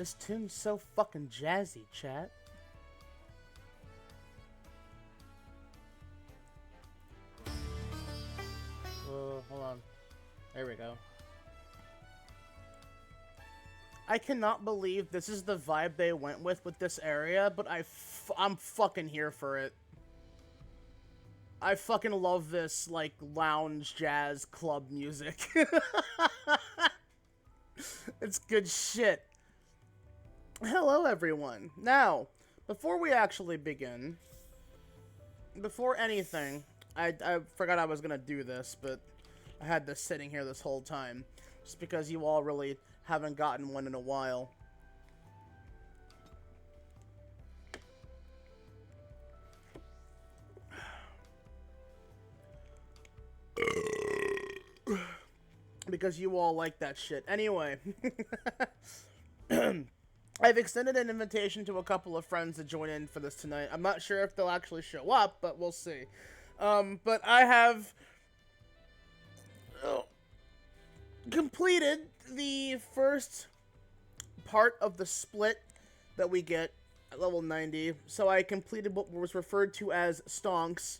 This tune's so fucking jazzy, chat. Hold on. There we go. I cannot believe this is the vibe they went with this area, but I'm fucking here for it. I fucking love this, like, lounge jazz club music. It's good shit. Hello, everyone. Now, before we actually begin, before anything, I forgot I was gonna do this, but I had this sitting here this whole time, just because you all really haven't gotten one in a while. Because you all like that shit. Anyway. I've extended an invitation to a couple of friends to join in for this tonight. I'm not sure if they'll actually show up, but we'll see. But I have completed the first part of the split that we get at level 90. So I completed what was referred to as stonks.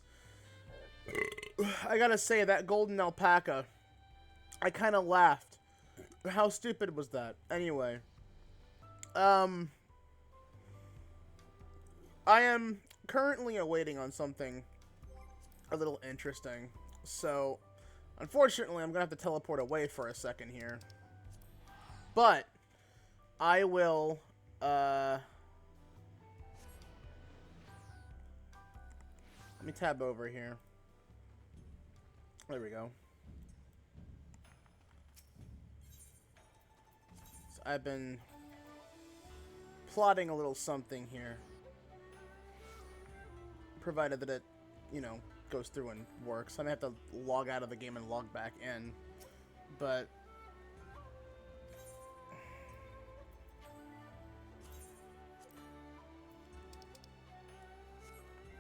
I gotta say, that golden alpaca, I kind of laughed. How stupid was that? Anyway. I am currently awaiting on something a little interesting. So, unfortunately, I'm gonna have to teleport away for a second here. But, I will, let me tab over here. There we go. So I've been plotting a little something here. Provided that it, you know, goes through and works. I may have to log out of the game and log back in. But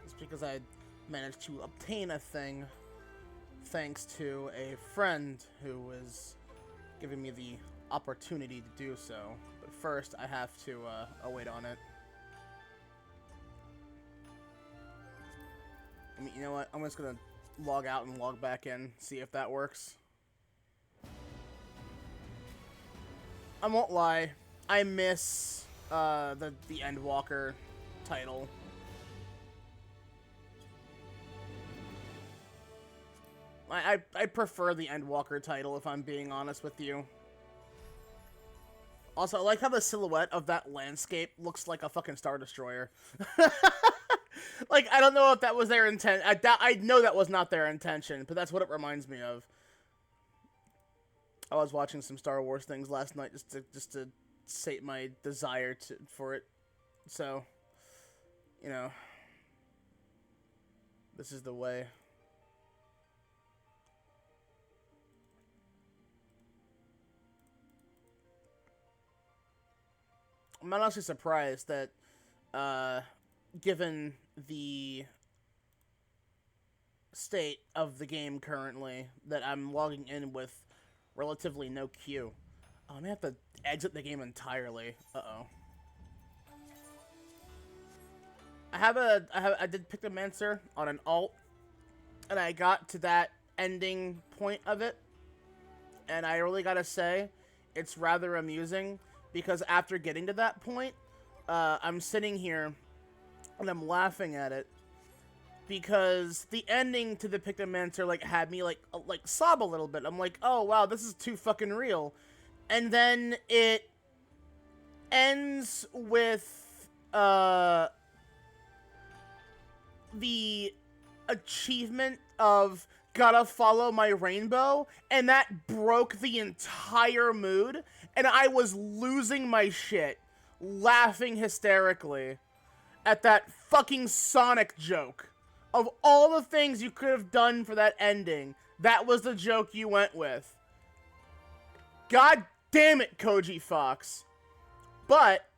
it's because I managed to obtain a thing thanks to a friend who was giving me the opportunity to do so. But first, I have to await on it. I mean, you know what? I'm just gonna log out and log back in, see if that works. I won't lie, I miss the Endwalker title. I prefer the Endwalker title, if I'm being honest with you. Also, I like how the silhouette of that landscape looks like a fucking Star Destroyer. Like, I don't know if that was their intent. I know that was not their intention, but that's what it reminds me of. I was watching some Star Wars things last night just to sate my desire for it. So, you know, this is the way. I'm honestly surprised that, given the state of the game currently, that I'm logging in with relatively no queue. Oh, I may have to exit the game entirely. Uh-oh. I did pick the Mancer on an alt, and I got to that ending point of it, and I really gotta say, it's rather amusing, because after getting to that point, I'm sitting here, and I'm laughing at it, because the ending to the Pictomancer, like, had me, like sob a little bit. I'm like, oh, wow, this is too fucking real. And then it ends with, the achievement of gotta follow my rainbow, and that broke the entire mood, and I was losing my shit, laughing hysterically at that fucking Sonic joke. Of all the things you could have done for that ending, that was the joke you went with. God damn it, Koji Fox. But,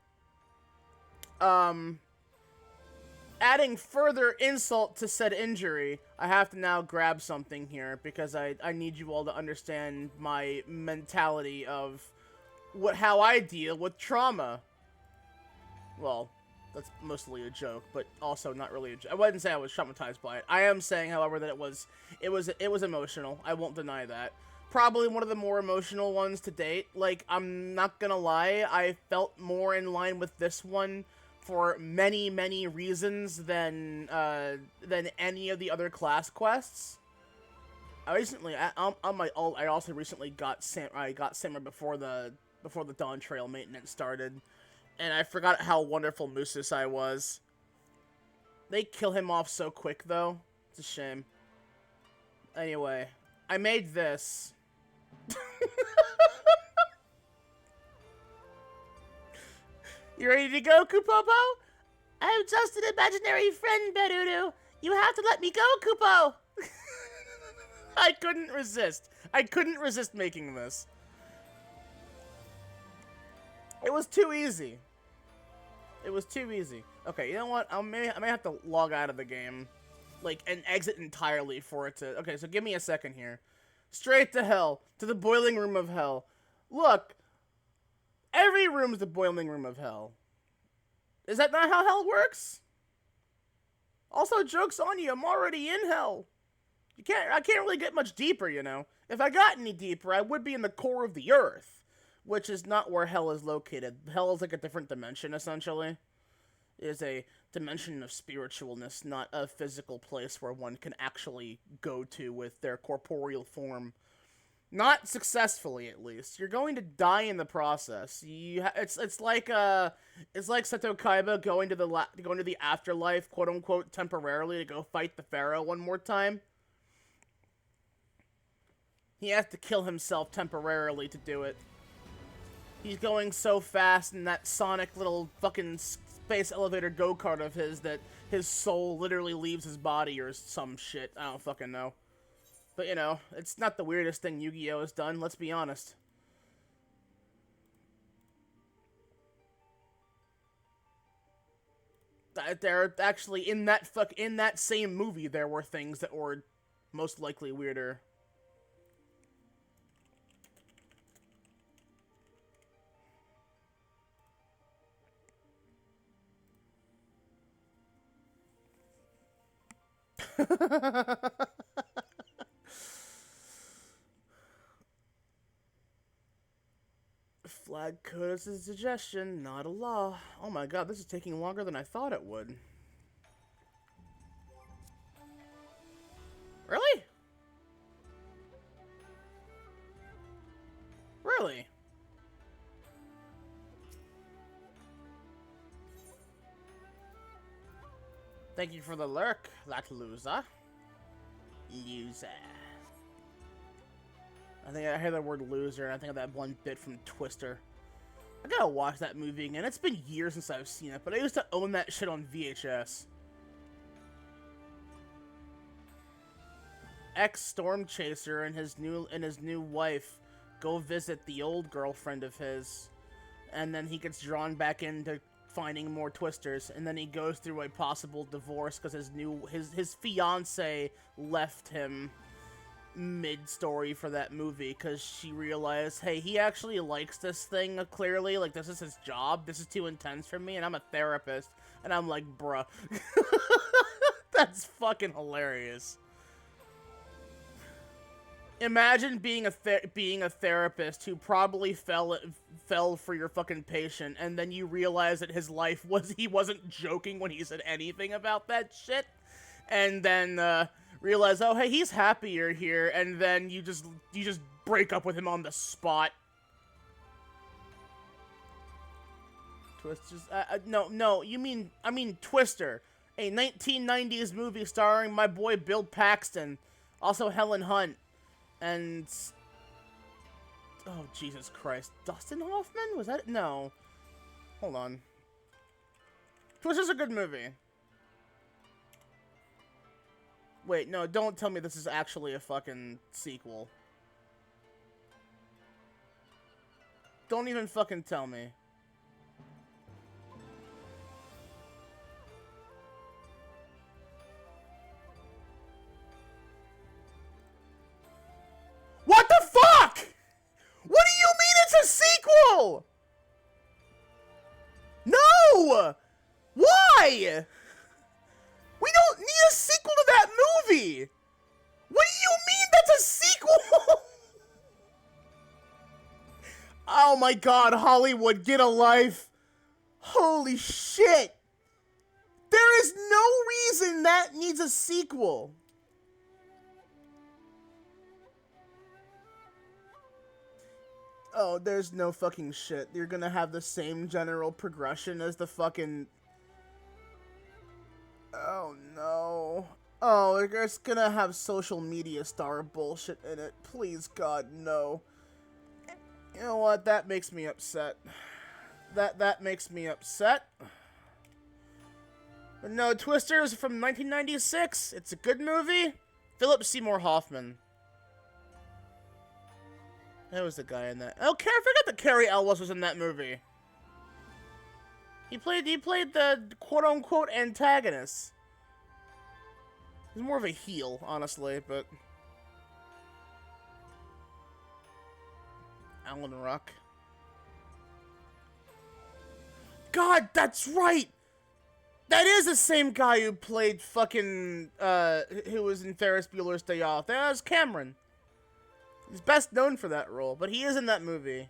adding further insult to said injury, I have to now grab something here, because I need you all to understand my mentality of how I deal with trauma. Well, that's mostly a joke, but also not really a joke. I wouldn't say I was traumatized by it. I am saying, however, that it was emotional. I won't deny that. Probably one of the more emotional ones to date. Like, I'm not gonna lie, I felt more in line with this one for many, many reasons than any of the other class quests. I recently, on my ult, I also recently got Samurai before the Dawntrail maintenance started, and I forgot how wonderful Mususai was. They kill him off so quick, though. It's a shame. Anyway, I made this. You ready to go, Kupopo? I'm just an imaginary friend, Berudu. You have to let me go, Kupo. I couldn't resist. I couldn't resist making this. It was too easy. It was too easy. Okay, you know what? I may have to log out of the game, like, and exit entirely for it to... Okay, so give me a second here. Straight to hell. To the boiling room of hell. Look. Every room's the boiling room of hell. Is that not how hell works? Also, joke's on you. I'm already in hell. I can't really get much deeper, you know. If I got any deeper, I would be in the core of the earth, which is not where hell is located. Hell is like a different dimension, essentially. It is a dimension of spiritualness, not a physical place where one can actually go to with their corporeal form. Not successfully, at least. You're going to die in the process. It's like Seto Kaiba going to the afterlife, quote unquote, temporarily to go fight the Pharaoh one more time. He has to kill himself temporarily to do it. He's going so fast in that sonic little fucking space elevator go-kart of his that his soul literally leaves his body or some shit. I don't fucking know. But, you know, it's not the weirdest thing Yu-Gi-Oh! Has done, let's be honest. There actually, in that same movie, there were things that were most likely weirder. Flag code is a suggestion, not a law. Oh my god, this is taking longer than I thought it would. Really? Really? Thank you for the lurk, that loser. Loser. I think I hear the word loser, and I think of that one bit from Twister. I gotta watch that movie again. It's been years since I've seen it, but I used to own that shit on VHS. Ex-Storm Chaser and his new wife go visit the old girlfriend of his, and then he gets drawn back into finding more Twisters, and then he goes through a possible divorce because his fiance left him mid-story for that movie because she realized, hey, he actually likes this thing, clearly, like, this is his job, this is too intense for me, and I'm a therapist, and I'm like, bruh. That's fucking hilarious. Imagine being a therapist who probably fell for your fucking patient, and then you realize that his life he wasn't joking when he said anything about that shit, and then, realize, oh, hey, he's happier here, and then you just break up with him on the spot. Twisters, no, I mean Twister, a 1990s movie starring my boy Bill Paxton, also Helen Hunt, and, oh, Jesus Christ, Dustin Hoffman? Was that, no, hold on. Twister's a good movie. Wait, no, don't tell me this is actually a fucking sequel. Don't even fucking tell me. What the fuck?! What do you mean it's a sequel?! No! Why? We don't need a sequel to that movie! What do you mean that's a sequel? Oh my god, Hollywood, get a life. Holy shit. There is no reason that needs a sequel. Oh, there's no fucking shit. You're gonna have the same general progression as the fucking... Oh, no. Oh, it's gonna have social media star bullshit in it. Please, God, no. You know what? That makes me upset. That makes me upset. But no, Twister is from 1996. It's a good movie. Philip Seymour Hoffman. That was the guy in that. Oh, I forgot that Cary Elwes was in that movie. He played the quote-unquote antagonist. He's more of a heel, honestly, but... Alan Ruck. God, that's right! That is the same guy who played fucking, who was in Ferris Bueller's Day Off. That was Cameron. He's best known for that role, but he is in that movie.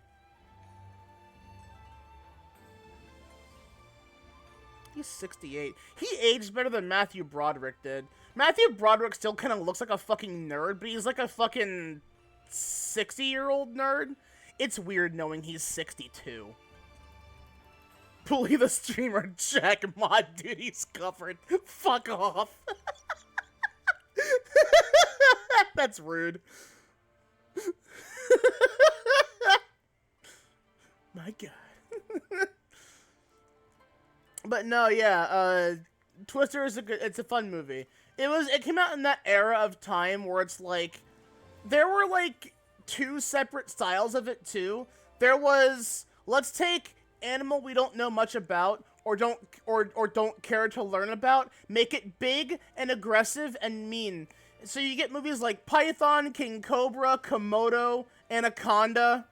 He's 68. He aged better than Matthew Broderick did. Matthew Broderick still kind of looks like a fucking nerd, but he's like a fucking 60-year-old nerd. It's weird knowing he's 62. Bully the streamer Jack Mod, dude, he's covered. Fuck off. That's rude. My god. But no, yeah, Twister is it's a fun movie. It came out in that era of time where it's like, there were like 2 separate styles of it too. There was, let's take animal we don't know much about or don't care to learn about, make it big and aggressive and mean. So you get movies like Python, King Cobra, Komodo, Anaconda,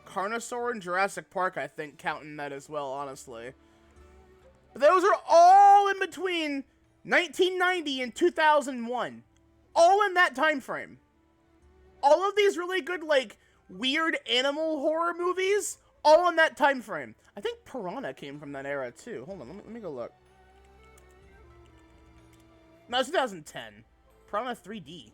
Carnosaur and Jurassic Park, I think, counting that as well, honestly. But those are all in between 1990 and 2001. All in that time frame. All of these really good, like, weird animal horror movies, all in that time frame. I think Piranha came from that era, too. Hold on, let me go look. No, it's 2010. Piranha 3D.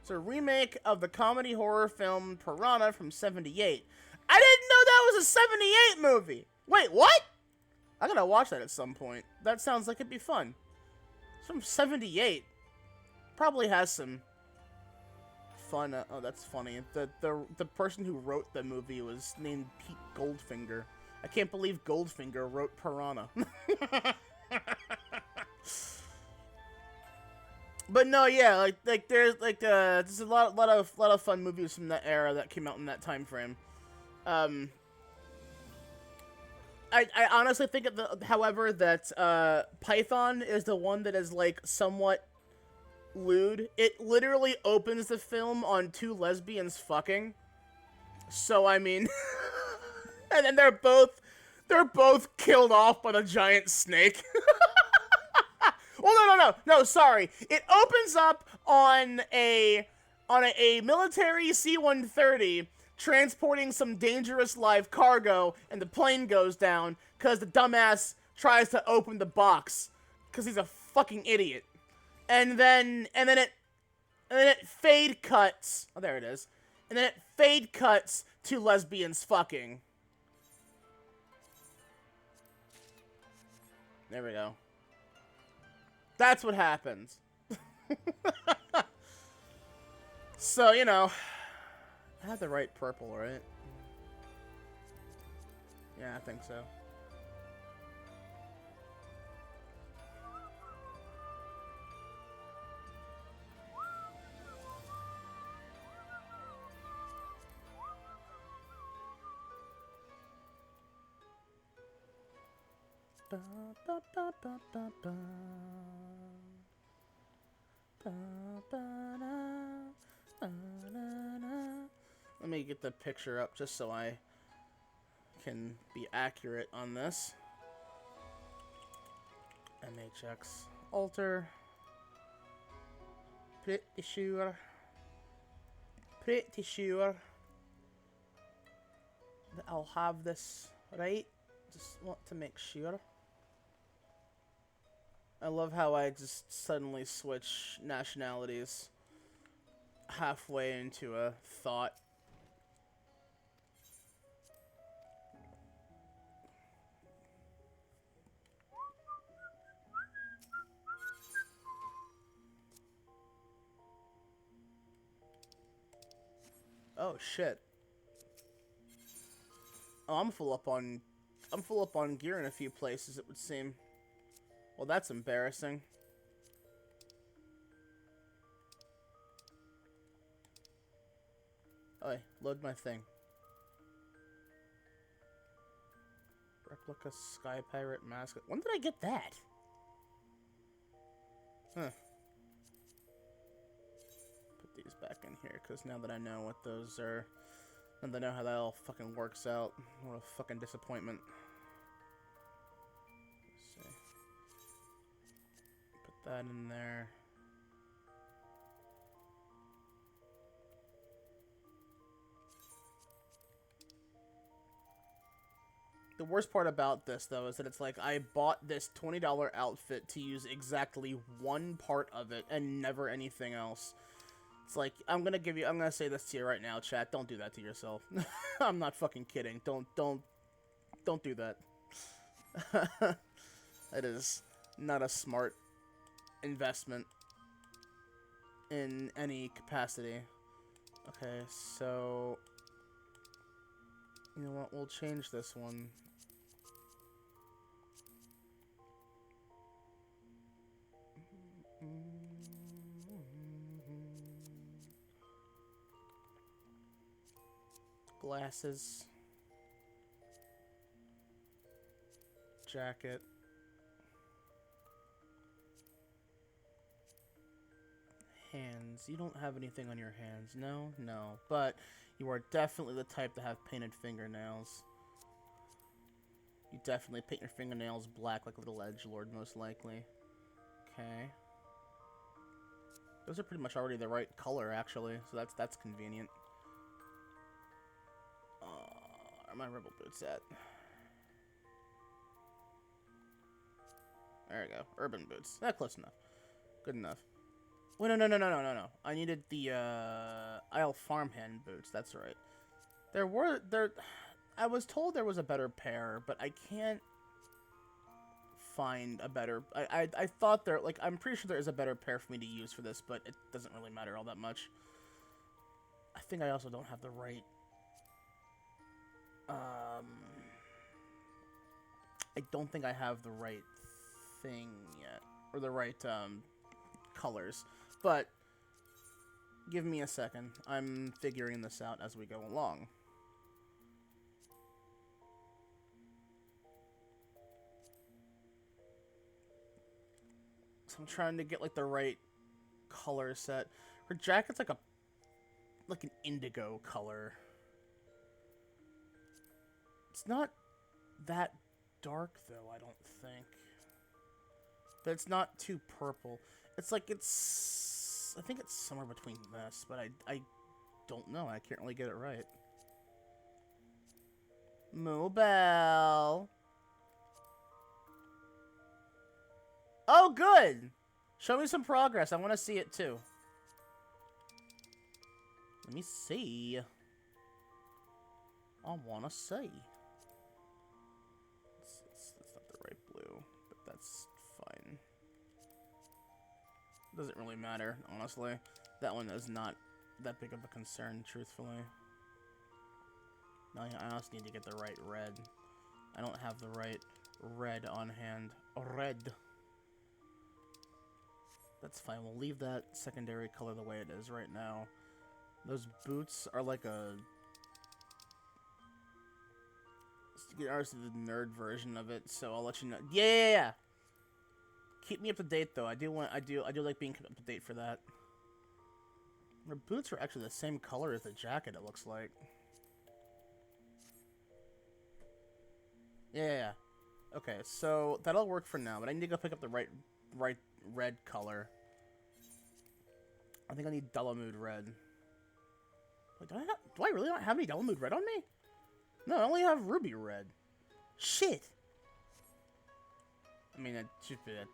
It's a remake of the comedy horror film Piranha from 78. I didn't know that was a 78 movie! Wait, what? I gotta watch that at some point. That sounds like it'd be fun. It's from 78. Probably has some fun. Oh, that's funny. The person who wrote the movie was named Pete Goldfinger. I can't believe Goldfinger wrote Piranha. But no, yeah, like there's like there's a lot of fun movies from that era that came out in that time frame. I honestly think, however, that Python is the one that is like somewhat lewd. It literally opens the film on 2 lesbians fucking. So I mean, and then they're both killed off by the giant snake. Well, no, sorry. It opens up on a military C-130 transporting some dangerous live cargo, and the plane goes down because the dumbass tries to open the box because he's a fucking idiot. And then it fade cuts. Oh, there it is. And then it fade cuts to lesbians fucking. There we go. That's what happens. So, you know, I had the right purple, right? Yeah, I think so. Ba, ba, ba, ba, ba, ba. Ba, ba, da, ba, da, Let me get the picture up just so I can be accurate on this. MHX alter. Pretty sure that I'll have this right. Just want to make sure. I love how I just suddenly switch nationalities halfway into a thought. Oh shit. Oh, I'm full up on gear in a few places, it would seem. Well, that's embarrassing. Oh, load my thing. Replica Sky Pirate mask. When did I get that? Huh. Put these back in here, because now that I know what those are, now that I know how that all fucking works out, what a fucking disappointment. Let's see. Put that in there. The worst part about this, though, is that it's like I bought this $20 outfit to use exactly one part of it and never anything else. It's like, I'm gonna say this to you right now, chat. Don't do that to yourself. I'm not fucking kidding. Don't do that. That is not a smart investment in any capacity. Okay, so you know what? We'll change this one. Glasses. Jacket. Hands. You don't have anything on your hands. No? No. But you are definitely the type to have painted fingernails. You definitely paint your fingernails black like a little edgelord, most likely. Okay. Those are pretty much already the right color, actually, so that's convenient. Where are my rebel boots at? There we go. Urban boots. Close enough. Good enough. Wait, no. I needed the Isle Farmhand boots. That's right. I was told there was a better pair, but I can't find a better. I thought there, like, I'm pretty sure there is a better pair for me to use for this, but it doesn't really matter all that much. I think I also don't have the right. I don't think I have the right thing yet, or the right colors. But give me a second. I'm figuring this out as we go along. So I'm trying to get like the right color set. Her jacket's like an indigo color. It's not that dark though, I don't think. But it's not too purple. It's like I think it's somewhere between this, but I don't know. I can't really get it right. Mobile. Oh, good! Show me some progress. I want to see it, too. Let me see. I want to see. It's not the right blue, but that's fine. Doesn't really matter, honestly. That one is not that big of a concern, truthfully. Now I also need to get the right red. I don't have the right red on hand. Red. That's fine. We'll leave that secondary color the way it is right now. Those boots are like a... Ours is the nerd version of it, so I'll let you know. Yeah. Keep me up to date, though. I do like being kept up to date for that. Her boots are actually the same color as the jacket, it looks like. Yeah. Okay, so that'll work for now, but I need to go pick up the right red color. I think I need Delamood red. Wait, do I really not have any Delamood red on me? No, I only have ruby red. Shit. I mean, I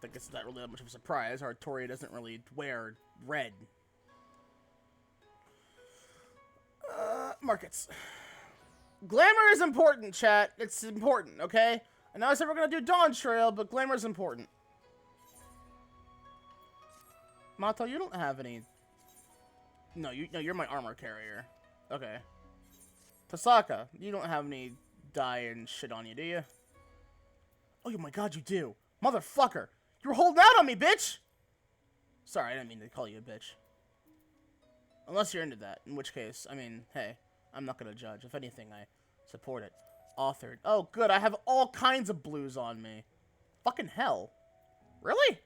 think it's not really that much of a surprise. Artoria doesn't really wear red. Markets. Glamour is important, chat. It's important, okay? I know I said we're gonna do Dawntrail, but glamour is important. Mato, you don't have any. No, you're my armor carrier. Okay. Tasaka, you don't have any dye and shit on you, do you? Oh my god, you do. Motherfucker! You were holding out on me, bitch! Sorry, I didn't mean to call you a bitch. Unless you're into that, in which case, I mean, hey, I'm not gonna judge. If anything, I support it. Authored. Oh, good, I have all kinds of blues on me. Fucking hell. Really?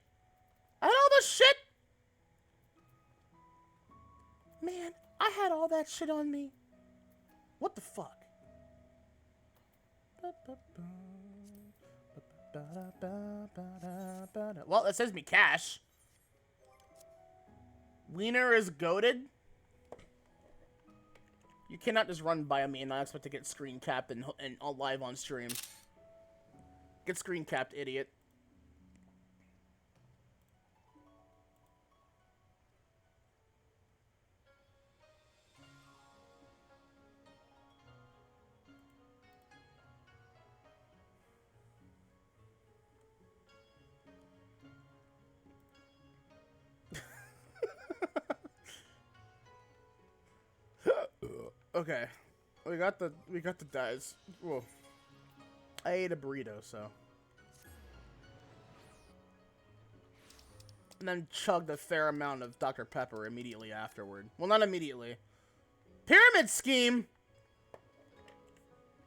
I had all this shit? Man, I had all that shit on me. What the fuck? Well, that says me cash. Wiener is goated. You cannot just run by me and not expect to get screen capped and all live on stream. Get screen capped, idiot. Okay, we got the dyes. Whoa. I ate a burrito, so. And then chugged a fair amount of Dr. Pepper immediately afterward. Well, not immediately. Pyramid scheme!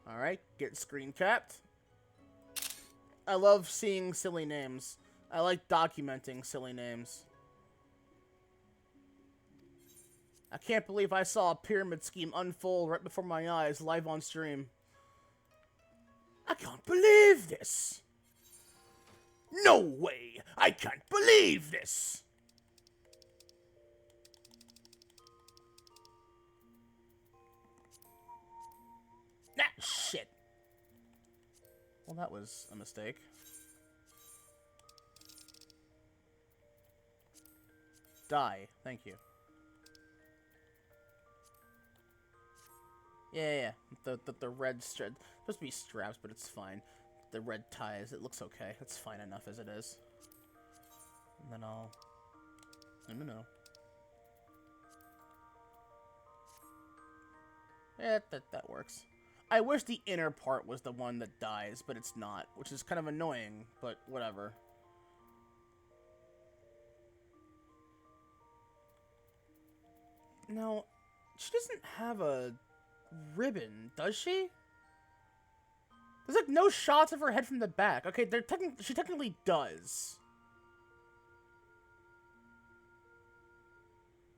Alright, get screen capped. I love seeing silly names. I like documenting silly names. I can't believe I saw a pyramid scheme unfold right before my eyes, live on stream. I can't believe this! No way! I can't believe this! Ah, shit. Well, that was a mistake. Die. Thank you. Yeah. The red strap. Supposed to be straps, but it's fine. The red ties. It looks okay. It's fine enough as it is. And then I'll. No. Yeah, that works. I wish the inner part was the one that dies, but it's not, which is kind of annoying. But whatever. Now, she doesn't have a ribbon, does she? There's like no shots of her head from the back. Okay, she technically does.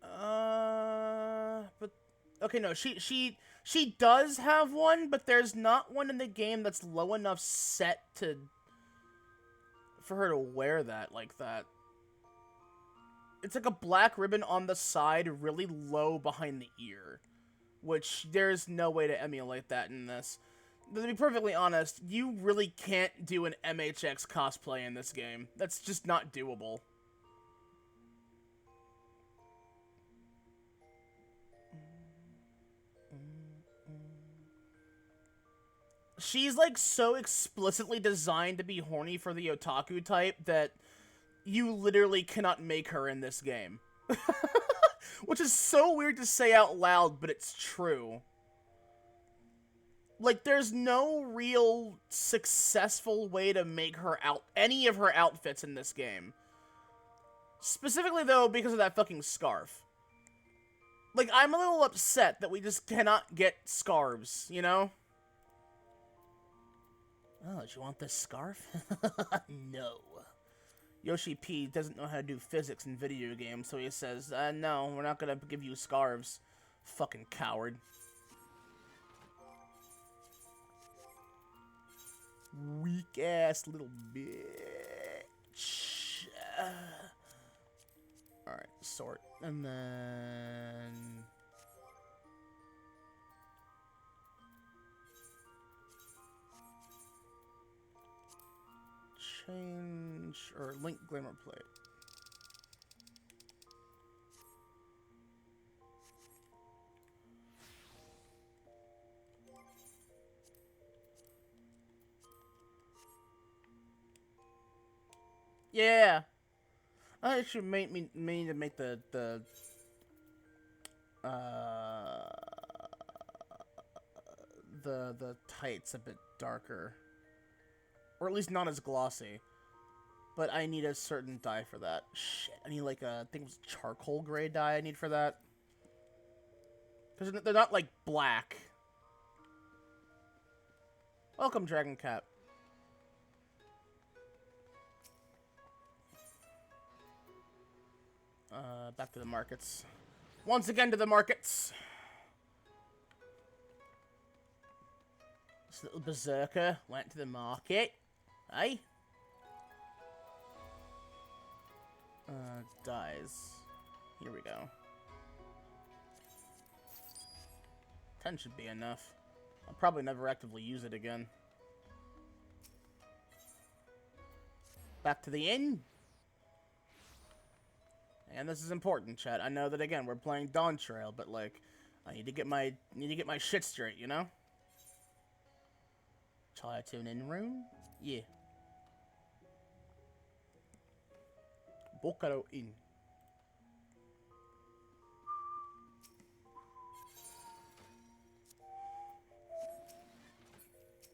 But okay, no, she does have one, but there's not one in the game that's low enough set for her to wear that like that. It's like a black ribbon on the side, really low behind the ear. Which, there's no way to emulate that in this. To be perfectly honest, you really can't do an MHX cosplay in this game. That's just not doable. She's, like, so explicitly designed to be horny for the otaku type that you literally cannot make her in this game. Which is so weird to say out loud, but it's true. Like, there's no real successful way to make her any of her outfits in this game. Specifically, though, because of that fucking scarf. Like, I'm a little upset that we just cannot get scarves, you know? Oh, do you want this scarf? No. Yoshi P doesn't know how to do physics in video games, so he says, no, we're not gonna give you scarves. Fucking coward. Weak-ass little bitch. Alright, sort. And then... change... or link glamour plate. Yeah! I should need to make the tights a bit darker. Or at least not as glossy. But I need a certain dye for that. Shit, I need like a, I think it was charcoal gray dye I need for that. Because they're not like black. Welcome, Dragon Cat. Back to the markets. Once again to the markets. This little berserker went to the market. Hey? Dyes. Here we go. 10 should be enough. I'll probably never actively use it again. Back to the inn. And this is important, chat. I know that again we're playing Dawntrail, but like, I need to get my shit straight, you know. Try to an inn room, yeah. Bokaro Inn.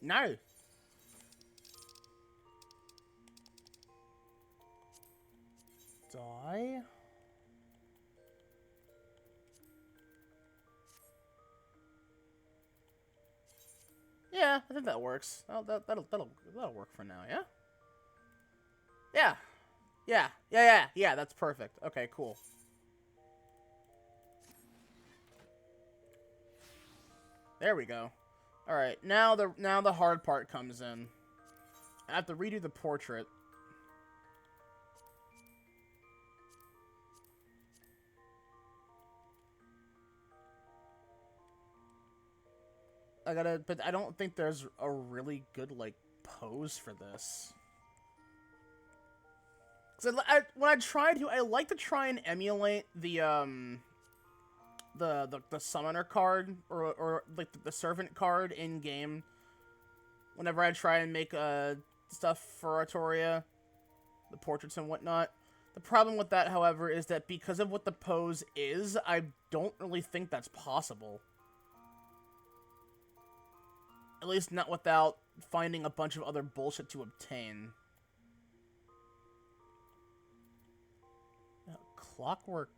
No. Die. Yeah, I think that works. That'll work for now. Yeah. Yeah. That's perfect. Okay, cool. There we go. All right, now the hard part comes in. I have to redo the portrait. But I don't think there's a really good, like, pose for this. Cause when I try to, I like to try and emulate the summoner card, or like, the servant card in-game. Whenever I try and make, stuff for Artoria, the portraits and whatnot. The problem with that, however, is that because of what the pose is, I don't really think that's possible. At least not without finding a bunch of other bullshit to obtain. Clockwork...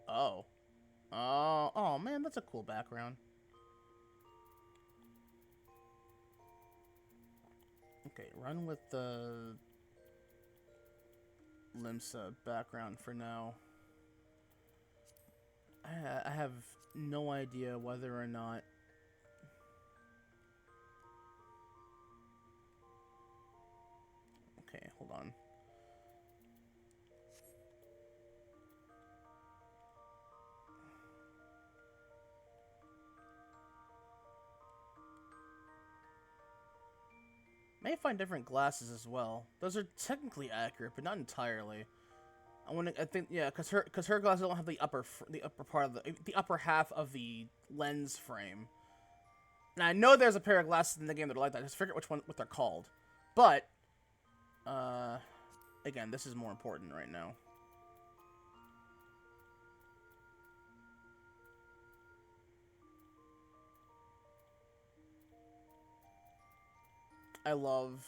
Oh. Oh, man, that's a cool background. Okay, run with the... Limsa background for now. I have no idea whether or not... Okay, hold on. May find different glasses as well. Those are technically accurate, but not entirely. I think, yeah, because her glasses don't have the upper part of the upper half of the lens frame. And I know there's a pair of glasses in the game that are like that. I just forget what they're called. But again, this is more important right now. I love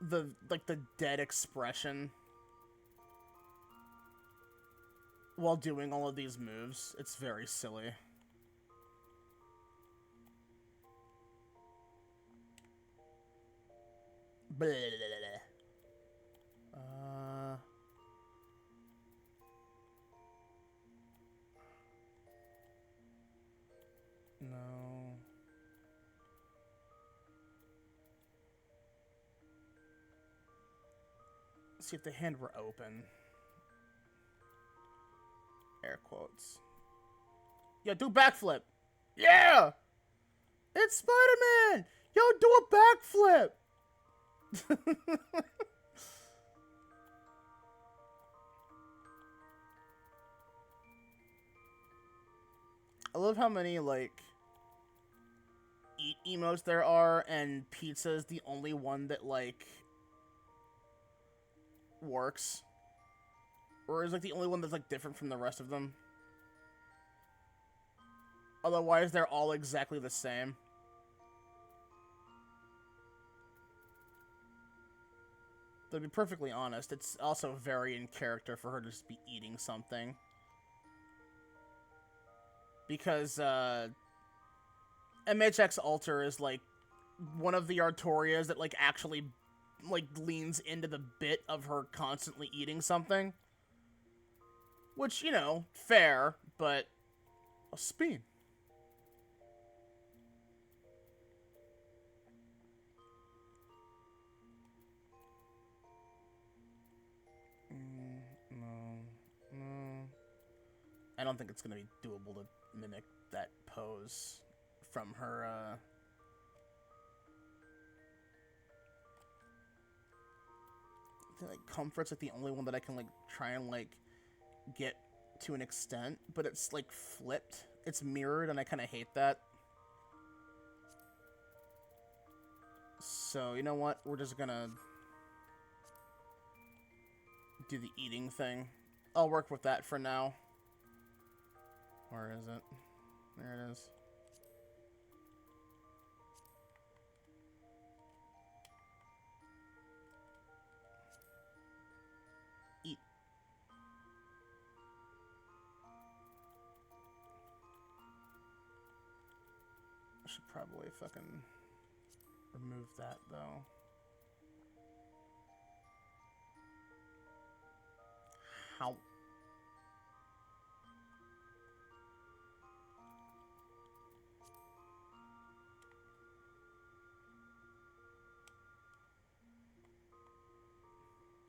the dead expression while doing all of these moves. It's very silly. Blah, blah, blah, blah. No. Let's see if the hand were open. Air quotes. Yo, do backflip. Yeah! It's Spider-Man! Yo, do a backflip! I love how many, like, eat emotes there are, and pizza's the only one that, like, works. Or is, like, the only one that's, like, different from the rest of them. Otherwise, they're all exactly the same. To be perfectly honest, it's also very in character for her to just be eating something. Because, MHX Alter is, like, one of the Artorias that, like, actually, like, leans into the bit of her constantly eating something. Which, you know, fair, but a spin. No. I don't think it's going to be doable to mimic that pose from her, I think, like, Comfort's, like, the only one that I can, like, try and, like, get to an extent, but it's, like, flipped. It's mirrored, and I kind of hate that. So, you know what? We're just gonna do the eating thing. I'll work with that for now. Where is it? There it is. Eat. I should probably fucking remove that, though. How?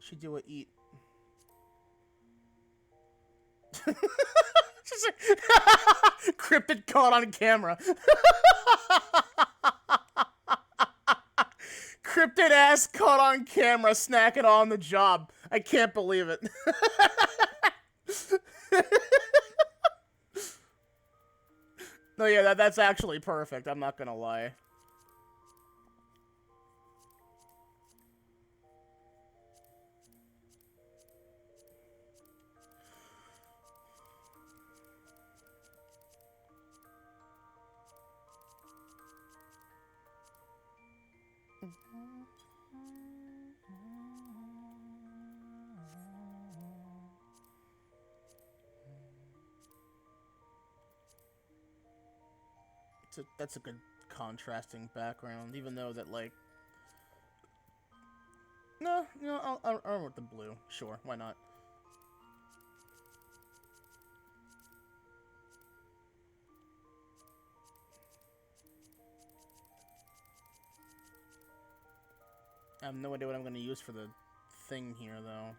Should do a eat. Cryptid caught on camera. Cryptid ass caught on camera snacking on the job. I can't believe it. No, yeah, that's actually perfect. I'm not gonna lie. That's a good contrasting background, even though that, like... No, I'll run with the blue. Sure, why not? I have no idea what I'm going to use for the thing here, though.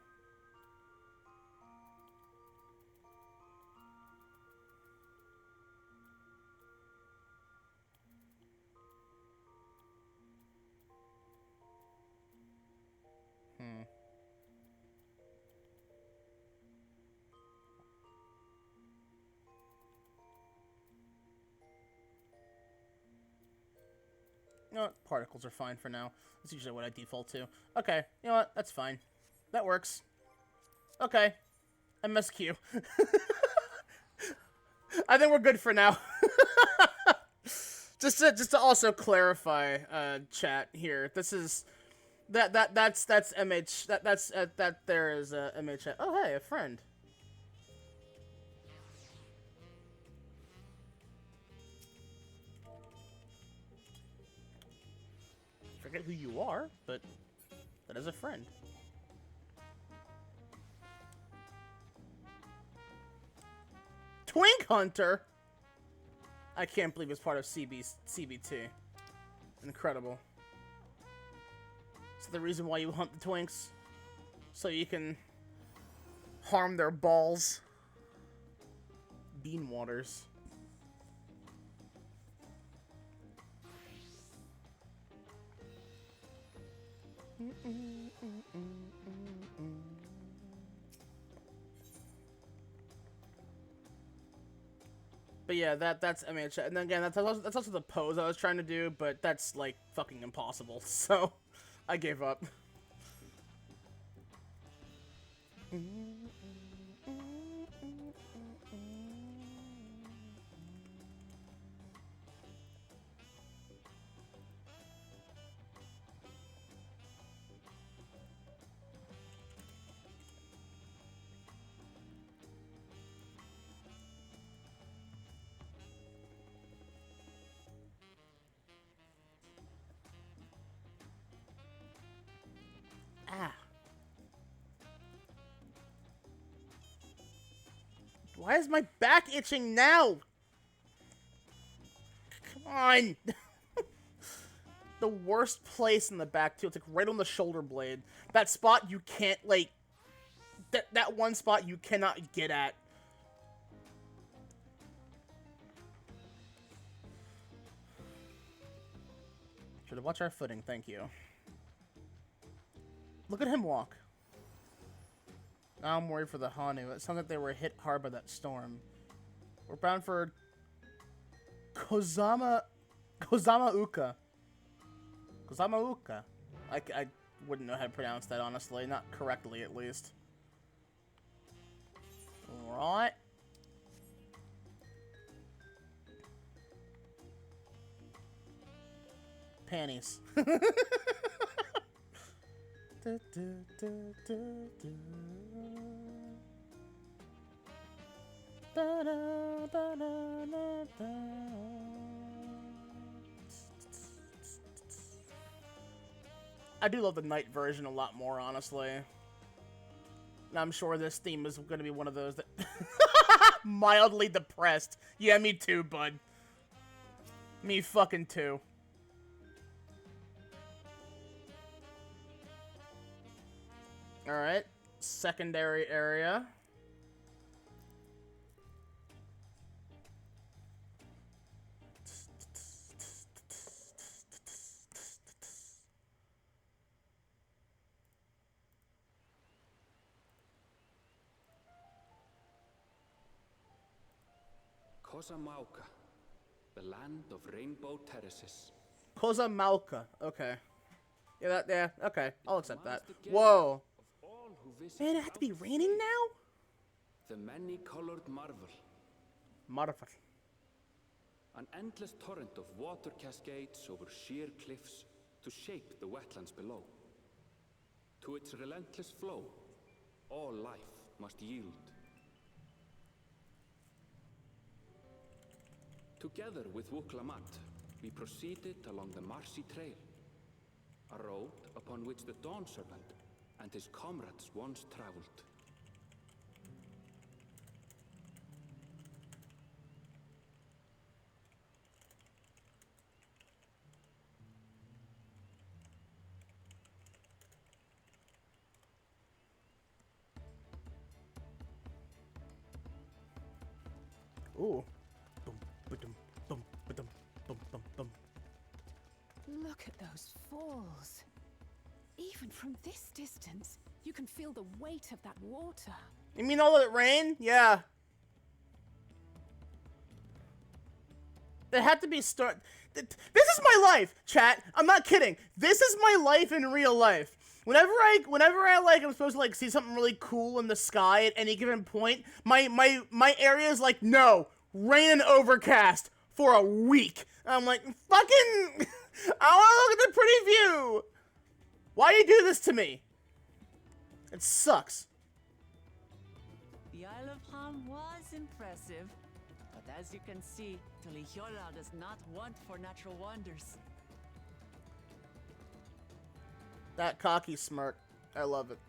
You know what? Particles are fine for now. That's usually what I default to. Okay, you know what? That's fine. That works. Okay. MSQ. I think we're good for now. just to also clarify, chat here. This is that's MH. That there is a MH. Oh hey, a friend. Forget who you are, but That is a friend. Twink Hunter? I can't believe it's part of CBT. Incredible. So the reason why you hunt the twinks? So you can harm their balls. Bean waters. But yeah, that's MHX, and then again, that's also the pose I was trying to do, but that's like fucking impossible. So I gave up. Ah. Why is my back itching now? Come on. The worst place in the back, too. It's like right on the shoulder blade. That spot you can't, like... That one spot you cannot get at. Should have watched our footing, thank you. Look at him walk. Now I'm worried for the Hanu. It sounds like they were hit hard by that storm. We're bound for Kozama Uka. Kozama Uka. I wouldn't know how to pronounce that, honestly. Not correctly, at least. Alright. Panties. I do love the night version a lot more, honestly. And I'm sure this theme is going to be one of those that... Mildly depressed. Yeah, me too, bud. Me fucking too. Alright. Secondary area. Mocha, the land of rainbow terraces. Mocha, okay. Yeah, okay. I'll accept that. Whoa. Man, it had to be raining now? The many-colored marvel. Marvel. An endless torrent of water cascades over sheer cliffs to shape the wetlands below. To its relentless flow, all life must yield. Together with Wuklamat, we proceeded along the Maxie Trail, a road upon which the Dawn Serpent and his comrades once traveled. Ooh. Boom, boom, boom, boom, boom, boom. Look at those falls. Even from this distance, you can feel the weight of that water. You mean all that rain? Yeah. It had to be This is my life, chat. I'm not kidding. This is my life in real life. Whenever I like, I'm supposed to like see something really cool in the sky at any given point, my area is like, no, rain and overcast for a week. And I'm like, fucking, I want to look at the pretty view. Why do you do this to me? It sucks. The Isle of Ham was impressive, but as you can see, Tolihola does not want for natural wonders. That cocky smirk. I love it.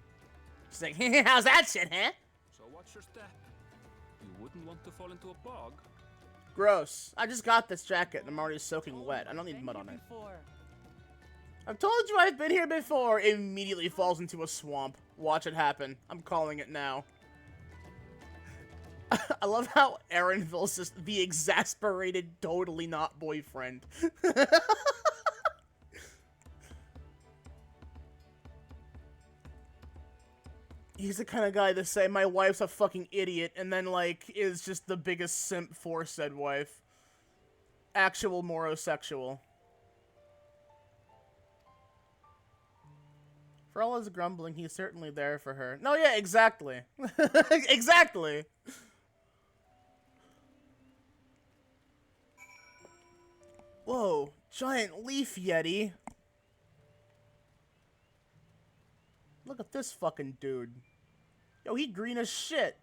She's like, how's that shit, huh? So watch your step. You wouldn't want to fall into a bog. Gross. I just got this jacket and I'm already soaking wet. I don't need mud on it. I've told you I've been here before. Immediately falls into a swamp. Watch it happen. I'm calling it now. I love how Aaronville's just the exasperated, totally not boyfriend. He's the kind of guy to say, my wife's a fucking idiot, and then, like, is just the biggest simp for said wife. Actual morosexual. For all his grumbling, he's certainly there for her. No, yeah, exactly. Exactly. Whoa, giant leaf yeti. Look at this fucking dude. Yo, he green as shit.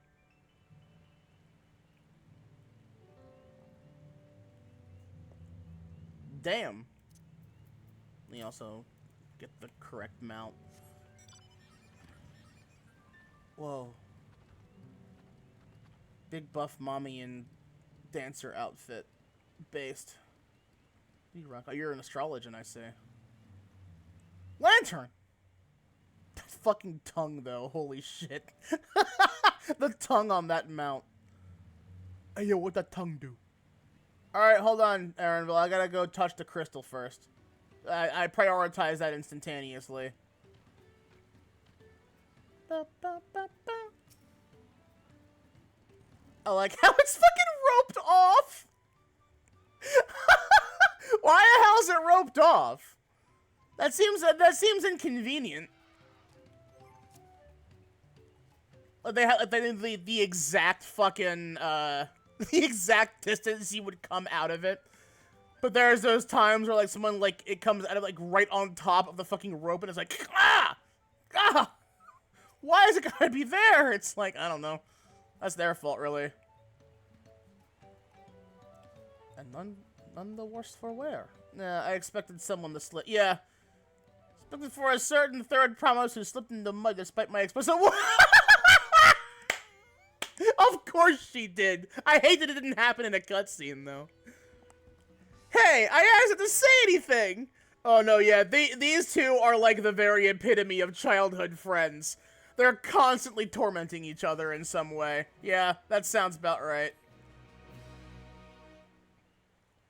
Damn. Let me also get the correct mount. Whoa. Big buff mommy and dancer outfit. Based. You rock. Oh, you're an astrologian, I say. Lantern! That fucking tongue, though. Holy shit. The tongue on that mount. Hey, yo, what that tongue do? Alright, hold on, Aaronville. I gotta go touch the crystal first. I prioritize that instantaneously. Ba, ba, ba, ba. I like how it's fucking roped off! Why the hell is it roped off? That seems inconvenient. They have the exact fucking the exact distance you would come out of it. But there's those times where like someone like it comes out of like right on top of the fucking rope and it's like ah. Why is it gotta be there? It's like I don't know. That's their fault really. And none the worse for wear. Nah, I expected someone to slip. Yeah. Expected for a certain third promise who slipped in the mud despite my explicit. Of course she did. I hate that it didn't happen in a cutscene, though. Hey, I asked it to say anything! Oh, no, yeah, these two are like the very epitome of childhood friends. They're constantly tormenting each other in some way. Yeah, that sounds about right.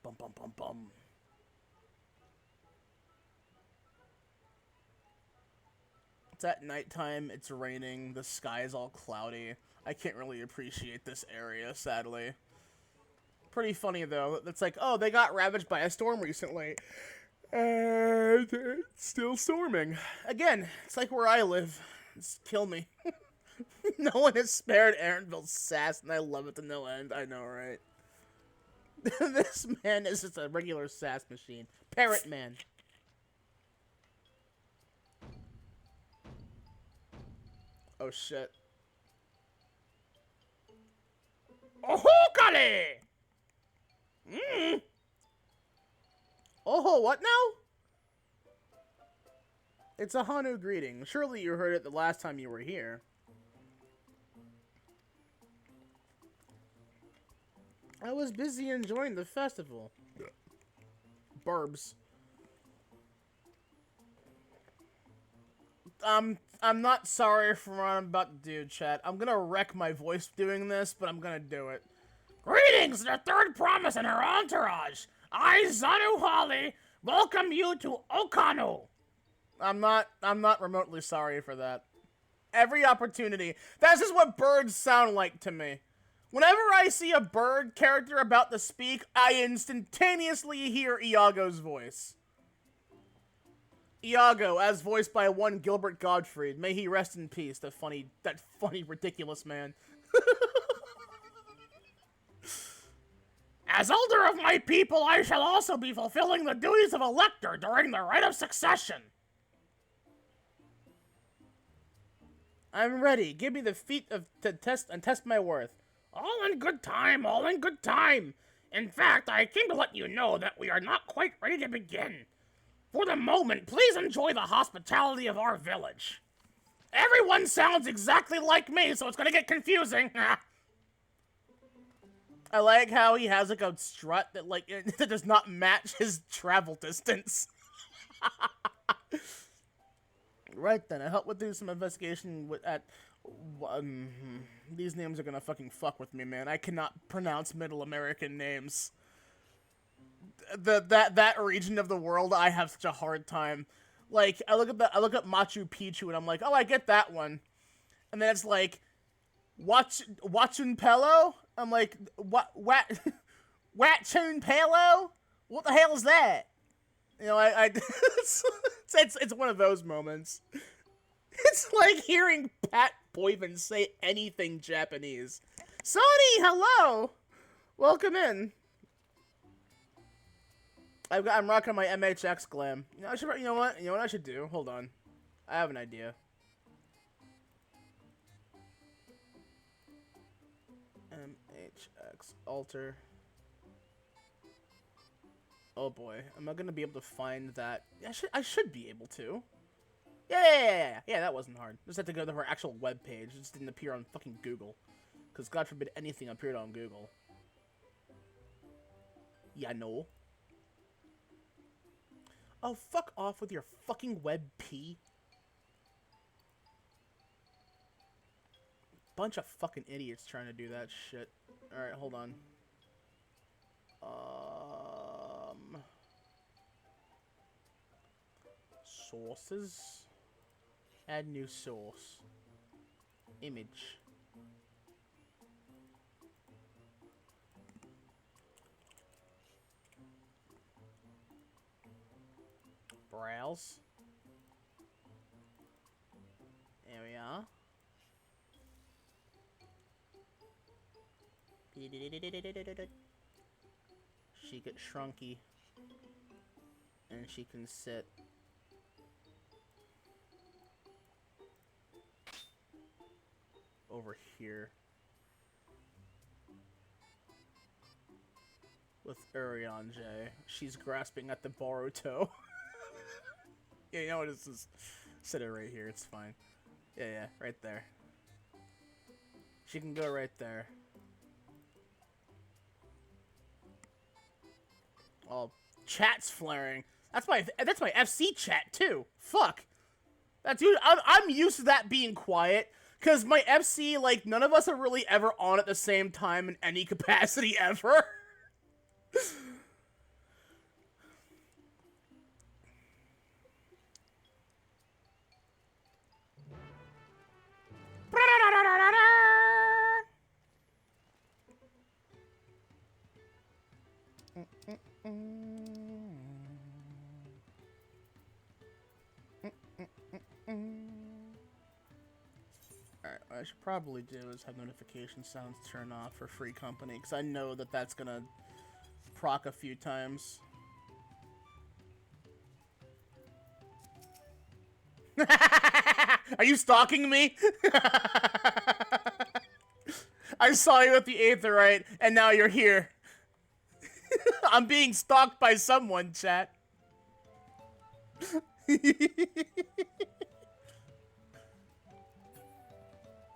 Bum, bum, bum, bum. It's at nighttime, it's raining, the sky's all cloudy. I can't really appreciate this area, sadly. Pretty funny, though. It's like, oh, they got ravaged by a storm recently. And it's still storming. Again, it's like where I live. It's kill me. No one has spared Aaronville's sass, and I love it to no end. I know, right? This man is just a regular sass machine. Parrot man. Oh, shit. Oh, golly! Oh, what now? It's a Hanu greeting. Surely you heard it the last time you were here. I was busy enjoying the festival. Burbs. I'm not sorry for what I'm about to do, chat. I'm gonna wreck my voice doing this, but I'm gonna do it. Greetings, the third promise and her entourage. I, Zanu Holly, welcome you to Okano. I'm not remotely sorry for that. Every opportunity. That's just what birds sound like to me. Whenever I see a bird character about to speak, I instantaneously hear Iago's voice. Iago, as voiced by one Gilbert Gottfried. May he rest in peace, that funny, ridiculous man. As elder of my people, I shall also be fulfilling the duties of elector during the rite of succession. I'm ready. Give me the feat to test my worth. All in good time, all in good time. In fact, I came to let you know that we are not quite ready to begin. For the moment, please enjoy the hospitality of our village. Everyone sounds exactly like me, so it's gonna get confusing. I like how he has like a strut that like that does not match his travel distance. Right then, I help with doing some investigation these names are gonna fucking fuck with me, man. I cannot pronounce Middle American names. That region of the world, I have such a hard time. Like, I look at Machu Picchu and I'm like, oh, I get that one. And then it's like, Huachun Pelo? I'm like, Huachun Pelo? What the hell is that? You know, it's one of those moments. It's like hearing Pat Boyven say anything Japanese. Sony, hello! Welcome in. I'm rocking my MHX glam. You know what I should do? Hold on. I have an idea. MHX alter. Oh boy, am I gonna be able to find that? I should be able to. Yeah, that wasn't hard. Just had to go to her actual web page. It just didn't appear on fucking Google. Because God forbid anything appeared on Google. Yeah, no. Oh, fuck off with your fucking web P. Bunch of fucking idiots trying to do that shit. Alright, hold on. Sources. Add new source. Image. Browse. There we are. She gets shrunky. And she can sit. Over here. With Urion J. She's grasping at the Boruto. Yeah, you know what? Just sit it right here. It's fine. Yeah, right there. She can go right there. Oh, chat's flaring. That's my FC chat too. Fuck. Dude, I'm used to that being quiet. Because my FC, like, none of us are really ever on at the same time in any capacity ever. Alright, what I should probably do is have notification sounds turn off for free company, because I know that that's gonna proc a few times. Are you stalking me? I saw you at the Aetherite, and now you're here. I'm being stalked by someone, chat.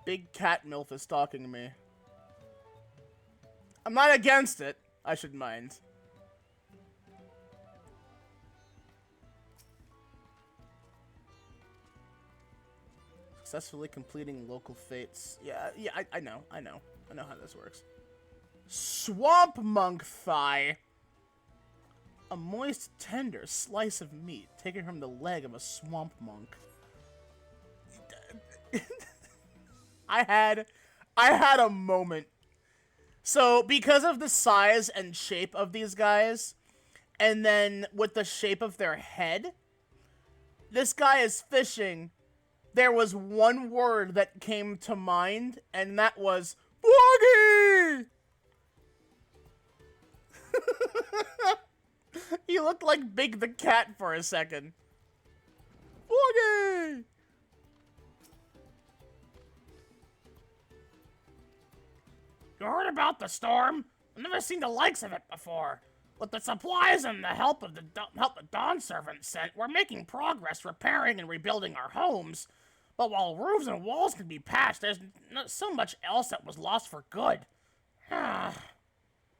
Big cat MILF is stalking me. I'm not against it. I should mind. Successfully completing local fates. Yeah, I know how this works. Swamp monk thigh. A moist, tender slice of meat taken from the leg of a swamp monk. I had a moment. So, because of the size and shape of these guys, and then with the shape of their head, this guy is fishing. There was one word that came to mind, and that was Boogie! He looked like Big the Cat for a second. Boogie! You heard about the storm? I've never seen the likes of it before. With the supplies and the help of Dawntrail, bondservant said, we're making progress repairing and rebuilding our homes. But while roofs and walls can be patched, there's not so much else that was lost for good. Yeah,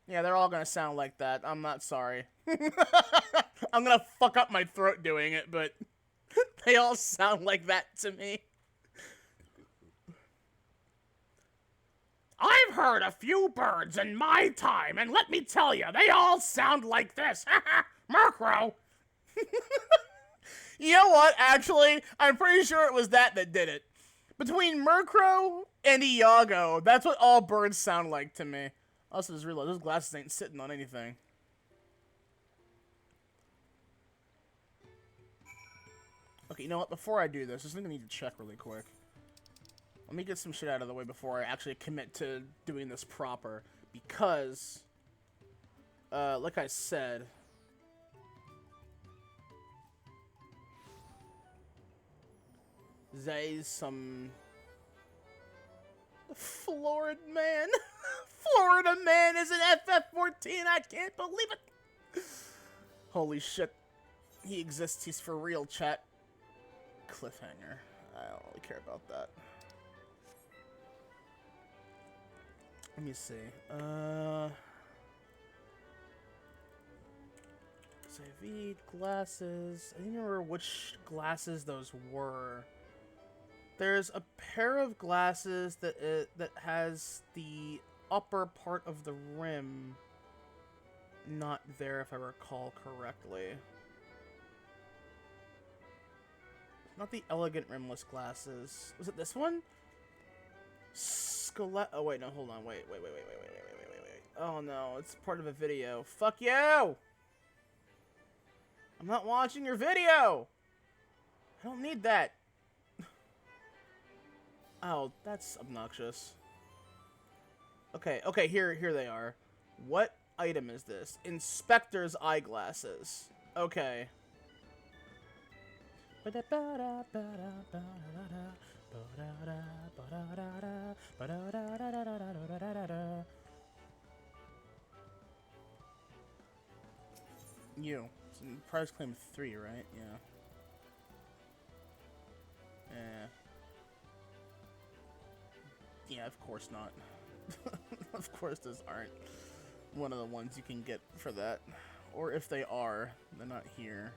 they're all gonna sound like that. I'm not sorry. I'm gonna fuck up my throat doing it, but they all sound like that to me. I've heard a few birds in my time, and let me tell you, they all sound like this. Murkrow. You know what? Actually, I'm pretty sure it was that did it. Between Murkrow and Iago, that's what all birds sound like to me. Also, just realized those glasses ain't sitting on anything. Okay, you know what? Before I do this, I'm gonna need to check really quick. Let me get some shit out of the way before I actually commit to doing this proper. Because, like I said, there's some Florida man. Florida man is an FF14. I can't believe it. Holy shit. He exists. He's for real, chat. Cliffhanger. I don't really care about that. Let me see. IV glasses. I don't remember which glasses those were. There's a pair of glasses that has the upper part of the rim not there, if I recall correctly. Not the elegant rimless glasses. Was it this one? Oh wait, no, hold on. Wait. Oh no, it's part of a video. Fuck you! I'm not watching your video! I don't need that. Oh, that's obnoxious. Okay, here they are. What item is this? Inspector's eyeglasses. Okay. You. Prize claim 3, right? Yeah. Yeah, of course not. Of course those aren't one of the ones you can get for that. Or if they are, they're not here.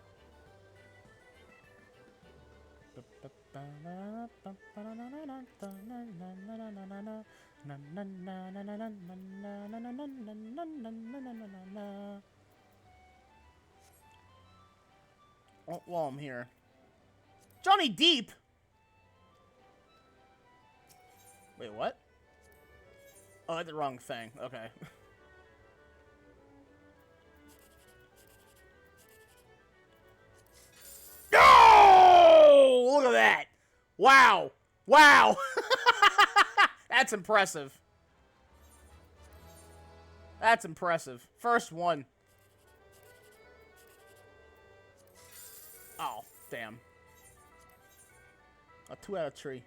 Oh, while I'm here. Johnny Deep! Wait, what? Oh, I did the wrong thing. Okay. Oh! Look at that! Wow! Wow! That's impressive. That's impressive. First one. Oh, damn. A 2 out of 3.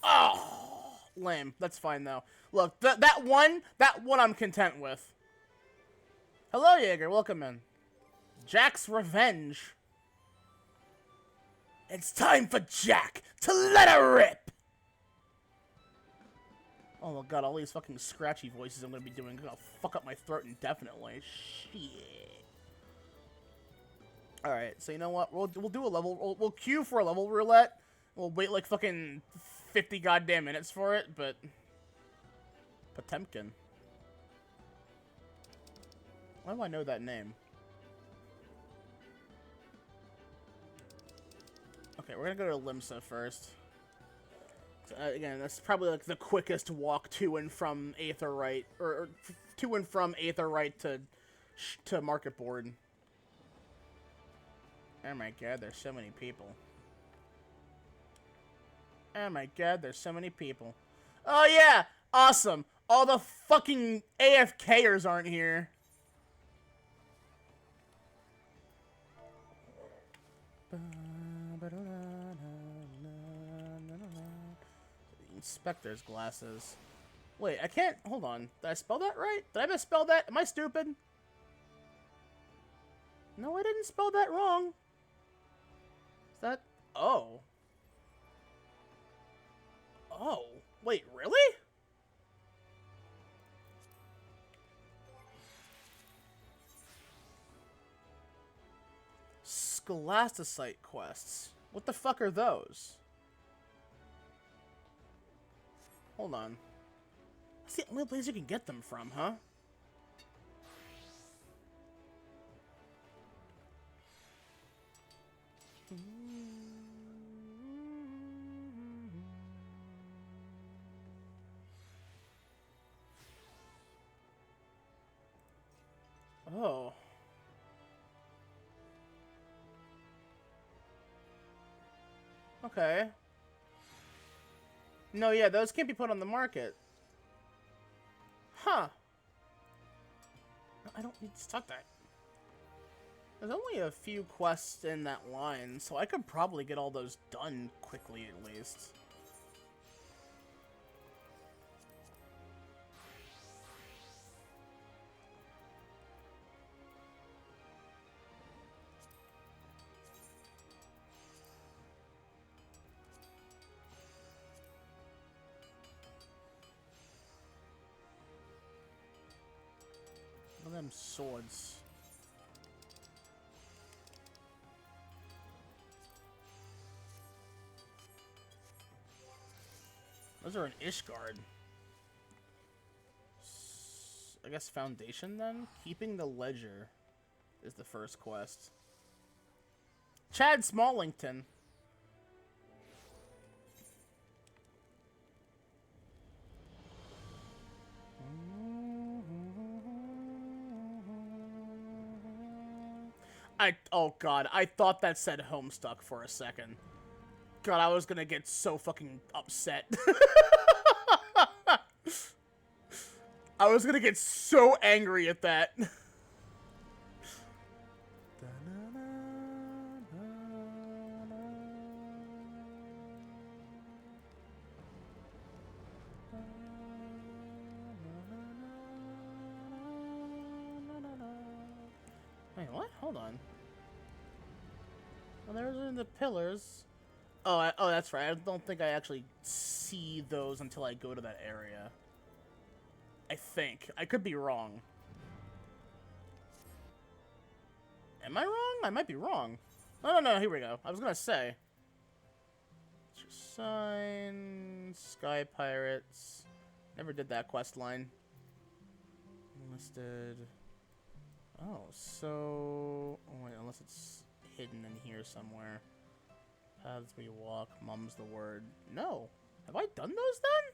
Oh, lame. That's fine though. Look, that one I'm content with. Hello, Jaeger. Welcome in. Jack's Revenge. It's time for Jack to let her rip. Oh my god, all these fucking scratchy voices I'm gonna be doing are gonna fuck up my throat indefinitely. Shit. Alright, so you know what? We'll do a level. We'll queue for a level roulette. We'll wait like fucking 50 goddamn minutes for it, but Potemkin. Why do I know that name? Okay, we're gonna go to Limsa first. So, again, that's probably like the quickest walk to and from Aetherite, or to and from Aetherite to Market Board. Oh my god, there's so many people. Oh my god, there's so many people. Oh yeah! Awesome! All the fucking AFKers aren't here. Inspector's glasses. Wait, I can't... Hold on. Did I spell that right? Did I misspell that? Am I stupid? No, I didn't spell that wrong. Is that... Oh. Oh. Wait, really? Scholasticite quests. What the fuck are those? Hold on. That's the only place you can get them from, huh? Oh. Okay. No, yeah, those can't be put on the market. Huh. I don't need to stop that. There's only a few quests in that line, so I could probably get all those done quickly at least. Look at them swords. Those are an Ishgard. I guess Foundation then? Keeping the Ledger is the first quest. Chad Smallington. Oh god, I thought that said Homestuck for a second. God, I was gonna get so fucking upset. I was gonna get so angry at that. Wait, what? Hold on. Well, there's the pillars. Oh, oh, that's right. I don't think I actually see those until I go to that area. I think. I could be wrong. Am I wrong? I might be wrong. Oh, no, here we go. I was gonna say. What's your sign? Sky Pirates. Never did that quest line. Listed. Oh, so... Oh, wait, unless it's hidden in here somewhere. Paths we walk, mum's the word. No. Have I done those then?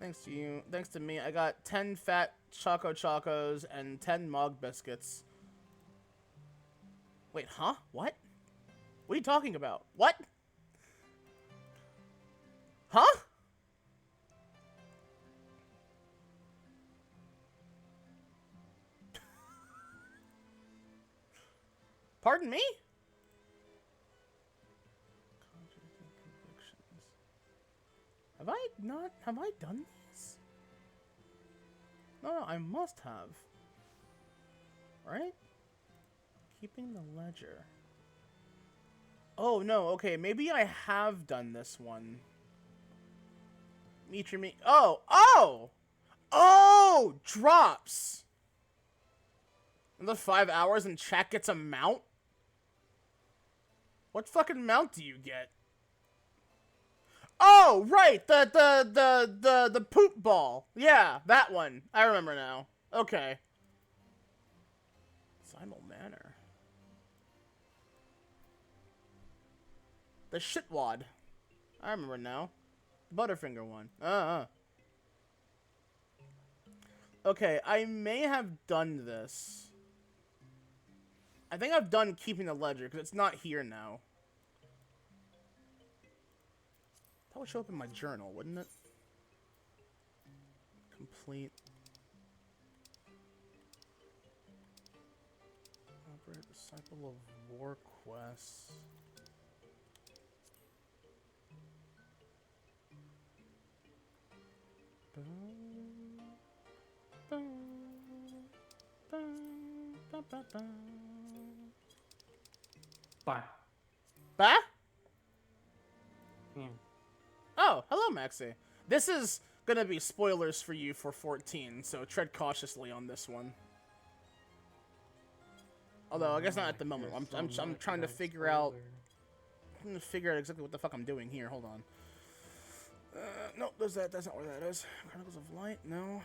Thanks to you. Thanks to me, I got 10 fat Choco Chocos and 10 Mog Biscuits. Wait, huh? What? What are you talking about? What? Huh? Pardon me? Have I not? Have I done these? No, I must have. Right? Keeping the ledger. Oh, no, okay, maybe I have done this one. Meet your me. Oh! Oh! Oh! Drops! Another 5 hours and chat gets a mount? What fucking mount do you get? Oh, right! The poop ball. Yeah, that one. I remember now. Okay. Simul Manor. The shitwad. I remember now. Butterfinger one. Okay, I may have done this. I think I've done keeping the ledger, because it's not here now. That would show up in my journal, wouldn't it? Complete. Operate Disciple of War Quests. Bye. Bah? Yeah. Oh, hello, Maxie. This is gonna be spoilers for you for 14, so tread cautiously on this one. Although, I guess not at the moment. I'm trying to figure out... I'm trying to figure out exactly what the fuck I'm doing here. Hold on. No, that's not where that is. Chronicles of Light? No.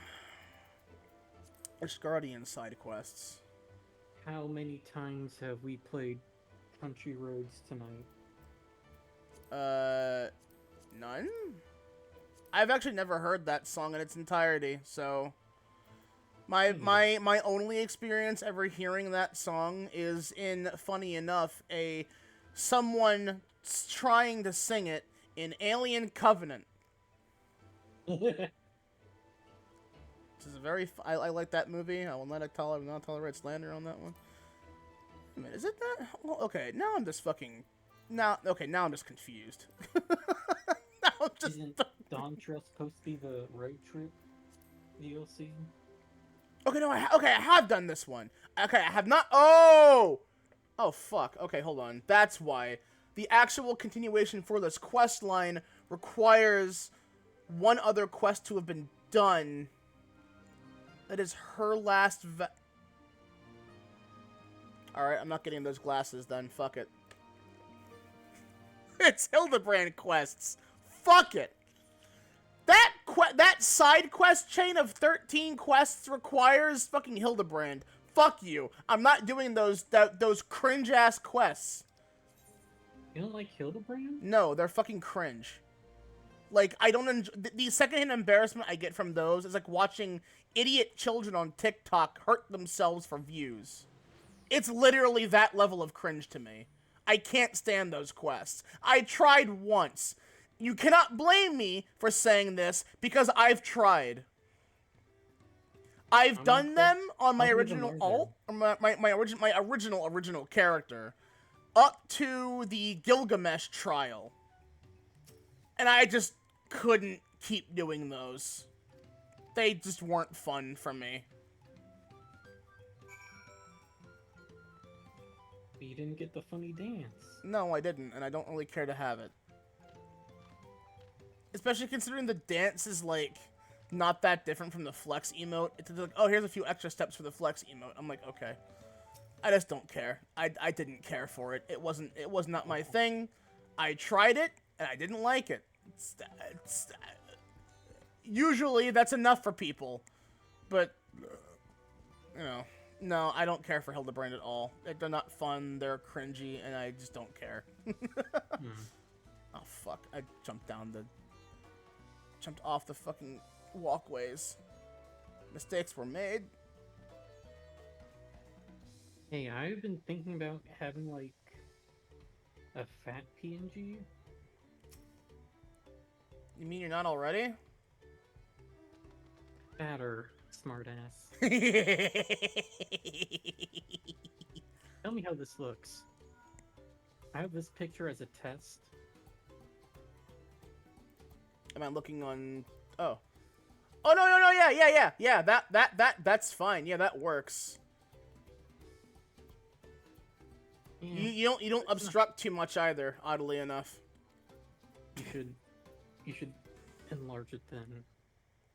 It's Guardian side quests. How many times have we played Country Roads tonight? None? I've actually never heard that song in its entirety, so... My only experience ever hearing that song is in, funny enough, someone trying to sing it in Alien Covenant. This is a very... I like that movie. I will not tolerate slander on that one. Wait a minute, is it that? Well, okay, now I'm just fucking... now I'm just confused. Now I'm just... Isn't Dawntrail supposed to be the road trip DLC? Okay, no, I have done this one. Okay, I have not... Oh! Oh, fuck. Okay, hold on. That's why. The actual continuation for this quest line requires one other quest to have been done. That is her last... Alright, I'm not getting those glasses then. Fuck it. It's Hildebrand quests. Fuck it. That side quest chain of 13 quests requires fucking Hildebrand. Fuck you. I'm not doing those cringe-ass quests. You don't like Hildebrand? No, they're fucking cringe. Like, I don't enjoy... The secondhand embarrassment I get from those is like watching idiot children on TikTok hurt themselves for views. It's literally that level of cringe to me. I can't stand those quests. I tried once. You cannot blame me for saying this, because I've tried. I've done them on my original alt, or my original character, up to the Gilgamesh trial. And I just couldn't keep doing those. They just weren't fun for me. You didn't get the funny dance. No, I didn't, and I don't really care to have it. Especially considering the dance is, like, not that different from the flex emote. It's like, oh, here's a few extra steps for the flex emote. I'm like, okay. I just don't care. I didn't care for it. It was not my thing. I tried it, and I didn't like it. Usually, that's enough for people. But, you know, no, I don't care for Hildebrand at all. They're not fun, they're cringy, and I just don't care. Oh, fuck. I jumped off the fucking walkways. Mistakes were made. Hey, I've been thinking about having, like, a fat PNG. You mean you're not already? Fatter, smartass. Tell me how this looks. I have this picture as a test. Am I looking on... Oh. Oh, no, yeah, that's fine. Yeah, that works. Yeah. You don't obstruct too much either, oddly enough. You should enlarge it then.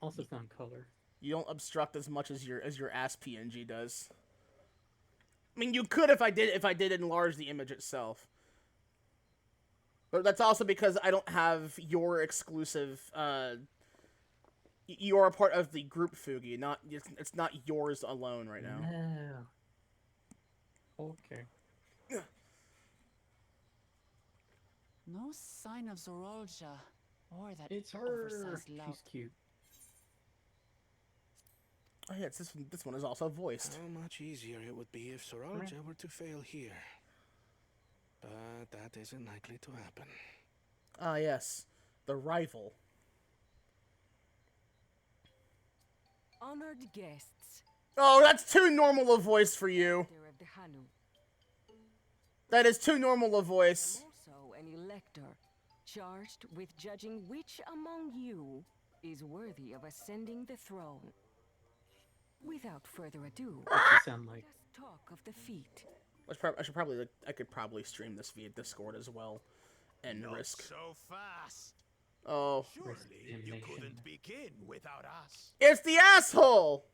Also found color. You don't obstruct as much as your ass PNG does. I mean, you could if I did enlarge the image itself. But that's also because I don't have your exclusive, you're a part of the group, Fugi, it's not yours alone right now. No. Okay. No sign of Zorolja, or that It's her! oversized lout. She's cute. Oh yeah, this one is also voiced. How much easier it would be if Sorolja were to fail here. But that isn't likely to happen. Ah yes, the rival. Honored guests. Oh, that's too normal a voice for you. Of the Hanu. That is too normal a voice. Also an elector, charged with judging which among you is worthy of ascending the throne. Without further ado, What's it sound like? let us talk of the feat. I could probably stream this via Discord as well, and Not risk. so fast. Oh, Surely you damnation. couldn't begin without us. it's the asshole.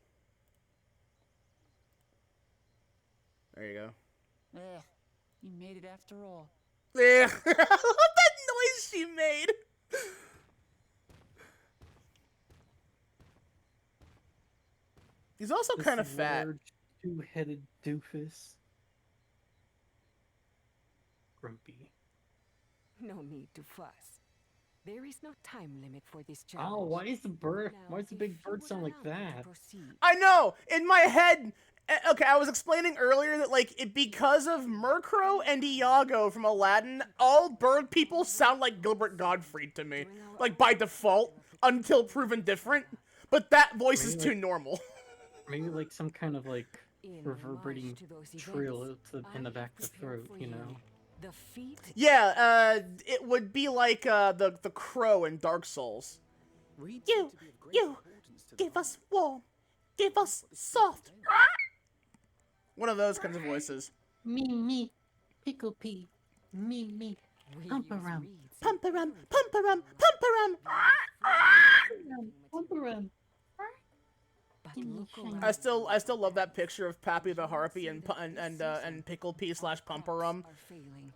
There you go. Eh, you made it after all. Yeah, that noise she made. He's also This kind of fat. large, two-headed doofus. Grumpy. No need to fuss. There is no time limit for this challenge. Oh, why is the bird? Now, Why does the if big you bird would sound like allow me to that? proceed. I know. In my head. Okay, I was explaining earlier that because of Murkrow and Iago from Aladdin, all bird people sound like Gilbert Gottfried to me, like by default, until proven different. But that voice is Maybe, too normal. Maybe like some kind of like In reverberating homage to those trill events, in the I back of the prepared throat, for you know? The feat Yeah, it would be like the crow in Dark Souls. Reeds You- seem to be of great you importance to the Give us hunt. warm. Give us soft. One of those kinds of voices. Me, pickle pea, me. we Pump-a-rum. use reeds Pump-a-rum, and pump-a-rum, pump-a-rum. Pump-a-rum. but Give me look shine. around. I still love that picture of Pappy the Harpy and Pickle Pea / Pumper-Rum. Are failing.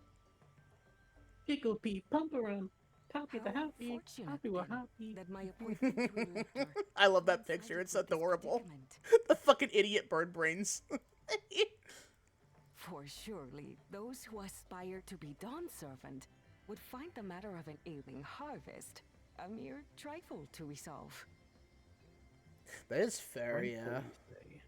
Pickle pea, pump-a-rum. Poppy the How happy, fortunate Poppy were then happy. that my appointment to Elector I love that coincided picture. It's with this adorable. predicament. The fucking idiot bird brains. For surely those who aspire to be Dawn Servant would find the matter of an ailing harvest a mere trifle to resolve. That is fair, Rightfully yeah. say.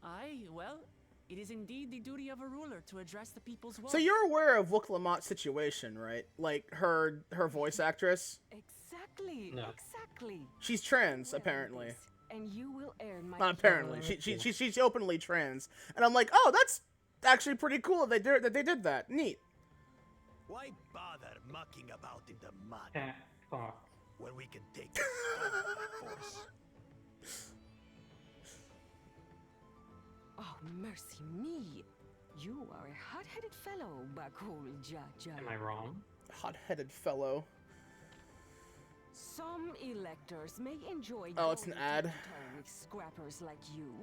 Aye, well, it is indeed the duty of a ruler to address the people's woes. So you're aware of Wook Lamott's situation, right? Like her voice actress. Exactly, No. exactly. She's trans, Well, apparently. this, and you will earn my Not apparently. favor. She's openly trans, and I'm like, oh, that's actually pretty cool that they did that. Neat. Why bother mucking about in the mud Cat talk. when we can take the stone by force? Oh, mercy me. You are a hot-headed fellow, Bakul Jaja. Am I wrong? Hot-headed fellow. Some electors may enjoy Oh, it's an going ad. toe-to-toe with scrappers like you,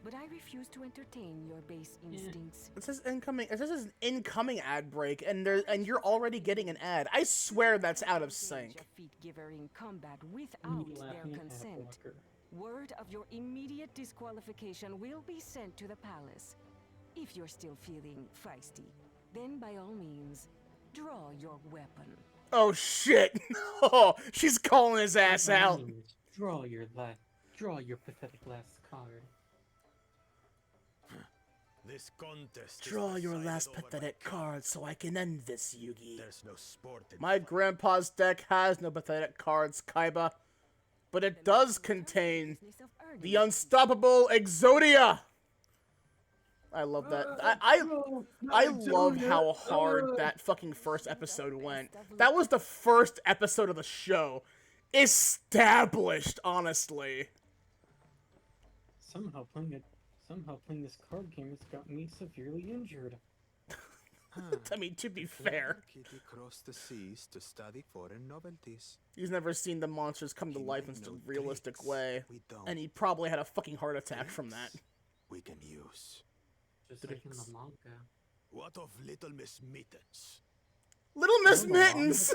but I refuse to entertain your base instincts. It says incoming. It says it's an incoming ad break, and you're already getting an ad. I swear that's out of sync. Engage a feat giver in combat Me without their laughing at consent. Blocker. Word of your immediate disqualification will be sent to the palace. If you're still feeling feisty, then by all means, draw your weapon. Oh shit! Oh, she's calling his ass out. Draw your pathetic last card. This contest is Draw your decided last over my pathetic card so I can end this, Yugi. There's no sport in My grandpa's deck has no pathetic cards, Kaiba, but it does contain Business of earning the unstoppable Exodia. I love that. I love how hard that fucking first episode went. That was the first episode of the show. Established, honestly. Somehow playing this card game has got me severely injured. I mean, to be fair, Kitty crossed the seas to study foreign novelties. he's never seen the monsters come to He life in made such a no realistic tricks way. we don't. And he probably had a fucking heart attack from that. We can use. Just like in the Tricks. manga. What of Little Miss Mittens? Little Miss Oh, my God. Mittens!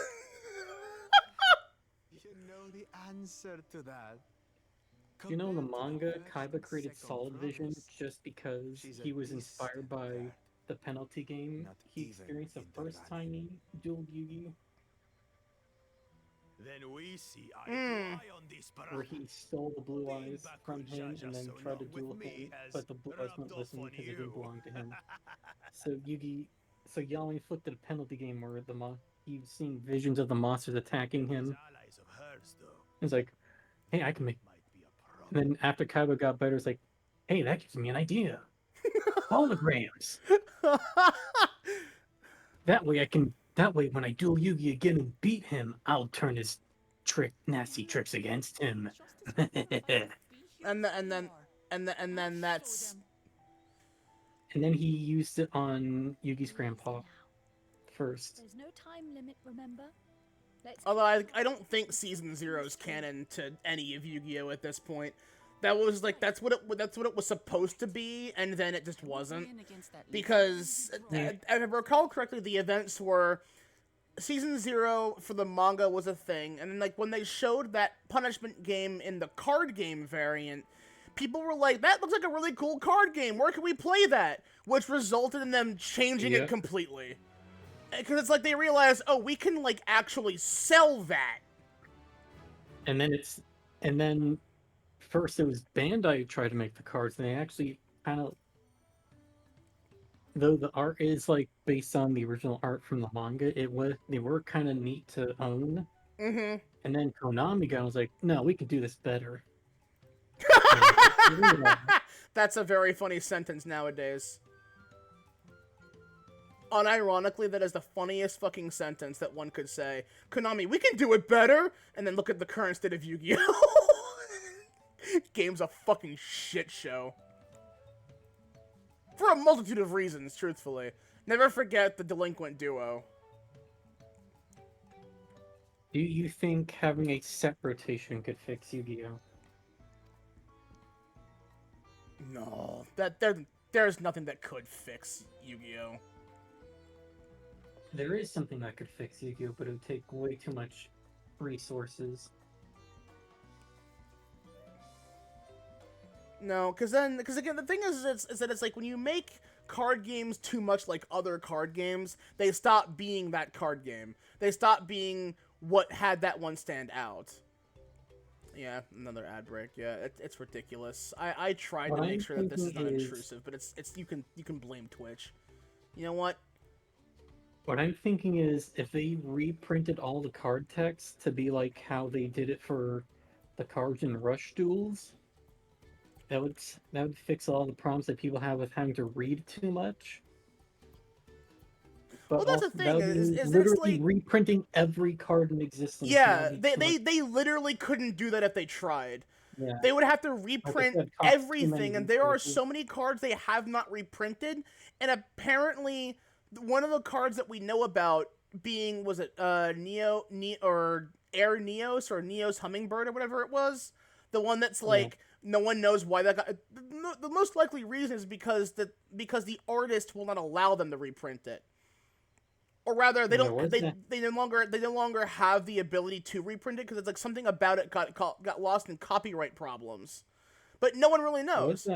You know the answer to that. You know, in the Compared to manga, first Kaiba and created second Solid Vision runs, just because she's he at was least inspired by that. the penalty game Not he even experienced the in first the time he dueled Yugi, Then we see eye Hmm. to eye on this, where he stole the blue Being eyes back from with him Jaja and then so tried to long with duel me him, has but the blue eyes rubbed wouldn't off listen on because it you. didn't belong to him. So Yao inflicted a penalty game where he's seen visions of the monsters attacking him. Allies of hers, though, It's like, hey, I can make. might be a And problem. then after Kaiba got better, it's like, hey, that gives me an idea. Holograms. That way when I duel Yugi again and beat him, I'll turn his nasty tricks against him. And then that's And then he used it on Yugi's grandpa first. There's no time limit, remember? although I don't think Season 0 is canon to any of Yu-Gi-Oh at this point. That was like that's what it was supposed to be, and then it just wasn't, because if I recall correctly, the events were Season 0 for the manga was a thing, and then like when they showed that punishment game in the card game variant, people were like, "That looks like a really cool card game. Where can we play that?" Which resulted in them changing it completely, because it's like they realized, oh, we can like actually sell that. And then first it was Bandai who tried to make the cards, and they actually kind of, though the art is like based on the original art from the manga, they were kind of neat to own. Mm-hmm. And then Konami got was like, no, we can do this better. That's a very funny sentence nowadays. Unironically, that is the funniest fucking sentence that one could say. Konami, we can do it better! And then look at the current state of Yu-Gi-Oh! Game's a fucking shit show. For a multitude of reasons, truthfully. Never forget the delinquent duo. Do you think having a set rotation could fix Yu-Gi-Oh? No. There's nothing that could fix Yu-Gi-Oh! There is something that could fix Yu-Gi-Oh, but it would take way too much resources. No, because again, the thing is that it's like when you make card games too much like other card games, they stop being that card game. They stop being what had that one stand out. Yeah, another ad break. Yeah, it's ridiculous. I tried to make sure that this is not intrusive, but it's you can blame Twitch. You know what? What I'm thinking is, if they reprinted all the card text to be like how they did it for the cards in Rush Duels, that would fix all the problems that people have with having to read too much. But well, that's the thing is literally like reprinting every card in existence. Yeah, they literally couldn't do that if they tried. Yeah. They would have to reprint everything, and there are so many cards they have not reprinted, and apparently one of the cards that we know about being, was it Neo or Air Neos or Neo's Hummingbird or whatever it was, the one that's like no one knows why that got. The most likely reason is because the artist will not allow them to reprint it, or rather they don't. They no longer have the ability to reprint it because it's like something about it got lost in copyright problems, but no one really knows.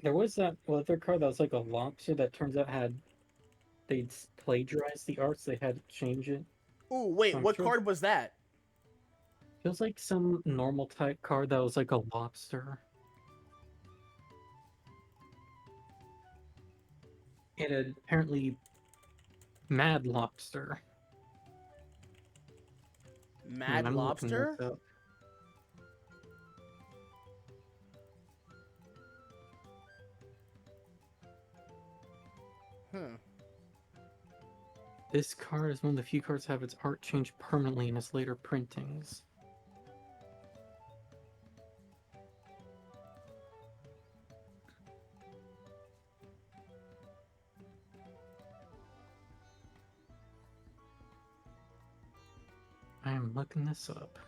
There was that other card that was like a lobster that turns out they'd plagiarized the art, so they had to change it. Ooh, wait, what card was that? It was like some normal type card that was like a lobster. It had apparently Mad Lobster. Mad Lobster? This card is one of the few cards to have its art changed permanently in its later printings. I am looking this up.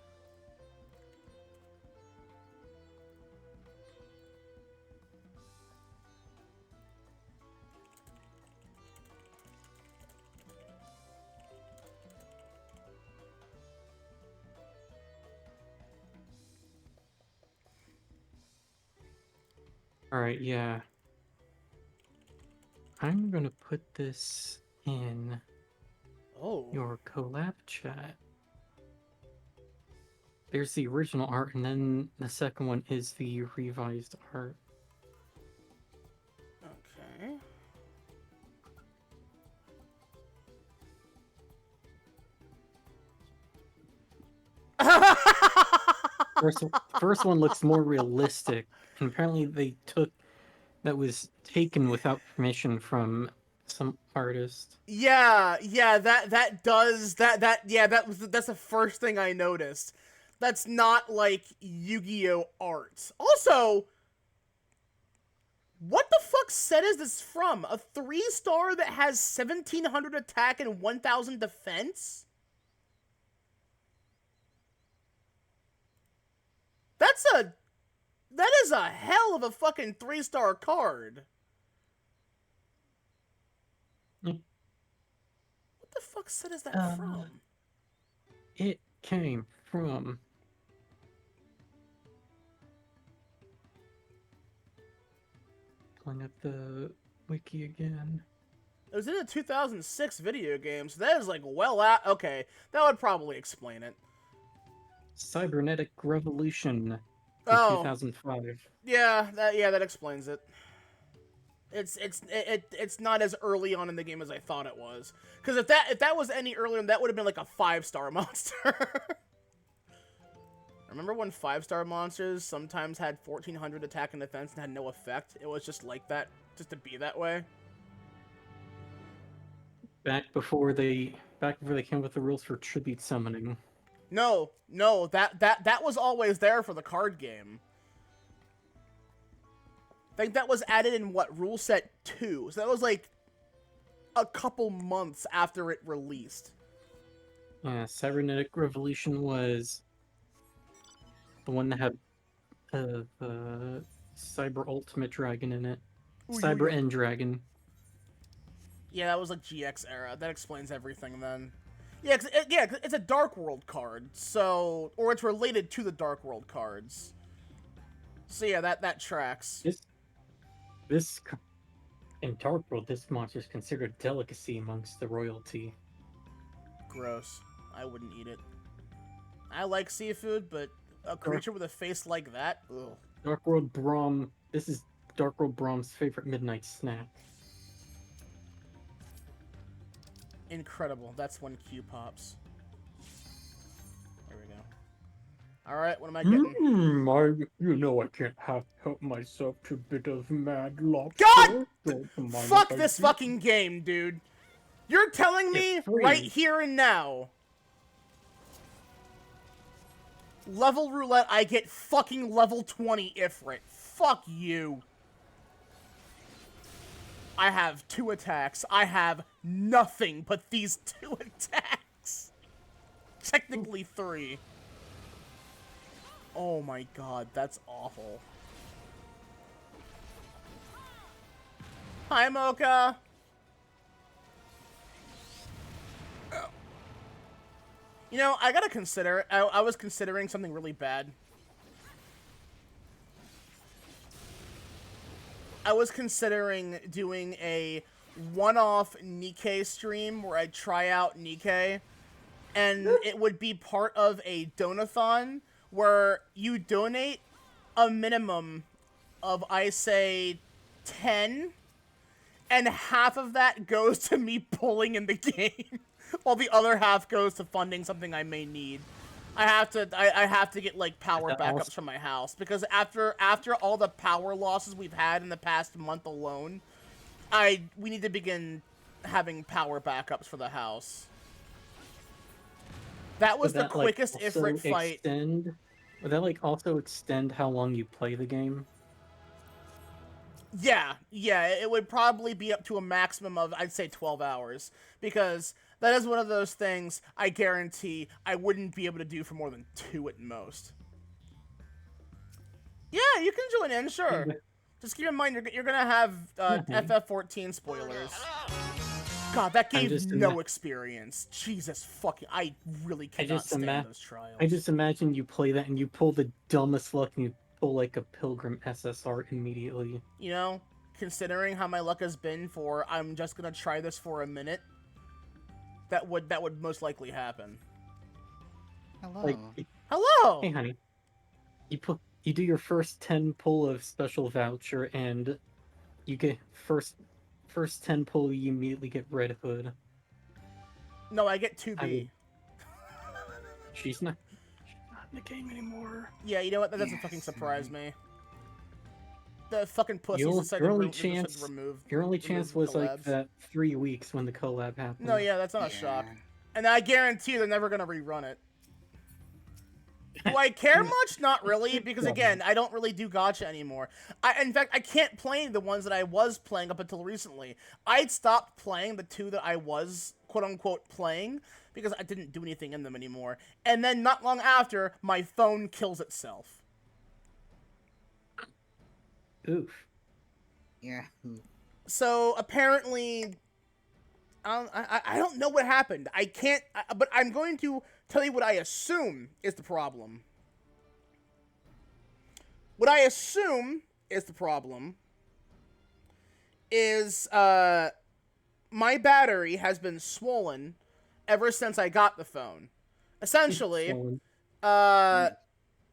Alright, yeah. I'm gonna put this in your collab chat. There's the original art, and then the second one is the revised art. Okay. First one looks more realistic, and apparently that was taken without permission from some artist. Yeah, that's the first thing I noticed. That's not like Yu-Gi-Oh art. Also, what the fuck set is this from? A 3-star that has 1700 attack and 1000 defense? That is a hell of a fucking 3-star card. What the fuck set is that from? It came from... Pulling up the wiki again. It was in a 2006 video game, so that is like well out. Okay, that would probably explain it. Cybernetic Revolution in 2005. Yeah, that explains it. It's not as early on in the game as I thought it was. Because if that was any earlier, that would have been like a 5-star monster. Remember when 5-star monsters sometimes had 1400 attack and defense and had no effect? It was just like that, just to be that way. Back before they came up with the rules for tribute summoning. No, that was always there for the card game. I think that was added in, what, rule set 2. So that was like a couple months after it released. Yeah, Cybernetic Revolution was the one that had the Cyber Ultimate Dragon in it. Cyber End Dragon. Yeah, that was like GX era. That explains everything then. Yeah, it's a Dark World card, so... Or it's related to the Dark World cards. So yeah, that tracks. In Dark World, this monster is considered a delicacy amongst the royalty. Gross. I wouldn't eat it. I like seafood, but a creature with a face like that? Ugh. Dark World Braum... This is Dark World Braum's favorite midnight snack. Incredible. That's when Q pops. There we go. Alright, what am I getting? I can't help myself to a bit of Mad Lobster. God! Fuck this fucking game, dude. You're telling me right here and now. Level roulette, I get fucking level 20 Ifrit. Fuck you. I have 2 attacks. I have nothing but these 2 attacks. Technically 3. Oh my god, that's awful. Hi, Mocha. You know, I gotta consider... I was considering something really bad. I was considering doing a one-off Nikkei stream where I try out Nikkei, and it would be part of a donathon where you donate a minimum of, I say, 10, and half of that goes to me pulling in the game, while the other half goes to funding something I may need. I have to get like power backups from my house because after all the power losses we've had in the past month alone, we need to begin having power backups for the house. That was the quickest Ifrit fight. Would that like also extend how long you play the game? Yeah, it would probably be up to a maximum of, I'd say, 12 hours because that is one of those things I guarantee I wouldn't be able to do for more than 2 at most. Yeah, you can join in, sure. Just keep in mind, you're gonna have FF14 spoilers. God, that gave no experience. Jesus fucking... I really cannot stand those trials. I just imagine you play that and you pull the dumbest luck and you pull like a Pilgrim SSR immediately. You know, considering how my luck has been for I'm just gonna try this for a minute, that would most likely happen. Hello. Hello! Hey, honey. You do your first 10 pull of special voucher and you get first 10 pull, you immediately get Red Hood. No, I get 2B. She's not in the game anymore. Yeah, you know what? That doesn't fucking surprise me. The fucking pussies Your, decided your to only decided chance, to remove. your only chance was like collabs. that 3 weeks when the collab happened. No, yeah, that's not a shock. And I guarantee they're never gonna rerun it. Do I care much? Not really, because again, I don't really do gacha anymore. In fact, I can't play the ones that I was playing up until recently. I'd stopped playing the 2 that I was, quote-unquote, playing, because I didn't do anything in them anymore. And then not long after, my phone kills itself. Oof. Yeah. So, apparently, I don't know what happened. I can't, but I'm going to tell you what I assume is the problem. What I assume is the problem is, my battery has been swollen ever since I got the phone. Essentially,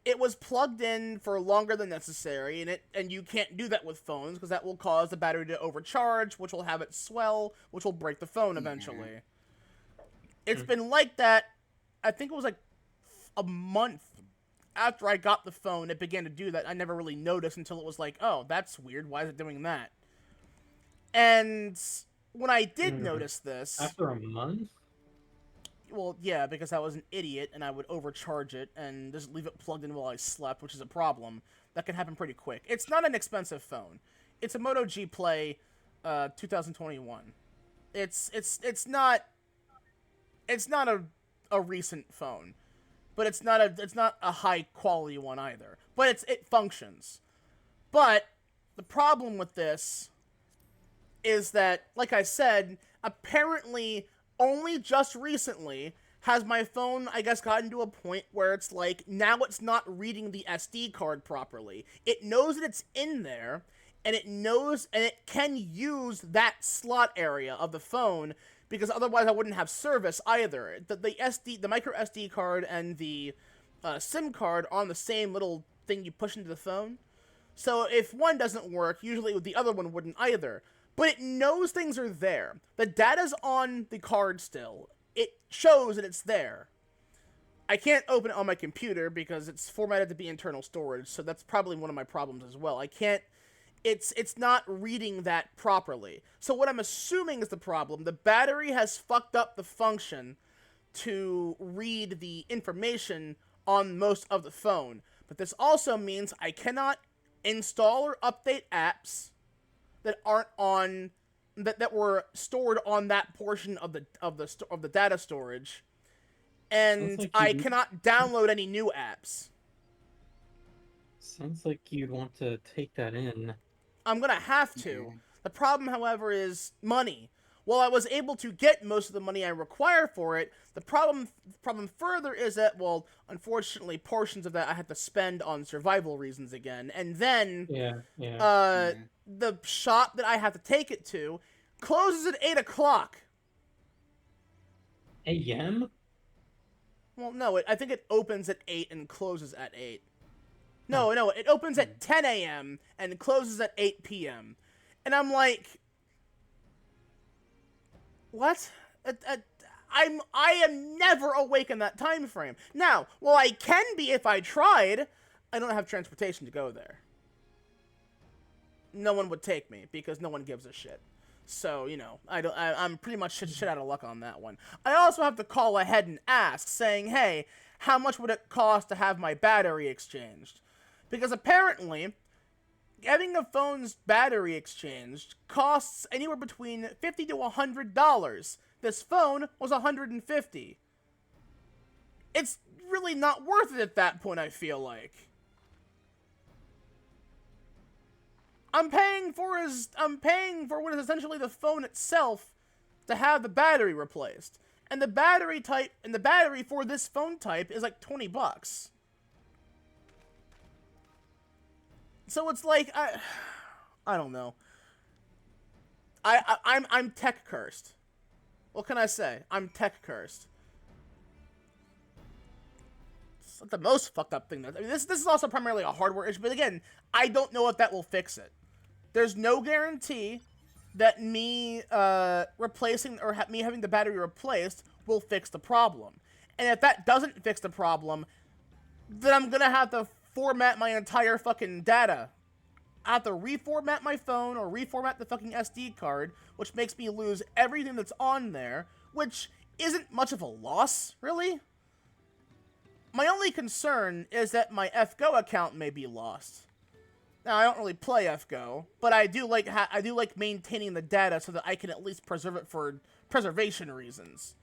it was plugged in for longer than necessary, and you can't do that with phones, because that will cause the battery to overcharge, which will have it swell, which will break the phone eventually. It's been like that, I think it was like a month after I got the phone, it began to do that. I never really noticed until it was like, oh, that's weird, why is it doing that? And when I did notice this... After a month? Well, yeah, because I was an idiot, and I would overcharge it, and just leave it plugged in while I slept, which is a problem. That can happen pretty quick. It's not an expensive phone. It's a Moto G Play 2021. It's not a recent phone, but it's not a high quality one either. But it functions. But the problem with this is that, like I said, apparently only just recently has my phone, I guess, gotten to a point where it's like, now it's not reading the SD card properly. It knows that it's in there, and it knows, and it can use that slot area of the phone, because otherwise I wouldn't have service either. The micro SD card and the SIM card are on the same little thing you push into the phone. So if one doesn't work, usually the other one wouldn't either. But it knows things are there. The data's on the card still. It shows that it's there. I can't open it on my computer because it's formatted to be internal storage, so that's probably one of my problems as well. I can't... It's not reading that properly. So what I'm assuming is the problem. The battery has fucked up the function to read the information on most of the phone. But this also means I cannot install or update apps that aren't on that were stored on that portion of the data storage, and like I cannot download any new apps. Sounds like you'd want to take that in. I'm gonna have to. The problem, however, is money. While I was able to get most of the money I require for it, the problem further is that, well, unfortunately, portions of that I had to spend on survival reasons again, and then the shop that I have to take it to closes at 8 o'clock. A.M.? Well, no, I think it opens at 8 and closes at 8. No, it opens at 10 a.m. and closes at 8 p.m. And I'm like, what? I am never awake in that time frame. Now, well, I can be if I tried. I don't have transportation to go there. No one would take me because no one gives a shit. So, you know, I'm pretty much shit out of luck on that one. I also have to call ahead and ask, saying, hey, how much would it cost to have my battery exchanged? Because apparently, getting a phone's battery exchanged costs anywhere between $50 to $100. This phone was $150. It's really not worth it at that point, I feel like. I'm paying for what is essentially the phone itself to have the battery replaced. And the battery for this phone type is like $20. So it's like, I don't know. I'm tech cursed. What can I say? I'm tech cursed. It's not the most fucked up thing. I mean, this is also primarily a hardware issue, but again, I don't know if that will fix it. There's no guarantee that me replacing or me having the battery replaced will fix the problem. And if that doesn't fix the problem, then I'm gonna have to format my entire fucking data. I have to reformat my phone or reformat the fucking SD card, which makes me lose everything that's on there, which isn't much of a loss, really. My only concern is that my FGO account may be lost. Now, I don't really play FGO, but I do like maintaining the data so that I can at least preserve it for preservation reasons.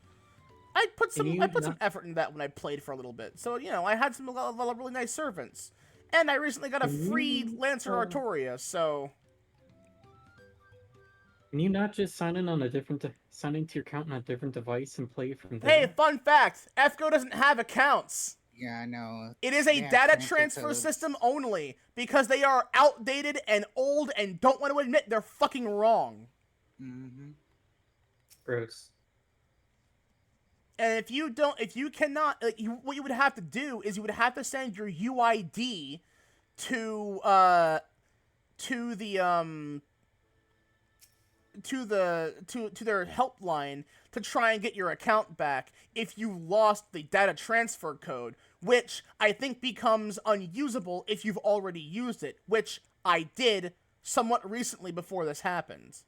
I put some effort in that when I played for a little bit. So, you know, I had a lot of really nice servants. And I recently got a free Lancer Artoria, so... Can you not just sign into your account on a different device and play from there? Hey, fun fact! FGO doesn't have accounts! Yeah, I know. It is a data transfer system only, because they are outdated and old and don't want to admit they're fucking wrong. Mm-hmm. Gross. And if you cannot, like, what you would have to do is you would have to send your UID to their helpline to try and get your account back if you lost the data transfer code, which I think becomes unusable if you've already used it, which I did somewhat recently before this happened.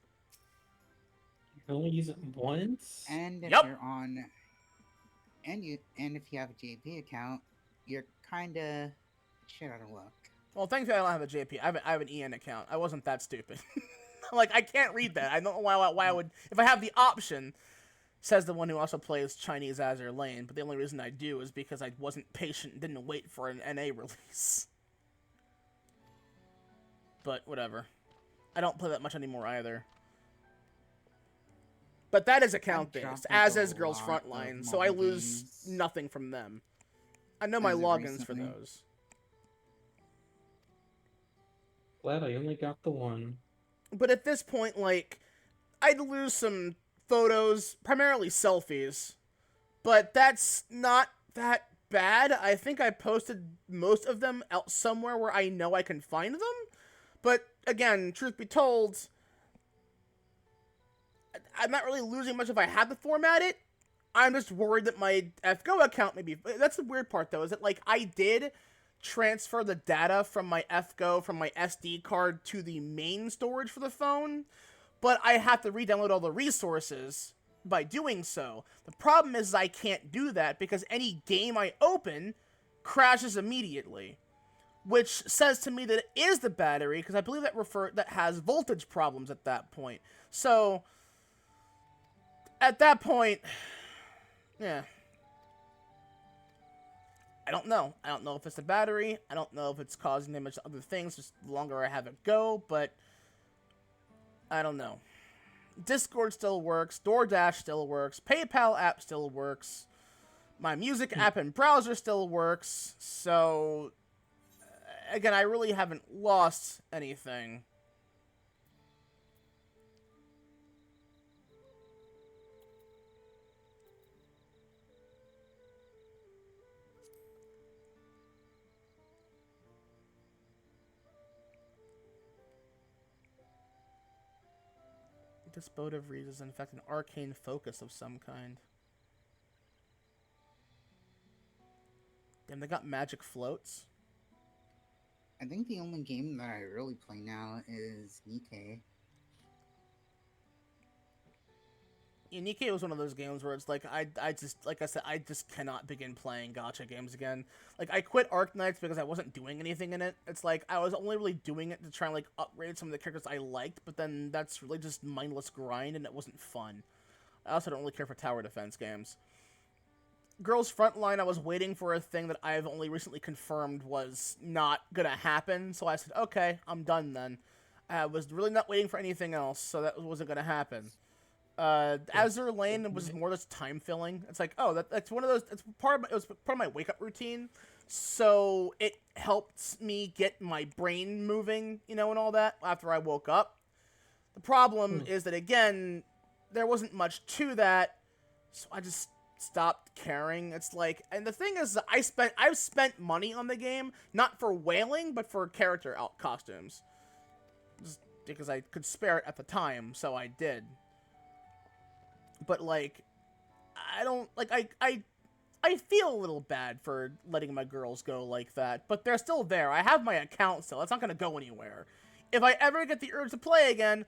You can only use it once? And if you're on... And if you have a JP account, you're kinda shit out of luck. Well, thankfully I don't have a JP. I have an EN account. I wasn't that stupid. Like, I can't read that. I don't know why I would... If I have the option, says the one who also plays Chinese Azure Lane, but the only reason I do is because I wasn't patient and didn't wait for an NA release. But, whatever. I don't play that much anymore, either. But that is account-based, as is Girls Frontline, so I lose nothing from them. I know my logins for those. Glad I only got the one. But at this point, like, I'd lose some photos, primarily selfies, but that's not that bad. I think I posted most of them out somewhere where I know I can find them. But, again, truth be told, I'm not really losing much if I had to format it. I'm just worried that my FGO account may be... That's the weird part, though, is that, like, I did transfer the data from my FGO, from my SD card, to the main storage for the phone, but I have to re-download all the resources by doing so. The problem is I can't do that because any game I open crashes immediately, which says to me that it is the battery, because I believe that has voltage problems at that point. So, at that point, yeah. I don't know. I don't know if it's the battery. I don't know if it's causing damage to other things, just the longer I have it go, but I don't know. Discord still works. DoorDash still works. PayPal app still works. My music app and browser still works. So, again, I really haven't lost anything. This boat of reeds is in fact an arcane focus of some kind. Damn, they got magic floats. I think the only game that I really play now is Nikkei. Yeah, Nikkei was one of those games where it's like, I just, like I said, I just cannot begin playing gacha games again. Like, I quit Arknights because I wasn't doing anything in it. It's like, I was only really doing it to try and, like, upgrade some of the characters I liked, but then that's really just mindless grind, and it wasn't fun. I also don't really care for tower defense games. Girls Frontline, I was waiting for a thing that I've only recently confirmed was not gonna happen, so I said, okay, I'm done then. I was really not waiting for anything else, so that wasn't gonna happen. Azure Lane was more just time filling. It's like, oh, that's one of those. It was part of my wake up routine, so it helped me get my brain moving, you know, and all that after I woke up. The problem is that again, there wasn't much to that, so I just stopped caring. It's like, and the thing is, I've spent money on the game not for whaling, but for character costumes, just because I could spare it at the time, so I did. But, like, I don't, like, I feel a little bad for letting my girls go like that, but they're still there. I have my account still. It's not going to go anywhere. If I ever get the urge to play again,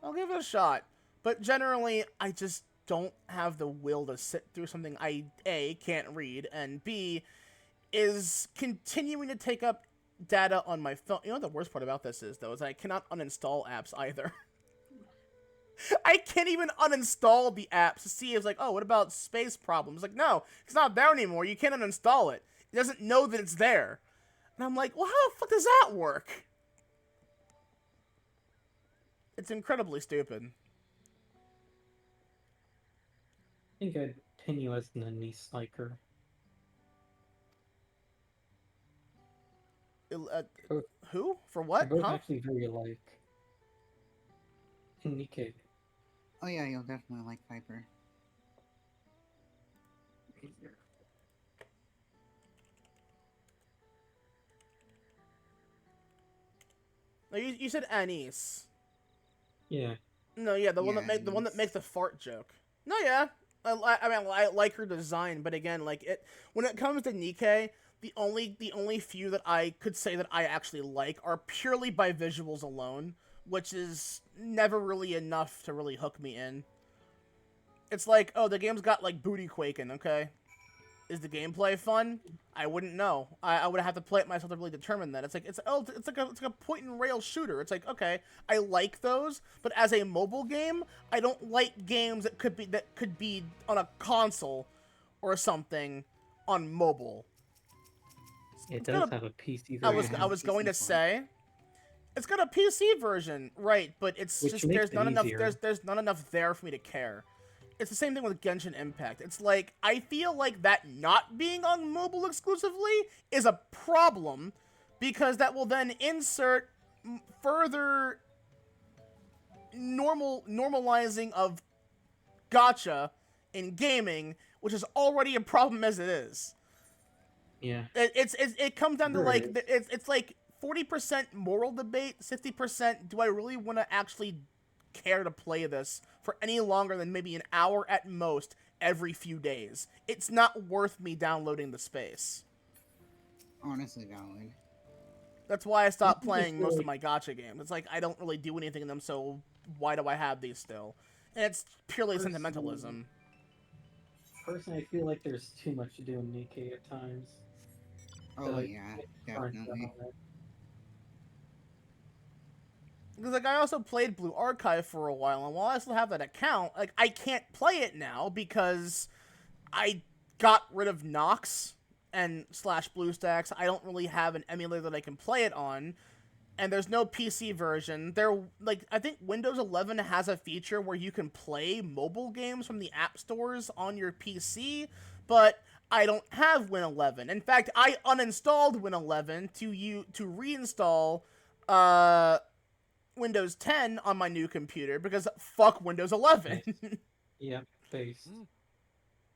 I'll give it a shot. But generally, I just don't have the will to sit through something I, A, can't read, and B, is continuing to take up data on my phone. You know what the worst part about this is, though, is I cannot uninstall apps either. I can't even uninstall the apps to see if, like, oh, what about space problems? Like, no, it's not there anymore. You can't uninstall it. It doesn't know that it's there. And I'm like, well, how the fuck does that work? It's incredibly stupid. I think I'd continue as an niece liker. Who? For what? They're both Huh? actually very alike. And Nikkei. Oh yeah, you'll definitely like Viper. No, you said Anise. Yeah. No, yeah, the one Yeah, that makes Anise. the fart joke. No, yeah, I mean, I like her design, but again, like it when it comes to Nikkei, the only few that I could say that I actually like are purely by visuals alone, which is never really enough to really hook me in. It's like, oh, the game's got like booty quaking, okay? Is the gameplay fun? I wouldn't know. I would have to play it myself to really determine that. It's like it's like a point and rail shooter. It's like, okay, I like those, but as a mobile game, I don't like games that could be on a console or something on mobile. It It's does got a- have a PC version. I was going to say, it's got a PC version, right? But it's Which just makes there's it not enough easier. there's not enough there for me to care. It's the same thing with Genshin Impact. It's like, I feel like that not being on mobile exclusively is a problem, because that will then insert further normalizing of gacha in gaming, which is already a problem as it is. Yeah. It comes down to Sure like is. it's like 40% moral debate, 60% do I really want to actually care to play this for any longer than maybe an hour at most every few days. It's not worth me downloading the space. Honestly, valid. That's why I stopped I think playing it's most really- of my gacha games. It's like, I don't really do anything in them, so why do I have these still? And it's purely Personally- sentimentalism. Personally, I feel like there's too much to do in Nikkei at times. Oh like, yeah, Burnt definitely. out on it. Because, like, I also played Blue Archive for a while, and while I still have that account, like, I can't play it now because I got rid of Nox and /BlueStacks. I don't really have an emulator that I can play it on, and there's no PC version. Like, I think Windows 11 has a feature where you can play mobile games from the app stores on your PC, but I don't have Win 11. In fact, I uninstalled Win 11 to reinstall, Windows 10 on my new computer because fuck Windows 11. Yeah, base.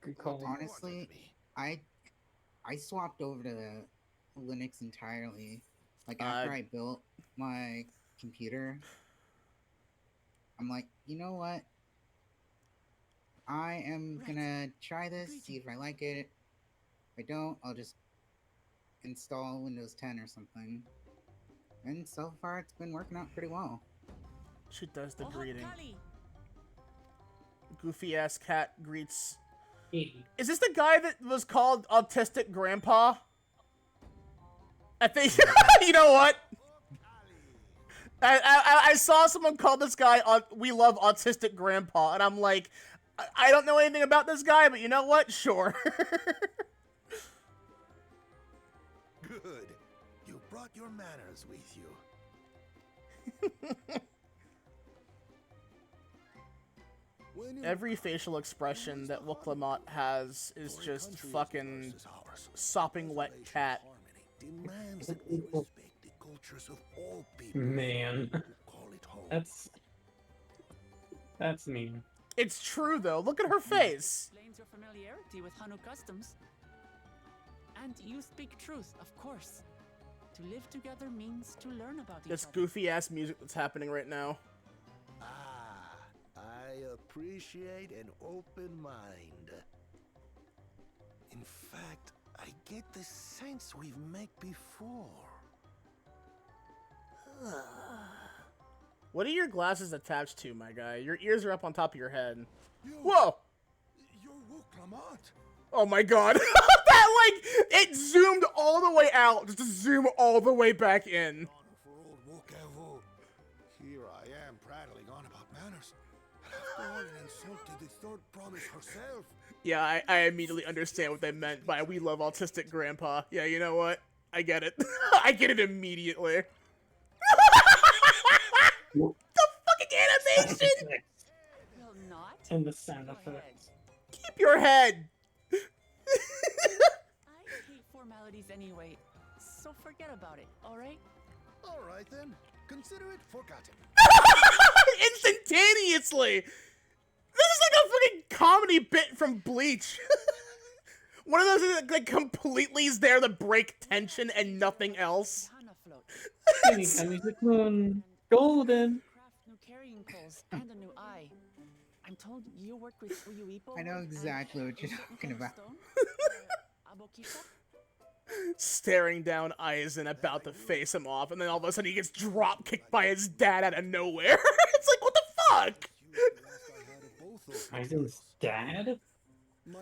Good call. Honestly, I swapped over to Linux entirely. Like after I built my computer, I'm like, you know what? I am gonna try this, see if I like it. If I don't, I'll just install Windows 10 or something. And so far, it's been working out pretty well. She does the greeting. Goofy ass cat greets. Is this the guy that was called Autistic Grandpa? I think. You know what? I saw someone call this guy We Love Autistic Grandpa, and I'm like, I don't know anything about this guy, but you know what? Sure. Good. You brought your manners with you. Every facial expression that Wuklamot has is just fucking sopping wet cat. Demands that we respect the cultures of all people. Man. who call it home. That's mean. It's true though. Look at her face. Explains your familiarity with Hanu customs. And you speak truth, of course. To live together means to learn about each This other. goofy ass music that's happening right now. Ah, I appreciate an open mind. In fact, I get the sense we've met before. What are your glasses attached to, my guy? Your ears are up on top of your head. You, Whoa! You're Wuklamat. Oh my god. That, like, it zoomed all the way out just to zoom all the way back in. Honor for old Wukevu. Here I am prattling on about manners. And I've gone and insulted the third promise herself. Yeah, I immediately understand what they meant by we love autistic grandpa. Yeah, you know what? I get it. I get it immediately. The fucking animation! Will not. And the sound Go ahead. effects. Keep your head! I hate formalities anyway, so forget about it, alright? All right then. Consider it forgotten. Instantaneously! This is like a fucking comedy bit from Bleach. One of those that like completely is there to break tension and nothing else. Hana float. Golden. Craft new carrying poles and a new eye. I'm told you work with Uyuipo. I know exactly what you're talking about. Abokisha? Staring down Aizen about to face him off, and then all of a sudden he gets drop kicked by his dad out of nowhere. It's like, what the fuck? Aizen's dad? No.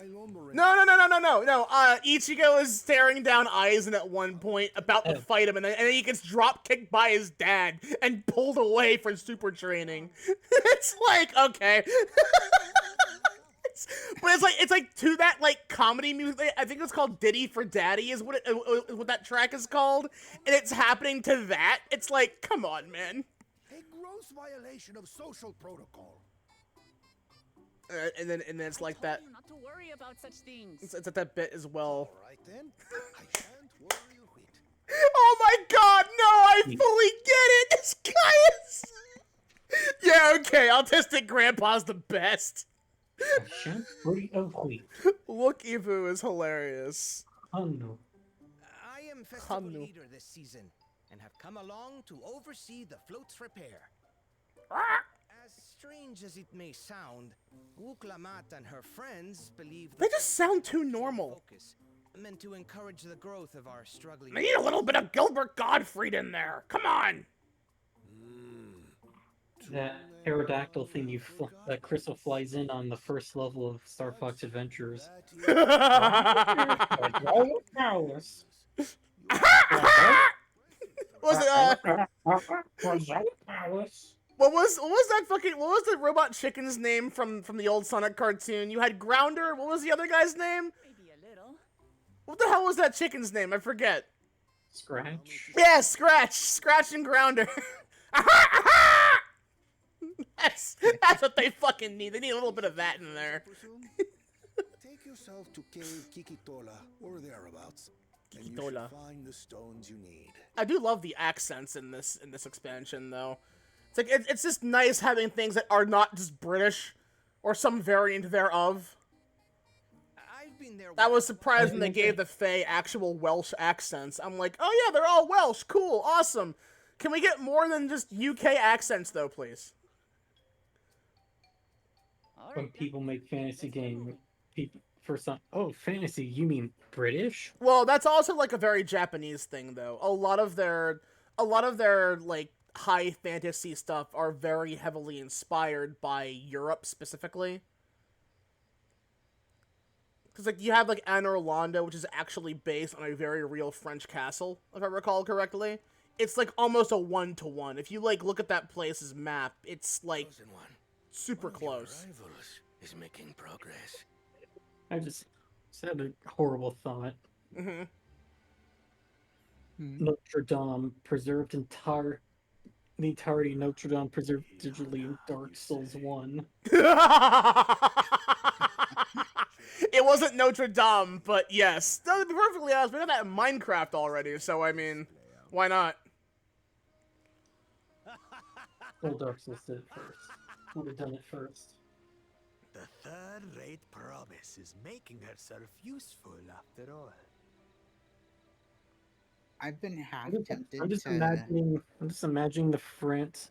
Ichigo is staring down Aizen at one point, about to fight him, and then he gets drop kicked by his dad and pulled away for super training. It's like, okay. But it's like to that like comedy music. I think it's called "Diddy for Daddy" is what that track is called, and it's happening to that. It's like, come on, man. A gross violation of social protocol. And then it's like that. Not to worry about such things. It's at that bit as well. All right then. I shan't worry a whit. Oh my god, no! I fully get it. This guy is. Yeah, okay. Autistic grandpa's the best. Look, Ivu is hilarious. Hanu. I am festival leader this season, and have come along to oversee the float's repair. As strange as it may sound, Wuklamat and her friends believe They just sound too normal. focus, meant to encourage the growth of our struggling. I need a little bit of Gilbert Gottfried in there. Come on. That pterodactyl thing Crystal flies in on the first level of Star Fox Adventures. What was the robot chicken's name from the old Sonic cartoon? You had Grounder. What was the other guy's name? Maybe a little. What the hell was that chicken's name? I forget. Scratch? Yeah, Scratch and Grounder. That's what they fucking need. They need a little bit of that in there. Take yourself to Cave Kikitola or thereabouts, and you Kikitola. should find the stones you need. I do love the accents in this expansion, though. It's like it's just nice having things that are not just British or some variant thereof. I've been there. That was surprising they gave the Fae actual Welsh accents. I'm like, oh yeah, they're all Welsh. Cool, awesome. Can we get more than just UK accents, though, please? When people make fantasy game, fantasy, you mean British? Well, that's also like a very Japanese thing, though. A lot of their like high fantasy stuff are very heavily inspired by Europe specifically. Because like you have like Anne Orlando, which is actually based on a very real French castle, if I recall correctly. It's like almost a 1-to-1. If you like look at that place's map, it's like super close. Is making progress. I just had a horrible thought. Mm-hmm. Notre Dame preserved the entirety of Notre Dame preserved digitally in Dark Souls 1. It wasn't Notre Dame, but yes. To be perfectly honest, we got that in Minecraft already, so I mean, why not? Well, Dark Souls did it first. Would have done it first. The third-rate promise is making herself useful after all. I've been half tempted I'm just imagining the French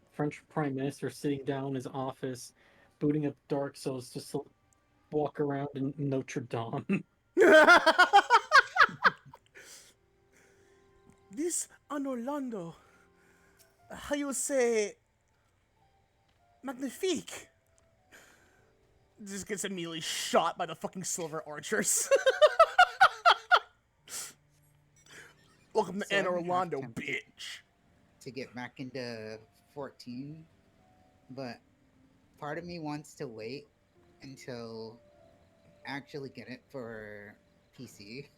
Prime Minister sitting down in his office, booting up Dark Souls just to walk around in Notre Dame. This Anne Orlando, how you say, Magnifique! Just gets immediately shot by the fucking silver archers. Welcome to So Anne I'm half Orlando, tempted bitch. to get back into 14, but part of me wants to wait until actually get it for PC.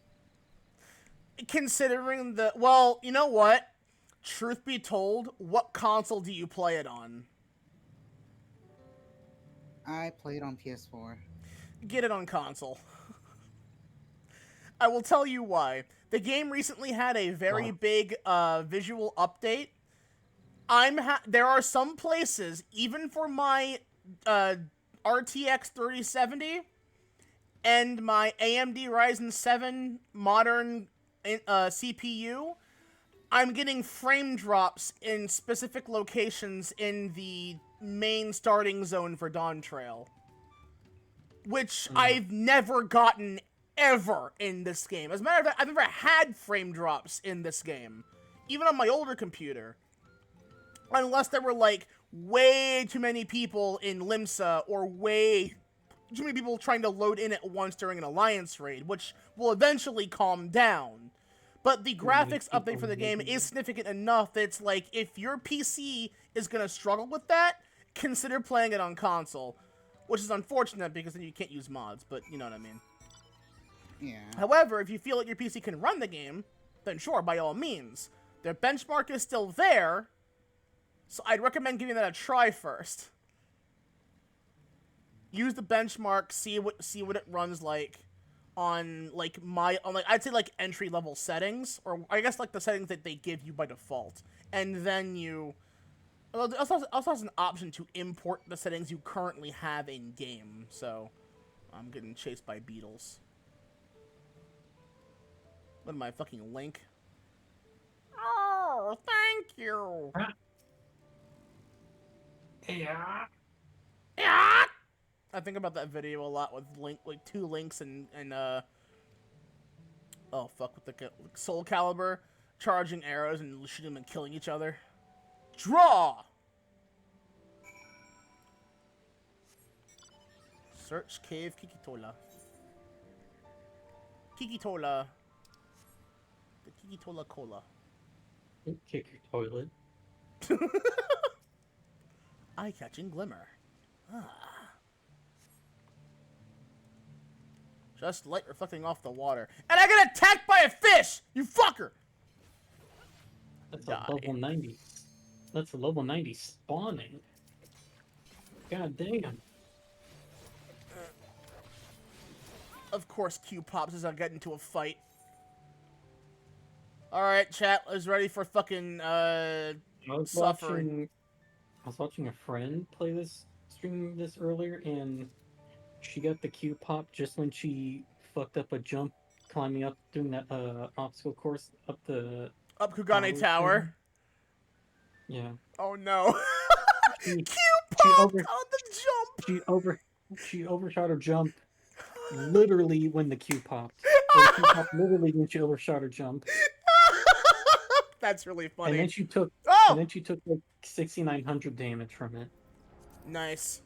Considering the... Well, you know what? Truth be told, what console do you play it on? I played on PS4. Get it on console. I will tell you why. The game recently had a very big visual update. There are some places, even for my RTX 3070 and my AMD Ryzen 7 modern CPU, I'm getting frame drops in specific locations in the main starting zone for Dawntrail, which I've never gotten ever in this game. As a matter of fact, I've never had frame drops in this game, even on my older computer, unless there were like way too many people in Limsa or way too many people trying to load in at once during an alliance raid, which will eventually calm down. But the graphics update for the game is significant enough that it's like, if your PC is going to struggle with that, consider playing it on console. Which is unfortunate, because then you can't use mods, but you know what I mean. Yeah. However, if you feel like your PC can run the game, then sure, by all means. Their benchmark is still there, so I'd recommend giving that a try first. Use the benchmark, see what it runs like on I'd say like entry level settings, or I guess like the settings that they give you by default, and then you also has an option to import the settings you currently have in game. So I'm getting chased by beetles. What am I, fucking Link? Oh, thank you. Yeah. Yeah. I think about that video a lot with Link, like two Links and oh fuck, with the Soul Calibur charging arrows and shooting them and killing each other. Draw. Search cave Kikitola. Kikitola. The Kikitola Cola. Kick your toilet. Eye-catching glimmer. Ah. Just light reflecting off the water. And I get attacked by a fish! You fucker! That's a level 90. That's a level 90 spawning. God damn. Of course Q pops as I get into a fight. Alright, chat is ready for fucking, suffering. I was watching a friend stream this earlier, and she got the Q pop just when she fucked up a jump climbing up, doing that obstacle course up Kugane Tower. Yeah. Oh no. Q popped on the jump. She overshot her jump literally when the Q popped. Or the Q popped literally when she overshot her jump. That's really funny. And then she took like 6,900 damage from it. Nice.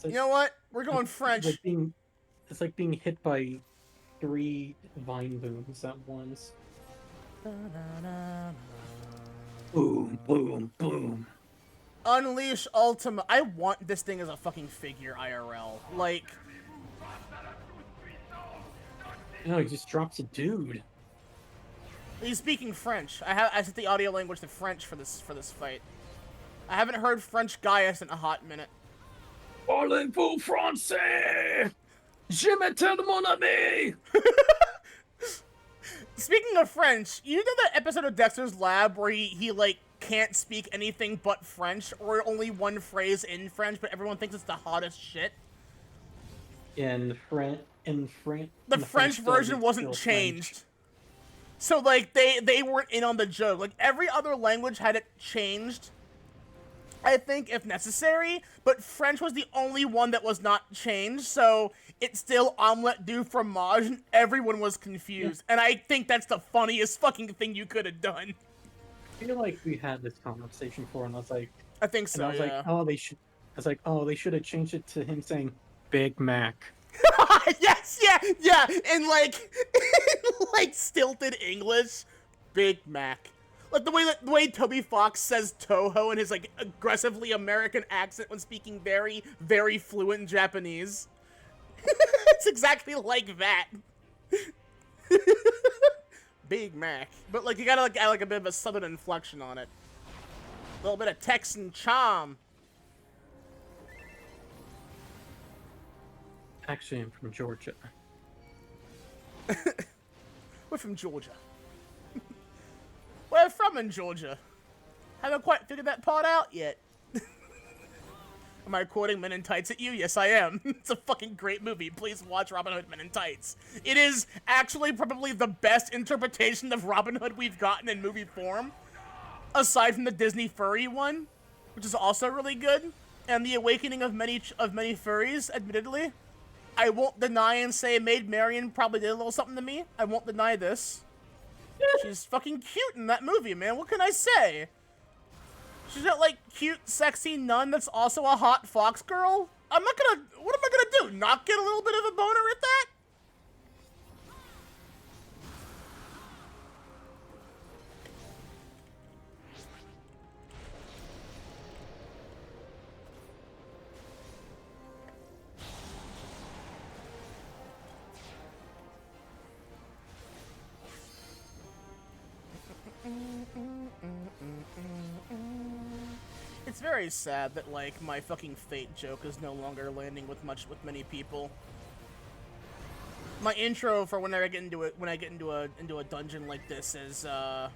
Like, you know what? We're going French. It's like being hit by 3 vine booms at once. Boom, boom, boom. Unleash Ultima. I want this thing as a fucking figure IRL. Like, no, he just drops a dude. He's speaking French. I set the audio language to French for this fight. I haven't heard French Gaius in a hot minute. Parlez-vous français? Je m'appelle mon ami. Speaking of French, you know that episode of Dexter's Lab where he like can't speak anything but French, or only one phrase in French, but everyone thinks it's the hottest shit? The French version wasn't changed. French. So like they weren't in on the joke. Like every other language had it changed, I think, if necessary, but French was the only one that was not changed, so it's still omelette du fromage, and everyone was confused. Yeah. And I think that's the funniest fucking thing you could have done. feel like we had this conversation before, and I was like, I think so. and I was Yeah. like, oh, they should. I was like, oh, they should have changed it to him saying Big Mac. Yes, yeah, in like stilted English, Big Mac. Like the way Toby Fox says Toho in his like aggressively American accent when speaking very, very fluent Japanese. It's exactly like that. Big Mac. But like you gotta like add like a bit of a southern inflection on it. A little bit of Texan charm. Actually, I'm from Georgia. We're from Georgia. We're from in Georgia. Haven't quite figured that part out yet. Am I quoting Men in Tights at you? Yes, I am. It's a fucking great movie. Please watch Robin Hood Men in Tights. It is actually probably the best interpretation of Robin Hood we've gotten in movie form. Aside from the Disney furry one, which is also really good. And the awakening of many furries, admittedly. I won't deny and say Maid Marian probably did a little something to me. I won't deny this. She's fucking cute in that movie, man. What can I say? She's that, like, cute, sexy nun that's also a hot fox girl? What am I gonna do? Not get a little bit of a boner at that? It's very sad that like my fucking fate joke is no longer landing with many people. My intro for when I get into a dungeon like this is I'll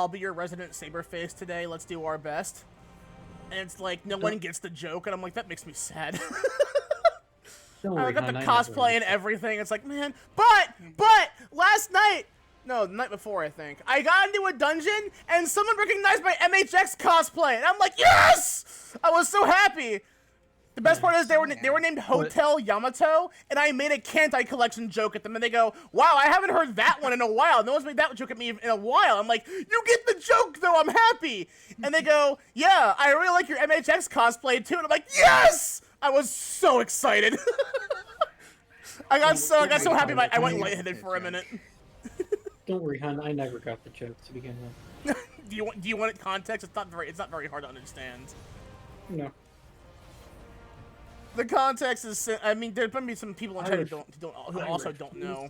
be your resident Saberface today. Let's do our best. And it's like no one gets the joke, and I'm like, that makes me sad. I got the cosplay and everything. It's like, man, but last night. No, the night before, I think. I got into a dungeon, and someone recognized my MHX cosplay, and I'm like, yes! I was so happy. The best part is they were named Hotel Yamato, and I made a Kantai collection joke at them, and they go, wow, I haven't heard that one in a while. No one's made that joke at me in a while. I'm like, you get the joke, though. I'm happy. And they go, yeah, I really like your MHX cosplay, too. And I'm like, yes! I was so excited. I got so happy I went lightheaded for a minute. Don't worry, hon. I never got the joke to begin with. Do you want it context? It's not very hard to understand. No. The context is. I mean, there's gonna be some people in chat who also don't know.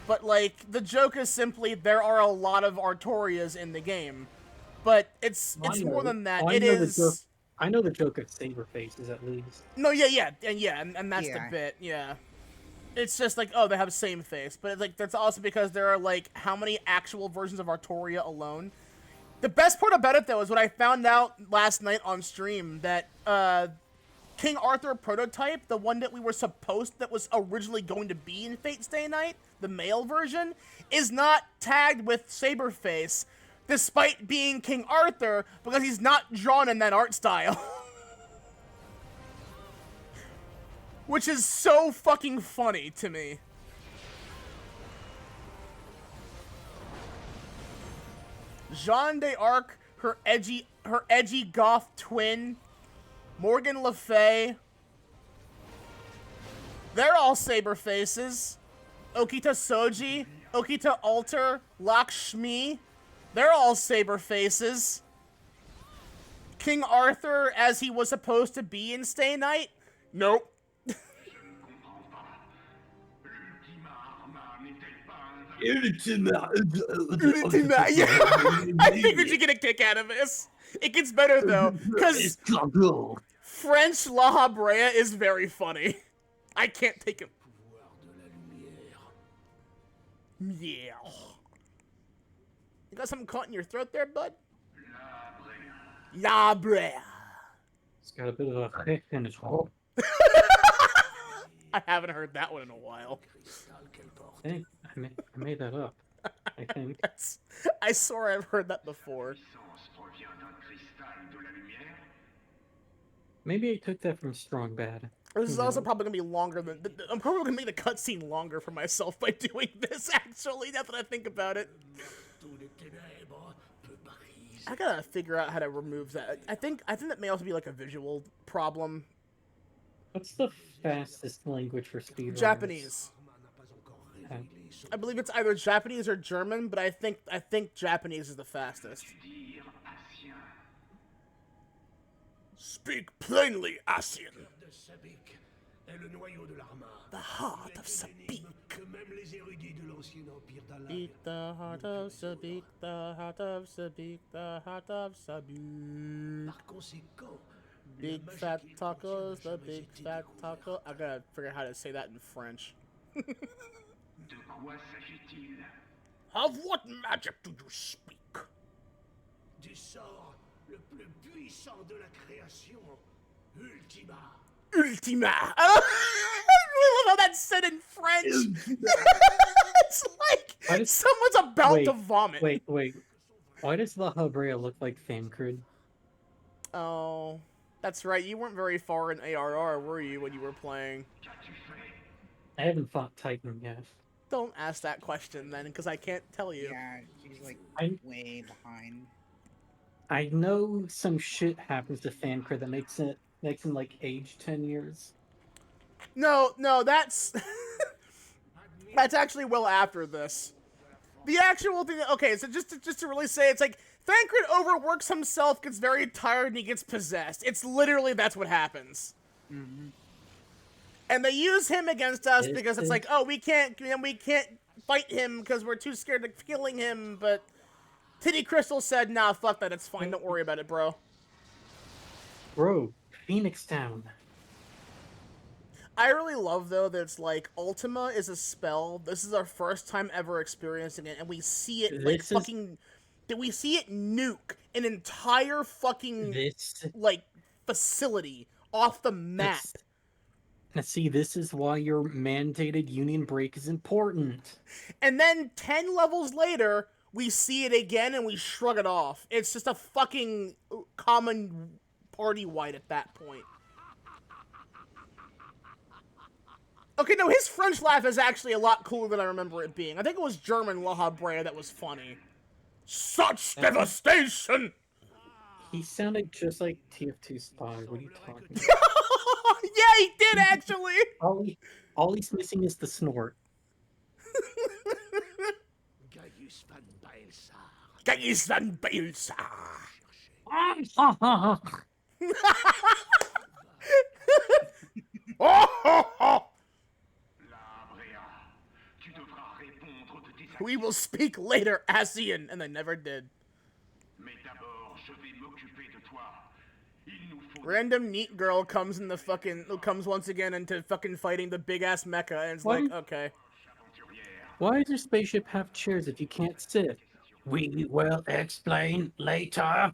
But like, the joke is simply there are a lot of Artorias in the game, but it's more than that. It is. I know the joke of Saberfaces at least. No, yeah, and that's the bit, yeah. It's just like, oh, they have the same face. But, like, that's also because there are, like, how many actual versions of Artoria alone? The best part about it, though, is what I found out last night on stream, that, King Arthur prototype, the one that was originally going to be in Fate Stay Night, the male version, is not tagged with Saberface, despite being King Arthur, because he's not drawn in that art style. Which is so fucking funny to me. Jeanne d'Arc, her edgy goth twin, Morgan Le Fay. They're all Saberfaces. Okita Soji, Okita Alter, Lakshmi. They're all Saberfaces. King Arthur, as he was supposed to be in Stay Night? Nope. Ultima, yeah. I figured you'd get a kick out of this. It gets better though, because French La Habrea is very funny. I can't take it. Yeah. You got something caught in your throat there, bud? La Brea. It's got a bit of a hick in his hole. I haven't heard that one in a while. I made that up. I think. I swear I've heard that before. Maybe I took that from Strong Bad. This is also probably gonna be longer than. I'm probably gonna make the cutscene longer for myself by doing this. Actually, now that I think about it, I gotta figure out how to remove that. I think that may also be like a visual problem. What's the fastest language for speedrunners? Japanese. I believe it's either Japanese or German, but I think Japanese is the fastest. Speak plainly, Asian. The heart of Sabik. Beat the heart of Sabik, the heart of Sabik, the heart of Sabik. Big fat tacos, the big fat taco. I gotta figure out how to say that in French. Of what magic do you speak? Du sort le plus puissant de la création, Ultima. Ultima. I really love how that's said in French. It's like someone's about to vomit. Wait. Why does La Habrea look like Thancred? Oh, that's right. You weren't very far in ARR, were you, when you were playing? I haven't fought Titan yet. Don't ask that question then, because I can't tell you. Yeah, she's like way behind. I know some shit happens to Thancred that makes him like age 10 years. No, that's that's actually well after this. The actual thing. Okay, so just to really say, it's like Thancred overworks himself, gets very tired, and he gets possessed. It's literally that's what happens. Mm-hmm. And they use him against us because it's like, oh, we can't fight him because we're too scared of killing him. But Titty Crystal said, nah, fuck that, it's fine. Don't worry about it, bro. Bro, Phoenix Town. I really love, though, that it's like, Ultima is a spell. This is our first time ever experiencing it, and we see it, we see it nuke an entire fucking, facility off the map. Now see, this is why your mandated union break is important. And then 10 levels later, we see it again and we shrug it off. It's just a fucking common party white at that point. Okay, no, his French laugh is actually a lot cooler than I remember it being. I think it was German La Habrea that was funny. Such devastation! He sounded just like TF2 Spy. What are you talking about? Yeah, he did, actually! All he's missing is the snort. Gaius van Baelsar. We will speak later, Asian, and they never did. Random neat girl comes once again into fucking fighting the big ass mecha, and it's like, okay. Why does your spaceship have chairs if you can't sit? We will explain later.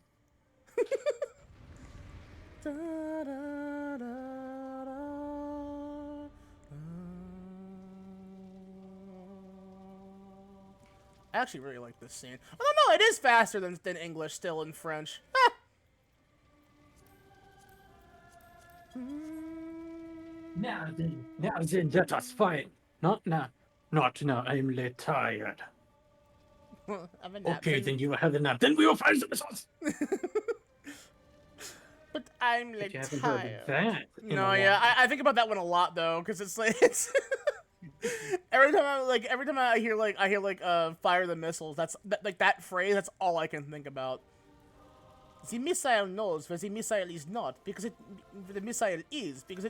I actually really like this scene. Oh no, it is faster than English still in French. Ah. Now then, let us fight. Not now, I'm late tired. Okay, then you have a nap. Then we will find some sauce. But I'm late tired. That no, yeah, I think about that one a lot though, because it's like every time I hear fire the missiles. That phrase. That's all I can think about. The missile knows where the missile is not, because it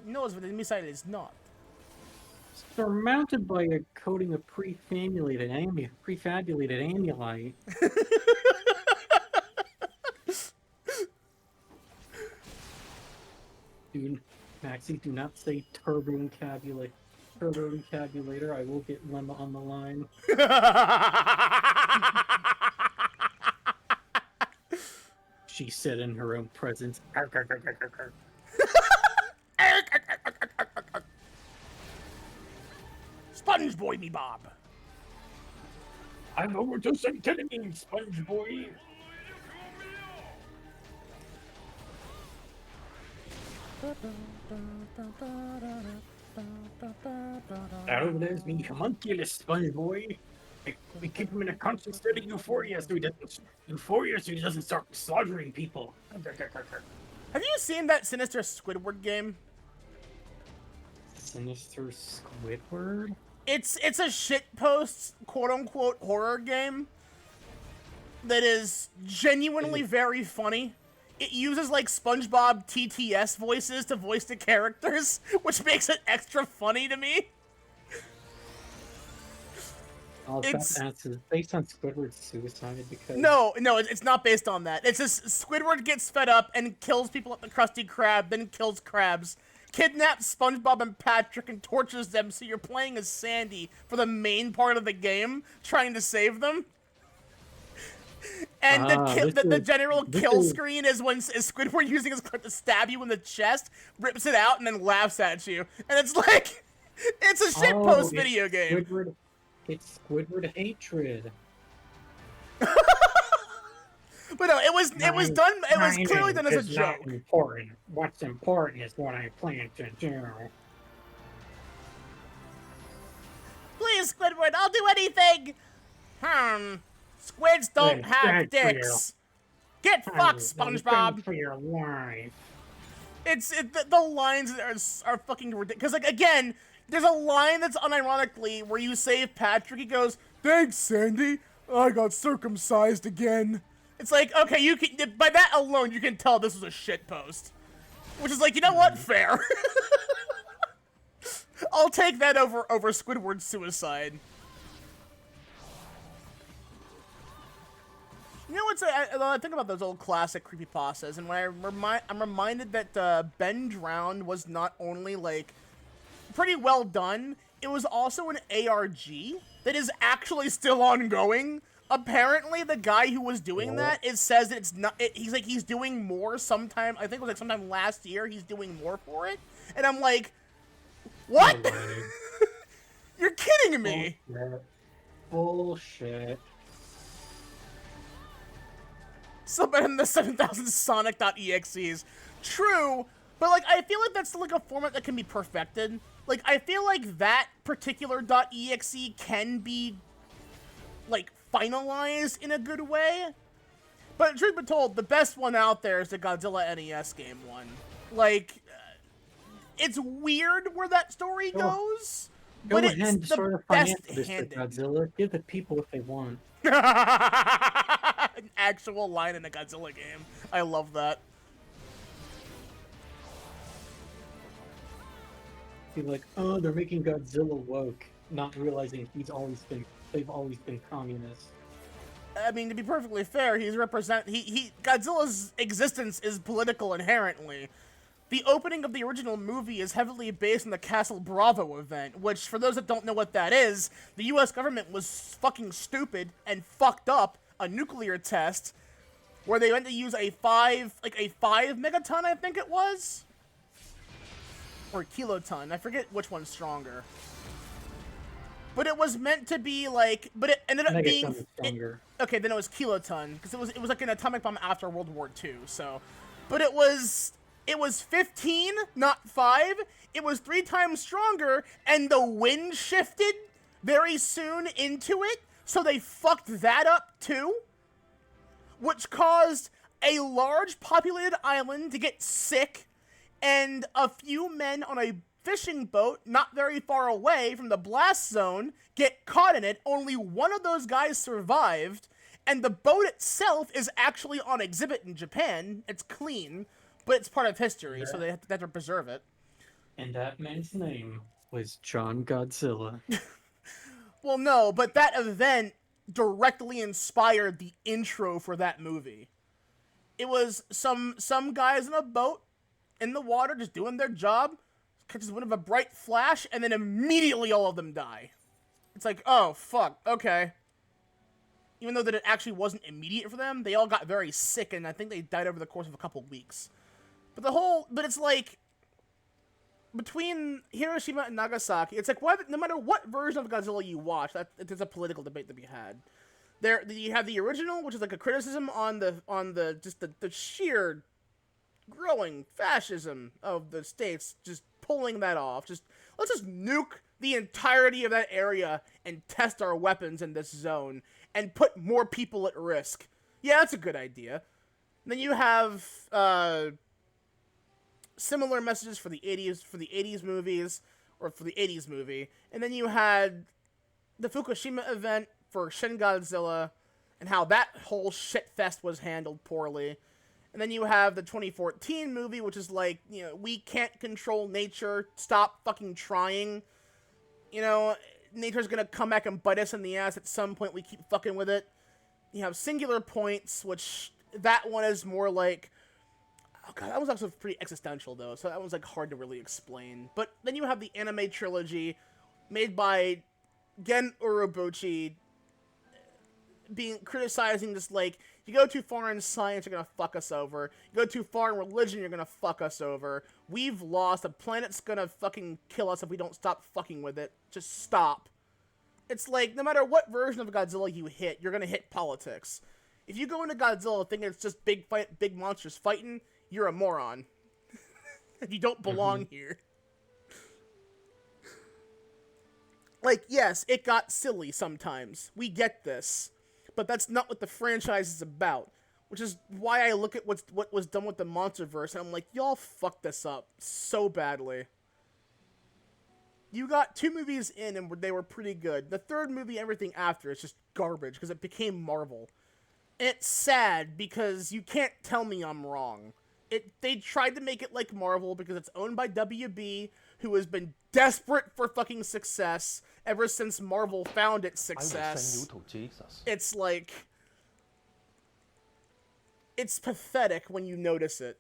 knows where the missile is not. Surmounted by a coating of prefabulated amulite. Dude, Maxie, do not say turbo-encabulator. I will get Lemma on the line. She said in her own presence. Sponge boy me Bob. I'm over to some killing, Sponge boy. That over there's me homunculus, sponge boy. We keep him in a constant state of euphoria so he doesn't start slaughtering people. Have you seen that Sinister Squidward game? Sinister Squidward? It's a shitpost, quote-unquote, horror game that is genuinely very funny. It uses, like, SpongeBob TTS voices to voice the characters, which makes it extra funny to me. It's based on Squidward's suicide because... No, it's not based on that. It's just Squidward gets fed up and kills people at the Krusty Krab, then kills crabs, kidnaps SpongeBob and Patrick and tortures them, so you're playing as Sandy for the main part of the game, trying to save them. And the general kill screen is when Squidward using his clip to stab you in the chest, rips it out, and then laughs at you. And it's like, it's a shitpost video game. It's Squidward hatred. But no, it was done. It was clearly done as a joke. Not important. What's important is what I plan to do. Please, Squidward, I'll do anything. Squids don't have dicks. Get fucked, SpongeBob. For your life. The lines are fucking ridiculous. Because, like, again, there's a line that's unironically where you save Patrick. He goes, "Thanks, Sandy. I got circumcised again." It's like, okay, you can, by that alone, you can tell this was a shitpost. Which is like, you know what? Fair. I'll take that over Squidward's suicide. You know what's... I think about those old classic creepypastas, and when I'm reminded that Ben Drowned was not only, like, pretty well done, it was also an ARG that is actually still ongoing. Apparently, the guy who was doing that, it says that it's not... he's doing more sometime... I think it was, like, sometime last year, he's doing more for it. And I'm like, what? No You're kidding me! Bullshit. So better than the 7,000 Sonic.exes. True, but, like, I feel like that's, like, a format that can be perfected. Like, I feel like that particular .exe can be, like, finalized in a good way. But truth be told, the best one out there is the Godzilla NES game one. Like, it's weird where that story goes, but it's the best handed. Godzilla. Give the people what they want. An actual line in a Godzilla game. I love that. Be like, oh, they're making Godzilla woke, not realizing they've always been communist. I mean, to be perfectly fair, Godzilla's existence is political inherently. The opening of the original movie is heavily based on the Castle Bravo event, which, for those that don't know what that is, the US government was fucking stupid and fucked up a nuclear test where they went to use a 5 megaton, I think it was? Or kiloton, I forget which one's stronger. But it was meant to be like, but it ended up being stronger. Okay, then it was kiloton, because it was like an atomic bomb after World War II, so. But it was 15, not 5. It was 3 times stronger, and the wind shifted very soon into it, so they fucked that up too, which caused a large populated island to get sick, and a few men on a fishing boat not very far away from the blast zone get caught in it. Only one of those guys survived, and the boat itself is actually on exhibit in Japan. It's clean, but it's part of history, so they have to preserve it. And that man's name was John Godzilla. Well, no, but that event directly inspired the intro for that movie. It was some guys in a boat in the water just doing their job, catches wind of a bright flash, and then immediately all of them die. It's like, oh, fuck, okay. Even though that it actually wasn't immediate for them, they all got very sick, and I think they died over the course of a couple weeks. But it's like, between Hiroshima and Nagasaki, it's like, no matter what version of Godzilla you watch, there's a political debate to be had. You have the original, which is like a criticism on the sheer growing fascism of the states just pulling that off. Let's just nuke the entirety of that area and test our weapons in this zone and put more people at risk. Yeah, that's a good idea. And then you have similar messages for the 80s movies, or for the 80s movie. And then you had the Fukushima event for Shin Godzilla and how that whole shit fest was handled poorly. And then you have the 2014 movie, which is like, you know, we can't control nature, stop fucking trying. You know, nature's gonna come back and bite us in the ass at some point, we keep fucking with it. You have Singular Points, which, that one is more like, oh god, that was also pretty existential though, so that was like hard to really explain. But then you have the anime trilogy, made by Gen Urobuchi, criticizing just like, you go too far in science, you're gonna fuck us over. You go too far in religion, you're gonna fuck us over. We've lost. The planet's gonna fucking kill us if we don't stop fucking with it. Just stop. It's like, no matter what version of Godzilla you hit, you're gonna hit politics. If you go into Godzilla thinking it's just big monsters fighting, you're a moron. You don't belong here. Like, yes, it got silly sometimes. We get this. But that's not what the franchise is about. Which is why I look at what was done with the Monsterverse, and I'm like, y'all fucked this up so badly. You got 2 movies in, and they were pretty good. The 3rd movie, everything after, is just garbage, because it became Marvel. And it's sad, because you can't tell me I'm wrong. They tried to make it like Marvel, because it's owned by WB, who has been desperate for fucking success ever since Marvel found its success. I will send you to Jesus. It's like, it's pathetic when you notice it.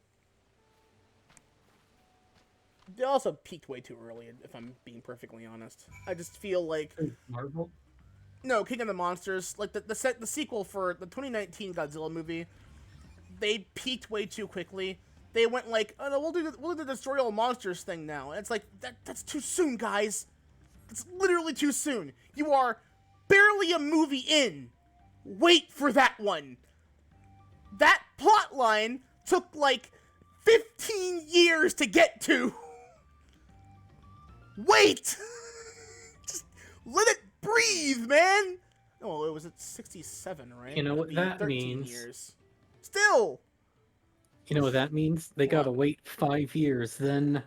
They also peaked way too early, if I'm being perfectly honest. I just feel like Marvel? No, King of the Monsters, like the sequel for the 2019 Godzilla movie, they peaked way too quickly. They went like, oh no, we'll do the Destroy All Monsters thing now. And it's like, that's too soon, guys. It's literally too soon. You are barely a movie in. Wait for that one. That plot line took like 15 years to get to. Wait! Just let it breathe, man! Oh, it was at 67, right? You know what that 13 means? years. Still! You know what that means? They gotta wait 5 years, then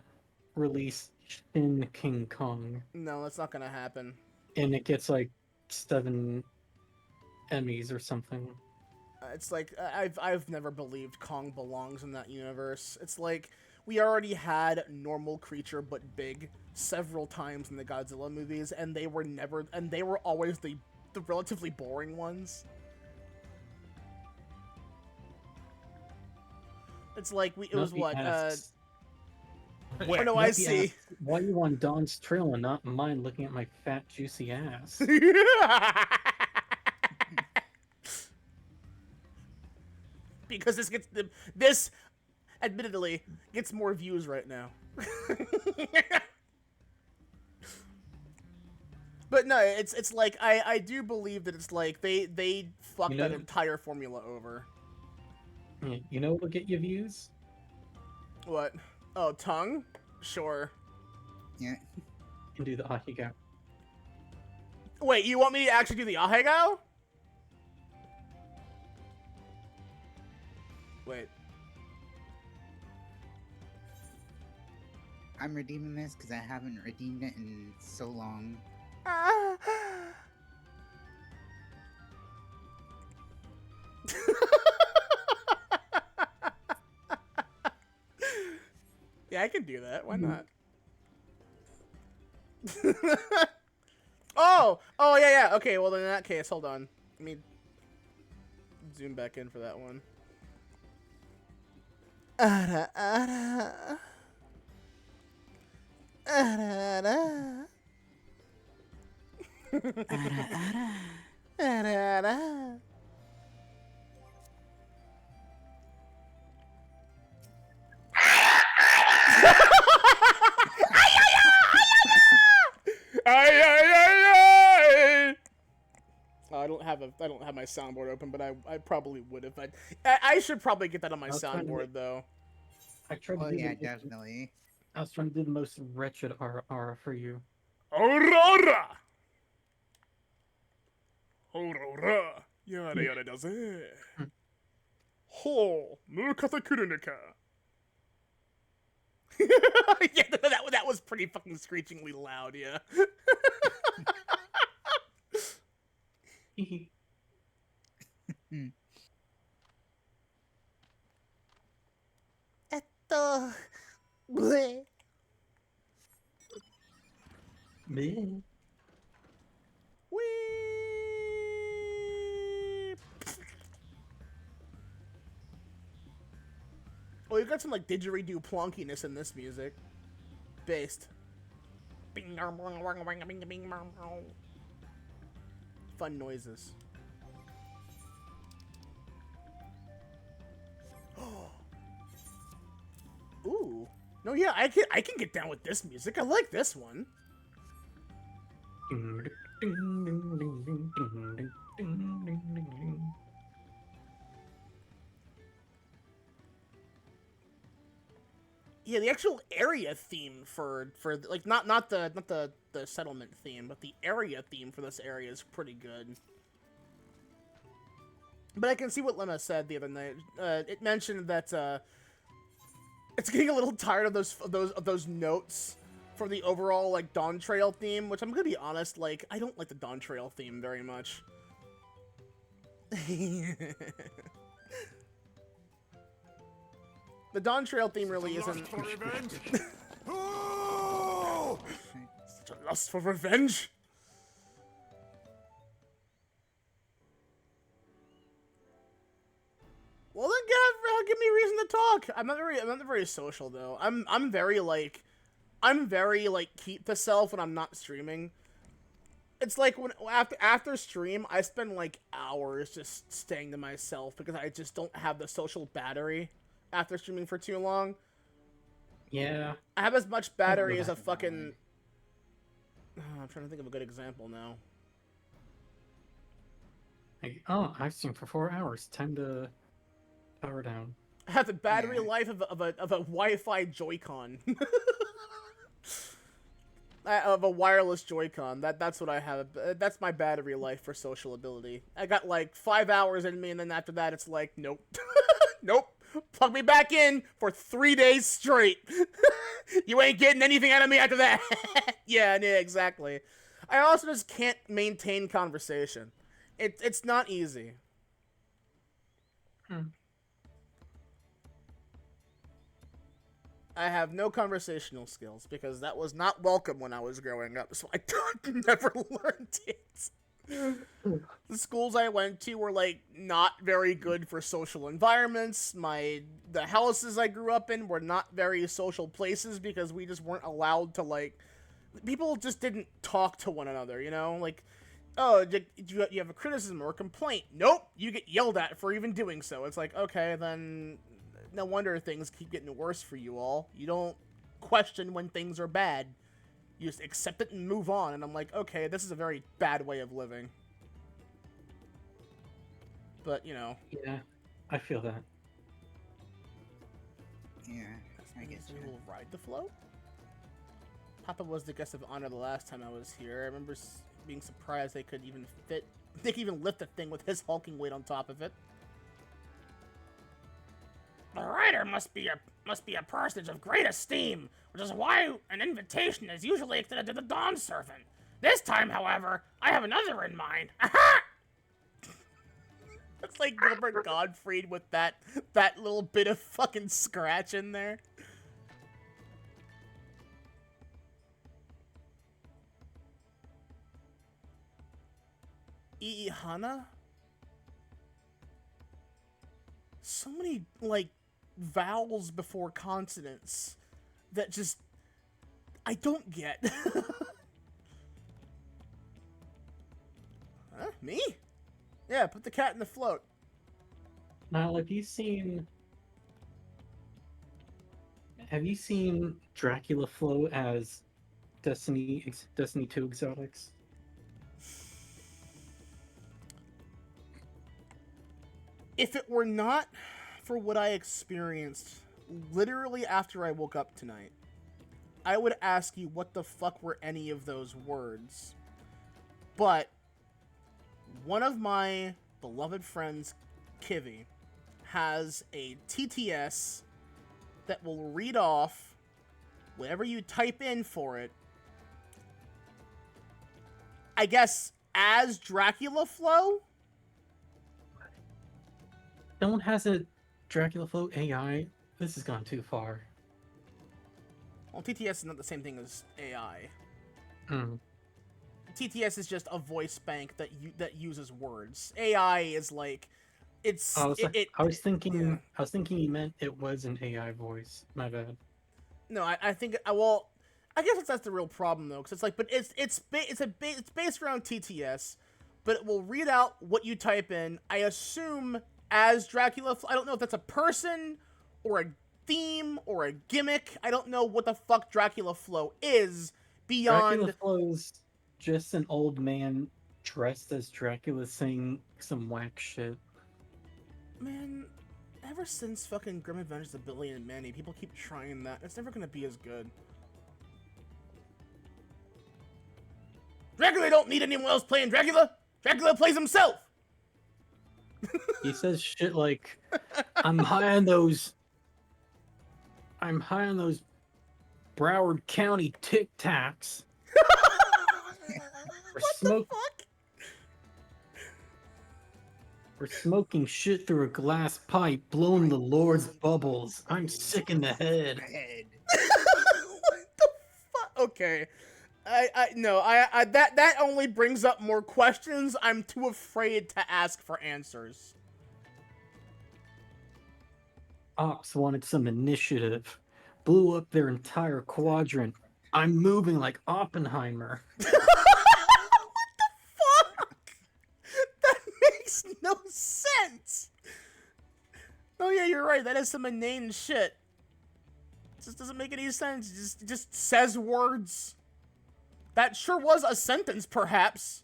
release Shin King Kong. No, that's not gonna happen. And it gets like 7 Emmys or something. It's like, I've never believed Kong belongs in that universe. It's like, we already had Normal Creature but Big several times in the Godzilla movies, and they were always the relatively boring ones. It's like, it was what, Wait, no, I see. Asks, why are you on Dawn's trail and not mine looking at my fat, juicy ass? Because this admittedly gets more views right now. But no, it's like, I do believe that it's like they fucked that entire formula over. You know what'll get you views? What? Oh, tongue? Sure. Yeah. You can do the Ahigao. Wait, you want me to actually do the Ahegao? Wait. I'm redeeming this because I haven't redeemed it in so long. Yeah, I can do that. Why not? Oh, yeah. Okay, well, then in that case, hold on. Let me zoom back in for that one. Ara, ara. Ara, ara. Ara, ara. Ara, ara. I don't have my soundboard open, but I probably would if I should probably get that on my soundboard though. I tried to Oh do yeah, the, definitely. I was trying to do the most wretched aura for you. Aurora! Aurora! Yada yada does it. Ho! Mukata kurunika. Yeah, that was pretty fucking screechingly loud, yeah. Bleh. Man. Whee! Oh, you got some like didgeridoo plonkiness in this music. Based. Fun noises. Ooh. No, yeah, I can get down with this music. I like this one. Yeah, the actual area theme for like not the settlement theme, but the area theme for this area is pretty good. But I can see what Lena said the other night. It mentioned that it's getting a little tired of those notes for the overall like Dawntrail theme, which I'm gonna be honest, like I don't like the Dawntrail theme very much. The Dawntrail theme really isn't. For revenge? Such a lust for revenge. Well then, give me a reason to talk. I'm not very social though. I'm very like keep to self when I'm not streaming. It's like when after stream, I spend like hours just staying to myself because I just don't have the social battery after streaming for too long. Yeah. I have as much battery as a fucking. I'm trying to think of a good example now. Like, oh, I've streamed for 4 hours. Time to power down. I have the battery life of a Wi-Fi Joy-Con. Of a wireless Joy-Con. That's what I have. That's my battery life for social ability. I got like 5 hours in me, and then after that, it's like, nope, nope. Plug me back in for 3 days straight. You ain't getting anything out of me after that. Yeah, exactly. I also just can't maintain conversation. It's not easy. I have no conversational skills because that was not welcome when I was growing up, so I never learned it. The schools I went to were like not very good for social environments. The houses I grew up in were not very social places because we just weren't allowed to like. People just didn't talk to one another, you know? Like, oh, you have a criticism or a complaint? Nope, you get yelled at for even doing so. It's like, okay, then no wonder things keep getting worse for you all. You don't question when things are bad. You just accept it and move on. And I'm like, okay, this is a very bad way of living. But, you know. Yeah, I feel that. Yeah, I guess we will ride the float. Papa was the guest of honor the last time I was here. I remember being surprised they could even lift the thing with his hulking weight on top of it. The rider must be a personage of great esteem, which is why an invitation is usually extended to the Dawn Servant. This time, however, I have another in mind. Aha! That's like Gilbert Gottfried with that little bit of fucking scratch in there. Ihana? So many, like, vowels before consonants that just I don't get. Huh? Me? Yeah, put the cat in the float. Now, have you seen Dracula flow as Destiny 2 exotics? If it were not for what I experienced literally after I woke up tonight, I would ask you what the fuck were any of those words. But one of my beloved friends, Kivy, has a TTS that will read off whatever you type in for it. I guess as Dracula Flow? No one has a Dracula Flow AI. This has gone too far. Well, TTS is not the same thing as AI. Hmm. TTS is just a voice bank that uses words. AI is like, it's. I was thinking yeah. you meant it was an AI voice. My bad. No, I think well, I guess that's the real problem though, because it's like, but it's based around TTS, but it will read out what you type in. I assume as Dracula. I don't know if that's a person or a theme or a gimmick. I don't know what the fuck Dracula Flow is beyond. Dracula Flow's just an old man dressed as Dracula saying some whack shit. Man, ever since fucking Grim Adventures of Billy and Mandy, people keep trying that. It's never gonna be as good. Dracula don't need anyone else playing Dracula. Dracula plays himself. He says shit like, I'm high on those Broward County Tic Tacs. What the fuck? We're smoking shit through a glass pipe, blowing the Lord's bubbles. I'm sick in the head. What the fuck? Okay. That only brings up more questions. I'm too afraid to ask for answers. Ops wanted some initiative. Blew up their entire quadrant. I'm moving like Oppenheimer. What the fuck? That makes no sense. Oh yeah, you're right. That is some inane shit. It just doesn't make any sense. It just says words. That sure was a sentence, perhaps.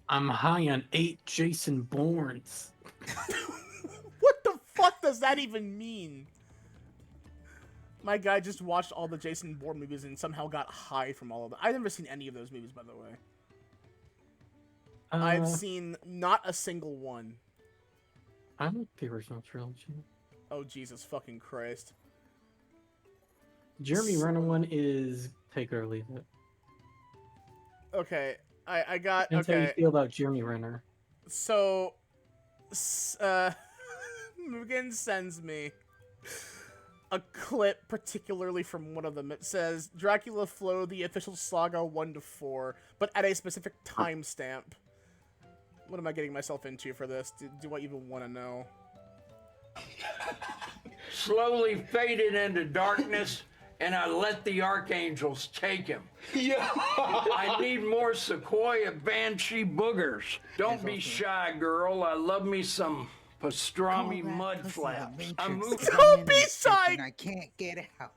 I'm high on 8 Jason Bournes. What the fuck does that even mean? My guy just watched all the Jason Bourne movies and somehow got high from all of them. I've never seen any of those movies, by the way. I've seen not a single one. I like the original trilogy. Oh, Jesus fucking Christ. Jeremy Renner one is take it or leave it. Okay, I got, That's okay. how you feel about Jeremy Renner. So, Mugen sends me a clip, particularly from one of them. It says, Dracula Flow, the official saga 1 to 4, but at a specific timestamp. What am I getting myself into for this? Do I even want to know? Slowly faded into darkness, and I let the archangels take him. Yeah. I need more Sequoia Banshee boogers. Don't be shy, girl. I love me some pastrami mud flaps. Don't be shy! I can't get out.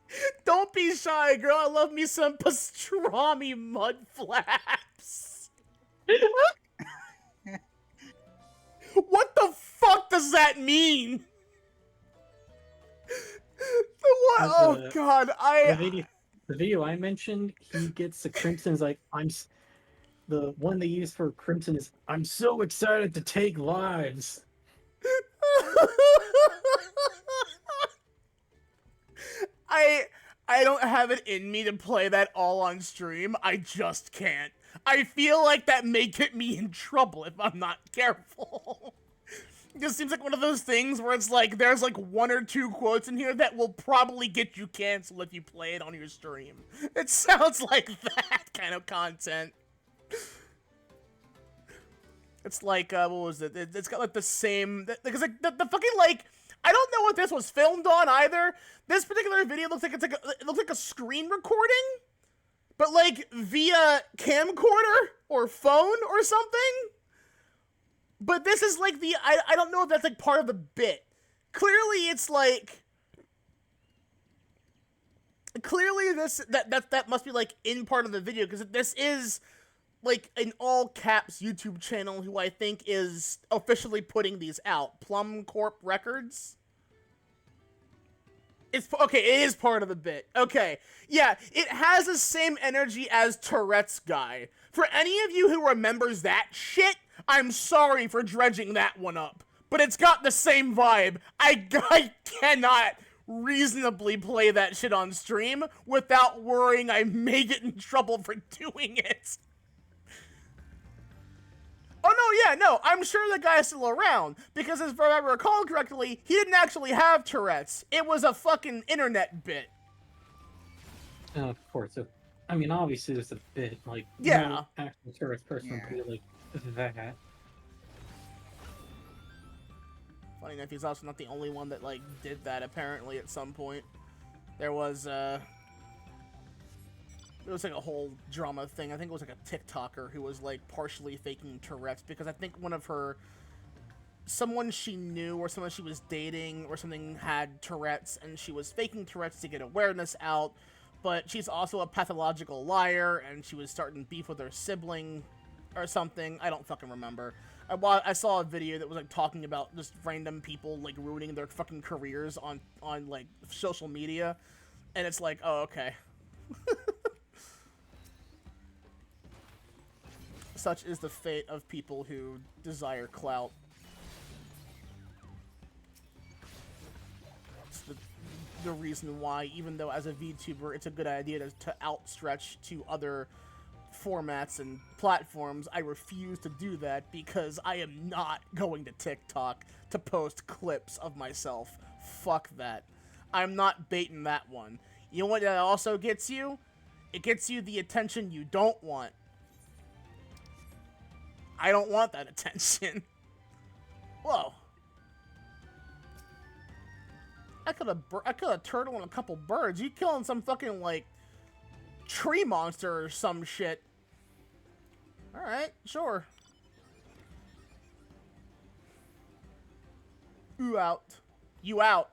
Don't be shy, girl. I love me some pastrami mud flaps. What the fuck does that mean? What? Oh god, the video I mentioned, he gets the Crimson's like, the one they use for Crimson is, I'm so excited to take lives. I don't have it in me to play that all on stream. I just can't. I feel like that may get me in trouble if I'm not careful. It just seems like one of those things where it's like, there's like 1 or 2 quotes in here that will probably get you canceled if you play it on your stream. It sounds like that kind of content. It's like, what was it? It's got like the same, because like the fucking like, I don't know what this was filmed on either. This particular video looks like it looks like a screen recording, but like via camcorder or phone or something. But this is like I don't know if that's like part of the bit. Clearly it's like, clearly that must be like in part of the video, because this is like an all caps YouTube channel who I think is officially putting these out. Plum Corp Records. It's okay. It is part of the bit. Okay, yeah, it has the same energy as Tourette's guy. For any of you who remembers that shit, I'm sorry for dredging that one up, but it's got the same vibe. I cannot reasonably play that shit on stream without worrying I may get in trouble for doing it. Oh, no, yeah, no, I'm sure the guy's still around, because if I recall correctly, he didn't actually have Tourette's. It was a fucking internet bit. Of course. I mean, obviously there's a bit, like, yeah. No actual Tourette's person would be like that. Funny enough, he's also not the only one that, like, did that, apparently, at some point. There was, it was like a whole drama thing. I think it was like a TikToker who was like partially faking Tourette's because I think one of her, someone she knew or someone she was dating or something had Tourette's and she was faking Tourette's to get awareness out, but she's also a pathological liar and she was starting beef with her sibling or something. I don't fucking remember. I saw a video that was like talking about just random people like ruining their fucking careers on like social media, and it's like, oh, okay. Such is the fate of people who desire clout. It's the reason why, even though as a VTuber it's a good idea to outstretch to other formats and platforms, I refuse to do that because I am not going to TikTok to post clips of myself. Fuck that. I'm not baiting that one. You know what that also gets you? It gets you the attention you don't want. I don't want that attention. Whoa. I killed a turtle and a couple birds. You killing some fucking, like, tree monster or some shit. Alright, sure. Ooh, out. You out.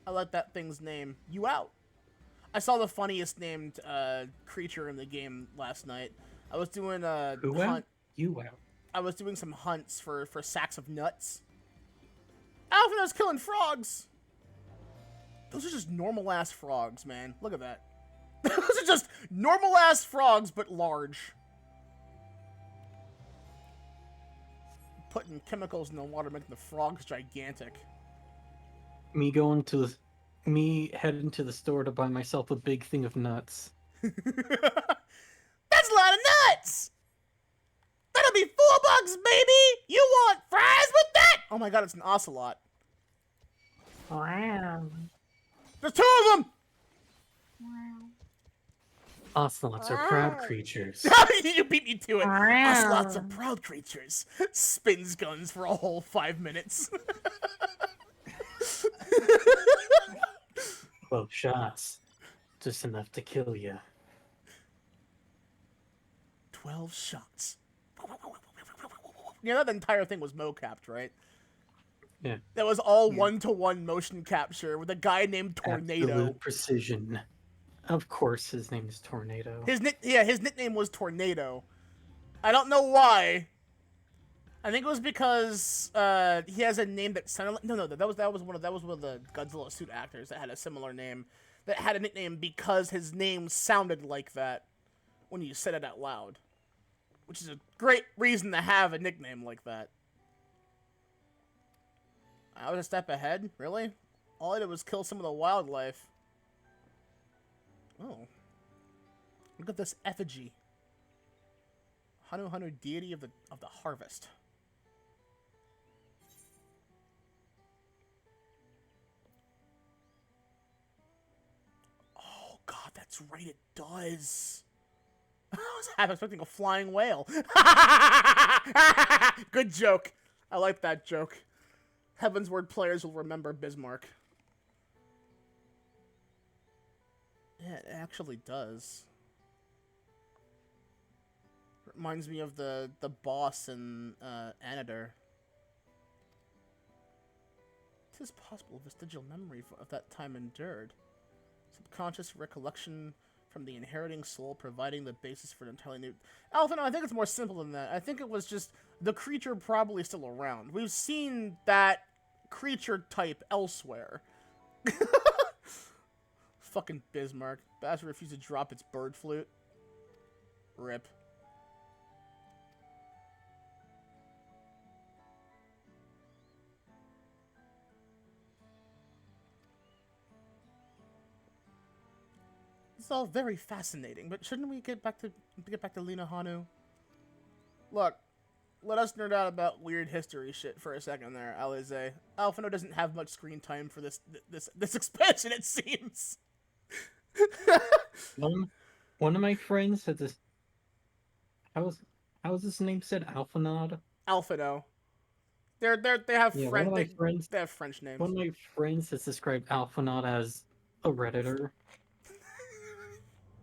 I like that thing's name. You out. I saw the funniest named creature in the game last night. I was doing a hunt. You out. I was doing some hunts for sacks of nuts. Alvin was killing frogs. Those are just normal ass frogs, man. Look at that. Those are just normal ass frogs, but large. Putting chemicals in the water, making the frogs gigantic. Me heading to the store to buy myself a big thing of nuts. That's a lot of nuts! That'll be $4, baby! You want fries with that? Oh my god, it's an ocelot. Wow. There's 2 of them! Ocelots are proud creatures. You beat me to it. Ocelots are proud creatures. Spins guns for a whole 5 minutes. 12 shots. Just enough to kill you. 12 shots. You know, that entire thing was mo-capped, right? Yeah. That was all one-to-one motion capture with a guy named Tornado. Absolute precision. Of course his name is Tornado. His nickname was Tornado. I don't know why. I think it was because he has a name that sounded like that was one of the Godzilla suit actors that had a similar name that had a nickname because his name sounded like that when you said it out loud. Which is a great reason to have a nickname like that. I was a step ahead? Really? All I did was kill some of the wildlife. Oh. Look at this effigy. Hanu deity of the harvest. Oh god, that's right, it does. I was half expecting a flying whale. Good joke. I like that joke. Heaven's Word players will remember Bismarck. Yeah, it actually does. Reminds me of the boss in Anadar. It is possible vestigial memory of that time endured. Subconscious recollection from the inheriting soul, providing the basis for an entirely new... Alpha, no, I think it's more simple than that. I think it was just the creature probably still around. We've seen that creature type elsewhere. Fucking Bismarck. Bastard refused to drop its bird flute. Rip. It's all very fascinating, but shouldn't we get back to Lena Hanu? Look, let us nerd out about weird history shit for a second there, Alize. Alphino doesn't have much screen time for this expansion, it seems. One of my friends had this. How was his name said? Alphanod? Alphino. They have Yeah, they have French names. One of my friends has described Alphanod as a Redditor.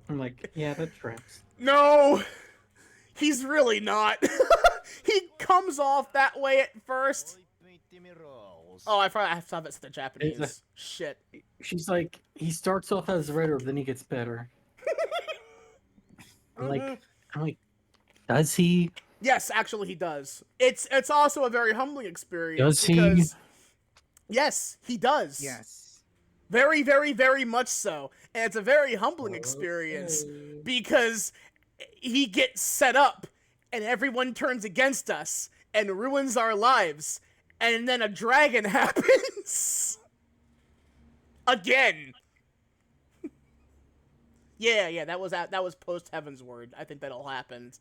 I'm like, yeah, that tracks. No! He's really not. He comes off that way at first. Oh, I forgot I have to have it to the Japanese. Shit. She's like, he starts off as a Redditor, but then he gets better. I'm like, does he? Yes, actually he does. It's also a very humbling experience. Does he? Yes, he does. Yes. Very, very, very much so. And it's a very humbling experience because he gets set up and everyone turns against us and ruins our lives. And then a dragon happens. Again. Yeah, that was post Heaven's Word. I think that all happened.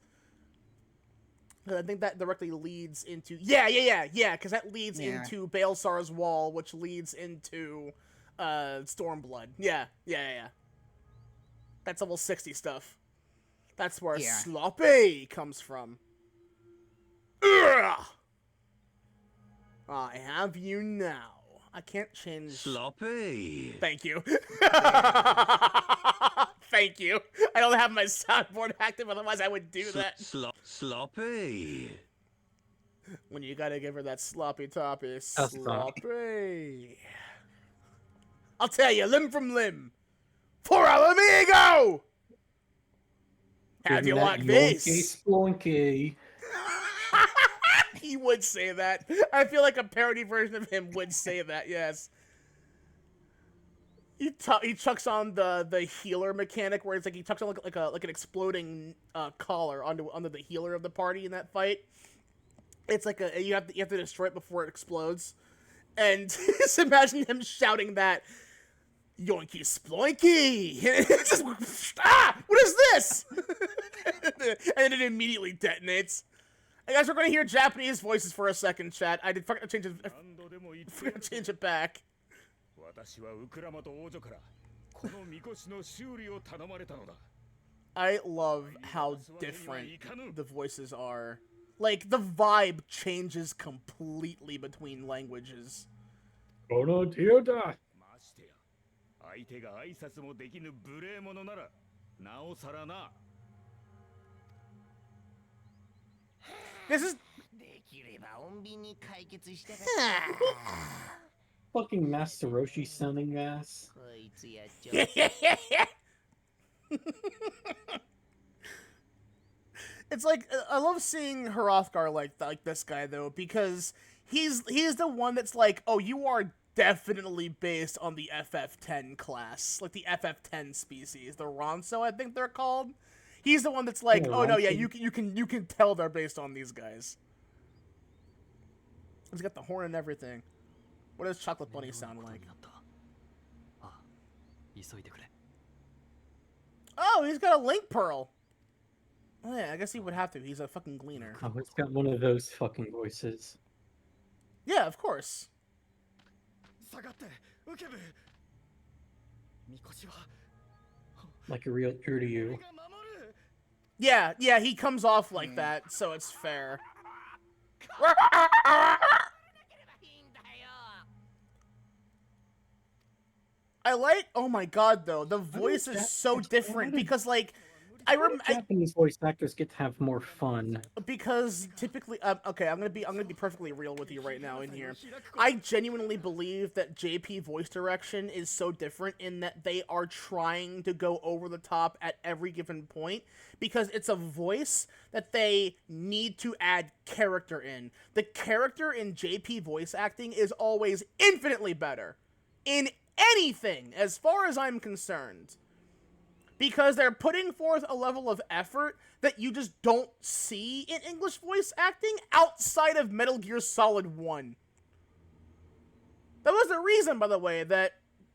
I think that directly leads into because that leads into Baelsar's Wall, which leads into Stormblood. Yeah. That's level 60 stuff. That's where Sloppy comes from. Ugh! I have you now. I can't change. Sloppy. Thank you. Thank you. I don't have my soundboard active, otherwise I would do that. Sloppy. When you gotta give her that sloppy toppy. Sloppy. I'll tell you, limb from limb. For our amigo! Have you like this? Splunky. He would say that. I feel like a parody version of him would say that, yes. He chucks on the healer mechanic, where it's like he chucks on like an exploding collar onto the healer of the party in that fight. It's like you have to destroy it before it explodes, and just imagine him shouting that, "Yoinky sploinky!" It's just, what is this? And it immediately detonates. Hey guys, we're gonna hear Japanese voices for a second, chat. I forgot to change it back. I love how different the voices are. Like, the vibe changes completely between languages. This is... Fucking Master Roshi sounding ass. It's like, I love seeing Hrothgar like this guy, though, because he's the one that's like, oh, you are definitely based on the FF10 class, like the FF10 species, the Ronso, I think they're called. He's the one that's like, oh no, yeah, you can tell they're based on these guys. He's got the horn and everything. What does Chocolate Bunny sound like? Oh, he's got a link pearl. Oh, yeah, I guess he would have to. He's a fucking gleaner. Oh, he's got one of those fucking voices. Yeah, of course. Like a real Uryu. Yeah, he comes off like that, so it's fair. I like, oh my god, though, the voice is so different, because, like, Japanese voice actors get to have more fun. Because typically, okay, I'm gonna be perfectly real with you right now in here. I genuinely believe that JP voice direction is so different in that they are trying to go over the top at every given point, because it's a voice that they need to add character in. The character in JP voice acting is always infinitely better. anything, as far as I'm concerned. Because they're putting forth a level of effort that you just don't see in English voice acting outside of Metal Gear Solid 1. That was the reason, by the way, that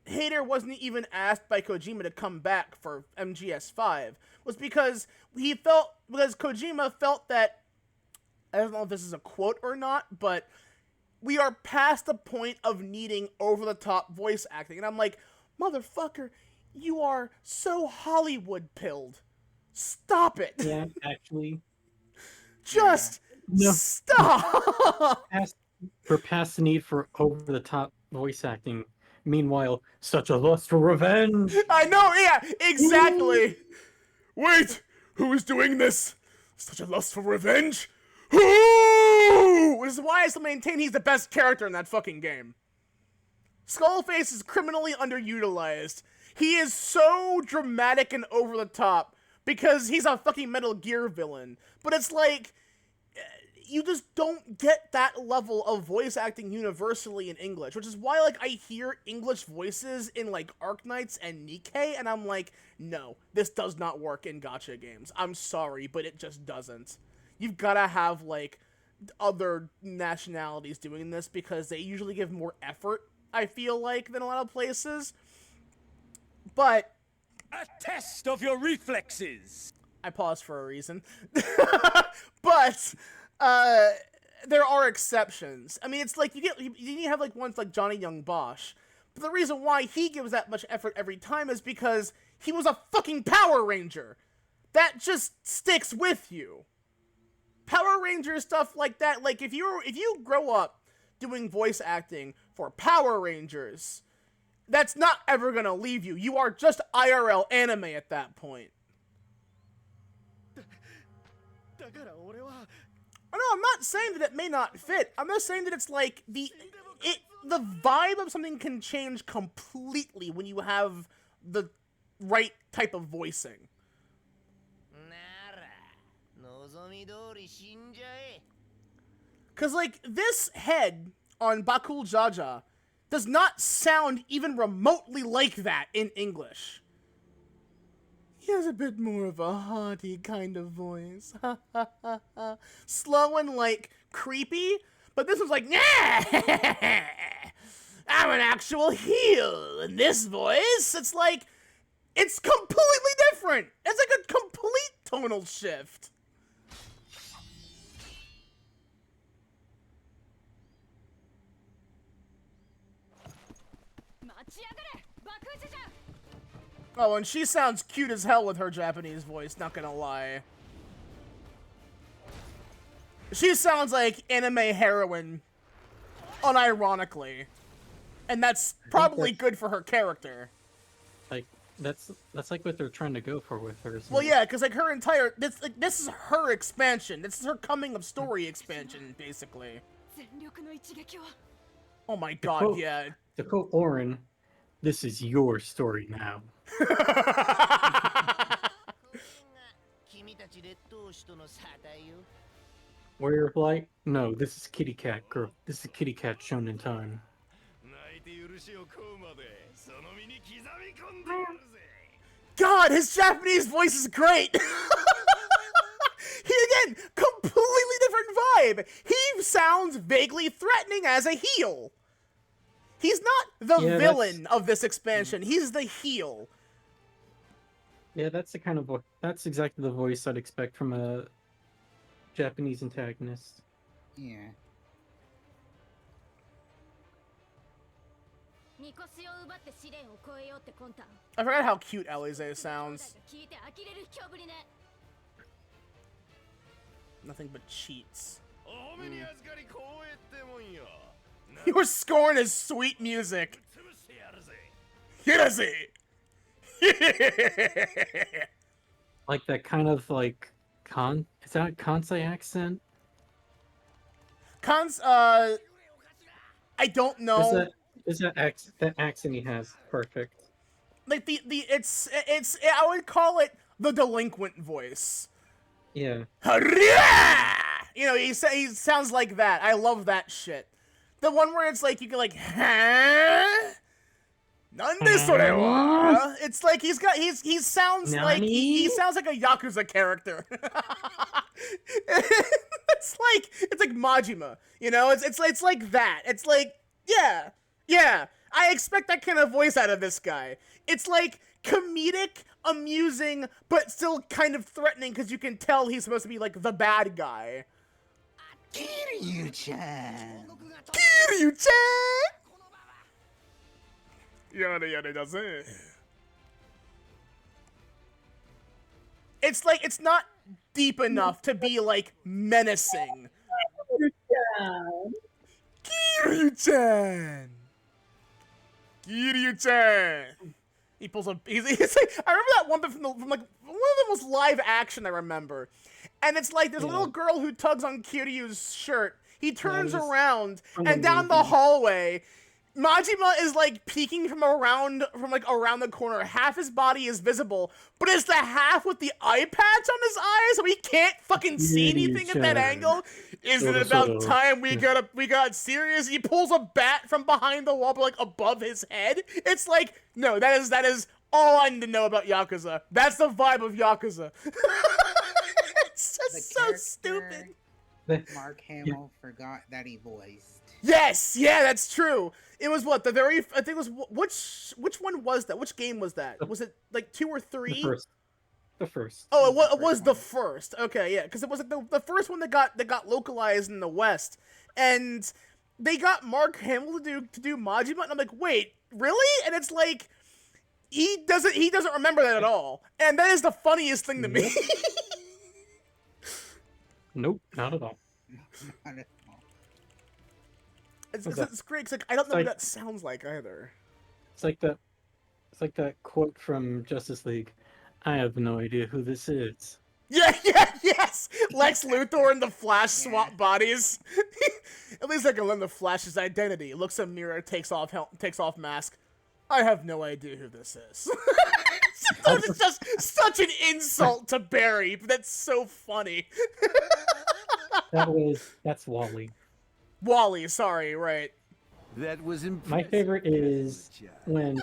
Hader wasn't even asked by Kojima to come back for MGS5, was because Kojima felt that, I don't know if this is a quote or not, but we are past the point of needing over-the-top voice acting. And I'm like, motherfucker, you are so Hollywood-pilled. Stop it. Yeah, actually. Just stop! We're past the need for over-the-top voice acting. Meanwhile, such a lust for revenge! I know, yeah, exactly! Wait! Who is doing this? Such a lust for revenge? Who? Which is why I still maintain he's the best character in that fucking game. Skullface is criminally underutilized. He is so dramatic and over the top because he's a fucking Metal Gear villain. But it's like, you just don't get that level of voice acting universally in English, which is why, like, I hear English voices in, like, Arknights and Nikkei, and I'm like, no, this does not work in gacha games. I'm sorry, but it just doesn't. You've gotta have, like, other nationalities doing this because they usually give more effort, I feel like, than a lot of places. But a test of your reflexes. I paused for a reason. But there are exceptions. I mean, it's like you have like ones like Johnny Young Bosch. But the reason why he gives that much effort every time is because he was a fucking Power Ranger. That just sticks with you. Power Ranger stuff like that, like if you grow up doing voice acting for Power Rangers, that's not ever gonna leave you. You are just IRL anime at that point. I know, I'm not saying that it may not fit. I'm just saying that it's like the vibe of something can change completely when you have the right type of voicing. Cause like this head on Bakul Jaja does not sound even remotely like that in English. He has a bit more of a haughty kind of voice. Slow and, like, creepy. But this one's like, nah! I'm an actual heel. In this voice, it's like, it's completely different. It's like a complete tonal shift. Oh, and she sounds cute as hell with her Japanese voice, not gonna lie. She sounds like anime heroine, unironically. And that's probably good for her character. Like, that's like what they're trying to go for with her. Well, yeah, because like her entire, this is her expansion. This is her coming of story expansion, basically. Oh my god, yeah. To quote Orin, this is your story now. Warrior of Light? No, this is Kitty Cat, girl. This is Kitty Cat shonen time. God, his Japanese voice is great! He, again, completely different vibe! He sounds vaguely threatening as a heel! He's not the villain of this expansion, he's the heel. Yeah, that's the kind of that's exactly the voice I'd expect from a Japanese antagonist. Yeah. I forgot how cute Alize sounds. Nothing but cheats. Your scorn is sweet music. Hirase! Like that kind of like is that a Kansai accent? I don't know. That accent he has perfect. Like it's I would call it the delinquent voice. Yeah. You know, he sounds like that. I love that shit. The one where it's like you can like, huh? Nande sore wa? It's like he sounds like he sounds like a Yakuza character. it's like Majima, you know? It's like that. It's like, yeah. I expect that kind of voice out of this guy. It's like comedic, amusing, but still kind of threatening because you can tell he's supposed to be like the bad guy. Kiryu-chan! Kiryu-chan! Yada does it. It's like, it's not deep enough to be like menacing. Kiryu-chan! Kiryu-chan! He pulls a. He's like, I remember that one bit from like one of the most live action I remember, and it's like there's a little girl who tugs on Kiryu's shirt. He turns around, and down the hallway, Majima is like peeking from around the corner. Half his body is visible, but it's the half with the eye patch on his eyes, so he can't fucking see anything at that angle. Isn't it about time we got serious? He pulls a bat from behind the wall, but like above his head. It's like, no, that is all I need to know about Yakuza. That's the vibe of Yakuza. It's just so stupid. Mark Hamill forgot that he voiced. Yes, yeah, that's true. It was what, I think it was, which one was that? Which game was that? Was it like 2 or 3? The first. Oh, it was the first. Okay, yeah, because it was like the first one that got localized in the West, and they got Mark Hamill to do Majima, and I'm like, wait, really? And it's like he doesn't remember that at all, and that is the funniest thing to me. Nope, not at all. It's great. It's like I don't know what that sounds like either. It's like that quote from Justice League. I have no idea who this is. Yes. Lex Luthor and the Flash swap bodies. At least I can learn the Flash's identity. Looks in mirror, takes off mask. I have no idea who this is. It's just such an insult to Barry, but that's so funny. That's Wally. Wally, sorry, right. That was impressive. My favorite is when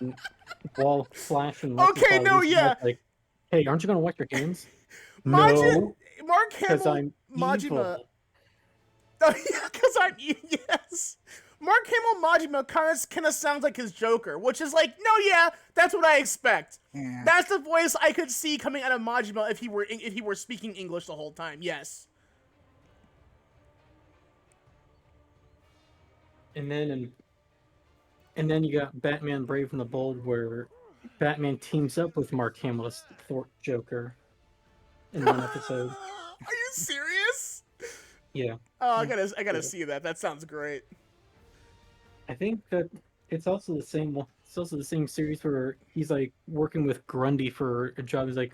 Flash and like, hey, aren't you gonna wash your hands? No, Mark because Hamill, I'm Majima. Evil. Oh, yeah, because I'm yes. Mark Hamill Majima kind of sounds like his Joker, which is like, no, yeah, that's what I expect. Yeah. That's the voice I could see coming out of Majima if he were speaking English the whole time. Yes. And then you got Batman Brave and the Bold, where Batman teams up with Mark Hamill to thwart Joker in one episode. Are you serious? Yeah. Oh, I gotta see that. That sounds great. I think that it's also the same one. It's also the same series where he's like working with Grundy for a job. He's like,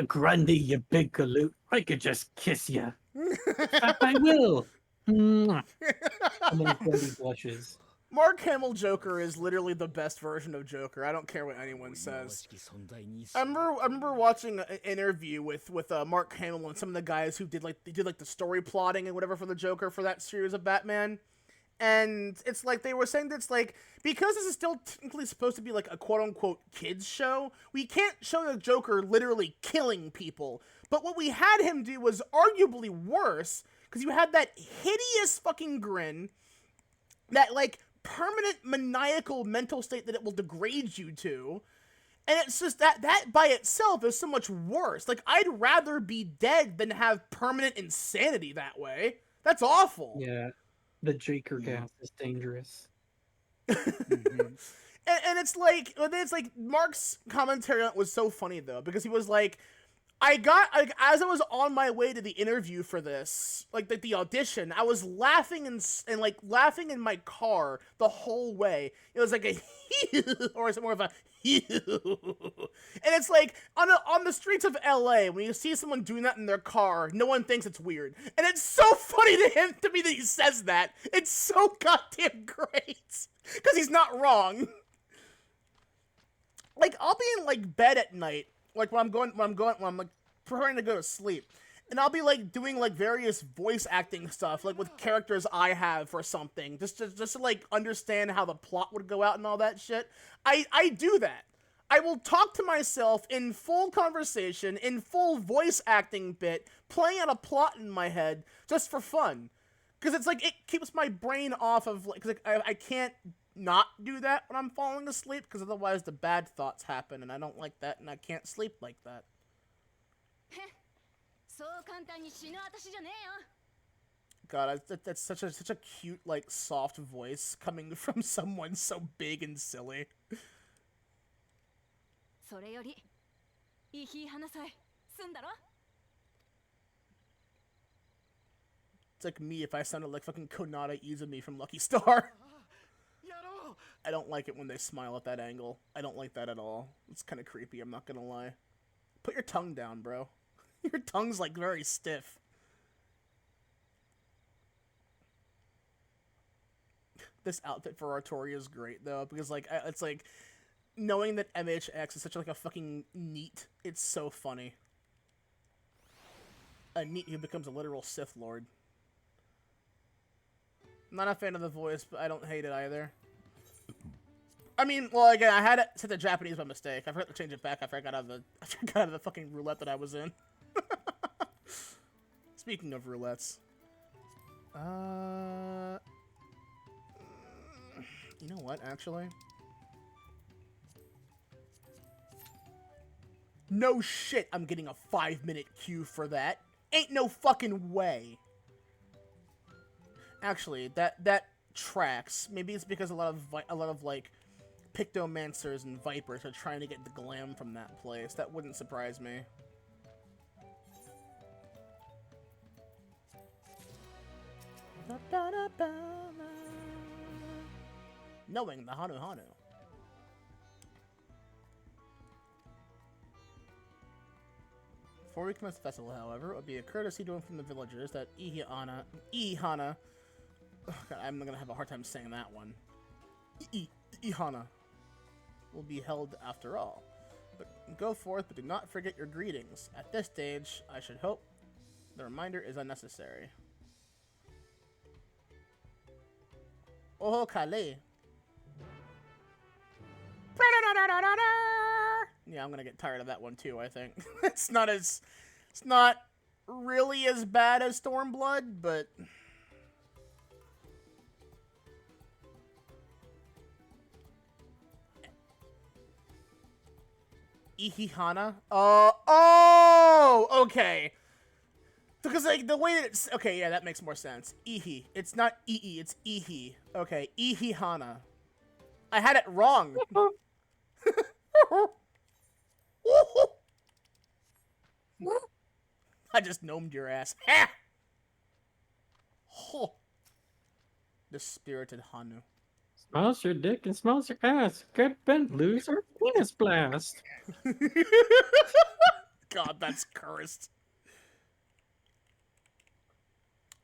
Grundy, you big galoot, I could just kiss you. I will. And then Grundy blushes. Mark Hamill Joker is literally the best version of Joker. I don't care what anyone says. I remember watching an interview with Mark Hamill and some of the guys who did the story plotting and whatever for the Joker for that series of Batman. And it's like they were saying that it's like, because this is still technically supposed to be like a quote-unquote kids show, we can't show the Joker literally killing people. But what we had him do was arguably worse, because you had that hideous fucking grin, that like permanent maniacal mental state that it will degrade you to. And it's just that by itself is so much worse. Like, I'd rather be dead than have permanent insanity that way. That's awful. Yeah. The Joker gas is dangerous. And it's like Mark's commentary on it was so funny though, because he was like, as I was on my way to the interview for this, like the audition, I was laughing and laughing in my car the whole way. It was like a or is it more of a and it's like on the streets of LA, when you see someone doing that in their car, no one thinks it's weird. And it's so funny to me that he says that. It's so goddamn great. Because he's not wrong. Like, I'll be in like bed at night, like when I'm like preparing to go to sleep, And I'll be like doing like various voice acting stuff, like with characters I have or something, just to like understand how the plot would go out and all that shit. I do that. I will talk to myself in full conversation, in full voice acting bit, playing out a plot in my head just for fun. Because it's like, it keeps my brain off of, like, cause I can't not do that when I'm falling asleep, because otherwise the bad thoughts happen, and I don't like that, and I can't sleep like that. God, that's such a cute, like, soft voice coming from someone so big and silly. It's like me if I sounded like fucking Konata Izumi from Lucky Star. I don't like it when they smile at that angle. I don't like that at all. It's kind of creepy, I'm not gonna lie. Put your tongue down, bro. Your tongue's like very stiff. This outfit for Artori is great though, because like it's like knowing that MHX is such like a fucking NEET. It's so funny. A NEET who becomes a literal Sith Lord. I'm not a fan of the voice, but I don't hate it either. I mean, well, again, I had it set to Japanese by mistake. I forgot to change it back after I got out of the fucking roulette that I was in. Speaking of roulettes. You know what, actually? No shit, I'm getting a 5-minute queue for that. Ain't no fucking way. Actually, that tracks. Maybe it's because a lot of like Pictomancers and Vipers are trying to get the glam from that place. That wouldn't surprise me. Knowing the Hanu Hanu. Before we commence the festival, however, it would be a courtesy to inform the villagers that Ihana. Oh God, I'm gonna have a hard time saying that one. Ihana will be held after all. But go forth, but do not forget your greetings. At this stage, I should hope the reminder is unnecessary. Oh, Kale. Yeah, I'm gonna get tired of that one too, I think. It's not really as bad as Stormblood, but Ihihana? Oh, okay. Because, like, the way that it's... Okay, yeah, that makes more sense. Ihi. It's not Ii, it's Ihi. Okay, Ihihana. I had it wrong. I just gnomed your ass. Ha! Oh. The spirited Hanu. Smells your dick and smells your ass. Get bent, loser. Penis blast. God, that's cursed.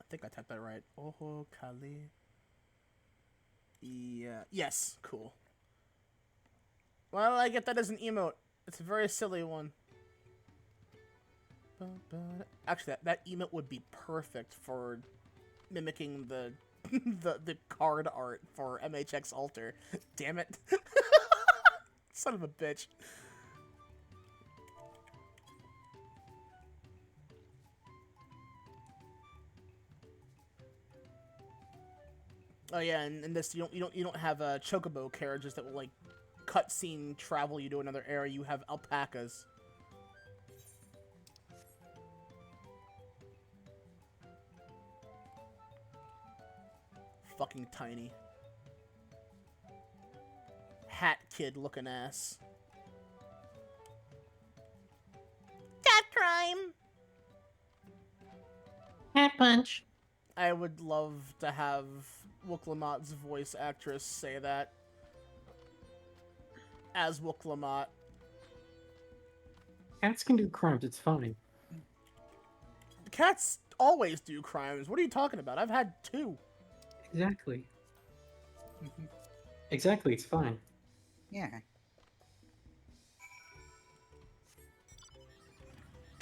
I think I typed that right. Oho Kali. Yeah. Yes. Cool. Why don't I get that as an emote? It's a very silly one. Actually, that emote would be perfect for mimicking the the card art for MHX Alter. Damn it. Son of a bitch. Oh yeah, and in this you don't have chocobo carriages that will like cutscene travel you to another area. You have alpacas. Fucking tiny. Hat kid looking ass. Cat crime! Hat punch. I would love to have Wooklamot's voice actress say that. As Wooklamot. Cats can do crimes, it's fine. Cats always do crimes. What are you talking about? I've had 2. Exactly. Exactly, it's fine. Yeah.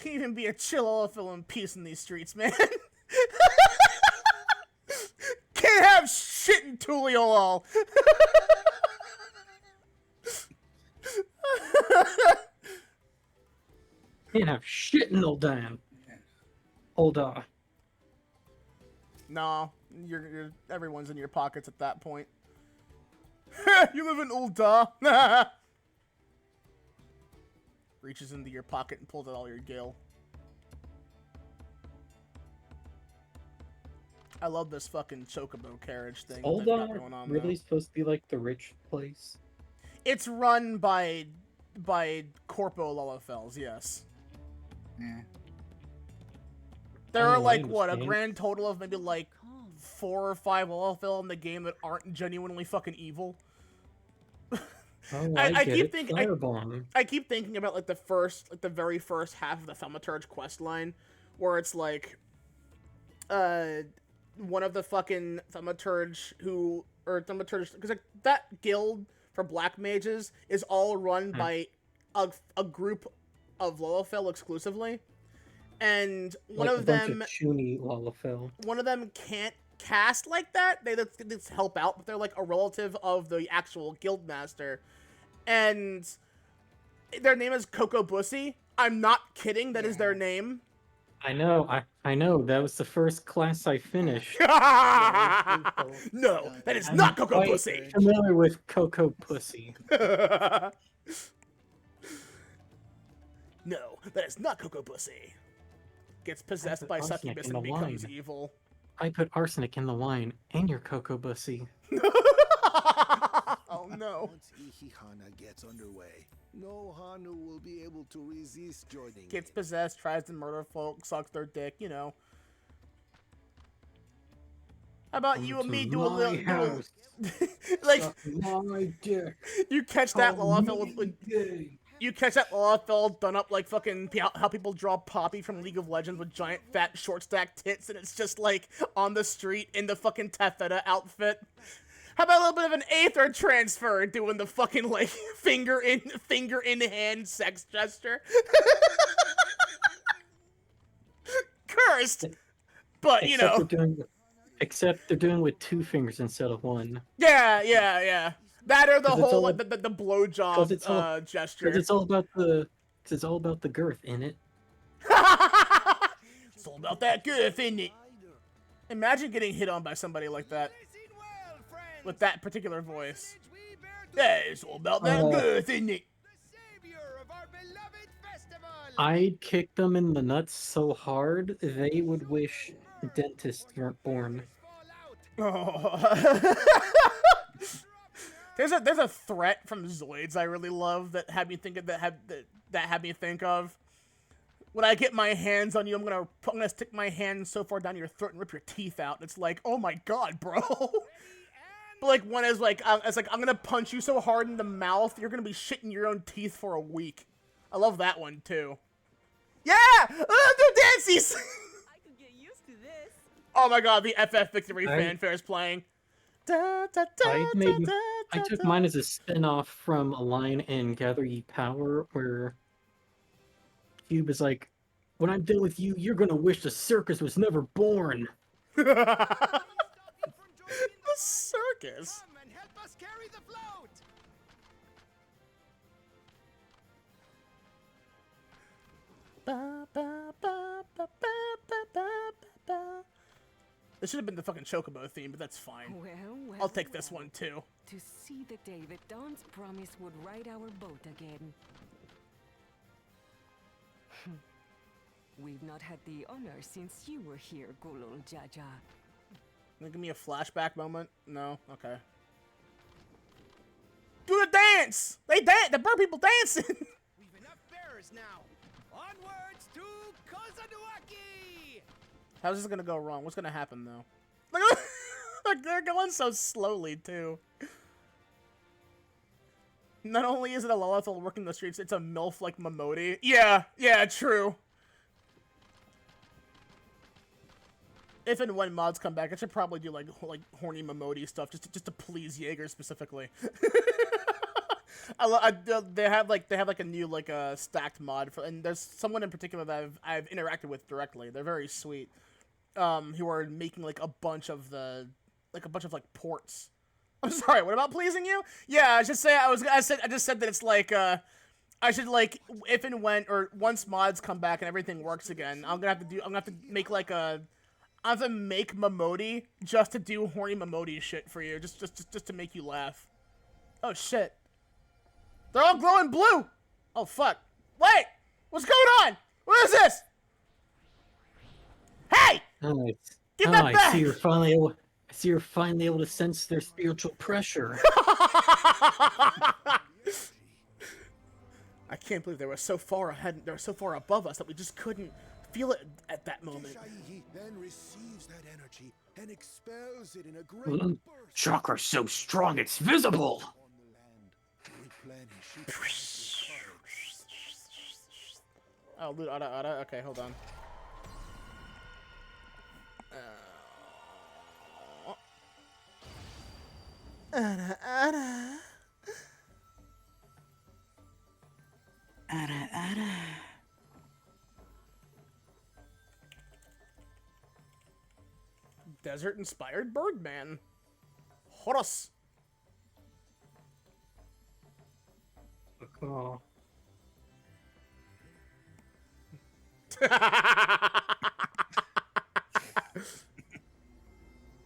Can't even be a chill Olafil in peace in these streets, man. Can't have shit in Tuliolol. Can't have shit in Ul'dan. Ul'dah. Nah, you're everyone's in your pockets at that point. You live in Ul'dah. Reaches into your pocket and pulls out all your gil. I love this fucking chocobo carriage thing. Ul'dah Going on really now. supposed to be like the rich place? It's run by Corpo Lullafels, yes. Yeah. There are I like what, a understand. grand total of maybe like 4 or 5 Lullafel in the game that aren't genuinely fucking evil. Oh, I get keep it. thinking Firebomb. I keep thinking about like the very first half of the Thaumaturge quest line, where it's like one of the fucking Thaumaturge because like that guild for black mages is all run by a group of Lullafel exclusively, and one Like of a bunch them of Chuny Lullafel. one of them can't cast like that. They just help out, but they're like a relative of the actual guild master. And their name is Coco Bussy. I'm not kidding, that is their name. I know, I know. That was the first class I finished. No, that is not Coco quite Bussy. Familiar with Coco Pussy. No, that is not Coco Bussy. Gets possessed by arsenic succubus in and the becomes wine. evil. I put arsenic in the wine and your Coco Bussy. Oh no. Once Ihihana gets underway, no Hanu will be able to resist joining. Gets possessed, tries to murder folk, sucks their dick, you know. How about you and me do a little like my dick. you catch that Lullafel with you catch that Lullafel done up like fucking how people draw Poppy from League of Legends with giant fat short stack tits, and it's just like on the street in the fucking taffeta outfit. How about a little bit of an Aether transfer doing the fucking like finger in hand sex gesture? Cursed. But you know. Except they're doing with 2 fingers instead of 1. Yeah. That or the 'Cause it's whole all- the blowjob gesture. Because it's all about the girth in it. It's all about that girth, isn't it? Imagine getting hit on by somebody like that. With that particular voice. Yeah, it's all about that girth, isn't it? I'd kick them in the nuts so hard, they would wish dentists weren't born. Oh. There's a threat from Zoids I really love that had me think of that had me think of. When I get my hands on you, I'm gonna stick my hand so far down your throat and rip your teeth out. It's like, oh my god, bro. But like one is like, it's like I'm gonna punch you so hard in the mouth, you're gonna be shitting your own teeth for a week. I love that one too. Yeah, do dances. I could get used to this. Oh my god, the FFXIV fanfare is playing. I took mine as a spin-off from a line in Gather Ye Power where Cube is like, when I'm done with you, you're gonna wish the circus was never born. The circus? Come and help us carry the float. This should have been the fucking Chocobo theme, but that's fine. Well, I'll take this one too. To see the day that Dawn's promise would ride our boat again. We've not had the honor since you were here, Gulul Jaja. Give me a flashback moment? No? Okay. Do the dance! They dance! The bird people dancing! We've enough bearers now. Onwards to Kozanuaki! How's this gonna go wrong? What's gonna happen though? Look, they're going so slowly too. Not only is it a Lullafel working the streets, it's a MILF like Momodi. Yeah, true. If and when mods come back, I should probably do like horny Momodi stuff just to please Jaeger specifically. They have like a new stacked mod for, and there's someone in particular that I've interacted with directly. They're very sweet. Who are making like a bunch of ports. I'm sorry. What about pleasing you? Yeah, I just said that it's like I should like if and when or once mods come back and everything works again. I'm gonna have to make I have to make Momodi just to do horny Momodi shit for you, just to make you laugh. Oh shit. They're all glowing blue! Oh fuck. Wait! What's going on? What is this? Hey! Nice. Give that back! I see you're finally able to sense their spiritual pressure. I can't believe they were so far ahead, they were so far above us that we just couldn't feel it at that moment. Then receives that energy and expels it in a great burst. Chakra's so strong it's visible. Oh, loot Ada. Okay, hold on. Ada. Desert-inspired Birdman. Horus. Oh.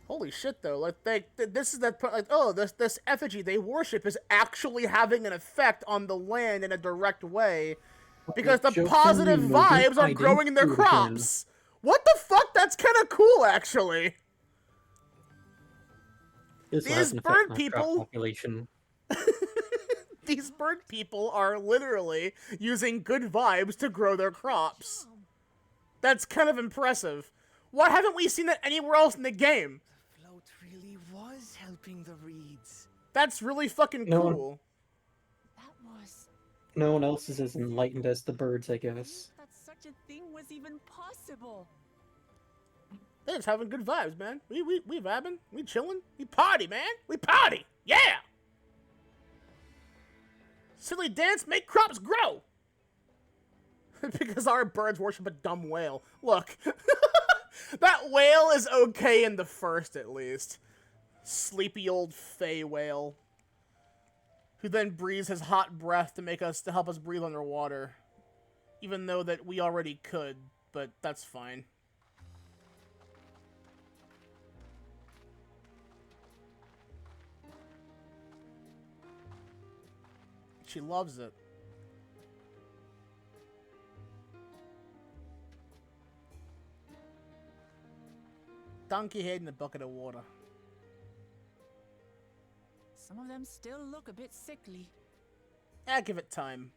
Holy shit, though! Like this is that like this effigy they worship is actually having an effect on the land in a direct way, because the positive vibes are growing in their crops. What the fuck? That's kind of cool, actually. These bird people. These bird people are literally using good vibes to grow their crops. That's kind of impressive. Why haven't we seen that anywhere else in the game? The float really was helping the reeds. That's really fucking cool. No one else is as enlightened as the birds, I guess. That such a thing was even possible. They're just having good vibes, man. We vibing, we chilling, we party, man. We party, yeah. Silly dance, make crops grow. Because our birds worship a dumb whale. Look, that whale is okay in the first, at least. Sleepy old fey whale, who then breathes his hot breath to help us breathe underwater, even though that we already could. But that's fine. She loves it. Donkey head in a bucket of water. Some of them still look a bit sickly. Give it time.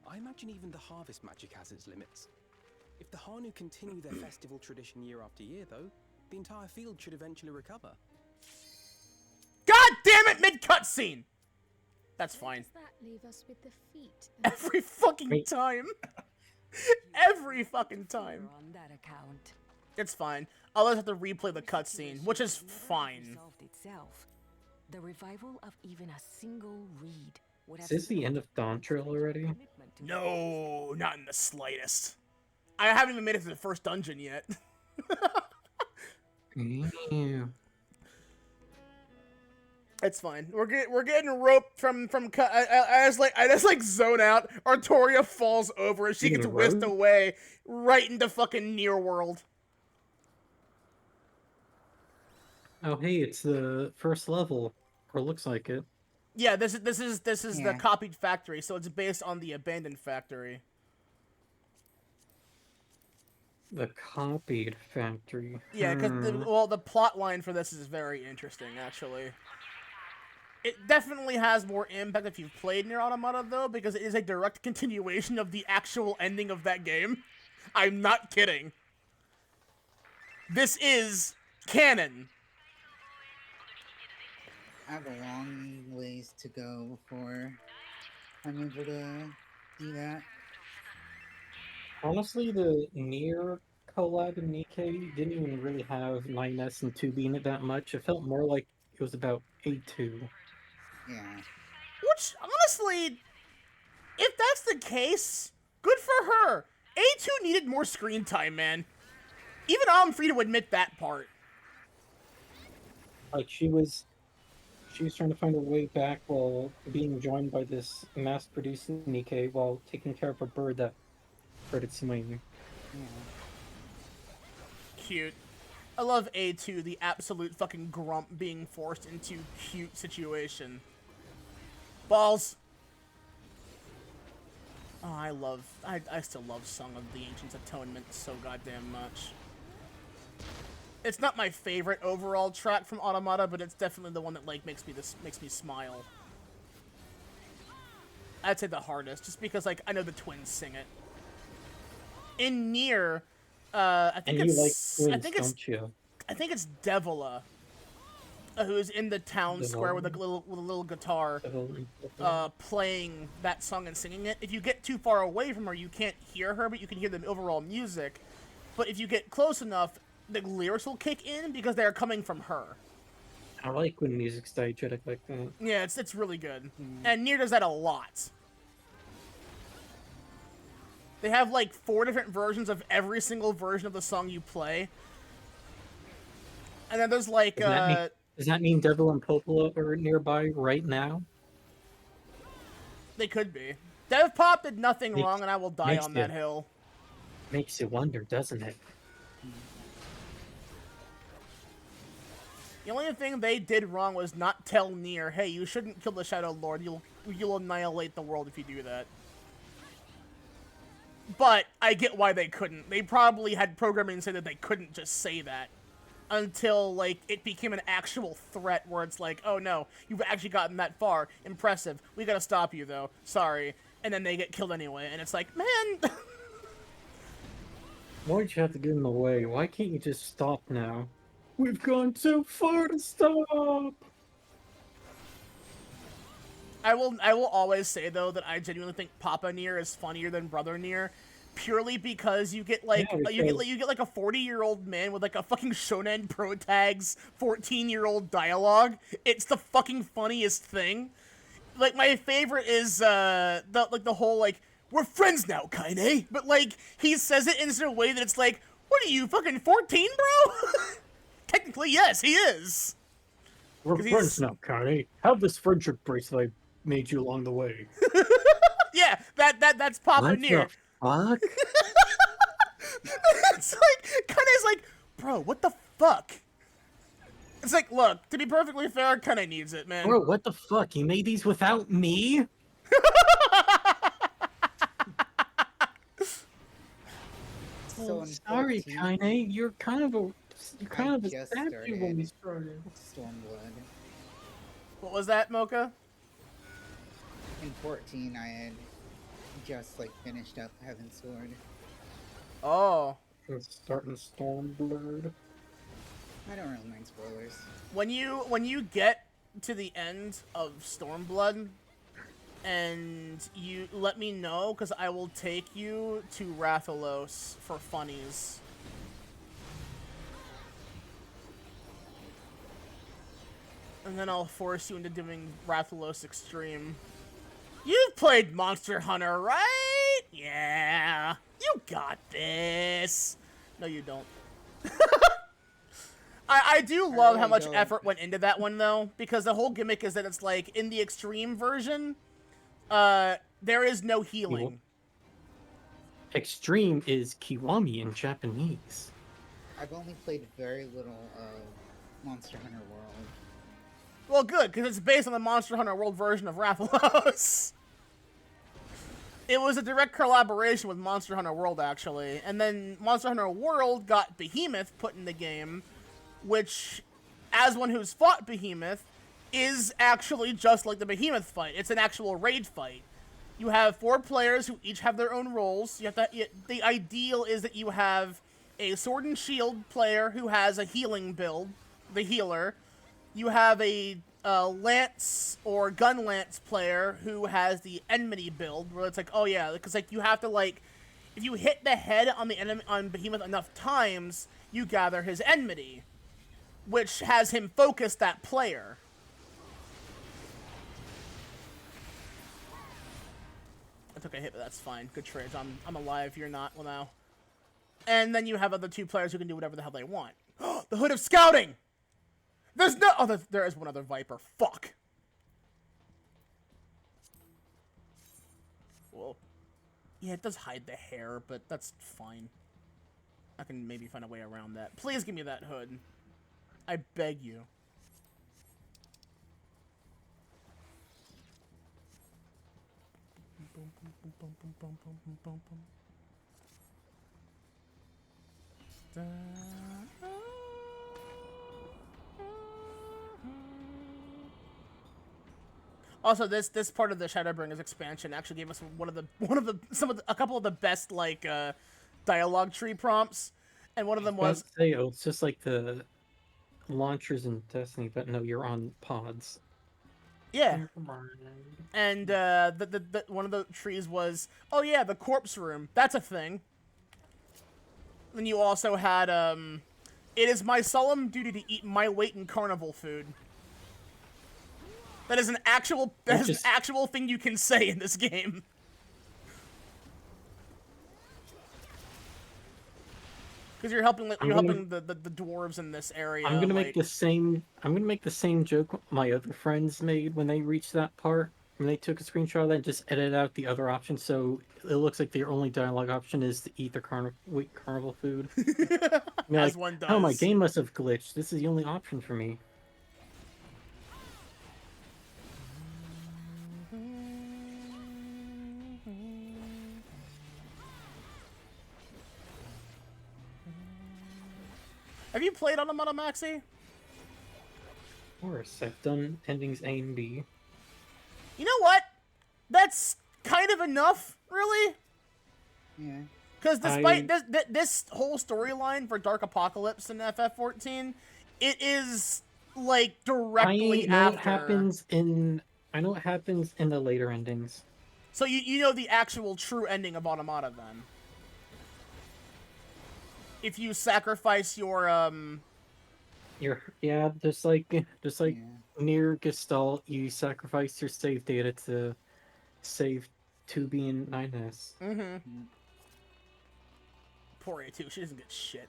I imagine even the harvest magic has its limits. If the Hanu continue their festival tradition year after year, though, the entire field should eventually recover. God damn it, mid-cutscene! That's fine. Does that leave us with the feet? Every fucking time. Every fucking time. On that account. It's fine. I'll just have to replay the cutscene, which is fine. Itself. The revival of even a single reed. Is this the end of Dawntrail already? No, not in the slightest. I haven't even made it to the first dungeon yet. Yeah. It's fine. We're getting roped from I just zone out. Artoria falls over and she gets whisked away right into fucking near world. Oh hey, it's the first level, or looks like it. Yeah, this is the copied factory, so it's based on the abandoned factory. The copied factory. Yeah, because the plot line for this is very interesting, actually. It definitely has more impact if you've played Nier Automata, though, because it is a direct continuation of the actual ending of that game. I'm not kidding. This is canon. I have a long ways to go before I'm able to do that. Honestly, the Nier collab in Nikkei didn't even really have 9S and 2B in it that much. It felt more like it was about A2. Yeah. Which, honestly, if that's the case, good for her. A2 needed more screen time, man. Even I'm free to admit that part. Like, she was trying to find her way back while being joined by this mass-produced Nikkei while taking care of a bird that hurt its wing. Yeah. Cute. I love A2, the absolute fucking grump being forced into cute situation. Balls. Oh, I still love Song of the Ancients Atonement so goddamn much. It's not my favorite overall track from Automata, but it's definitely the one that like makes me smile. I'd say the hardest, just because like I know the twins sing it. In Nier, I think And you like it's twins, don't you? I think it's Devila, who's in the town square with a little guitar, playing that song and singing it. If you get too far away from her, you can't hear her, but you can hear the overall music. But if you get close enough, the lyrics will kick in because they are coming from her. I like when music's diegetic like that. Yeah, it's really good. And Nier does that a lot. They have like 4 different versions of every single version of the song you play. And then there's like Does that mean Devil and Popola are nearby right now? They could be. Dev Pop did nothing wrong, and I will die on that hill. Makes you wonder, doesn't it? The only thing they did wrong was not tell Nier, hey, you shouldn't kill the Shadow Lord. You'll annihilate the world if you do that. But I get why they couldn't. They probably had programming say that they couldn't just say that until like it became an actual threat where it's like, oh no, you've actually gotten that far. Impressive. We gotta stop you though. Sorry. And then they get killed anyway, and it's like, man. Why'd you have to get in the way? Why can't you just stop now? We've gone too far to stop. I will always say though that I genuinely think Papa Nier is funnier than Brother Nier, purely because you get like you get like a 40-year-old man with like a fucking Shonen Pro Tags 14-year-old dialogue. It's the fucking funniest thing. Like my favorite is the whole like, we're friends now, Kaine. But like he says it in such a way that it's like, what are you, fucking 14, bro? Technically, yes, he is. We're friends now, Kaine. Have this friendship bracelet I made you along the way. Yeah, that's Papa Nier. Fuck? It's like, Kaine's like, bro, what the fuck? It's like, look, to be perfectly fair, Kaine needs it, man. Bro, what the fuck? You made these without me? So sorry, Kaine. You're kind of a statue when we started. Stormblood. What was that, Mocha? In 14, I had just like finished up Heaven's Sword. Oh. Starting Stormblood. I don't really mind spoilers. When you get to the end of Stormblood, and you let me know, because I will take you to Rathalos for funnies. And then I'll force you into doing Rathalos Extreme. You've played Monster Hunter, right? Yeah. You got this. No, you don't. I do love how much effort went into that one, though, because the whole gimmick is that it's like, in the Extreme version, there is no healing. Extreme is Kiwami in Japanese. I've only played very little of Monster Hunter World. Well, good, because it's based on the Monster Hunter World version of Rathalos. It was a direct collaboration with Monster Hunter World, actually. And then Monster Hunter World got Behemoth put in the game, which, as one who's fought Behemoth, is actually just like the Behemoth fight. It's an actual raid fight. You have 4 players who each have their own roles. The ideal is that you have a Sword and Shield player who has a healing build, the healer. You have a Lance or Gun Lance player who has the enmity build, where it's like, oh yeah, because like you have to like, if you hit the head on the enemy on Behemoth enough times, you gather his enmity, which has him focus that player. I took a hit, but that's fine. Good trades. I'm alive. You're not. Well, now. And then you have other 2 players who can do whatever the hell they want. The Hood of Scouting! There's no... Oh, there is one other Viper. Fuck. Well, yeah, it does hide the hair, but that's fine. I can maybe find a way around that. Please give me that hood. I beg you. Also, this part of the Shadowbringers expansion actually gave us a couple of the best like dialogue tree prompts, and one of them was it's just like the launchers in Destiny, but no, you're on pods. Yeah. And the one of the trees was, oh yeah, the corpse room. That's a thing. Then you also had it is my solemn duty to eat my weight in carnival food. That is an actual thing you can say in this game. Because you're helping the dwarves in this area. I'm gonna make the same joke my other friends made when they reached that part. When they took a screenshot of that and just edited out the other option, so it looks like their only dialogue option is to eat their carnival food. As one does. Oh, my game must have glitched. This is the only option for me. Have you played Automata, Maxie? Of course, I've done endings A and B. You know what? That's kind of enough, really. Yeah. Because despite this whole storyline for Dark Apocalypse in FF14, it is like directly after. I know what happens in the later endings. So you know the actual true ending of Automata then. If you sacrifice your just like near Gestalt, you sacrifice your save data to save 2B and 9S. Mm-hmm. Poor A2, she doesn't get shit.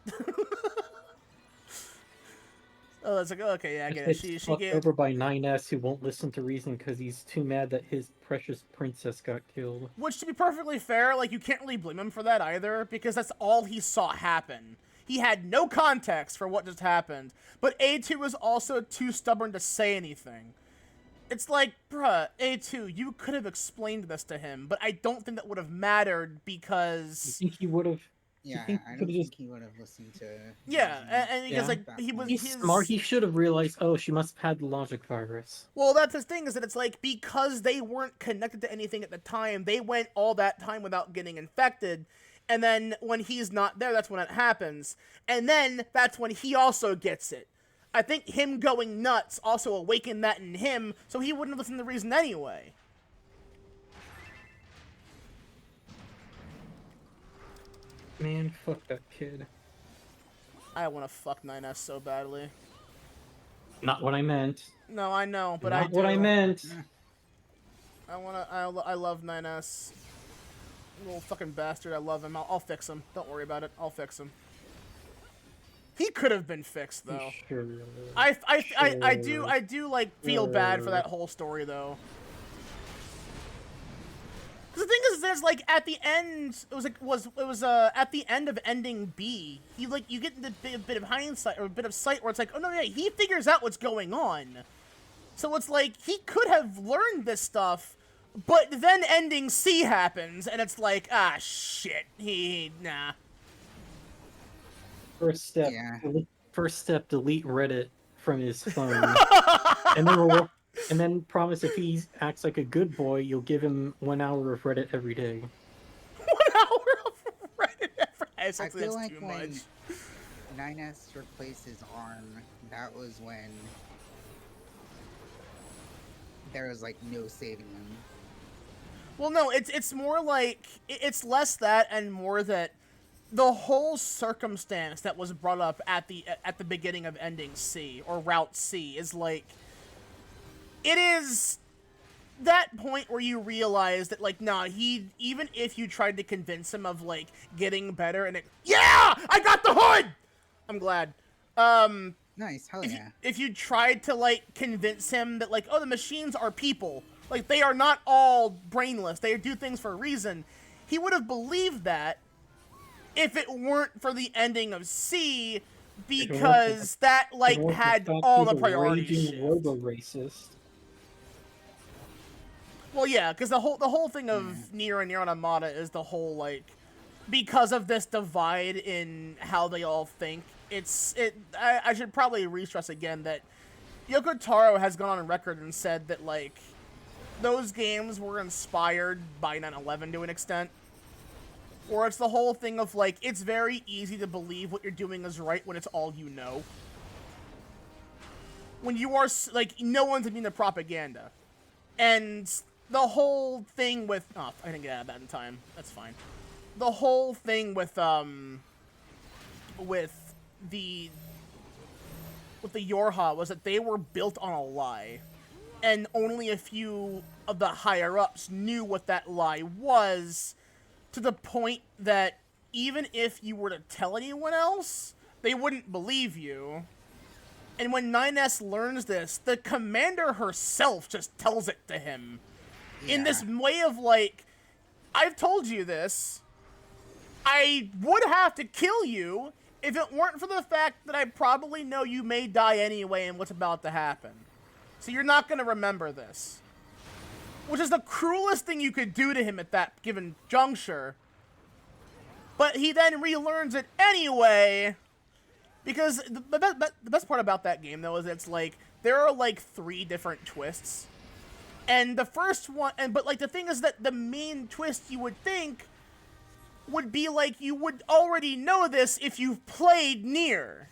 Oh, that's like, okay, yeah, I get it. She get over by 9S who won't listen to reason because he's too mad that his precious princess got killed. Which, to be perfectly fair, like, you can't really blame him for that either, because that's all he saw happen. He had no context for what just happened, but A2 was also too stubborn to say anything. It's like, bruh, A2, you could have explained this to him, but I don't think that would have mattered because... You think he would have... Yeah, I don't think he would have listened to... Yeah, and because, like, he's smart. He should have realized, oh, she must have had the logic virus. Well, that's the thing, is that it's like, because they weren't connected to anything at the time, they went all that time without getting infected, and then when he's not there, that's when it happens. And then, that's when he also gets it. I think him going nuts also awakened that in him, so he wouldn't have listened to reason anyway. Man, fuck that kid. I want to fuck 9S so badly. Not what I meant. No, I know, but Not I do. what I meant. I love 9S. Little fucking bastard, I love him. I'll fix him. Don't worry about it. I'll fix him. He could have been fixed, though. Sure. I do like feel bad for that whole story, though. Because the thing is, there's like at the end, it was at the end of ending B, you get the bit of hindsight or a bit of sight where it's like, oh no, yeah, he figures out what's going on. So it's like he could have learned this stuff, but then ending C happens, and it's like, ah, shit, nah. First step, delete Reddit from his phone, and then promise if he acts like a good boy, you'll give him 1 hour of Reddit every day. 1 hour of Reddit every day? I feel like when 9S replaced his arm, that was when there was like no saving him. Well, no, it's more like it's less that and more that the whole circumstance that was brought up at the beginning of ending C or Route C is like, it is that point where you realize that, like, nah, even if you tried to convince him of, like, getting better and yeah! I got the hood! I'm glad. Nice, hell yeah. If you tried to, like, convince him that, like, oh, the machines are people. Like, they are not all brainless. They do things for a reason. He would have believed that if it weren't for the ending of C, because that, like, had all the priorities. Robo-racist. Well, yeah, because the whole thing of Nier and Nier Automata is the whole, like, because of this divide in how they all think. I should probably re-stress again that Yoko Taro has gone on record and said that, like, those games were inspired by 9/11 to an extent. Or it's the whole thing of, like, it's very easy to believe what you're doing is right when it's all you know. When you are, like, no one's immune to propaganda. And the whole thing with... Oh, I didn't get out of that in time. That's fine. The whole thing with the Yorha was that they were built on a lie. And only a few of the higher-ups knew what that lie was, to the point that even if you were to tell anyone else, they wouldn't believe you. And when 9S learns this, the commander herself just tells it to him. Yeah. In this way of, like, I've told you this. I would have to kill you if it weren't for the fact that I probably know you may die anyway and what's about to happen. So you're not going to remember this. Which is the cruelest thing you could do to him at that given juncture. But he then relearns it anyway. Because the best part about that game, though, is it's like, there are like 3 different twists. And the first one, but like the thing is that the main twist you would think would be like you would already know this if you've played Nier.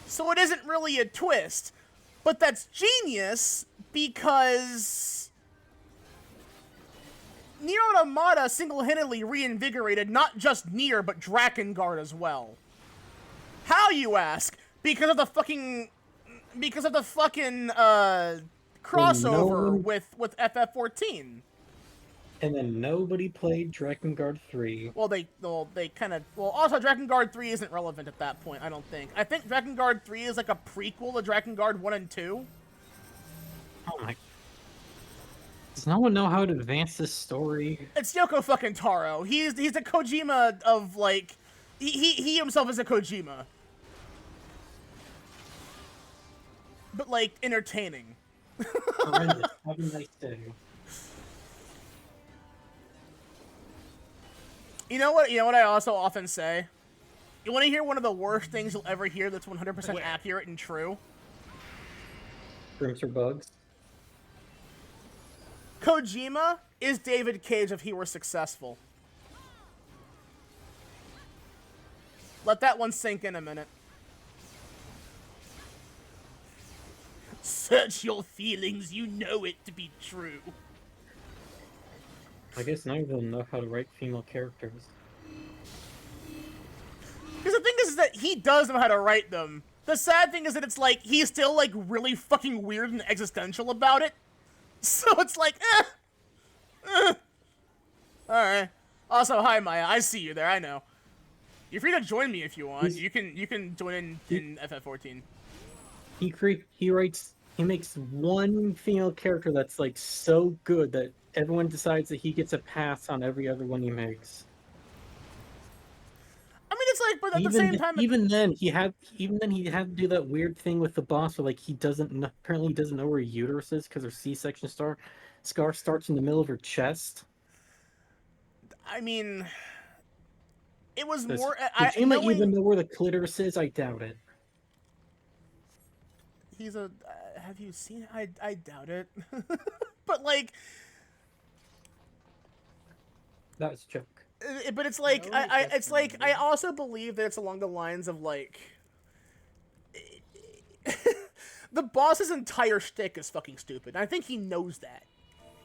So it isn't really a twist. But that's genius because Nier Automata single-handedly reinvigorated not just Nier, but Drakengard as well. How, you ask? Because of the fucking crossover with FF14. And then nobody played Drakengard 3. Well, also Drakengard 3 isn't relevant at that point, I don't think. I think Drakengard 3 is like a prequel to Drakengard 1 and 2. Oh my... Does no one know how to advance this story? It's Yoko fucking Taro. He's a Kojima of, like... He himself is a Kojima. But, like, entertaining. Horrendous. Have a nice day. You know what I also often say? You want to hear one of the worst things you'll ever hear that's 100% accurate and true? Rooms or bugs? Kojima is David Cage if he were successful. Let that one sink in a minute. Search your feelings, you know it to be true. I guess none of them know how to write female characters. Because the thing is that he does know how to write them. The sad thing is that it's like, he's still like really fucking weird and existential about it. So it's like, Alright. Also, hi Maya, I see you there, I know. You're free to join me if you want. You can join in FF14. He makes one female character that's like so good that everyone decides that he gets a pass on every other one he makes. I mean, it's like, but at the same time, even then he had to do that weird thing with the boss where like he doesn't know where her uterus is because her C-section scar starts in the middle of her chest. I mean, it was Does more. Kojima even know where the clitoris is? I doubt it. He's a. Have you seen it? I doubt it. But like, that was a joke. But it's like I also believe that it's along the lines of like the boss's entire shtick is fucking stupid. And I think he knows that.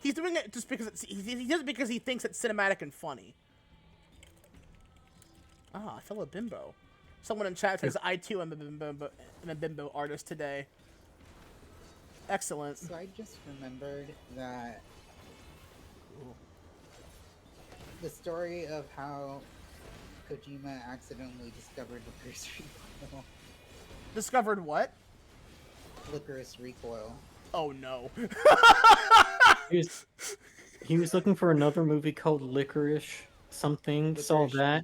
He's doing it just because he does it because he thinks it's cinematic and funny. Ah, fellow bimbo. Someone in chat says I too am a bimbo artist today. Excellent. So I just remembered that the story of how Kojima accidentally discovered Licorice Recoil. Discovered what? Licorice Recoil. Oh no. He was looking for another movie called Licorice something. Saw that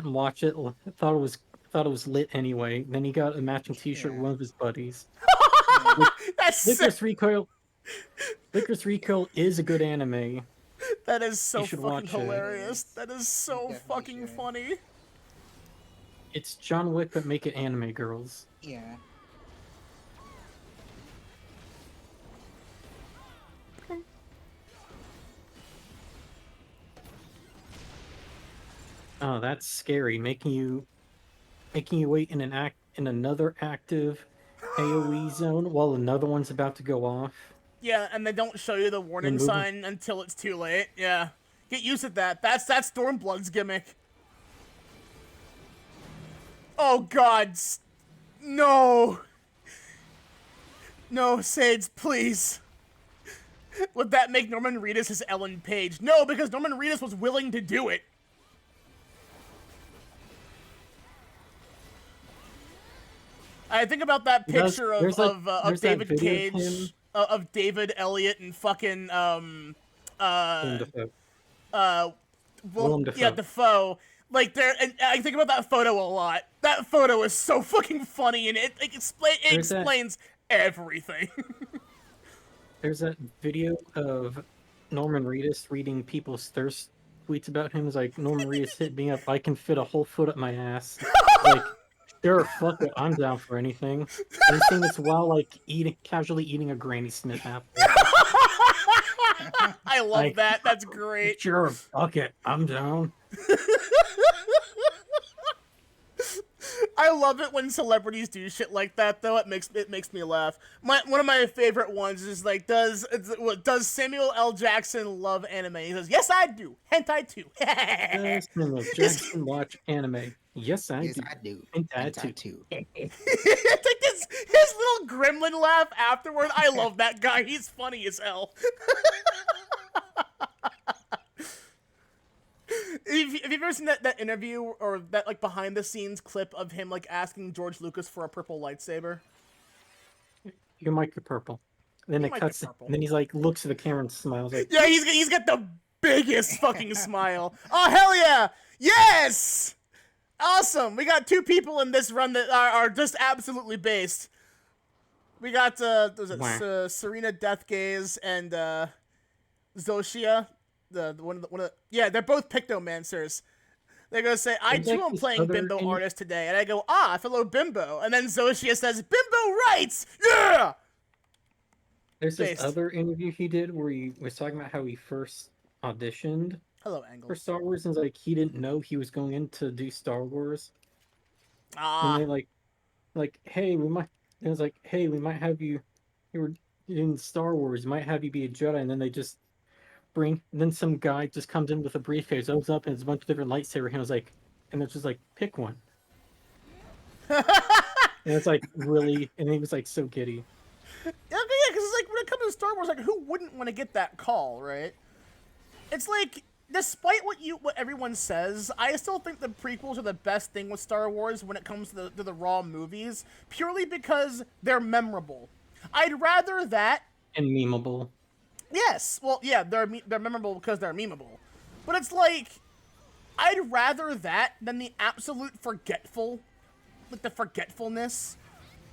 and watched it. Thought it was lit anyway. Then he got a matching T-shirt with one of his buddies. That's Licorice Recoil. Licorice Recoil is a good anime. That is so should fucking watch it. hilarious. That is so fucking funny. It's John Wick, but make it anime, girls. Yeah. Oh, that's scary. Making you wait in another active AoE zone while another one's about to go off. Yeah, and they don't show you the warning sign until it's too late. Yeah. Get used to that. That's Stormblood's gimmick. Oh god. No. No, Sage, please. Would that make Norman Reedus his Ellen Page? No, because Norman Reedus was willing to do it. I think about that picture of David Cage, of David Elliott and fucking Defoe. Like and I think about that photo a lot. That photo is so fucking funny, and it explains everything. There's that video of Norman Reedus reading people's thirst tweets about him. It's like, Norman Reedus hit me up. I can fit a whole foot up my ass. Like, sure, fuck it. I'm down for anything. And he's saying this while like casually eating a Granny Smith apple. I love that. That's great. Sure, fuck it. I'm down. I love it when celebrities do shit like that, though. It makes me laugh. One of my favorite ones is like, does Samuel L. Jackson love anime? He says, yes, I do. Hentai too. Does Samuel Jackson watch anime? Yes, I do. Hentai too. It's like his little gremlin laugh afterward. I love that guy. He's funny as hell. Have you ever seen that interview or that like behind the scenes clip of him like asking George Lucas for a purple lightsaber? Your mic is purple. And then it cuts. And then he's like looks at the camera and smiles. Like, yeah, he's got the biggest fucking smile. Oh hell yeah! Yes! Awesome. We got 2 people in this run that are just absolutely based. We got Serena Deathgaze and Zoshia. Yeah, they're both Pictomancers. They're gonna say, I too am playing Bimbo Artist today, and I go, fellow Bimbo, and then Zoshia says, Bimbo writes, yeah. There's this other interview he did where he was talking about how he first auditioned. Hello, Angle. For Star Wars, and like he didn't know he was going in to do Star Wars. And they like, hey, we might. It was like, hey, we might have you. You were in Star Wars. Might have you be a Jedi, and then they just. And then some guy just comes in with a briefcase, opens up, and it's a bunch of different lightsaber hands, like, and it's just like, pick one. And it's like really, and he was like so giddy. Yeah, because it's like when it comes to Star Wars, like who wouldn't want to get that call, right? It's like, despite what everyone says, I still think the prequels are the best thing with Star Wars when it comes to the raw movies, purely because they're memorable. I'd rather that and memeable. Yes, well, yeah, they're memorable because they're memeable. But it's like, I'd rather that than the absolute forgetfulness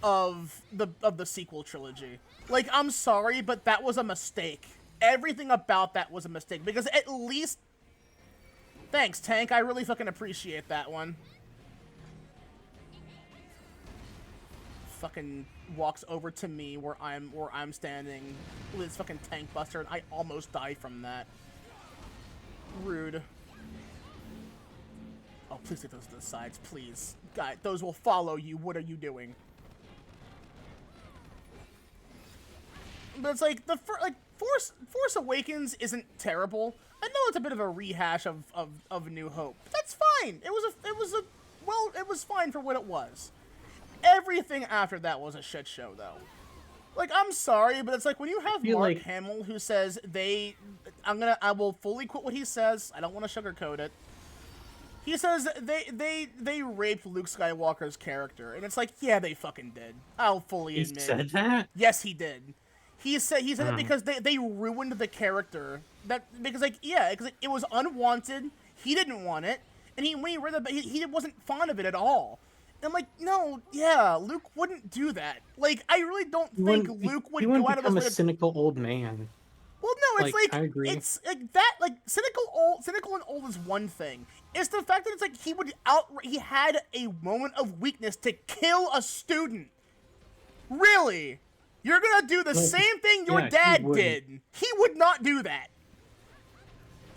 of the sequel trilogy. Like, I'm sorry, but that was a mistake. Everything about that was a mistake, because at least... Thanks, Tank, I really fucking appreciate that one. Fucking walks over to me where I'm standing with his fucking tank buster, and I almost died from that. Rude. Oh, please take those to the sides, please. God, those will follow you. What are you doing? But it's like Force Awakens isn't terrible. I know it's a bit of a rehash of New Hope. But that's fine. It was fine for what it was. everything after that was a shit show, though. Like, I'm sorry, but it's like when you have Mark Hamill who says I will fully quote what he says. I don't want to sugarcoat it. He says they raped Luke Skywalker's character, and it's like, yeah, they fucking did. I'll fully admit. He said that? Yes, he did. He said it because they ruined the character. Because it was unwanted. He didnn't want it, and when he read it, he wasn't fond of it at all. And I'm like, no, yeah, Luke wouldn't do that. Like, I really don't think Luke would go out of his way. He become a cynical old man. Well, no, it's like I agree. It's like that. Like cynical and old is one thing. It's the fact that it's like he had a moment of weakness to kill a student. Really? You're gonna do the same thing your dad did. He would not do that.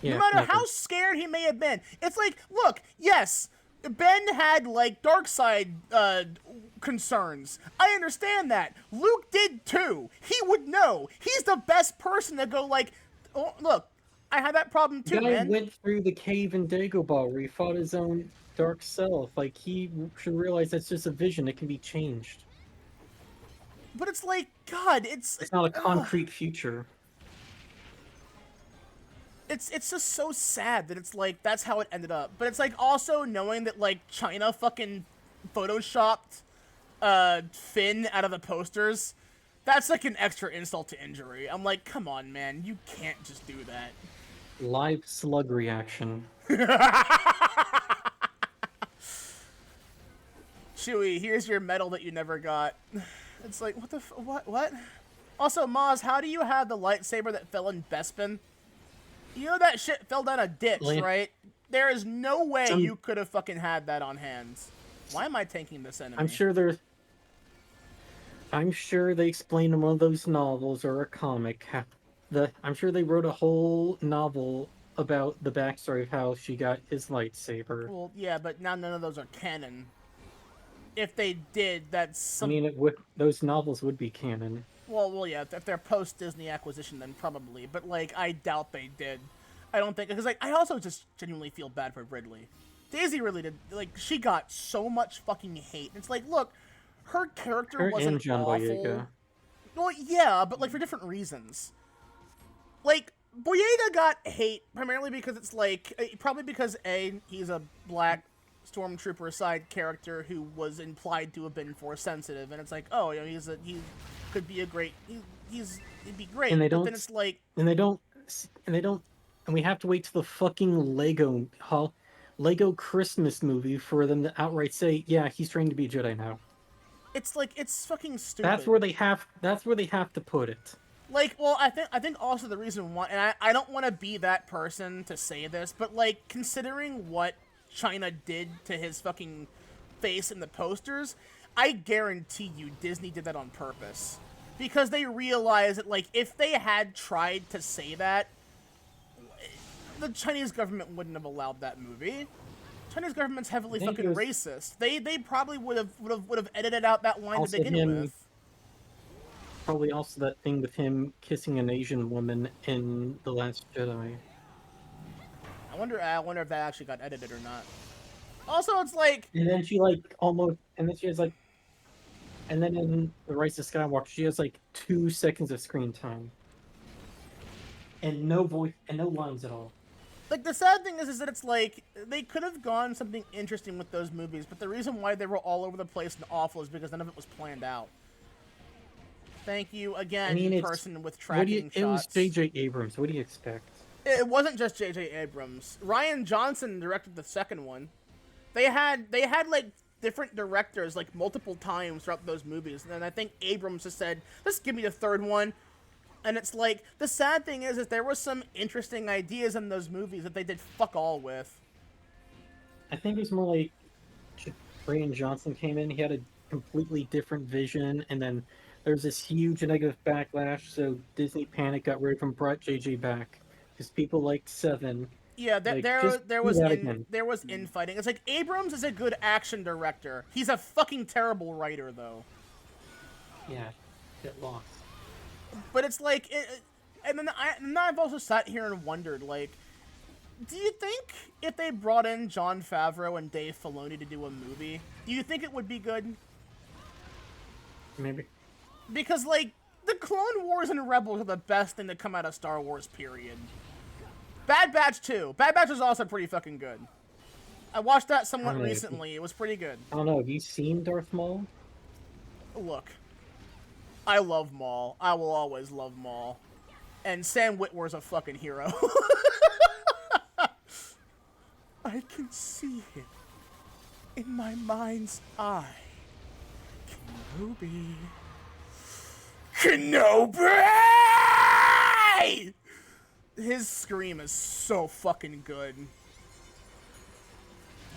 Yeah, no matter how scared he may have been. It's like, look, yes, Ben had, like, dark side concerns. I understand that. Luke did too. He would know. He's the best person to go, like, oh, look, I had that problem too, man. The guy man. went through the cave in Dagobah where he fought his own dark self. Like, he should realize that's just a vision. It can be changed. But it's like, God, it's not a concrete future. It's just so sad that it's like that's how it ended up. But it's like also knowing that like China fucking photoshopped Finn out of the posters. That's like an extra insult to injury. I'm like, come on, man, you can't just do that. Live slug reaction. Chewie, here's your medal that you never got. It's like, what? Also, Maz, how do you have the lightsaber that fell in Bespin? You know that shit fell down a ditch, right? There is no way you could have fucking had that on hands. Why am I tanking this enemy? I'm sure they explained in one of those novels or a comic. I'm sure they wrote a whole novel about the backstory of how she got his lightsaber. Well, yeah, but now none of those are canon. If they did, that's I mean, those novels would be canon. Well, yeah, if they're post-Disney acquisition, then probably. But, like, I doubt they did. I don't think... Because, like, I also just genuinely feel bad for Ridley. Daisy really did... Like, she got so much fucking hate. It's like, look, her character wasn't awful. Well, yeah, but, like, for different reasons. Like, Boyega got hate primarily because it's, like... Probably because, A, he's a black stormtrooper side character who was implied to have been Force sensitive. And it's like, oh, you know, he could be a great he'd be great, and but then it's like and we have to wait till the fucking Lego Christmas movie for them to outright say, yeah, he's trained to be a Jedi now. It's like, it's fucking stupid. That's where they have to put it. Like, well, I think also the reason why, and I don't want to be that person to say this, but like, considering what China did to his fucking face in the posters, I guarantee you Disney did that on purpose. Because they realized that, like, if they had tried to say that, the Chinese government wouldn't have allowed that movie. Chinese government's heavily fucking racist. They probably would have edited out that line to begin with. Probably also that thing with him kissing an Asian woman in The Last Jedi. I wonder if that actually got edited or not. Also, it's like... And then And then in The Rise of Skywalker, she has like 2 seconds of screen time. And no voice, and no lines at all. Like, the sad thing is that it's like, they could have gone something interesting with those movies, but the reason why they were all over the place and awful is because none of it was planned out. Thank you again, person with tracking shots. It was J.J. Abrams. What do you expect? It wasn't just J.J. Abrams. Rian Johnson directed the second one. They had like different directors like multiple times throughout those movies, and then I think Abrams just said, "Let's give me the third one." And it's like, the sad thing is there was some interesting ideas in those movies that they did fuck all with. I think it was more like Rian Johnson came in. He had a completely different vision, and then there's this huge negative backlash. So Disney panic, got rid of him, brought JJ back because people liked Seven. Yeah, there was infighting. It's like, Abrams is a good action director. He's a fucking terrible writer, though. Yeah, get lost. But it's like, and then I've also sat here and wondered, like, do you think if they brought in Jon Favreau and Dave Filoni to do a movie, do you think it would be good? Maybe. Because, like, the Clone Wars and Rebels are the best thing to come out of Star Wars, period. Bad Batch, too. Bad Batch is also pretty fucking good. I watched that somewhat recently. It was pretty good. I don't know. Have you seen Darth Maul? Look. I love Maul. I will always love Maul. And Sam Witwer's a fucking hero. I can see him in my mind's eye. Kenobi. Kenobi! His scream is so fucking good.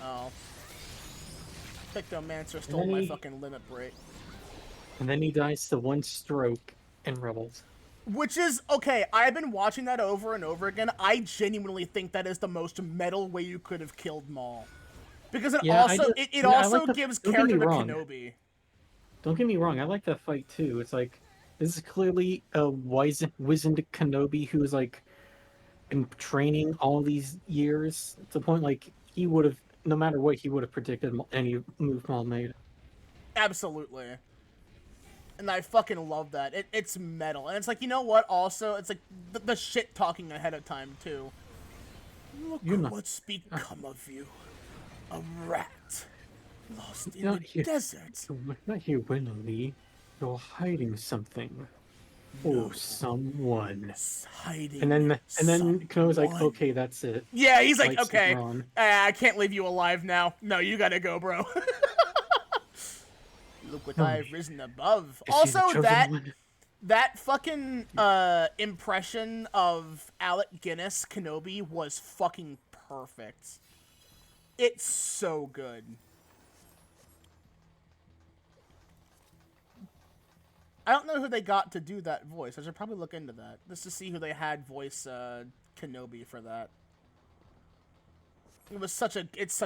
Oh. Pictomancer stole my fucking limit break. And then he dies to one stroke in Rebels. Which is, okay, I've been watching that over and over again. I genuinely think that is the most metal way you could have killed Maul. Because it also gives character to Kenobi. Don't get me wrong, I like that fight too. It's like, this is clearly a wizened Kenobi who's like been training all these years to the point like he would have, no matter what, he would have predicted any move Maul made. Absolutely. And I fucking love that. It's metal. And it's like, you know what, also, it's like the shit talking ahead of time, too. Look what's become of you. A rat. Lost in the desert. You're not here willingly. You're hiding something. No. Or someone. Hiding and then Kenobi's like, okay, that's it. Yeah, he's like, okay, I can't leave you alive now. No, you gotta go, bro. Look what I've risen above. Also, that fucking impression of Alec Guinness Kenobi was fucking perfect. It's so good. I don't know who they got to do that voice. I should probably look into that just to see who they had voice Kenobi for that. It's such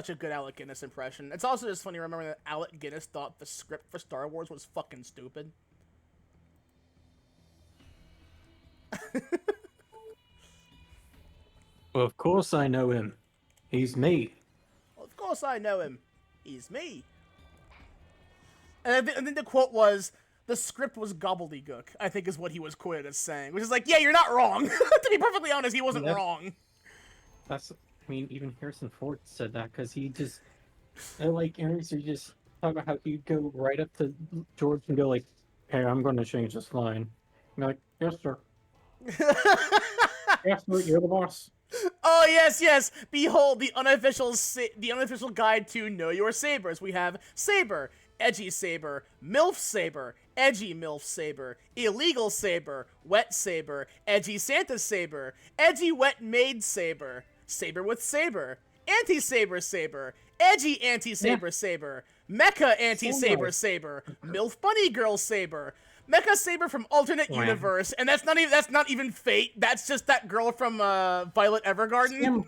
a good Alec Guinness impression. It's also just funny remembering that Alec Guinness thought the script for Star Wars was fucking stupid. Well, of course I know him. He's me. Well, of course I know him. He's me. And then the quote was, the script was gobbledygook, I think is what he was quoted as saying. Which is like, yeah, you're not wrong. To be perfectly honest, he wasn't wrong. I mean, even Harrison Ford said that because he just, like, Aaron's just talk about how he'd go right up to George and go like, "Hey, I'm going to change this line." And you're like, "Yes, sir." Yes, sir, you're the boss. Oh yes. Behold the unofficial guide to Know Your Sabers. We have Saber, Edgy Saber, MILF Saber, Edgy MILF Saber, Illegal Saber, Wet Saber, Edgy Santa Saber, Edgy Wet Maid Saber, Saber with Saber, Anti-Saber Saber, Edgy Anti-Saber Saber, Mecha Anti-Saber Saber, MILF Bunny Girl Saber, Mecha Saber from Alternate Universe, and that's not even Fate, that's just that girl from Violet Evergarden.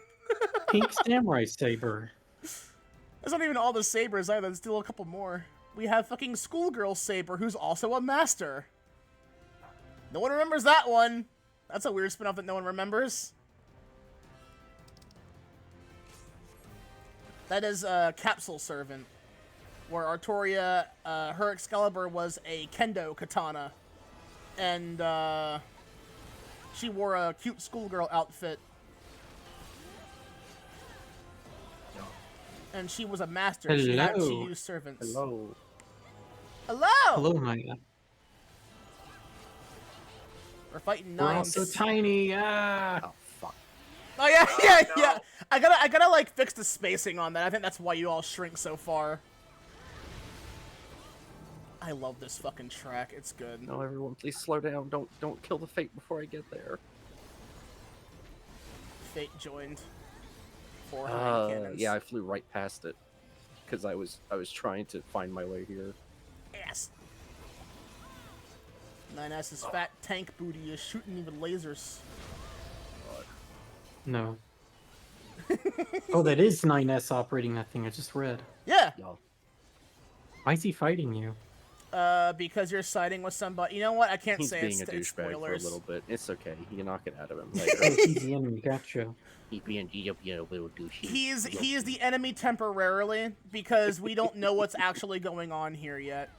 Pink Samurai Saber. That's not even all the sabers either, there's still a couple more. We have fucking Schoolgirl Saber, who's also a master. No one remembers that one. That's a weird spin-off that no one remembers. That is Capsule Servant, where Artoria, her Excalibur was a kendo katana, and she wore a cute schoolgirl outfit. And she was a master. Hello. She used servants. Hello. Hello! Hello, Maya. We're fighting We're all nines. so tiny. Oh, fuck. Oh, yeah. I gotta, like, fix the spacing on that. I think that's why you all shrink so far. I love this fucking track. It's good. No, everyone, please slow down. Don't kill the Fate before I get there. Fate joined. 400 cannons. Yeah, I flew right past it because I was trying to find my way here. Yes. 9S's fat tank booty is shooting me with lasers. No. Oh, that is 9S operating that thing. I just read. Yeah. Why is he fighting you? Because you're siding with somebody. You know what? I can't He's say being it's a douchebag for a spoilers. little bit. It's okay. You can knock it out of him Oh, later. he's the enemy. Gotcha. He's being a little douchey. He's the enemy temporarily because we don't know what's actually going on here yet.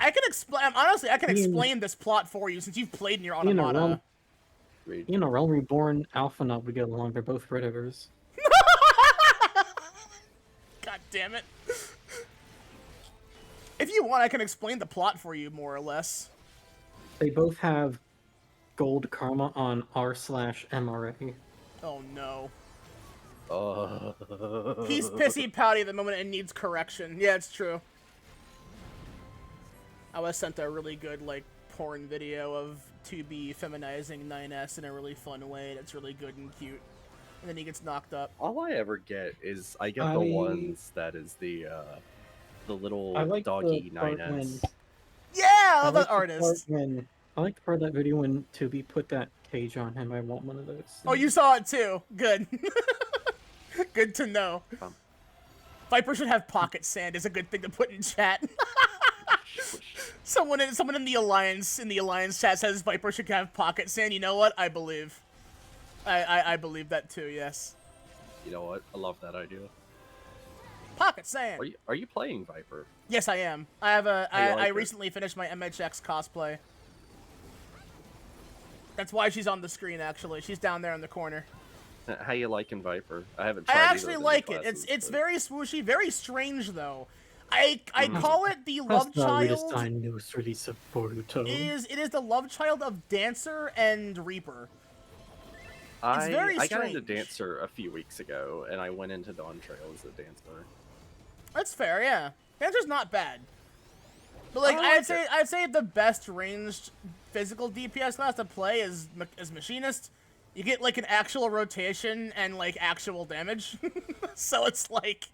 I can explain. Honestly, I can explain this plot for you since you've played Nier Automata. Realm Reborn, Alpha Nut would get along. They're both predators. God damn it. If you want, I can explain the plot for you more or less. They both have gold karma on r/MRA. Oh no. He's pissy pouty at the moment and needs correction. Yeah, it's true. I was sent a really good, like, porn video of 2B feminizing 9S in a really fun way, and it's really good and cute. And then he gets knocked up. All I ever get is I get the ones that is the little doggy 9S. Yeah, I love that artist. I like the part of that video when 2B put that cage on him. I want one of those. Oh, you saw it too. Good. Good to know. Viper should have pocket sand is a good thing to put in chat. Someone in the alliance chat says Viper should have pocket sand. You know what? I believe. I believe that too. Yes. You know what? I love that idea. Pocket sand. Are you playing Viper? Yes, I am. I have I recently finished my MHX cosplay. That's why she's on the screen. Actually, she's down there in the corner. How you liking Viper? I haven't tried I actually like it. Classes, It's very swooshy, very strange though. I call it the love child. It is the love child of Dancer and Reaper. It's very I strange. got into Dancer a few weeks ago, and I went into Dawntrail as a Dancer. That's fair, yeah. Dancer's not bad. But like I'd say the best ranged physical DPS class to play is Machinist. You get like an actual rotation and like actual damage. So it's like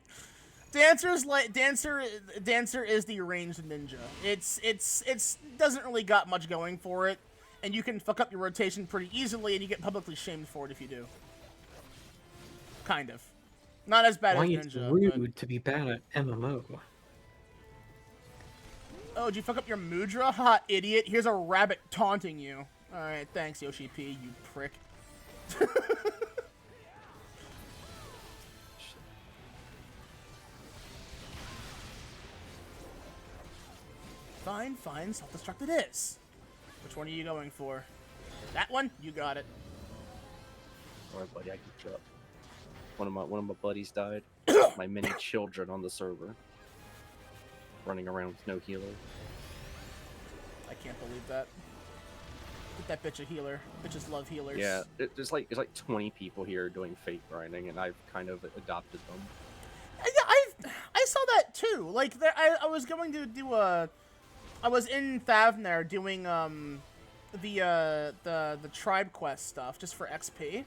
Dancer is the ranged ninja. It's doesn't really got much going for it, and you can fuck up your rotation pretty easily, and you get publicly shamed for it if you do. Kind of. Not as bad as Ninja. It's rude to be bad at MMO. Oh, did you fuck up your Mudra? Ha, idiot. Here's a rabbit taunting you. Alright, thanks, Yoshi P, you prick. Fine, self-destruct it is. Which one are you going for? That one? You got it. Alright, buddy, I can drop. One of my buddies died. My many children on the server. Running around with no healer. I can't believe that. Get that bitch a healer. Bitches love healers. Yeah, there's like 20 people here doing fate grinding, and I've kind of adopted them. Yeah, I saw that too. Like I was going to do I was in Thavner doing the tribe quest stuff just for XP.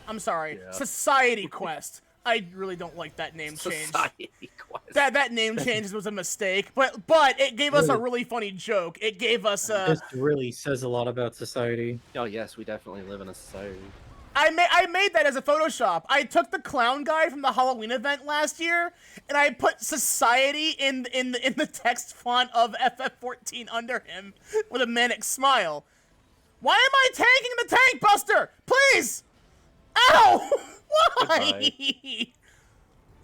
I'm sorry, yeah. Society quest. I really don't like that name change. Society quest. That name change was a mistake, but it gave us a really funny joke. It gave us This really says a lot about society. Oh yes, we definitely live in a society. I made that as a Photoshop. I took the clown guy from the Halloween event last year, and I put society in the text font of FF14 under him with a manic smile. Why am I tanking the tank buster? Please! Ow! Why?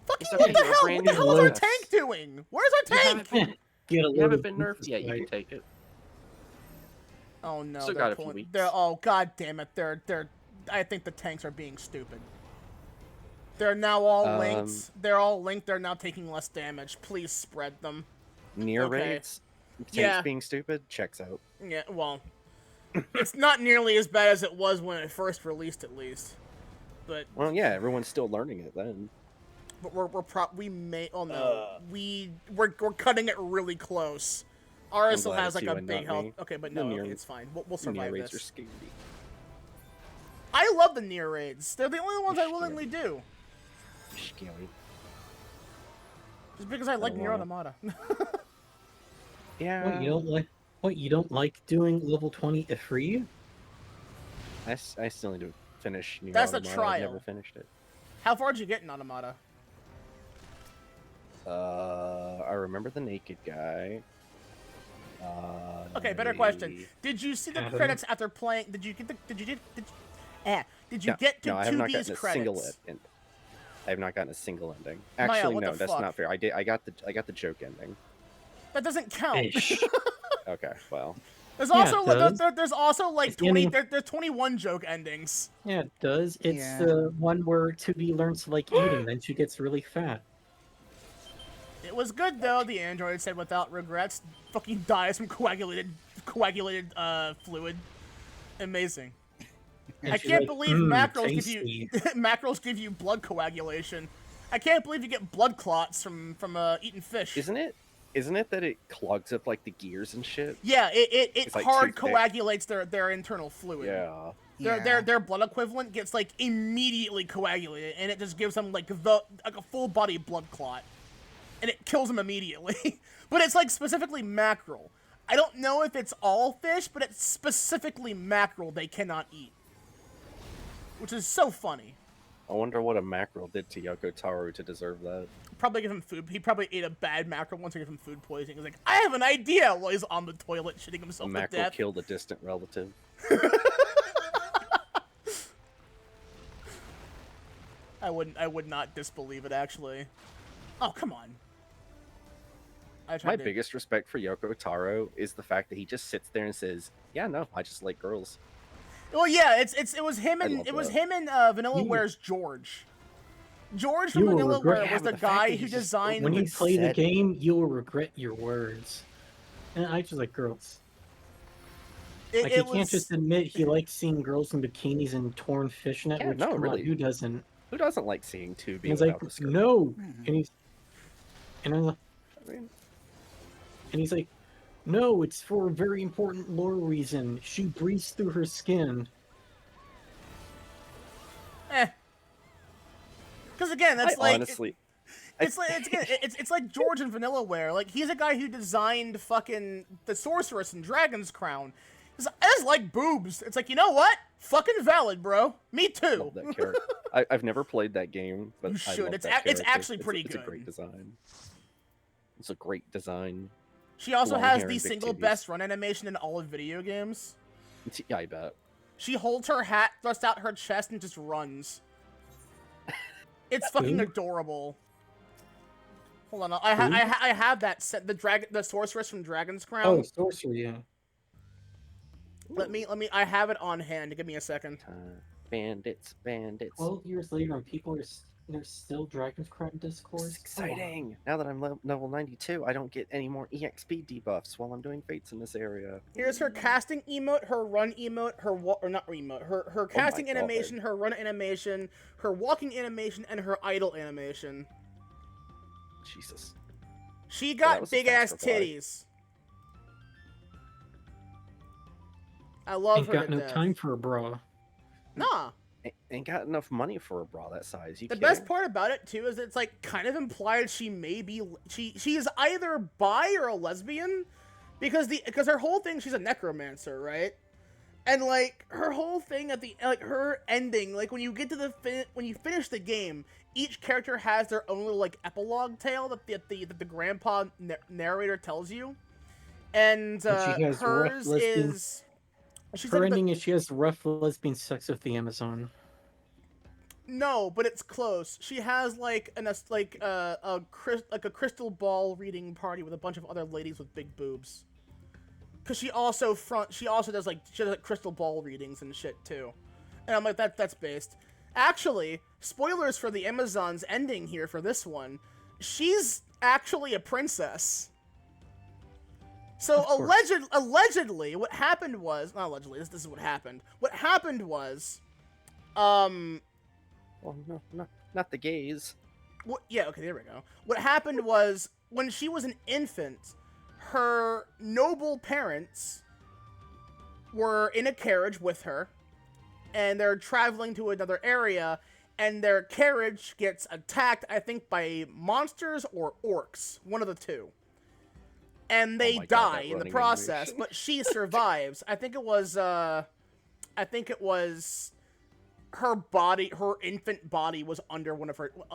Fucking what the hell? What the hell is our tank doing? Where's our tank? You haven't been nerfed yet. You can take it. Oh no! Still got a few weeks. Oh god damn it! They're. I think the tanks are being stupid. They're now all linked. They're all linked. They're now taking less damage. Please spread them. Near raids. Tanks being stupid checks out. Yeah. Well, it's not nearly as bad as it was when it first released, at least. But well, yeah, everyone's still learning it then. But we're cutting it really close. Ours still has like a big health. Okay, but no, okay, it's fine. We'll survive raids this. Are scary. I love the near raids. They're the only ones I willingly do. Scary. Just because I like Nier Automata. Yeah. You don't like doing level 20 free? I still need to finish Nier That's Automata. the trial. I've never finished it. How far did you get in Automata? I remember the naked guy. Okay, better question. Did you see the credits after playing? Did you get to 2B's credits? I have not gotten a single ending. Actually, Maya, no, that's not fair. I got the joke ending. That doesn't count. Okay, well. There's Yeah, also it does. there's also like It's the ending- there's 21 joke endings. Yeah, it does. It's Yeah. the one where 2B learns to like eating, then she gets really fat. It was good though. The android said without regrets. Fucking dies from coagulated fluid. Amazing. And I she's can't like, believe mackerels give you mackerels give you blood coagulation. I can't believe you get blood clots from eating fish. Isn't it that it clogs up like the gears and shit? Yeah, it It's, like, hard too thick. coagulates their internal fluid. Yeah. Their blood equivalent gets like immediately coagulated, and it just gives them like a full body blood clot, and it kills them immediately. But it's like specifically mackerel. I don't know if it's all fish, but it's specifically mackerel they cannot eat, which is so funny. I wonder what a mackerel did to Yoko Taro to deserve that. Probably give him food. He probably ate a bad mackerel once, or give him food poisoning. He's like, I have an idea, while he's on the toilet shitting A himself to mackerel death. killed a distant relative. I would not disbelieve it, actually. Oh, come on. My biggest respect for Yoko Taro is the fact that he just sits there and says, "Yeah, no, I just like girls." Well, yeah, it was him I and love that. Vanillaware's George. George from Vanillaware was the guy who designed. When you the play the game, you will regret your words. And I just like girls. Like, he can't just admit he likes seeing girls in bikinis and torn fishnet. Yeah, which, no, come on, really. who doesn't? Who doesn't like seeing 2B And he's without like, the skirt? no, and he's like, no, it's for a very important lore reason. She breathes through her skin. Because again, that's honestly, it's like George in Vanillaware. Like, he's a guy who designed fucking the Sorceress and Dragon's Crown. I just like boobs. It's like, you know what? Fucking valid, bro. Me too. Love that character. I've never played that game, but You I should. love It's that it's character. actually pretty It's good. a great design. It's a great design. She also Long has hair the and big single titties. best run animation in all of video games. Yeah, I bet. She holds her hat, thrusts out her chest, and just runs. It's fucking adorable. Hold on, I have that set. The Sorceress from Dragon's Crown. Oh, sorcery, yeah. Let me. I have it on hand. Give me a second. Bandits. 12 years later, and people are there's still Dragon's Crown Discord. It's exciting. Now that I'm level 92, I don't get any more EXP debuffs while I'm doing fates in this area. Here's her casting emote, her run emote, her casting God. animation, her run animation, her walking animation, and her idle animation. Jesus. She that got was a big ass fast reply. titties. I love Ain't her got to no death. time for a bra. Nah. Ain't got enough money for a bra that size. You The kidding? best part about it too is it's like kind of implied she may be she is either bi or a lesbian, because her whole thing, she's a necromancer, right? And like her whole thing at the her ending, like when you get to when you finish the game, each character has their own little like epilogue tale that the grandpa narrator tells you, and she has rough hers lesbian- is. Her ending is she has rough lesbian sex with the Amazon. No, but it's close. She has like a crystal ball reading party with a bunch of other ladies with big boobs. Cause she also does like crystal ball readings and shit too. And I'm like, that's based. Actually, spoilers for the Amazon's ending here for this one. She's actually a princess. So allegedly, what happened was, not allegedly, this is what happened. What happened was, Well, no, not the gays. yeah, okay, there we go. What happened was, when she was an infant, her noble parents were in a carriage with her, and they're traveling to another area, and their carriage gets attacked, I think, by monsters or orcs, one of the two. And they die in the process, but she survives. I think it was her body, her infant body was under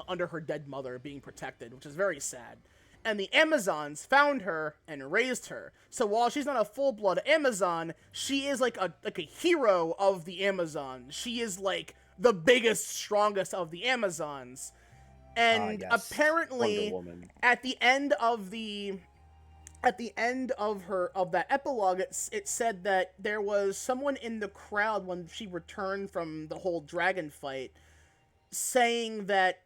under her dead mother being protected, which is very sad. And the Amazons found her and raised her. So while she's not a full-blood Amazon, she is like a hero of the Amazon. She is like the biggest, strongest of the Amazons. And Yes. apparently, Wonder Woman. at the end of the at the end of that epilogue, it said that there was someone in the crowd when she returned from the whole dragon fight saying that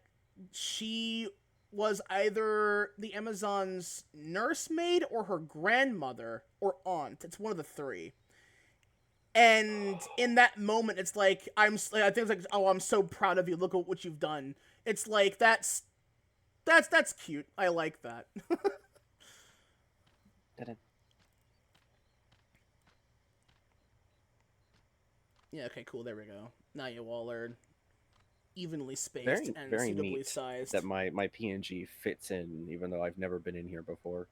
she was either the Amazon's nursemaid or her grandmother or aunt. It's one of the three. And in that moment, it's like, I think it's like, oh, I'm so proud of you. Look at what you've done. It's like, that's cute. I like that. Yeah, okay, cool. There we go. Now you all are evenly spaced and very suitably neat sized. that my PNG fits in, even though I've never been in here before.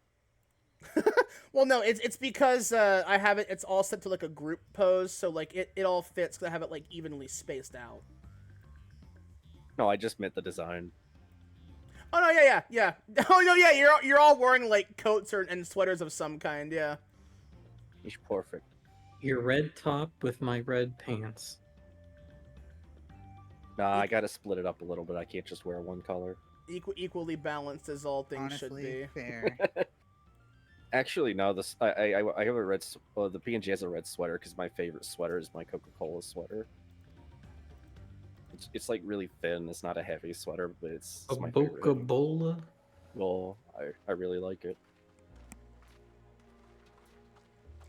Well, no, it's because I have it. It's all set to like a group pose, so like it all fits. Cause I have it like evenly spaced out. No, I just meant the design. Oh no, yeah. Oh no, yeah. You're all wearing like coats and sweaters of some kind. Yeah. It's perfect. Your red top with my red pants. Nah, I gotta split it up a little bit. I can't just wear one color. Equally balanced as all things should be. Fair. Actually, no. I have a red. Well, the PNG has a red sweater because my favorite sweater is my Coca-Cola sweater. It's like really thin. It's not a heavy sweater, but it's my favorite. Coca-Cola. Well, I really like it.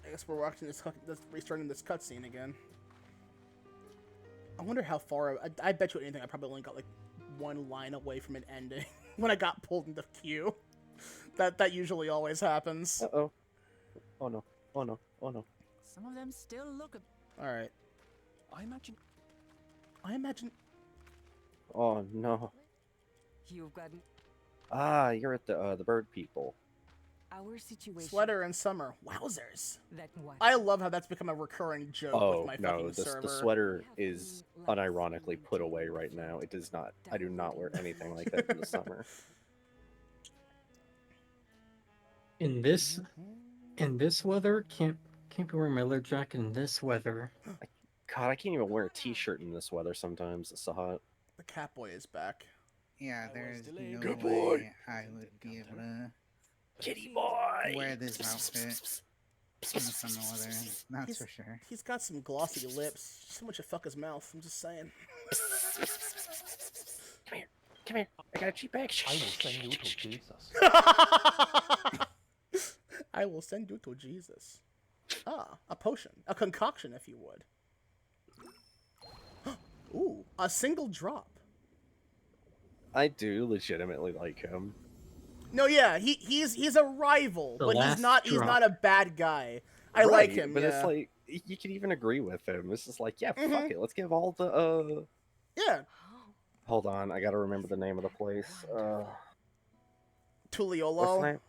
I guess we're watching restarting this cutscene again. I wonder how far. I bet you anything. I probably only got like one line away from it ending when I got pulled into queue. That usually always happens. Uh-oh. Oh no. Oh no. Oh no. Some of them still look. All right. I imagine. Oh no. You've gotten Ah, you're at the bird people. our situation. Sweater in summer. Wowzers. That what? I love how that's become a recurring joke with my fucking the server. sweater is unironically put away right now. It does not. I do not wear anything like that in the summer. In this weather, can't be wearing my leather jacket in this weather. God, I can't even wear a t-shirt in this weather sometimes. It's so hot. The Catboy is back. Yeah, there's no Good way boy. I would be able to Kitty boy. wear this outfit in the summer weather. That's for sure. He's got some glossy lips. Someone should fuck his mouth. I'm just saying. Come here. I got a cheap bag. I will send you to Jesus. I will send you to Jesus. Ah, a potion. A concoction, if you would. Ooh, a single drop. I do legitimately like him. No, yeah, he's a rival, The but he's last not drop. a bad guy. I like him, but yeah. it's like you can even agree with him. It's just like, yeah, Mhm. fuck it. Let's give all the Yeah. Hold on, I gotta remember the name of the place. What's the Tuliolo. name?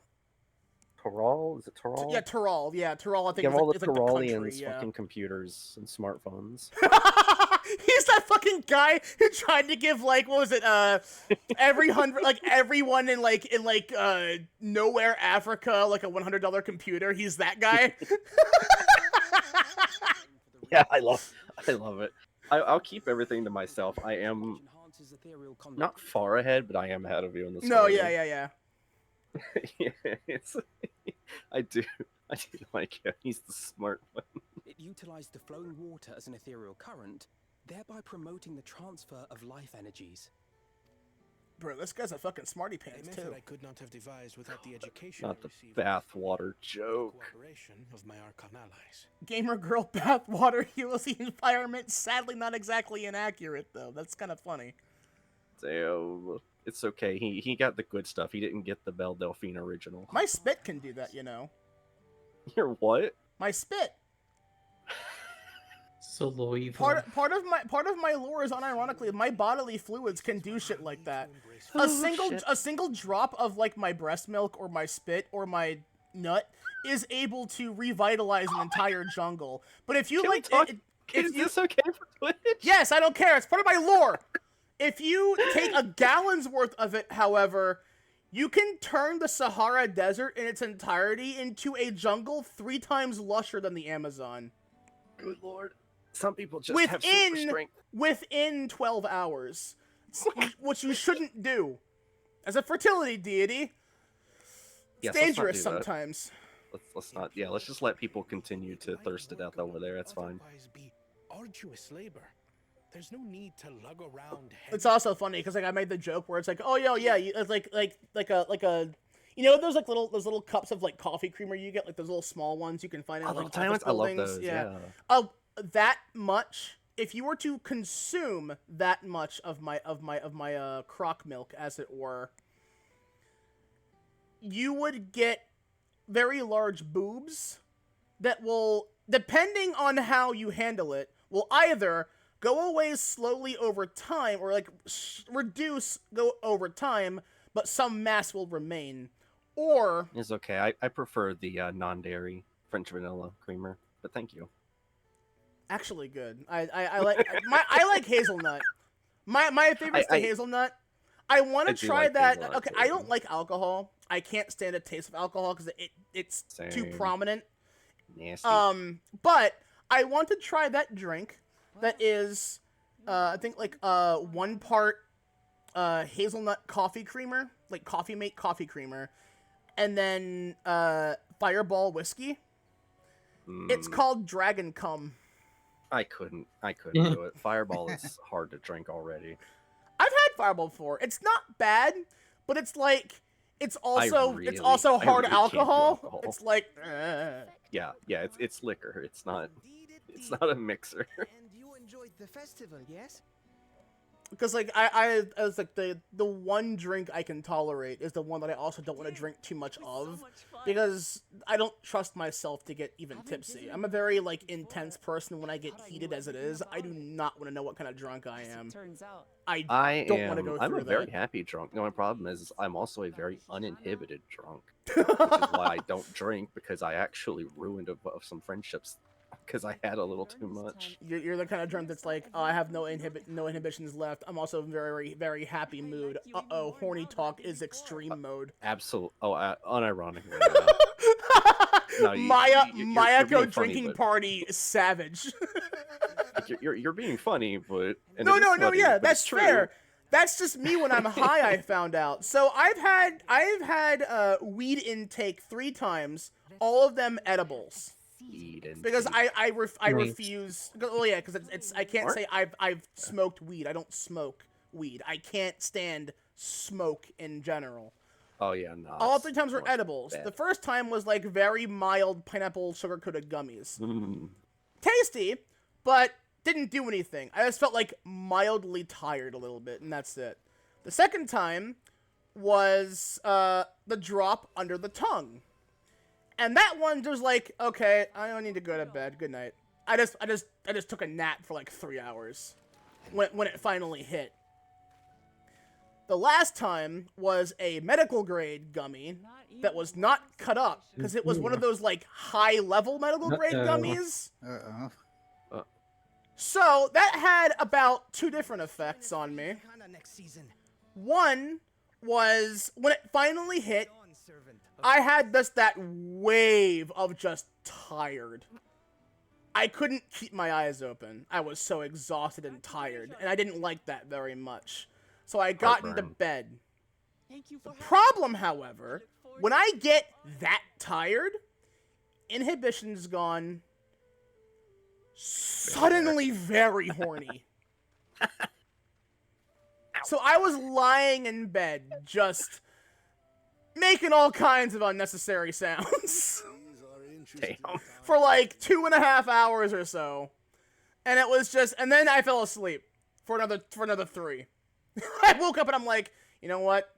Toral? Is it Toral? Yeah, Tural. Yeah, Tural. I think Give it's all like, the it's like the country, Turalians yeah. fucking computers and smartphones. He's that fucking guy who tried to give like what was it? Everyone in nowhere Africa like a $100 computer. He's that guy. Yeah, I love it. I'll keep everything to myself. I am not far ahead, but I am ahead of you in this. No, yeah. Yeah, I do like him. He's the smart one. It utilized the flowing water as an ethereal current, thereby promoting the transfer of life energies. Bro, this guy's a fucking smarty pants method too. I could not have devised without the education Not I the received bathwater joke. cooperation of my Archon allies. Gamer girl bathwater heals the environment. Sadly, not exactly inaccurate though. That's kind of funny. Damn, it's okay. He got the good stuff. He didn't get the Belle Delphine original. My spit can do that, you know. Your what? My spit. Saliva. Part of my lore is unironically my bodily fluids can do shit like that. A single drop of like my breast milk or my spit or my nut is able to revitalize an entire jungle. But if you Is this okay for Twitch? Yes, I don't care. It's part of my lore. If you take a gallon's worth of it, however, you can turn the Sahara Desert in its entirety into a jungle 3 times lusher than the Amazon. Good lord. Some people just have super strength. Within 12 hours. Which you shouldn't do. As a fertility deity, It's Yes, let's not dangerous do that. sometimes. Let's not. Yeah, let's just let people continue to thirst to death over there. That's fine. Otherwise be arduous labor. There's no need to lug around. It's also funny because like I made the joke where it's like, oh yeah, it's like a you know those little cups of like coffee creamer you get, like those little small ones you can find in like tiny ones? office I love buildings. those. Yeah. Yeah. That much. If you were to consume that much of my crock milk, as it were, you would get very large boobs that will, depending on how you handle it, will either go away slowly over time or like go over time, but some mass will remain. Or It's okay. I prefer the non-dairy French vanilla creamer, but thank you. actually good. I like hazelnut. My favorite's the hazelnut. I want to do try like that. hazelnut Okay, too. I don't like alcohol. I can't stand the taste of alcohol because it's too Same. prominent. Nasty. But I want to try that drink that is, I think like 1 part hazelnut coffee creamer, like Coffee Mate coffee creamer, and then Fireball whiskey. It's called Dragon Cum. I couldn't do it. Fireball is hard to drink already. I've had Fireball before. It's not bad, but it's like it's also I hard really can't do alcohol. alcohol. It's like Yeah, it's liquor. It's not a mixer. And you enjoyed the festival, yes? because like I was like the one drink I can tolerate is the one that I also don't want to drink too much of because I don't trust myself to get even tipsy. I'm a very like intense person when I get heated as it is. I do not want to know what kind of drunk I am. I don't want to go through I'm a that. very happy drunk. No, my problem is I'm also a very uninhibited drunk, which is why I don't drink, because I actually ruined some friendships because I had a little too much. You're the kind of drunk that's like, oh, I have no inhibitions left. I'm also in very, very happy mood. Uh-oh, horny talk is extreme mode. Absolutely. Oh, unironically. No, Mayako being funny, drinking but- party is savage. You're being funny, but and No, it is funny, yeah, but that's it's true. fair. That's just me when I'm high. I found out. So I've had weed intake 3 times, all of them edibles. Because I refuse. Oh yeah, because it's I can't say I've smoked weed. I don't smoke weed. I can't stand smoke in general. Oh yeah, no. All 3 times were edibles. bad. The first time was like very mild pineapple sugar coated gummies. Mm. Tasty, but didn't do anything. I just felt like mildly tired a little bit, and that's it. The second time was the drop under the tongue. And that one was like, okay, I don't need to go to bed. Good night. I just took a nap for like 3 hours when it finally hit. The last time was a medical grade gummy that was not cut up because it was one of those like high level medical grade gummies. So that had about 2 different effects on me. One was when it finally hit, I had just that wave of just tired. I couldn't keep my eyes open. I was so exhausted and tired, and I didn't like that very much. So I got into bed. The problem, however, when I get that tired, inhibition's gone. Suddenly very horny. So I was lying in bed, just making all kinds of unnecessary sounds. Damn. For like 2.5 hours or so. And it was just, and then I fell asleep for another 3. I woke up and I'm like, you know what?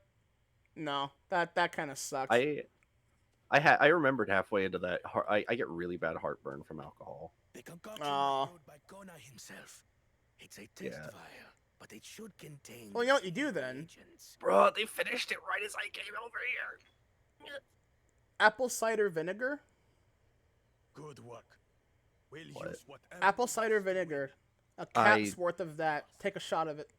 No, that kind of sucks. I remembered halfway into that. I get really bad heartburn from alcohol. The concoction brewed by Kona himself. It's a test Yeah. vial, but it should contain. Well, you know what you do then? Bro, they finished it right as I came over here. Apple cider vinegar? Good work. We'll What? use whatever. Apple cider vinegar. A cap's worth of that. Take a shot of it.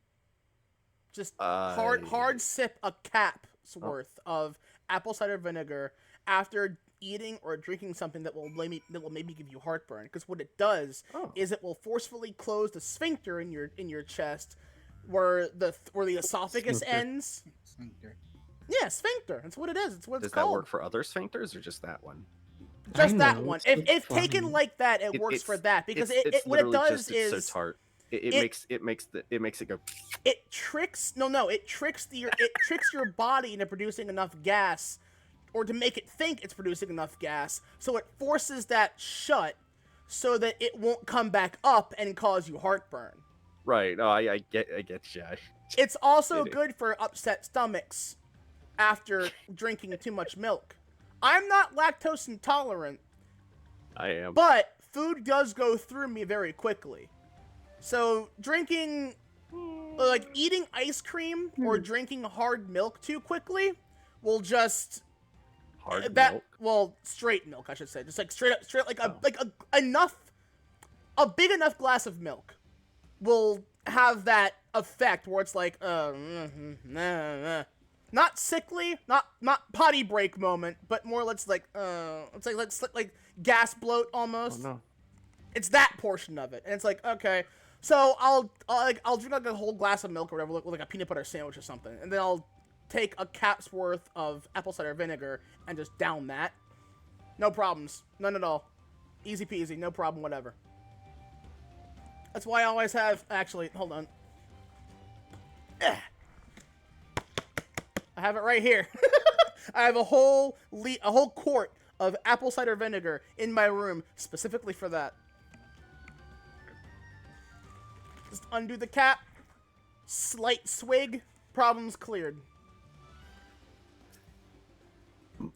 Just hard sip a cap's worth of apple cider vinegar after eating or drinking something that will maybe give you heartburn. Because what it does is it will forcefully close the sphincter in your chest, where the esophagus ends. Sphincter. Yeah, sphincter. That's what it is. It's what Does it's that called. work for other sphincters or just that one? Just that one. If taken like that, it works for that because it's what it literally does just, is it's so tart. It makes it go. It tricks it tricks your body into producing enough gas, or to make it think it's producing enough gas, so it forces that shut, so that it won't come back up and cause you heartburn. Right. No, I get you. It's also good for upset stomachs after drinking too much milk. I'm not lactose intolerant. I am. But food does go through me very quickly. So drinking, like eating ice cream or drinking hard milk too quickly will just milk? Well, straight milk, I should say. Just like straight like a big enough glass of milk will have that effect where it's like not sickly, not potty break moment, but more let's like gas bloat almost. Oh, no. It's that portion of it, and it's like, okay, so I'll drink like a whole glass of milk or whatever, with like a peanut butter sandwich or something, and then I'll take a cap's worth of apple cider vinegar and just down that. No problems, none at all, easy peasy, no problem, whatever. That's why I always have. Actually, hold on. I have it right here. I have a whole quart of apple cider vinegar in my room specifically for that. Just undo the cap. Slight swig. Problems cleared.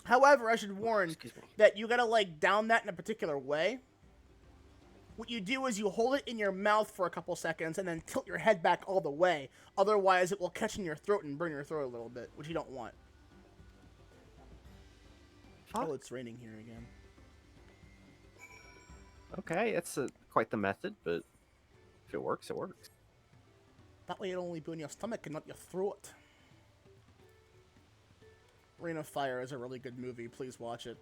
However, I should warn that you gotta like down that in a particular way. What you do is you hold it in your mouth for a couple seconds and then tilt your head back all the way. Otherwise, it will catch in your throat and burn your throat a little bit, which you don't want. Oh, it's raining here again. Okay, it's quite the method, but if it works, it works. That way it'll only be in your stomach and not your throat. Reign of Fire is a really good movie. Please watch it.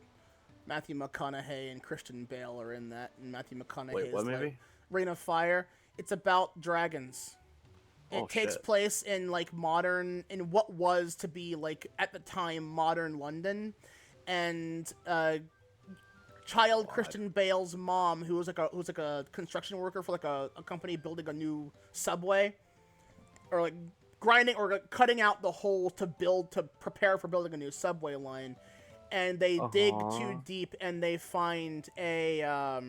Matthew McConaughey and Christian Bale are in that, and Matthew McConaughey Wait, what is movie? like Reign of Fire. It's about dragons. It takes place in like in what was to be like at the time modern London, and Christian Bale's mom, who was like a construction worker for like a company building a new subway, or like grinding or like cutting out the hole to prepare for building a new subway line. And they dig too deep, and they find a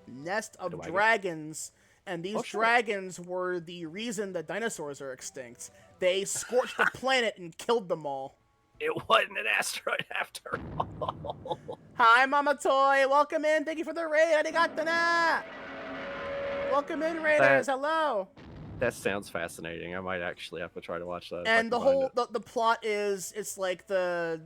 nest of dragons. And these dragons were the reason the dinosaurs are extinct. They scorched the planet and killed them all. It wasn't an asteroid after all. Hi, Mama Toy. Welcome in. Thank you for the raid. Arigato na. Welcome in, Raiders. Hello. That sounds fascinating. I might actually have to try to watch that. And the plot is, it's like the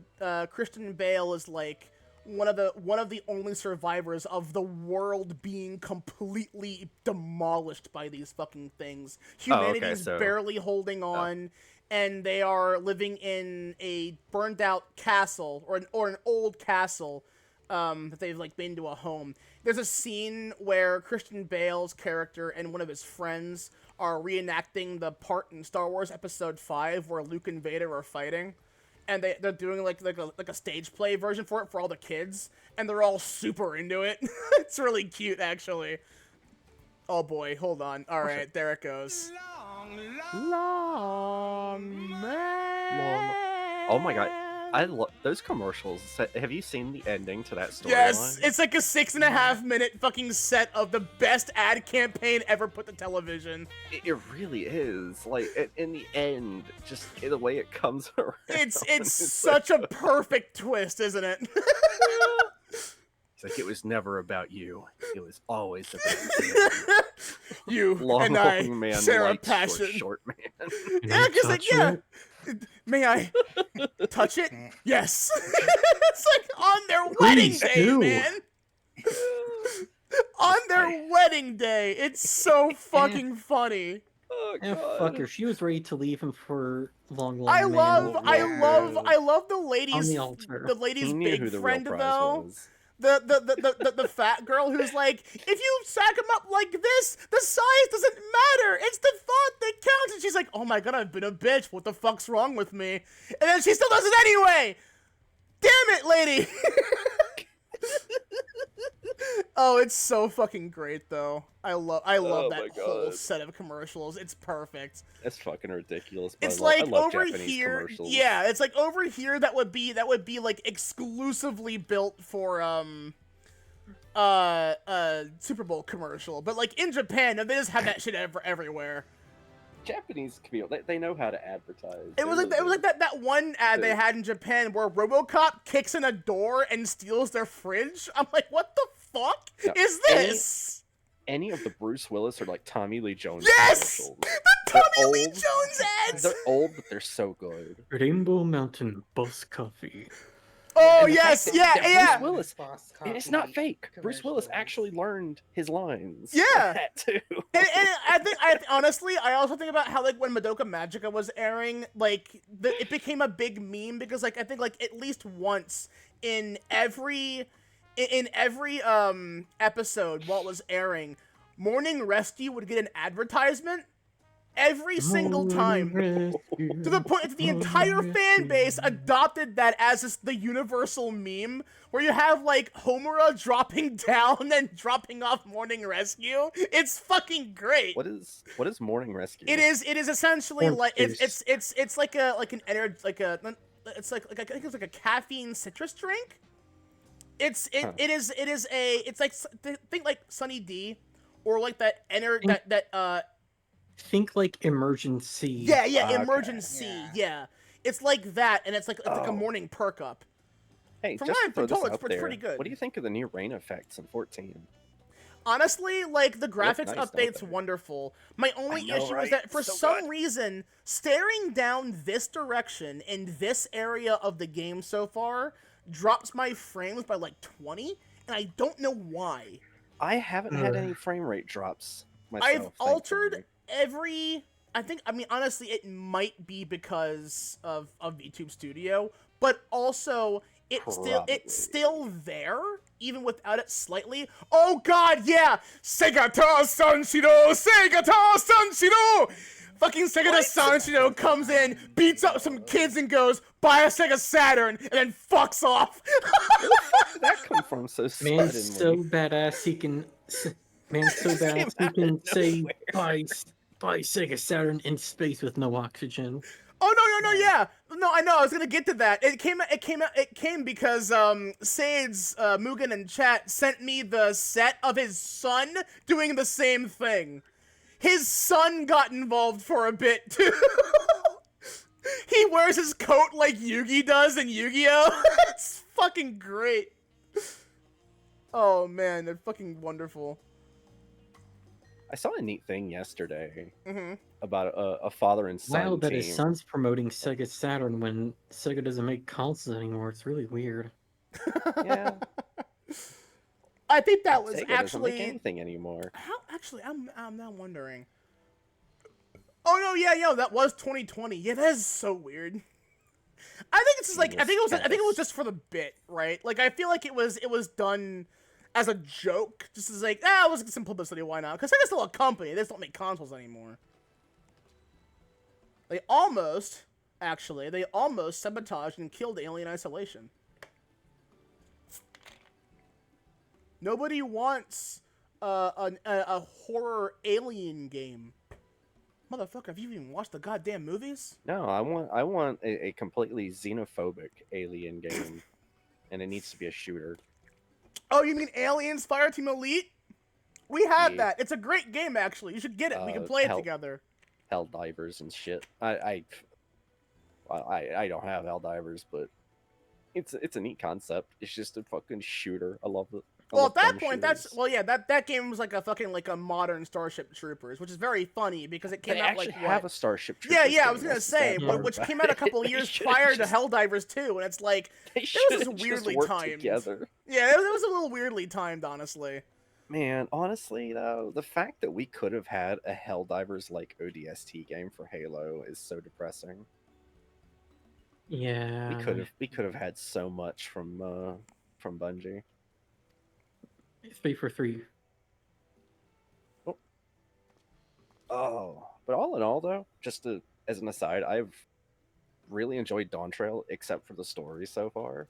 Christian Bale is like one of the only survivors of the world being completely demolished by these fucking things. Humanity is barely holding on, and they are living in a burned out castle or an old castle that they've like made into a home. There's a scene where Christian Bale's character and one of his friends are reenacting the part in Star Wars Episode 5 where Luke and Vader are fighting, and they're doing like a stage play version for it for all the kids, and they're all super into it. It's really cute, actually. Oh boy, hold on. All right, there it goes. Long man. Oh my god. I love those commercials. Have you seen the ending to that storyline? Yes, it's like a 6.5-minute fucking set of the best ad campaign ever put to television. It really is. Like in the end, just the way it comes around. It's such a perfect twist, isn't it? It's like, it was never about you. It was always about you. Long and I man share a likes passion. Short man. Yeah, because like, yeah. May I touch it? Yes. It's like on their wedding day, man. On their wedding day. It's so fucking funny. Oh, fuck her. She was ready to leave him for long I man. love the lady's On the altar. the lady's He knew big who the real friend prize though. was. the fat girl who's like, if you stack them up like this, the size doesn't matter. It's the thought that counts. And she's like, oh my god, I've been a bitch. What the fuck's wrong with me? And then she still does it anyway. Damn it, lady. Oh, it's so fucking great though. I love that whole set of commercials. It's perfect. That's fucking ridiculous. It's I like love over Japanese here. commercials. Yeah, it's like over here that would be like exclusively built for Super Bowl commercial. But like in Japan, they just have that shit everywhere. Japanese community, they know how to advertise. It was like that one ad they had in Japan where RoboCop kicks in a door and steals their fridge. I'm like, what the fuck is this? Any of the Bruce Willis or like Tommy Lee Jones commercials. The Tommy Lee Jones ads! They're old, but they're so good. Rainbow Mountain Bus Coffee. Oh, yes, yeah. Bruce Willis, it's not fake. Bruce Willis actually learned his lines. Yeah. That too. And honestly, I also think about how, like, when Madoka Magica was airing, like, it became a big meme because, like, I think, like, at least once in every episode while it was airing, Morning Rescue would get an advertisement every single time, to the point that the entire fan base adopted that as the universal meme, where you have like Homura dropping down and dropping off Morning Rescue. It's fucking great. What is Morning Rescue? It is essentially like it's like I think it's like a caffeine citrus drink. It's like think like Sunny D, or like that Think like Emergency. Yeah, Emergency. Yeah. It's like that, and it's like a morning perk up. Hey, From just what to throw I've been told, this out it's pretty there, good. what do you think of the new rain effects in 14? Honestly, like, the graphics nice, don't update's they? wonderful. My only I know, issue right? is that for So some good. reason, staring down this direction in this area of the game so far drops my frames by like 20, and I don't know why. I haven't had any frame rate drops myself. I've altered every... I mean, honestly, it might be because of VTube Studio, but also it's still there, even without it slightly. Oh god, yeah! Segata Sanshiro! Segata Sanshiro! Fucking Segata Sanshiro comes in, beats up some kids and goes, buy a Sega Saturn, and then fucks off! Where the fuck did that come from so suddenly? Man's so badass he can... Man's so badass he can say, buy Sega Saturn in space with no oxygen. Oh no, yeah. No, I know, I was gonna get to that. It came because Sades, Mugen and chat sent me the set of his son doing the same thing. His son got involved for a bit too. He wears his coat like Yugi does in Yu-Gi-Oh! It's fucking great. Oh man, they're fucking wonderful. I saw a neat thing yesterday about a father and son Wow, that team. his son's promoting Sega Saturn when Sega doesn't make consoles anymore. It's really weird. Yeah. I think that was Sega actually doesn't make anything anymore. How actually? I'm now wondering. Oh no, yeah, that was 2020. Yeah, that is so weird. I think it's just like I think it was just for the bit, right? Like I feel like it was done as a joke, just as like, it was some publicity, why not? Because Sega's still a company, they just don't make consoles anymore. They almost sabotaged and killed Alien Isolation. Nobody wants a horror alien game. Motherfucker, have you even watched the goddamn movies? No, I want a completely xenophobic alien game, and it needs to be a shooter. Oh, you mean Aliens Fireteam Elite? We have that. It's a great game, actually. You should get it. We can play it together. Helldivers and shit. I don't have Helldivers, but it's a neat concept. It's just a fucking shooter. I love it. Well, at that point, that game was like a modern Starship Troopers, which is very funny because it came out like have a Starship Troopers. Yeah, I was gonna say, which came out a couple years prior to Helldivers 2, and it's like it was just weirdly timed. Together. Yeah, it was a little weirdly timed, honestly. Man, honestly though, the fact that we could have had a Helldivers like ODST game for Halo is so depressing. Yeah, we could have had so much from Bungie. 3 for 3. Oh, but all in all, though, as an aside, I've really enjoyed Dawntrail, except for the story so far.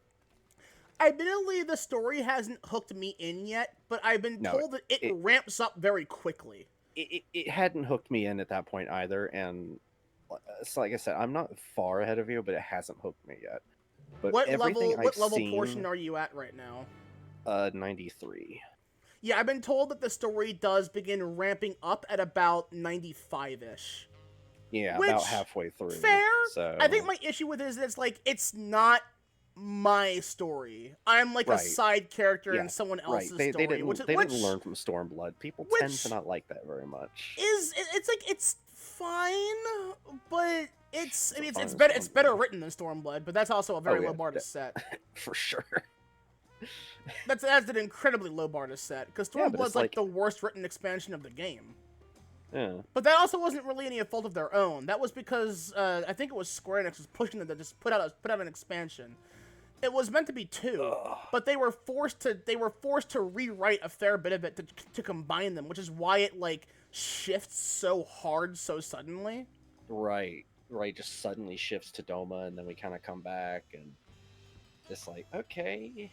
Admittedly, the story hasn't hooked me in yet, but I've been told that it ramps up very quickly. It hadn't hooked me in at that point either, and so like I said, I'm not far ahead of you, but it hasn't hooked me yet. But What level portion are you at right now? 93. Yeah, I've been told that the story does begin ramping up at about 95-ish. Yeah, about halfway through. Fair. So I think my issue with it is that it's like, it's not my story. I'm like a side character in someone else's story. They didn't learn from Stormblood. People tend to not like that very much. It's fine, but it's better written than Stormblood, but that's also a very low bar to set. For sure. That's an incredibly low bar to set, because Stormblood's like the worst written expansion of the game. Yeah. But that also wasn't really any fault of their own. That was because I think it was Square Enix was pushing them to just put out an expansion. It was meant to be 2, but they were forced to rewrite a fair bit of it to combine them, which is why it like shifts so hard so suddenly. Right, just suddenly shifts to Doma, and then we kind of come back, and it's like, okay,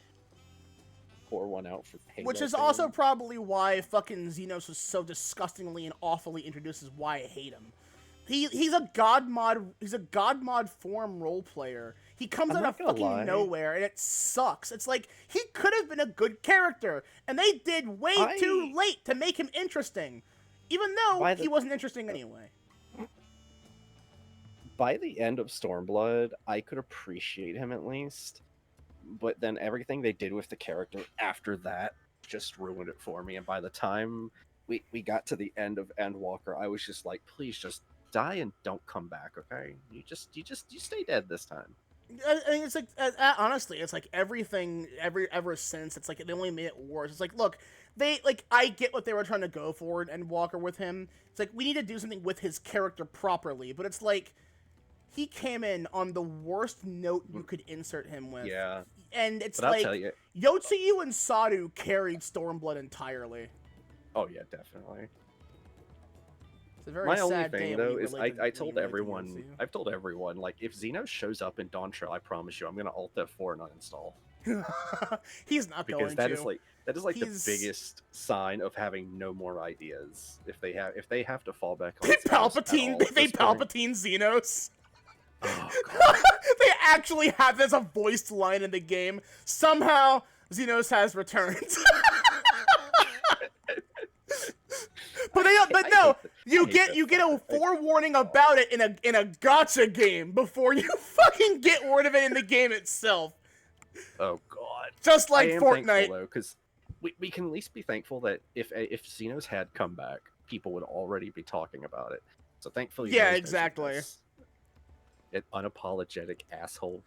pour one out for Halo. Which is also probably why fucking Xenos was so disgustingly and awfully introduced, is why I hate him. He's a god mod form role player. He comes out of fucking nowhere, and it sucks. It's like, he could have been a good character, and they did way too late to make him interesting, even though he wasn't interesting anyway. By the end of Stormblood, I could appreciate him at least, but then everything they did with the character after that just ruined it for me. And by the time we got to the end of Endwalker, I was just like, please just die and don't come back, okay? You stay dead this time. I mean, it's like, honestly, it's like everything, ever since, it's like, it only made it worse. It's like, look, I get what they were trying to go for in Endwalker with him. It's like, we need to do something with his character properly, but it's like, he came in on the worst note you could insert him with. Yeah. And it's but like, I'll tell you, Yotsuyu and Sadu carried Stormblood entirely. Oh yeah, definitely. It's a very My sad only day thing, when though, you is relate to- I when told you relate to everyone, Yotsuyu. I've told everyone, like, if Xeno shows up in Dawntrail, I promise you, I'm gonna Alt F4 and uninstall. He's not going Because that to. is like the biggest sign of having no more ideas. If they have to fall back on They Xenos at all at this point. Palpatine Xenos. Oh, they actually have this a voiced line in the game. Somehow, Xenos has returned. But no, you get a forewarning about it in a gacha game before you fucking get word of it in the game itself. Oh god. Just like I am Fortnite. thankful, though, because we can at least be thankful that if Xenos had come back, people would already be talking about it. So thankfully, Yeah, those exactly. guys are an unapologetic asshole.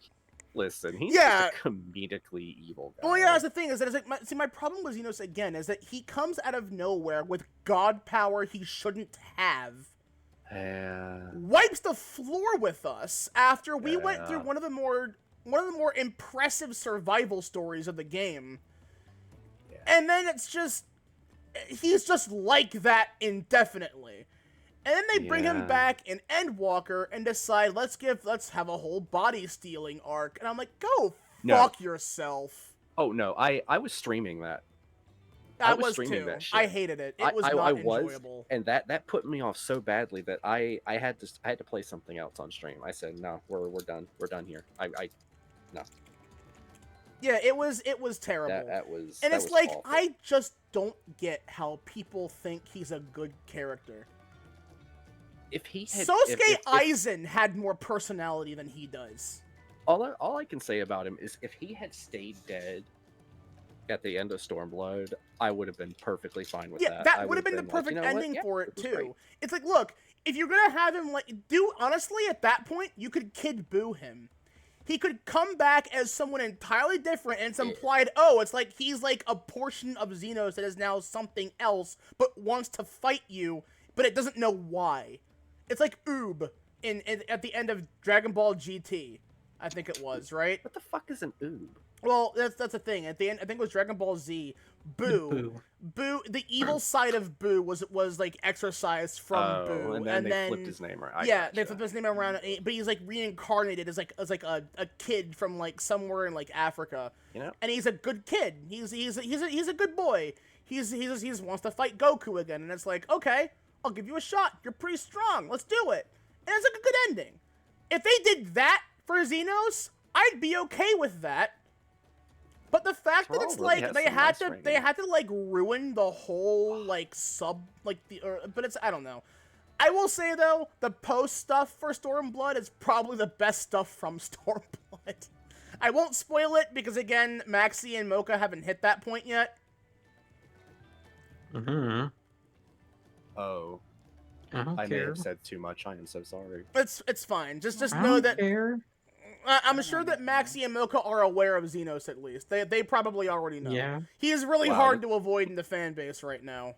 Listen, he's Yeah. just a comedically evil guy. Well, yeah, that's the thing, is that it's like, my problem with Xenos, again, is that he comes out of nowhere with god power he shouldn't have. Yeah. Wipes the floor with us after we went through one of the more impressive survival stories of the game. Yeah. And then it's just, he's just like that indefinitely. And then they bring him back in Endwalker and decide, let's have a whole body stealing arc. And I'm like, go fuck yourself. Oh no, I was streaming that. I was was streaming too. that shit. I hated it. It was not enjoyable. And that put me off so badly that I had to play something else on stream. I said, no, we're done. We're done here. No. Yeah, it was terrible. That was. And that it's was like, awful. I just don't get how people think he's a good character. If he had, Sosuke Aizen had more personality than he does. All I can say about him is if he had stayed dead at the end of Stormblood, I would have been perfectly fine with that. Yeah, that I would have been the like, perfect you know what? ending Yeah, for it was great. too. It's like, look, if you're gonna have him honestly, at that point, you could Kid Buu him. He could come back as someone entirely different, and it's implied, it's like he's like a portion of Xenos that is now something else, but wants to fight you, but it doesn't know why. It's like Oob at the end of Dragon Ball GT, I think it was, right? What the fuck is an Oob? Well, that's the thing. At the end, I think it was Dragon Ball Z. Boo. The evil side of Boo was like exorcised from Boo, and then they flipped his name around. They flipped his name around, but he's like reincarnated as like a kid from like somewhere in like Africa. You know, and he's a good kid. He's a good boy. He wants to fight Goku again, and it's like, okay, I'll give you a shot. You're pretty strong. Let's do it. And it's like a good ending. If they did that for Xenos, I'd be okay with that. But the fact that it's like they had to like ruin the whole like but it's, I don't know. I will say though, the post stuff for Stormblood is probably the best stuff from Stormblood. I won't spoil it because again, Maxie and Mocha haven't hit that point yet. Oh. I may have said too much. I am so sorry. It's fine. Just know that I'm sure that Maxie and Mocha are aware of Xenos at least. They probably already know. Yeah. He is really hard to avoid in the fan base right now.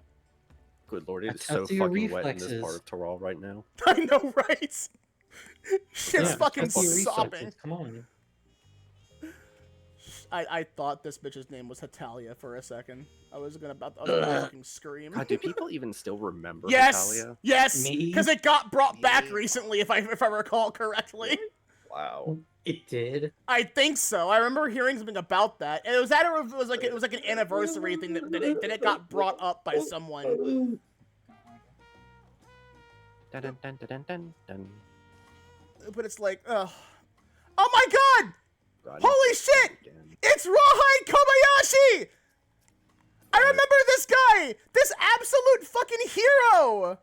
Good lord, it is so fucking wet in this part of Terral right now. I know, right? Shit's fucking sopping. Come on. I thought this bitch's name was Hetalia for a second. I was gonna fucking scream. God, do people even still remember Yes! Hetalia? Yes! Because it got brought back recently, if I recall correctly. Wow. It did? I think so. I remember hearing something about that. And it was that, or it was like an anniversary thing that it got brought up by someone. Dun, dun, dun, dun, dun, dun. But it's like, oh my god! God, holy shit! It's Rawhide Kobayashi! I remember this guy! This absolute fucking hero!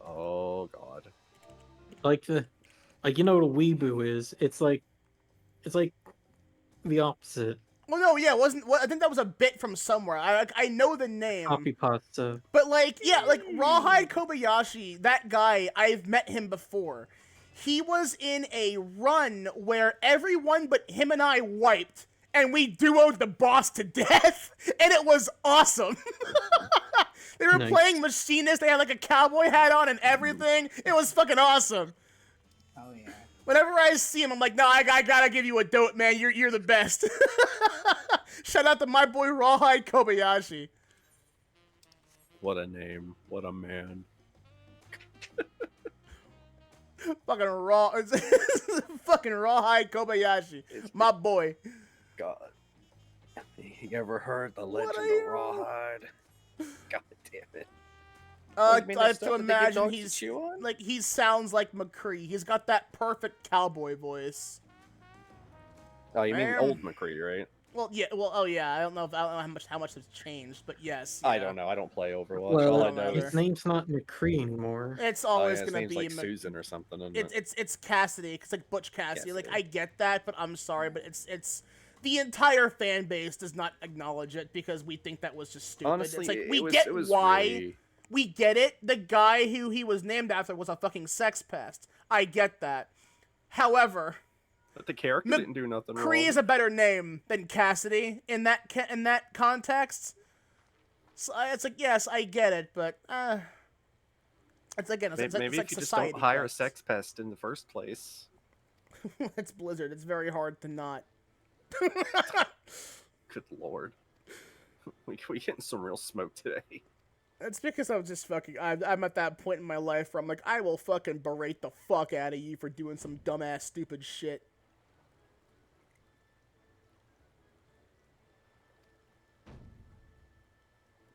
Oh god. Like you know what a weeboo is? It's like the opposite. Well, no, yeah, I think that was a bit from somewhere. I know the name. Copy pasta. But like, yeah, like Rawhide Kobayashi, that guy, I've met him before. He was in a run where everyone but him and I wiped, and we duoed the boss to death, and it was awesome. They were playing Machinist, they had like a cowboy hat on and everything. It was fucking awesome. Oh yeah. Whenever I see him, I'm like, no, I gotta give you a dote, man. You're the best. Shout out to my boy Rawhide Kobayashi. What a name. What a man. Fucking fucking Rawhide Kobayashi. My boy. God. You ever heard the legend of Rawhide? God damn it. I have to imagine he sounds like McCree. He's got that perfect cowboy voice. Oh, you mean old McCree, right? Well, yeah. Well, oh yeah. I don't know how much has changed, but yes. Yeah. I don't know. I don't play Overwatch. Well, all I know his name's not McCree anymore. It's always gonna be like Susan or something. Isn't it? It's Cassidy. It's like Butch Cassidy. Like I get that, but I'm sorry, but it's the entire fan base does not acknowledge it because we think that was just stupid. Honestly, it's like we get why. Really... We get it. The guy who he was named after was a fucking sex pest. I get that. However, but the character didn't do nothing wrong. Cree is a better name than Cassidy in that context. So it's like, yes, I get it, but it's again, it's maybe like if you just society don't hire a sex pest in the first place. It's Blizzard. It's very hard to not. Good lord, we getting some real smoke today. It's because I'm just fucking. I'm at that point in my life where I'm like, I will fucking berate the fuck out of you for doing some dumbass, stupid shit.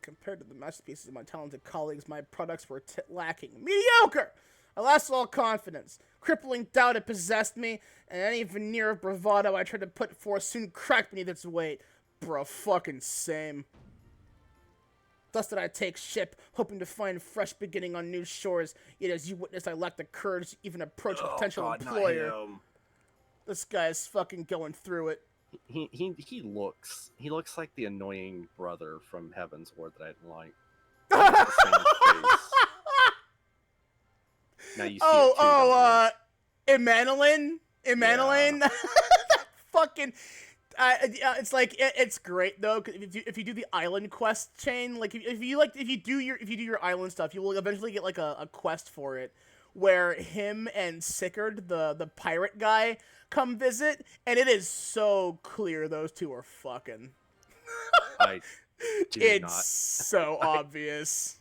Compared to the masterpieces of my talented colleagues, my products were lacking. Mediocre! I lost all confidence. Crippling doubt had possessed me, and any veneer of bravado I tried to put forth soon cracked beneath its weight. Bro, fucking same. Thus did I take ship, hoping to find fresh beginning on new shores, yet as you witnessed I lacked the courage to even approach a potential employer. This guy's fucking going through it. He looks like the annoying brother from Heaven's Ward that I didn't like. Now you see Emmanuel? Fucking... it's like it's great though. Cause if you do the island quest chain, like if you do your island stuff, you will eventually get like a quest for it, where him and Sickard, the pirate guy, come visit, and it is so clear those two are fucking. I do it's not. so obvious.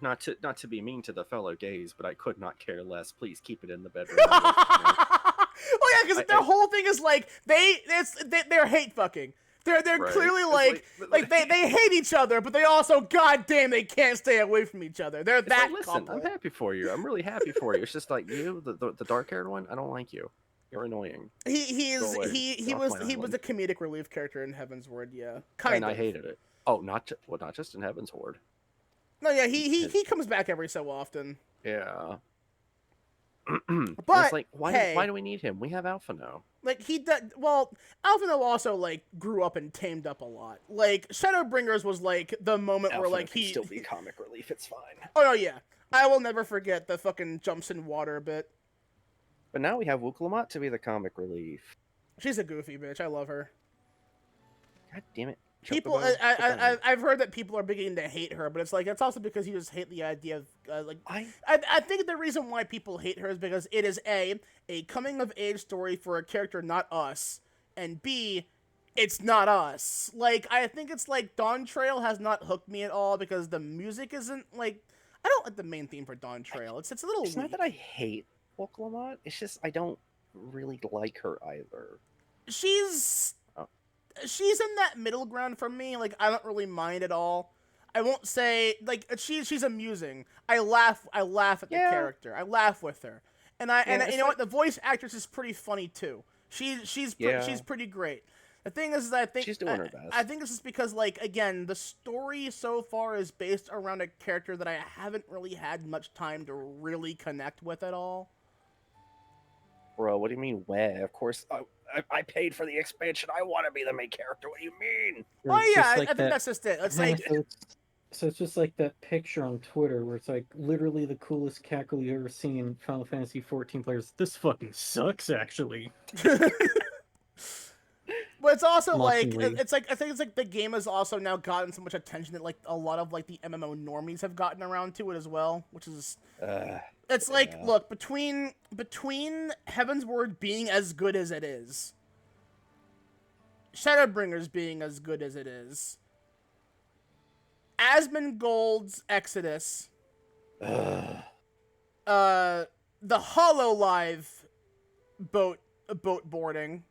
Not to be mean to the fellow gays, but I could not care less. Please keep it in the bedroom. Oh yeah, because their whole thing is like they're hate fucking. They're Right. clearly It's like they hate each other, but they also goddamn they can't stay away from each other. They're It's that like, listen, couple. I'm happy for you. I'm really happy for you. It's just like you, the dark haired one. I don't like you. You're annoying. He Go away. he Get off my was island. a comedic relief character in Heaven's Word, yeah. Kind And of. I hated it. Oh, not just in Heaven's Horde. No, yeah, he comes back every so often. Yeah. But it's like, why hey, why do we need him? We have Alpha now. like Alphino also like grew up and tamed up a lot. Like Shadowbringers was like the moment where Alpha like can he still be comic relief. It's fine. Oh no, yeah. I will never forget the fucking jumps in water bit. But now we have Wuklamat to be the comic relief. She's a goofy bitch. I love her. God damn it. People, I've heard that people are beginning to hate her, but it's like it's also because you just hate the idea of I think the reason why people hate her is because it is a coming of age story for a character not us, and B, it's not us. Like I think it's like Dawntrail has not hooked me at all because the music isn't like I don't like the main theme for Dawntrail. It's a little. It's not that I hate Wuklamat. It's just I don't really like her either. She's in that middle ground for me. Like I don't really mind at all. I won't say like she's amusing. I laugh at the character. I laugh with her. And you know what? The voice actress is pretty funny too. She's pretty great. The thing is I think she's doing her best. I think this is because like again, the story so far is based around a character that I haven't really had much time to really connect with at all. Bro, what do you mean where? Of course I paid for the expansion. I want to be the main character. What do you mean? Oh yeah, I think that's just it. It's like so it's just like that picture on Twitter where it's like literally the coolest cackle you ever seen in Final Fantasy 14 players. This fucking sucks, actually. But it's also Mockingly. like it's like I think it's like the game has also now gotten so much attention that like a lot of like the MMO normies have gotten around to it as well, which is it's like look between Heaven's Word being as good as it is, Shadowbringers being as good as it is, Asmongold's Exodus, the Hololive boat boarding.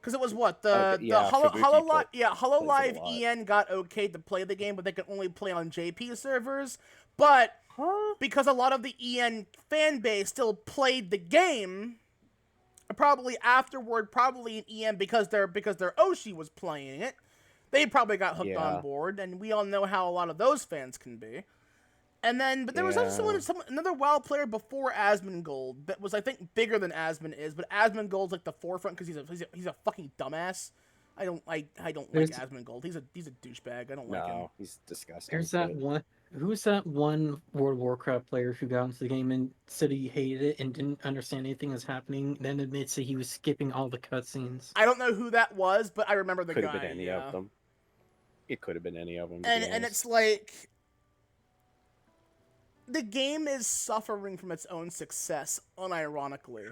Because it was what Hololive EN got okay to play the game, but they could only play on JP servers. But because a lot of the EN fan base still played the game, probably in EN because their Oshi was playing it, they probably got hooked on board, and we all know how a lot of those fans can be. And then, but there was also another WoW player before Asmongold that was, I think, bigger than Asmon is. But Asmongold's like the forefront because he's a fucking dumbass. I don't like Asmongold. He's a douchebag. I don't like him. No, he's disgusting. There's that one. Who's that one World of Warcraft player who got into the game and said he hated it and didn't understand anything was happening, then admits that he was skipping all the cutscenes? I don't know who that was, but I remember the guy. Could have been any of them. It could have been any of them. And it's like the game is suffering from its own success, unironically.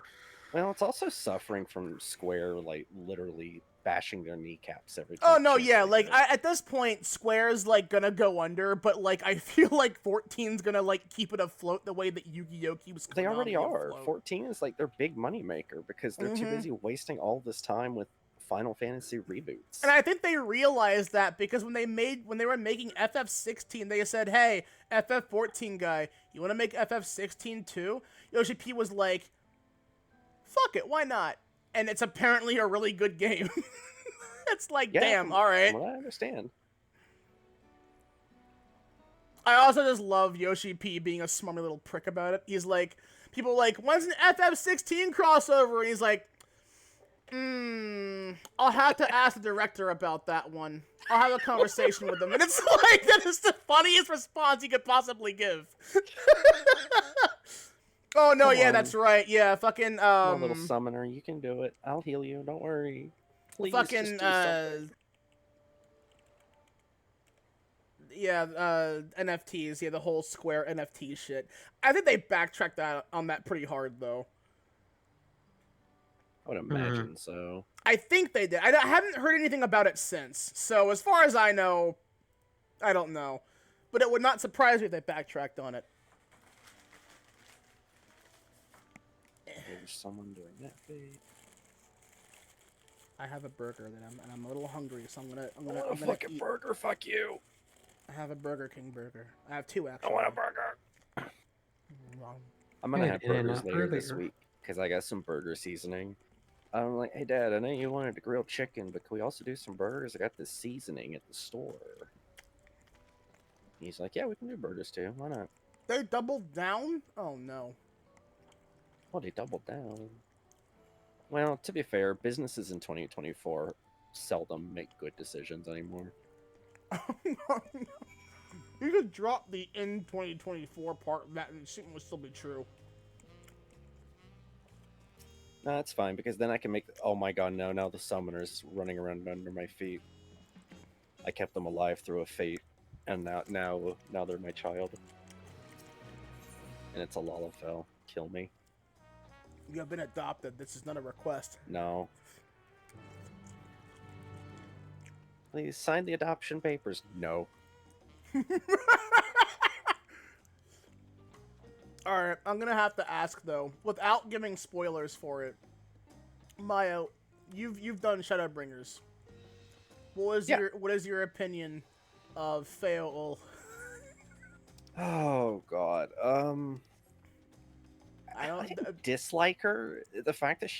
Well, it's also suffering from Square, like, literally bashing their kneecaps every time. Oh, no, yeah, like, at this point, Square's, like, gonna go under, but, like, I feel like 14's gonna, like, keep it afloat the way that Yu-Gi-Oh! Keeps They already are. Afloat. 14 is, like, their big moneymaker, because they're too busy wasting all this time with Final Fantasy reboots. And I think they realized that because when they were making FF16, they said, "Hey, FF14 guy, you want to make FF16 too?" Yoshi P was like, "Fuck it, why not?" And it's apparently a really good game. It's like, damn, all right. From what I understand. I also just love Yoshi P being a smarmy little prick about it. He's like, people are like, "When's an FF16 crossover?" And he's like, I'll have to ask the director about that one. I'll have a conversation with him. And it's like, that is the funniest response you could possibly give. Oh, no, yeah, that's right. Yeah, fucking, My little summoner, you can do it. I'll heal you, don't worry. Please, fucking, just do something. NFTs, the whole Square NFT shit. I think they backtracked on that pretty hard, though. I would imagine so. I think they did. I haven't heard anything about it since. So as far as I know, I don't know. But it would not surprise me if they backtracked on it. There's someone doing that bait. I have a burger and I'm a little hungry, so I'm gonna fucking eat. burger. Fuck you. I have a Burger King burger. I have 2 actually. I want a burger. I'm gonna have burgers later this week because I got some burger seasoning. I'm like, hey Dad, I know you wanted to grill chicken, but can we also do some burgers? I got this seasoning at the store. He's like, yeah, we can do burgers too. Why not? They doubled down? Oh no. Well, they doubled down. Well, to be fair, businesses in 2024 seldom make good decisions anymore. You could drop the in 2024 part of that and it would still be true. No, that's fine, because then I can make... Oh my god, no, now the summoner's running around under my feet. I kept them alive through a fate, and now they're my child. And it's a Lalafell. Kill me. You have been adopted. This is not a request. No. Please sign the adoption papers. No. Alright, I'm gonna have to ask though, without giving spoilers for it. Mayo, you've done Shadowbringers. What is your opinion of Feol? Oh god. I didn't dislike her. The fact that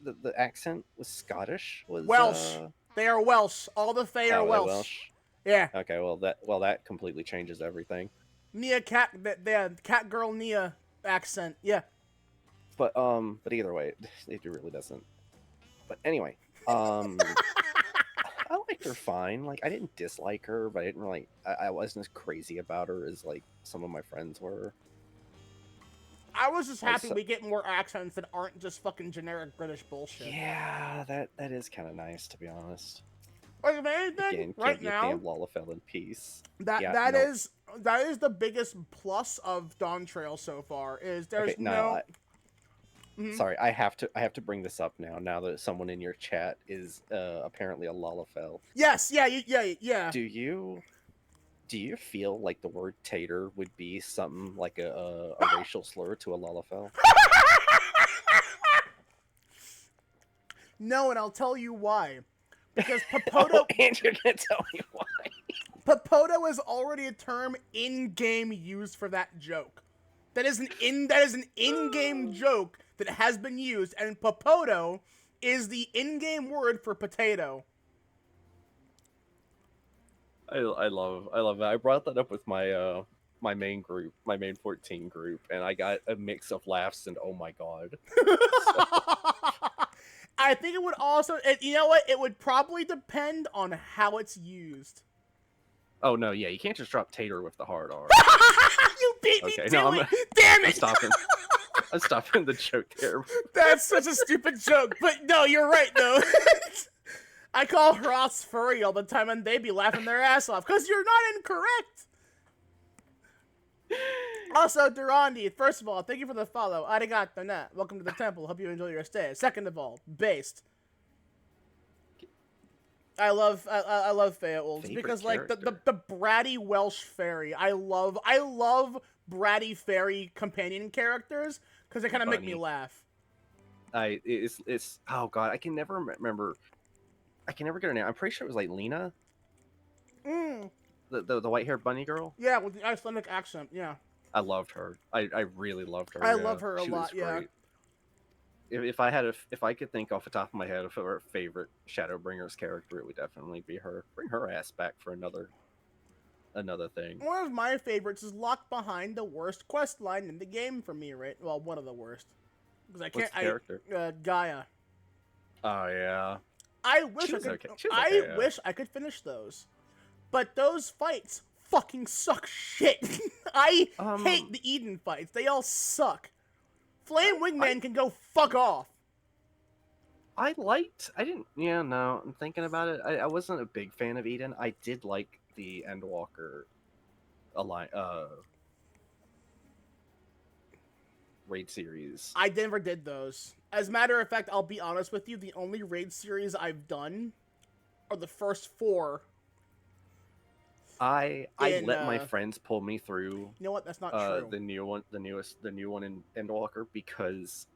the accent was Scottish was Welsh. They are Welsh. All the Fae are Welsh. Yeah. Okay, well that completely changes everything. Nia the cat girl Nia accent. Yeah. But either way, it really doesn't. But anyway, I liked her fine. Like, I didn't dislike her, but I didn't really. I wasn't as crazy about her as like some of my friends were. I was just happy we get more accents that aren't just fucking generic British bullshit. Yeah, that is kind of nice, to be honest. Like, if anything, right now, Lalafell in peace. That is the biggest plus of Dawntrail so far. Is there's Sorry, I have to bring this up now. Now that someone in your chat is apparently a Lalafell. Yes, yeah. Do you feel like the word tater would be something like a racial slur to a Lalafell? No, and I'll tell you why. Because Papoto... and you're gonna tell me why. Papoto is already a term in-game used for that joke. That is an in-game joke that has been used, and Papoto is the in-game word for potato. I love that. I brought that up with my my main 14 group, and I got a mix of laughs and oh my god. I think it would also, you know what? It would probably depend on how it's used. Oh no, yeah, you can't just drop tater with the hard R. You beat me to it! Damn it! I'm stopping the joke there. That's such a stupid joke, but no, you're right though. I call Ross furry all the time, and they be laughing their ass off, because you're not incorrect! Also, Durandi, first of all, thank you for the follow. Arigato na. Welcome to the temple. Hope you enjoy your stay. Second of all, based. I love Feolds because like the bratty Welsh fairy. I love bratty fairy companion characters because they kind of make me laugh. It's oh god, I can never remember. I can never get her name. I'm pretty sure it was like Lena. The white-haired bunny girl. Yeah, with the Icelandic accent. Yeah. I loved her. I really loved her. I love her a lot. Yeah. If I could think off the top of my head of her favorite Shadowbringers character, it would definitely be her. Bring her ass back for another thing. One of my favorites is locked behind the worst quest line in the game for me, right? Well, one of the worst. Because I can't. What's the character? Gaia. Oh yeah. I wish I could finish those, but those fights fucking suck shit. I hate the Eden fights. They all suck. Flame Wingman can go fuck off. I didn't. Yeah, no. I'm thinking about it. I wasn't a big fan of Eden. I did like the Endwalker raid series. I never did those. As a matter of fact, I'll be honest with you. The only raid series I've done are the first 4. I let my friends pull me through. You know what? That's not true. The new one in Endwalker, because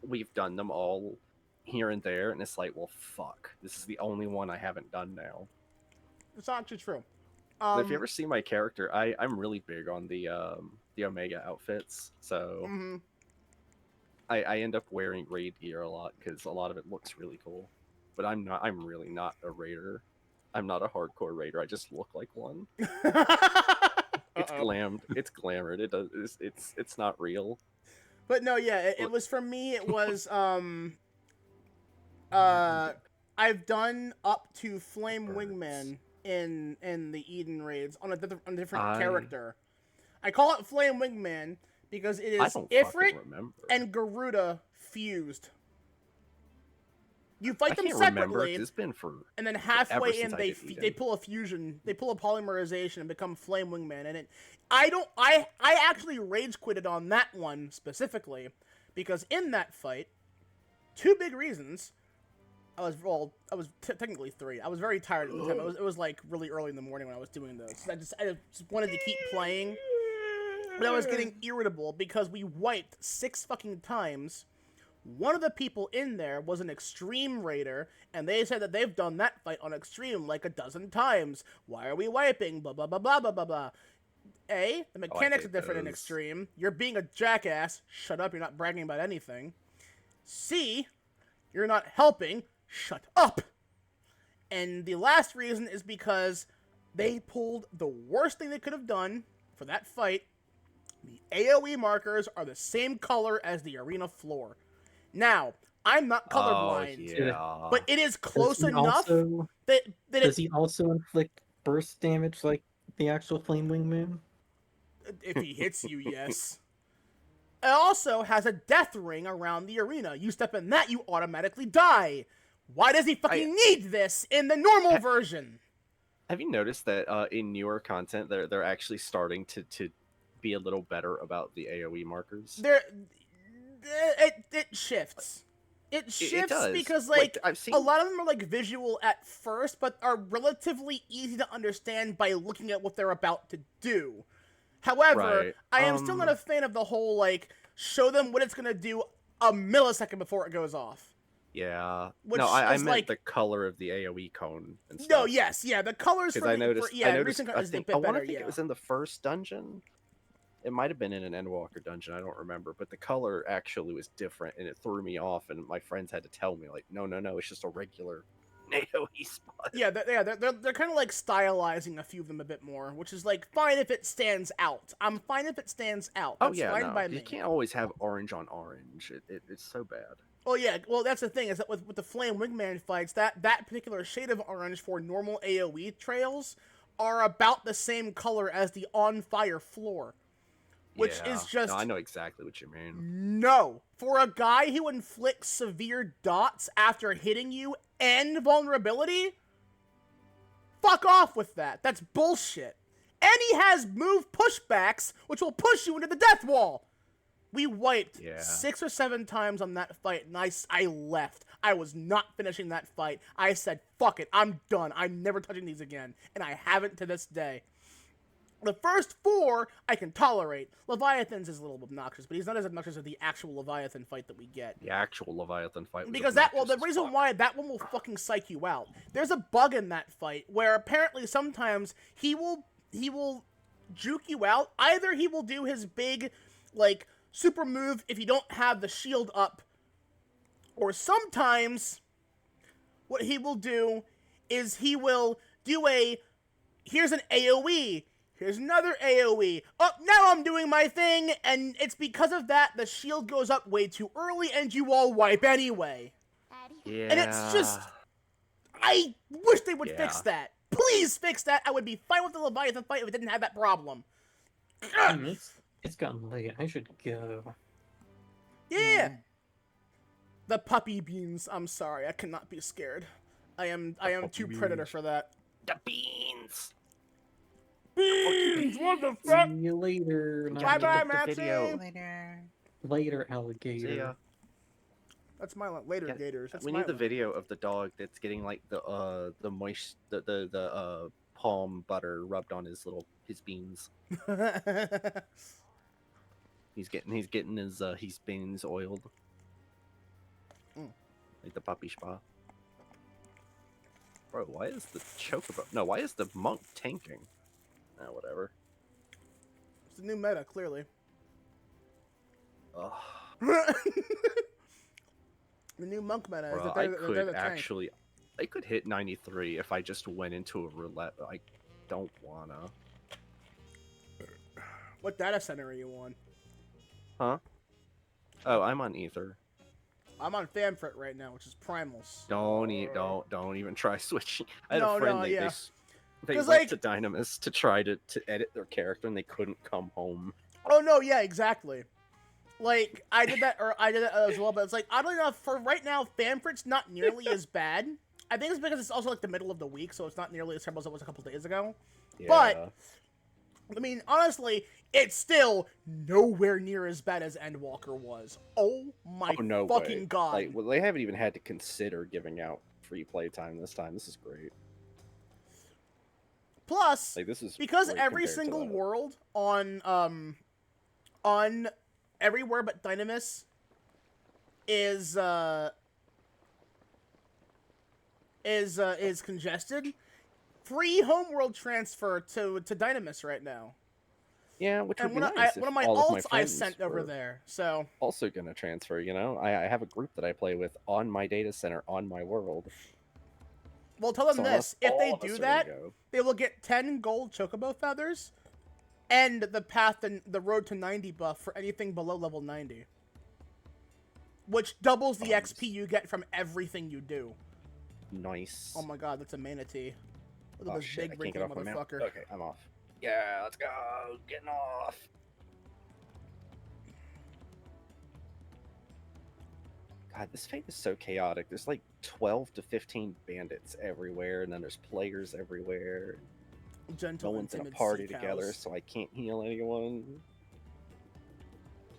we've done them all here and there, and it's like, well, fuck. This is the only one I haven't done now. It's not actually true. If you ever see my character, I'm really big on the Omega outfits, so I end up wearing raid gear a lot because a lot of it looks really cool. But I'm really not a raider. I'm not a hardcore raider. I just look like one. It's glammed. It's glamored. It's not real. But no, yeah, it was for me. It was I've done up to Flame Wingman in the Eden raids on a different character. I call it Flame Wingman because it is Ifrit and Garuda fused. You fight them separately, it's been and then halfway in they pull a fusion, they pull a polymerization and become Flame Wingman. And I actually rage quitted on that one specifically because in that fight, 2 big reasons. I was technically 3. I was very tired at the time. It was like really early in the morning when I was doing those. I just wanted to keep playing, but I was getting irritable because we wiped 6 fucking times. One of the people in there was an Extreme Raider, and they said that they've done that fight on Extreme like 12 times. Why are we wiping? Blah, blah, blah, blah, blah, blah, blah. A, the mechanics are different in Extreme. You're being a jackass. Shut up, you're not bragging about anything. C, you're not helping. Shut up. And the last reason is because they pulled the worst thing they could have done for that fight. The AoE markers are the same color as the arena floor. Now, I'm not colorblind, but it is close enough that does he also inflict burst damage like the actual Flame Wingman? If he hits you, yes. It also has a death ring around the arena. You step in that, you automatically die. Why does he fucking need this in the normal version? Have you noticed that in newer content, they're actually starting to be a little better about the AoE markers? It shifts. It shifts it does. Because I've seen a lot of them are visual at first, but are relatively easy to understand by looking at what they're about to do. However, I am still not a fan of the whole show them what it's gonna do a millisecond before it goes off. Yeah. No, I meant the color of the AoE cone and stuff. No, yes, yeah, the colors. Because I noticed. I want to think it was in the first dungeon. It might have been in an Endwalker dungeon, I don't remember, but the color actually was different, and it threw me off, and my friends had to tell me, no, it's just a regular AoE spot. Yeah, they're kind of stylizing a few of them a bit more, which is fine if it stands out. I'm fine if it stands out. That's fine by me. You can't always have orange on orange. It's so bad. Oh yeah, well that's the thing, is that with the Flame Wingman fights, that particular shade of orange for normal AoE trails are about the same color as the on fire floor. Which is just... No, I know exactly what you mean. No. For a guy who inflicts severe dots after hitting you and vulnerability, fuck off with that. That's bullshit. And he has move pushbacks, which will push you into the death wall. We wiped 6 or 7 times on that fight, and I left. I was not finishing that fight. I said, fuck it, I'm done. I'm never touching these again. And I haven't to this day. The first 4 I can tolerate. Leviathan's is a little obnoxious, but he's not as obnoxious as the actual Leviathan fight that we get. The actual Leviathan fight. Because the reason why that one will fucking psych you out. There's a bug in that fight where apparently sometimes he will juke you out. Either he will do his big super move if you don't have the shield up, or sometimes what he will do is he will do here's an AoE. Here's another AoE. Oh, now I'm doing my thing, and it's because of that the shield goes up way too early, and you all wipe anyway. Yeah. And it's just... I wish they would fix that. Please fix that. I would be fine with the Leviathan fight if it didn't have that problem. It's gotten late. I should go. Yeah. The puppy beans. I'm sorry, I cannot be scared. I am too predator for that. The beans. Beans. What the fuck? See you later. Bye bye, the Maxie. video. Later, alligator. See ya. That's my later Yeah, gators. That's we my need the line. video of the dog that's getting like the moist the palm butter rubbed on his beans. He's getting his beans oiled. Like the puppy spa. Bro, why is the chocobo? No, why is the monk tanking? Whatever. It's a new meta, clearly. Ugh. The new monk meta is Bro, that I they're could the tank. actually, I could hit 93 if I just went into a roulette. But I don't wanna. What data center are you on? Huh? Oh, I'm on Ether. I'm on Famfrit right now, which is Primals. Don't even try switching. I had No, a friend no, they yeah. they 'Cause, went like- to Dynamis to try to edit their character and they couldn't come home. Oh no, yeah, exactly. Like I did that as well, but it's like I don't know. For right now, Famfrit's not nearly as bad. I think it's because it's also like the middle of the week, so it's not nearly as terrible as it was a couple days ago. Yeah. But I mean, honestly, it's still nowhere near as bad as Endwalker was. Oh my no fucking way. god! Like, well, they haven't even had to consider giving out free play time this time. This is great. Plus, Like, this is because great every compared to single that. world on everywhere but Dynamis is congested. Free homeworld transfer to Dynamis right now. Yeah, which would And be one nice. of my if all of my alts I friends sent over were there. So also gonna transfer. You know, I have a group that I play with on my data center on my world. well, tell them So this: unless if they all of us do are that, gonna go- they will get 10 gold chocobo feathers, and the path and the road to 90 buff for anything below level 90, which doubles the XP you get from everything you do. Nice. Oh my god, that's a manatee. Look at Oh this shit! I big can't get wrinkly off my mount. motherfucker. Okay, I'm off. Yeah, let's go. Getting off. God, this fight is so chaotic. There's like 12 to 15 bandits everywhere, and then there's players everywhere. Gentle No one's in a and timid party sea together, cows. so I can't heal anyone.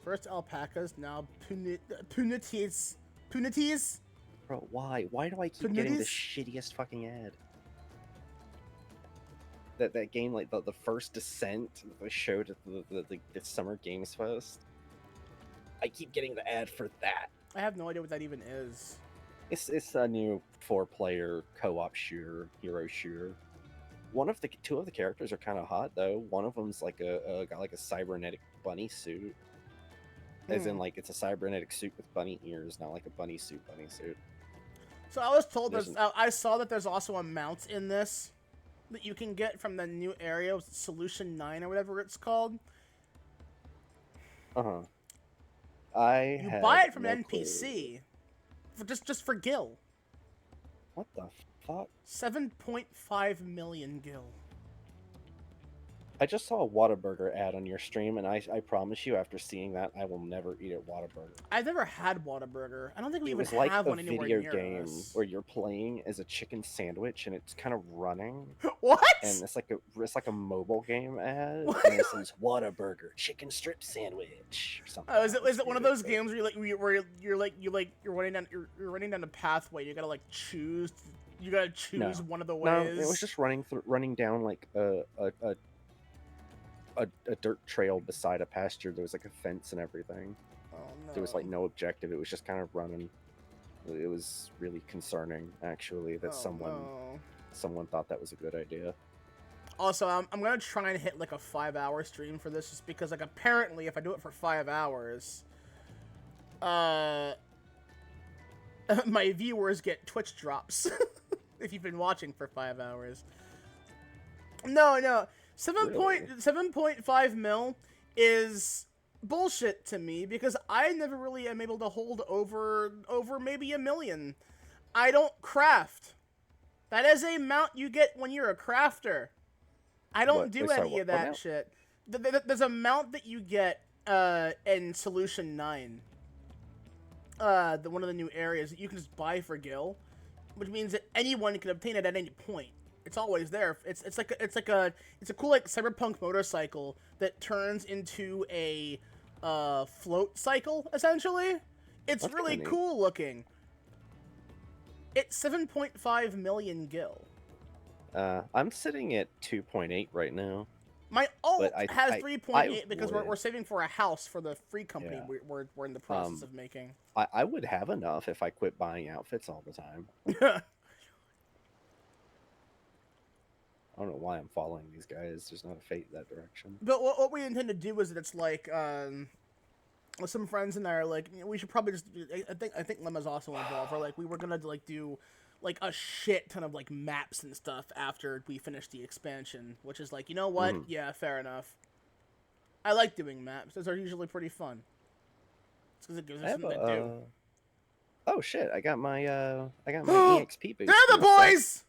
First alpacas, now punities. Punities? Bro, why? Why do I keep getting the Punities? shittiest fucking ad? That game, like the first Descent that they showed at the Summer Games Fest. I keep getting the ad for that. I have no idea what that even is. It's a new 4-player co-op shooter, hero shooter. Two of the characters are kind of hot though. One of them's like got like a cybernetic bunny suit, as in like it's a cybernetic suit with bunny ears, not like a bunny suit. So I was told There's I saw that there's also a mount in this that you can get from the new area, Solution 9 or whatever it's called. You buy it from an NPC for just for gil. What the fuck? 7.5 million gil. I just saw a Whataburger ad on your stream, and I promise you, after seeing that, I will never eat at Whataburger. I've never had Whataburger. I don't think we It even was like have a one anywhere video near game us. where you're playing as a chicken sandwich, and it's kind of running. What? And it's like a mobile game ad, and it says Whataburger chicken strip sandwich or something. Oh, is it one of those games where you're running down a pathway? You gotta choose one of the No, ways. it was just running down like a dirt trail beside a pasture. There was like a fence and everything. Oh no. There was like no objective. It was just kind of running. It was really concerning, actually, that someone thought that was a good idea. Also, I'm gonna try and hit like a 5-hour stream for this, just because like apparently if I do it for 5 hours, my viewers get Twitch drops if you've been watching for 5 hours. No. 7.5 mil is bullshit to me because I never really am able to hold over maybe 1 million. I don't craft. That is a mount you get when you're a crafter. I don't do any of that shit. There's a mount that you get in Solution 9. one of the new areas that you can just buy for Gil, which means that anyone can obtain it at any point. It's always there. It's a cool like cyberpunk motorcycle that turns into a float cycle essentially. It's That's really kinda cool looking. It's 7.5 million Gil. I'm sitting at 2.8 right now. My alt But has I 3.8 because would. we're saving for a house for the free company Yeah. we're in the process of making. I would have enough if I quit buying outfits all the time. I don't know why I'm following these guys. There's not a fate that direction. But what we intend to do is that it's like, some friends and I are like, we should probably just. I think Lemma's also involved. Or like we were gonna like do, like a shit ton of like maps and stuff after we finish the expansion. Which is like, you know what? Yeah, fair enough. I like doing maps. Those are usually pretty fun. It's because it gives us something to do. Oh shit! I got my EXP boost. They're the boys.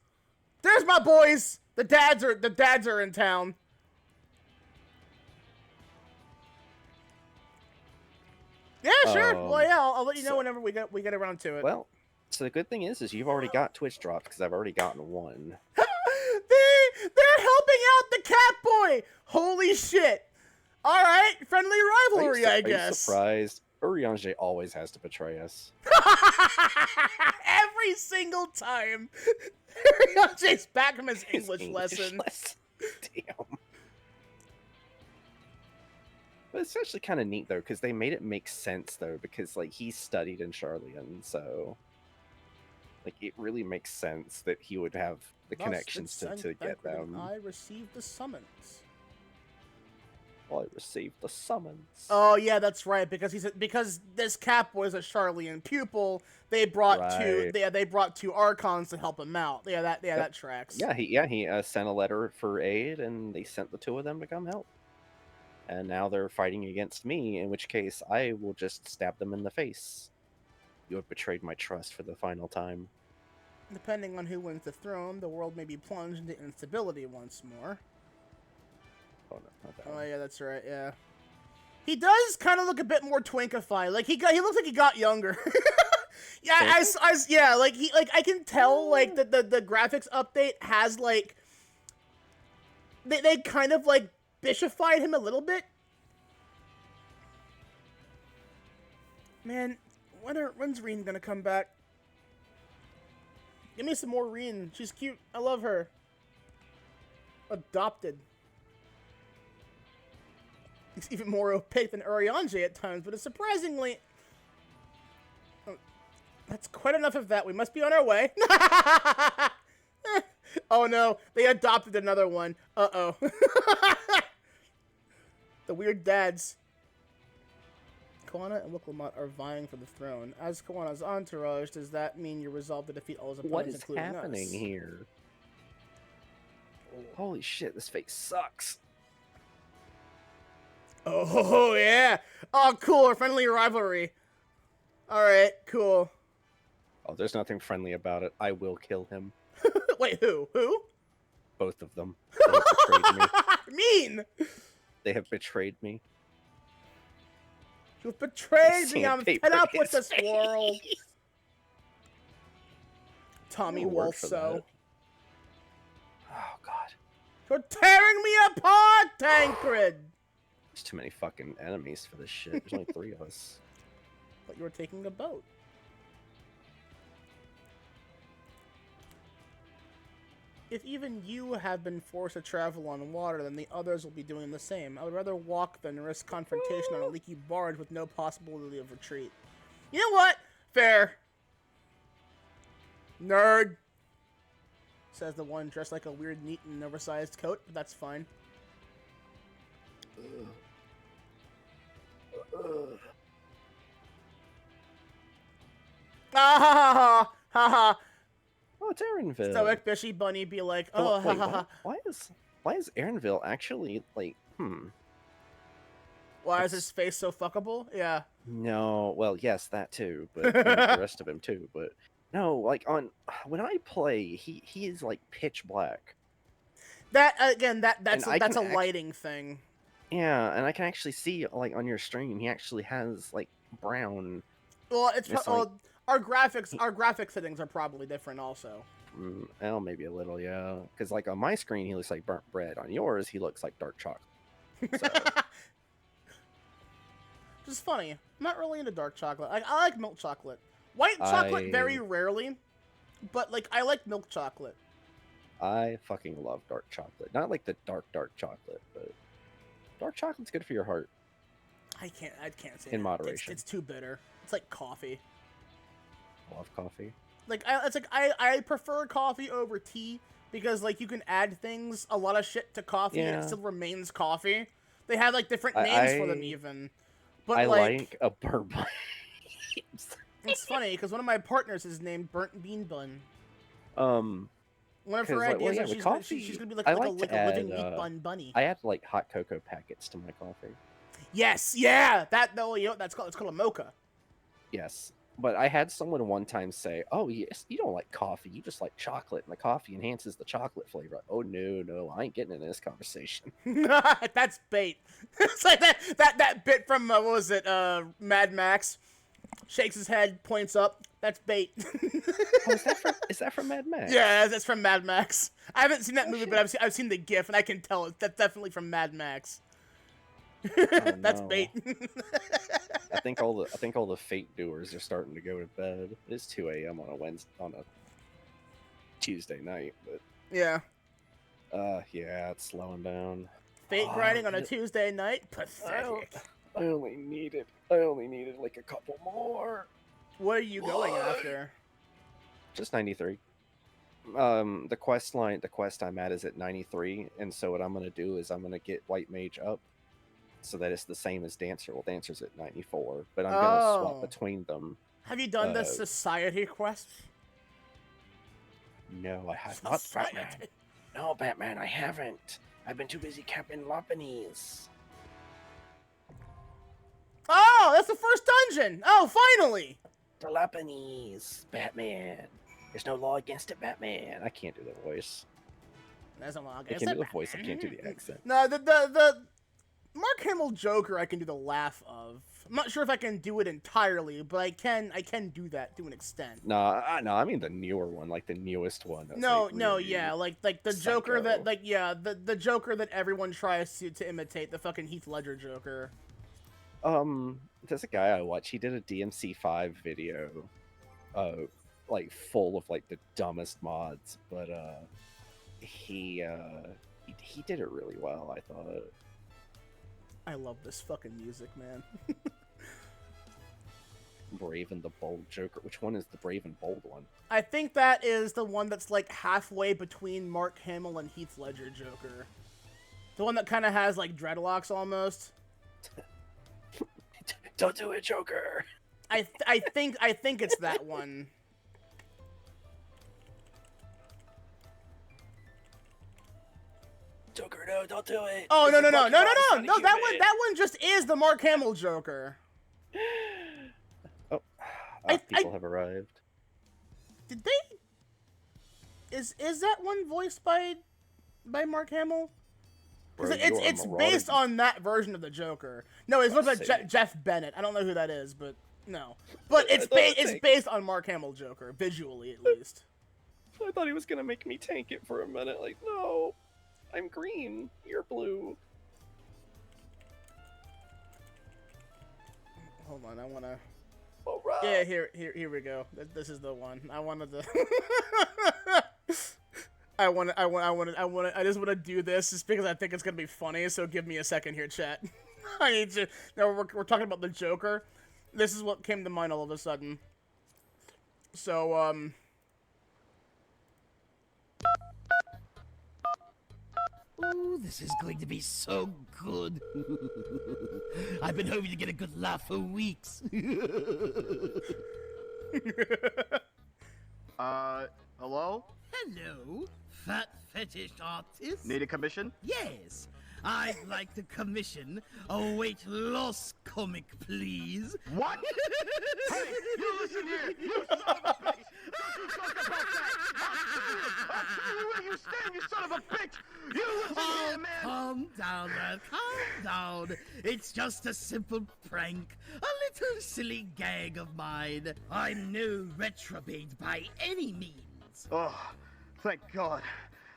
There's my boys. The dads are in town. Yeah, sure. Well, yeah, I'll let you know whenever we get around to it. Well, so the good thing is you've already got Twitch dropped because I've already gotten one. They're helping out the cat boy. Holy shit! All right, friendly rivalry, I guess. Are you surprised? Urianger always has to betray us. Every single time. Urianger's back from his English lesson. Damn. But it's actually kind of neat though, because they made it make sense though, because like he studied in Charlian, so like it really makes sense that he would have the connections to get them. I received the summons. Well, I received the summons. Oh yeah, that's right. Because this Catboy's a Charlian pupil. They brought two Archons to help him out. Yeah, that tracks. Yeah, he sent a letter for aid, and they sent the two of them to come help. And now they're fighting against me. In which case, I will just stab them in the face. You have betrayed my trust for the final time. Depending on who wins the throne, the world may be plunged into instability once more. Oh, no, not that Oh one. yeah, that's right. Yeah, he does kind of look a bit more twinkified. Like he looks like he got younger. Yeah, I can tell like the graphics update has like they kind of like bishified him a little bit. Man, when's Reen gonna come back? Give me some more Reen. She's cute. I love her. Adopted. He's even more opaque than Urianger at times, but it's surprisingly... That's quite enough of that. We must be on our way. Oh no, they adopted another one. Uh-oh. The weird dads. Kawana and Wicklamat are vying for the throne. As Kawana's entourage, does that mean you're resolved to defeat all his opponents, What is including happening us? here? Holy shit, this face sucks. Oh, yeah. Oh, cool. A friendly rivalry. Alright, cool. Oh, there's nothing friendly about it. I will kill him. Wait, who? Who? Both of them. They have betrayed me. Mean! They have betrayed me. You've betrayed me. I'm Sandpaper fed up with his this world. Tommy I'll work for Wolfso. that. Oh, God. You're tearing me apart, Tancred! There's too many fucking enemies for this shit. There's only 3 of us. But you were taking a boat. If even you have been forced to travel on water, then the others will be doing the same. I would rather walk than risk confrontation on a leaky barge with no possibility of retreat. You know what? Fair. Nerd. Says the one dressed like a weird, neat, and oversized coat, but that's fine. Ah ha ha ha ha ha. Oh, it's Aaronville. Stoic Bishy Bunny be like, oh, Wait, ha ha ha. why is Aaronville actually like Why is his face so fuckable? Yeah. No, well, yes, that too, but the rest of him too. But no, like when I play, he is like pitch black. That again, that's a can lighting thing. Yeah, and I can actually see like on your stream, he actually has like brown Well, It's our graphic settings are probably different also. Well, maybe a little, yeah. Because like on my screen, he looks like burnt bread. On yours, he looks like dark chocolate. So. Which is funny. I'm not really into dark chocolate. I like milk chocolate. White chocolate very rarely, but like I like milk chocolate. I fucking love dark chocolate. Not like the dark chocolate, but dark chocolate's good for your heart. I can't say in that. moderation. It's too bitter. It's like coffee. I love coffee. Like I prefer coffee over tea because like you can add things, a lot of shit to coffee and it still remains coffee. They have like different names for them even. But I like a burnt bun. It's funny because one of my partners is named Burnt Bean Bun. One of her like, ideas with is coffee, she's gonna be like I a add, living meat bun bunny. I add like hot cocoa packets to my coffee. Yes, yeah, that though, you know what that's called? It's called a mocha. Yes, but I had someone one time say, "Oh, yes, you don't like coffee, you just like chocolate, and the coffee enhances the chocolate flavor." Oh no, I ain't getting into this conversation. That's bait. It's like that bit from what was it? Mad Max. Shakes his head, points up. That's bait. Oh, is that from Mad Max? Yeah, that's from Mad Max. I haven't seen that movie, but I've seen the GIF, and I can tell that's definitely from Mad Max. Oh, That's no. bait. I think all the fate doers are starting to go to bed. It's 2 a.m. on a Tuesday night, but yeah. Yeah, it's slowing down. Fate grinding on a Tuesday night? Pathetic. I only needed like a couple more. What are you going after? Just 93. The quest I'm at is at 93, and so what I'm gonna do is I'm gonna get White Mage up so that it's the same as Dancer. Well, Dancer's at 94, but I'm gonna swap between them. Have you done the Society quest? No, I have not, Batman. No, Batman, I haven't. I've been too busy capping Lopanese. Oh, that's the first dungeon! Oh, finally! The Lopanese, Batman. There's no law against it, Batman. I can't do the voice. There's no law I against can it. do the voice, I can't do the accent. No, the Mark Hamill Joker I can do the laugh of. I'm not sure if I can do it entirely, but I can do that to an extent. No, I mean the newer one, like the newest one. That's No, really yeah, like the Joker that the Joker that everyone tries to imitate, the fucking Heath Ledger Joker. There's a guy I watch. He did a DMC5 video, like full of like the dumbest mods, but he did it really well, I thought. I love this fucking music, man. Brave and the Bold Joker. Which one is the Brave and Bold one? I think that is the one that's like halfway between Mark Hamill and Heath Ledger Joker. The one that kind of has like dreadlocks almost. Don't do it, Joker. I think it's that one. Joker, no, don't do it. Oh no! That one just is the Mark Hamill Joker. Oh, people have arrived. Did they? Is that one voiced by Mark Hamill? Because it's based on that version of the Joker. No, it's voiced by Jeff Bennett. I don't know who that is, but no. But it's based on Mark Hamill Joker, visually at least. I thought he was gonna make me tank it for a minute. Like, no, I'm green. You're blue. Hold on, I wanna. All right. Yeah, here we go. This is the one. I wanted to. I just want to do this just because I think it's gonna be funny. So give me a second here, chat. I need to. No, we're talking about the Joker. This is what came to mind all of a sudden. So Oh, this is going to be so good. I've been hoping to get a good laugh for weeks. Hello? Hello, fat fetish artist. Need a commission? Yes, I'd like to commission a weight loss comic, please. What? Hey, you listen here! You son of a bitch! You talk about that! I'll see you where you stand, you son of a bitch! You listen here, man! Calm down, man. Calm down. It's just a simple prank. A little silly gag of mine. I'm no retrobate by any means. Oh, thank God.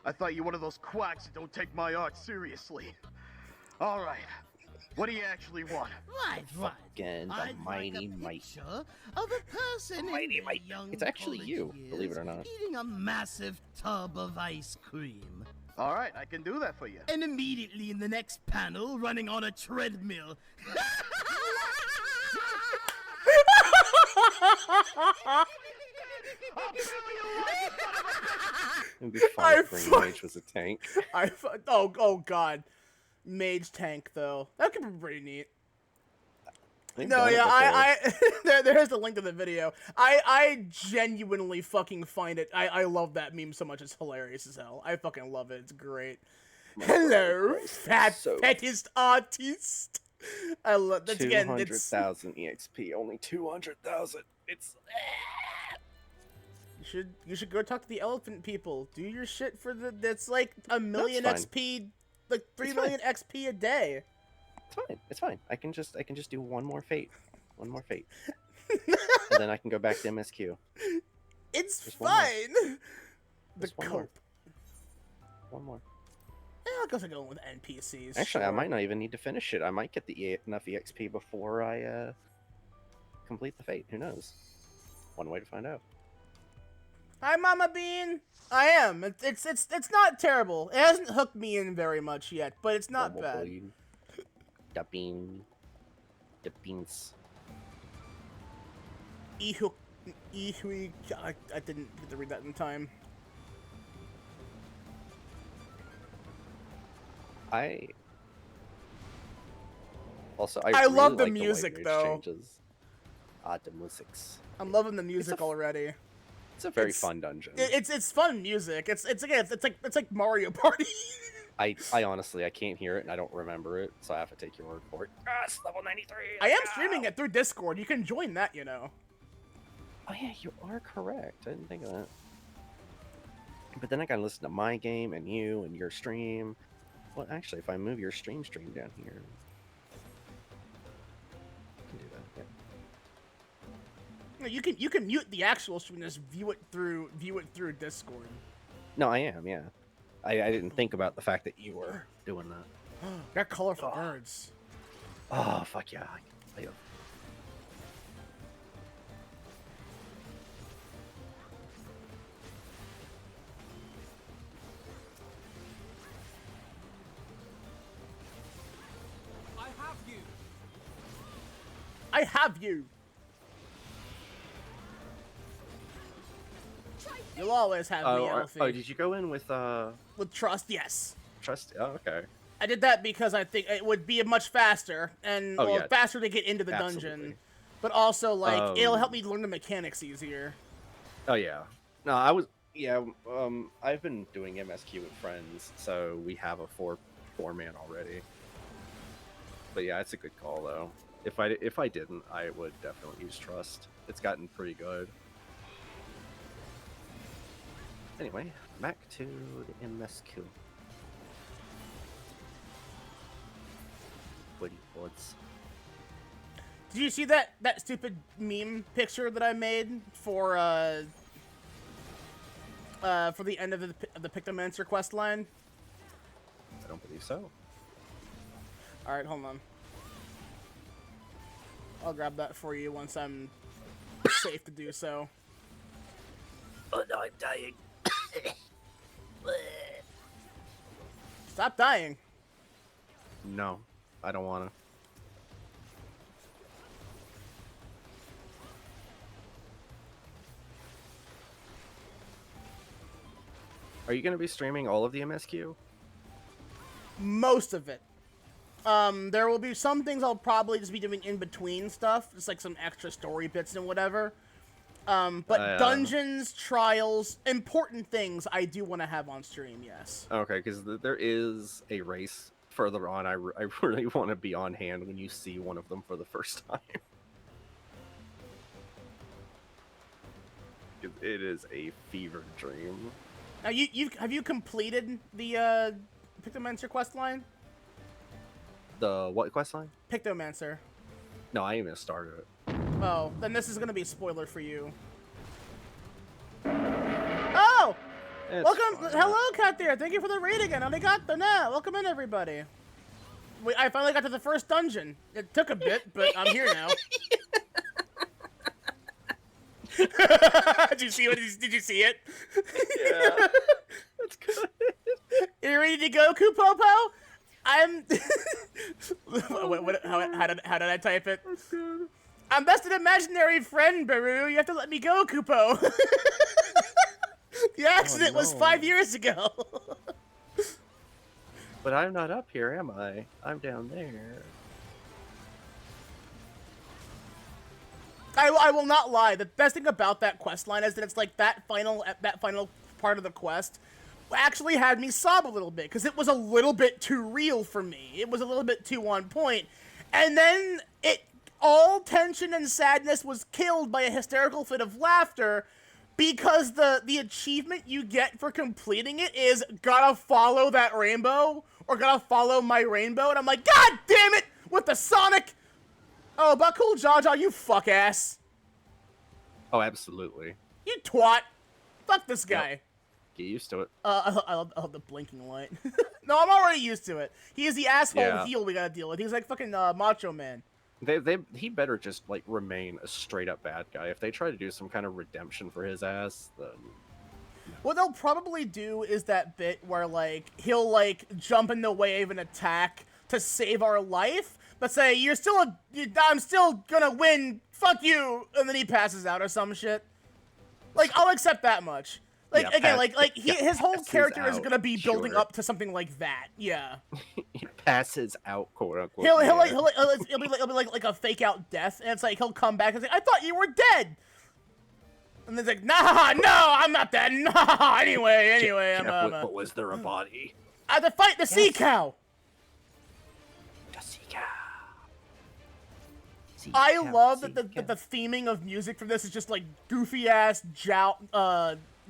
I thought you were one of those quacks that don't take my art seriously. All right. What do you actually want? Right. Again, the I'd mighty like a might. picture of a person in their young It's actually college you, years believe it or not. eating a massive tub of ice cream. All right, I can do that for you. And immediately in the next panel, running on a treadmill. It would be fun if Green Mage was a tank. Oh god, Mage tank though. That could be pretty neat. No, yeah, there's the link to the video. I genuinely fucking find it. I love that meme so much. It's hilarious as hell. I fucking love it. It's great. Hello, fattest artist. I love that. Again, it's 200,000 EXP. Only 200,000. It's. You should go talk to the elephant people. Do your shit for the. That's like a million XP, like 3 million XP a day. It's fine. It's fine. I can just do one more fate. One more fate. And then I can go back to MSQ. It's just fine. The cope. One more. I'll go going with NPCs. Actually, I might not even need to finish it. I might get enough EXP before I complete the fate. Who knows? One way to find out. Hi, Mama Bean. I am. It's not terrible. It hasn't hooked me in very much yet, but it's not bad. The bean. The beans. I didn't get to read that in time. I I really love the like music way though. Changes. The musics. I'm loving the music already. It's a very fun dungeon. It's fun music. It's like Mario Party. I honestly I can't hear it and I don't remember it, so I have to take your word for it. It's level 93. I am streaming it through Discord. You can join that, you know. Oh yeah, you are correct. I didn't think of that. But then I gotta listen to my game and you and your stream. Well, actually, if I move your stream down here, I can do that. Yeah. You can mute the actual stream and just view it through Discord. No, I am. Yeah. I didn't think about the fact that you were doing that. They're colorful birds. Oh fuck yeah! I have you. You'll always have me, Alfie. Oh, did you go in with trust? Yes. Trust? Oh, okay. I did that because I think it would be much faster and faster to get into the dungeon, but also like it'll help me learn the mechanics easier. Oh yeah. No, I was I've been doing MSQ with friends, so we have a four-man already. But yeah, it's a good call though. If I didn't, I would definitely use Trust. It's gotten pretty good. Anyway, back to the MSQ. Woody boards. Did you see that stupid meme picture that I made for the end of the Pictomancer quest line? I don't believe so. All right, hold on. I'll grab that for you once I'm safe to do so. Oh no, I'm dying. Stop dying. No, I don't want to. Are you going to be streaming all of the MSQ? Most of it. There will be some things I'll probably just be doing in between stuff, just like some extra story bits and whatever. But dungeons, trials, important things I do want to have on stream, yes. Okay, because there is a race further on, I really want to be on hand when you see one of them for the first time. It is a fever dream. Now, have you completed the Pictomancer quest line? The what quest line? Pictomancer. No, I ain't even started it. Oh, then this is gonna be a spoiler for you. Oh! It's Welcome! fine. Hello, Cat there! Thank you for the raid again! Arigato na! Welcome in, everybody! I finally got to the first dungeon. It took a bit, but I'm here now. Did you see it? Yeah. That's good. You ready to go, Kupopo? I'm... how did I type it? I'm best an imaginary friend, Baru. You have to let me go, Kupo. The accident was 5 years ago. But I'm not up here, am I? I'm down there. I will not lie. The best thing about that quest line is that it's like that final part of the quest actually had me sob a little bit because it was a little bit too real for me. It was a little bit too on point. And then all tension and sadness was killed by a hysterical fit of laughter because the achievement you get for completing it is gotta follow that rainbow or gotta follow my rainbow. And I'm like, God damn it! With the Sonic! Oh, but cool Jaja, you fuck ass. Oh, absolutely. You twat. Fuck this guy. Yep. Get used to it. I love the blinking light. No, I'm already used to it. He is the asshole heel we gotta deal with. He's like fucking Macho Man. He better just like remain a straight up bad guy. If they try to do some kind of redemption for his ass, then what they'll probably do is that bit where like he'll like jump in the way of an attack to save our life, but say I'm still gonna win. Fuck you, and then he passes out or some shit. Like I'll accept that much. Like yeah, again, his whole character is gonna be sure. building up to something like that. Yeah. He passes out, quote unquote. He'll be like a fake out death, and it's like he'll come back and say, "I thought you were dead," and then it's like, "Nah, no, I'm not dead. Nah, anyway, But was there a body? I had to fight the sea cow." The sea cow. I love that the theming of music for this is just like goofy ass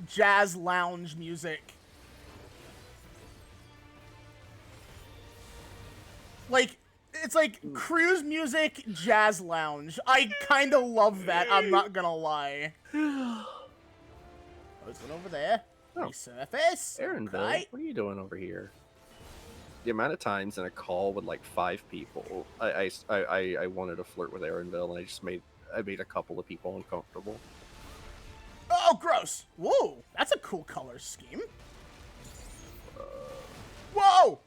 jazz lounge music. Like, it's like cruise music, jazz lounge. I kind of love that, I'm not gonna lie. Oh, there's one over there. Resurface. Aaronville, Right. what are you doing over here? The amount of times in a call with like 5 people, I wanted to flirt with Aaronville, and I made a couple of people uncomfortable. Oh, gross. Whoa, that's a cool color scheme. Whoa!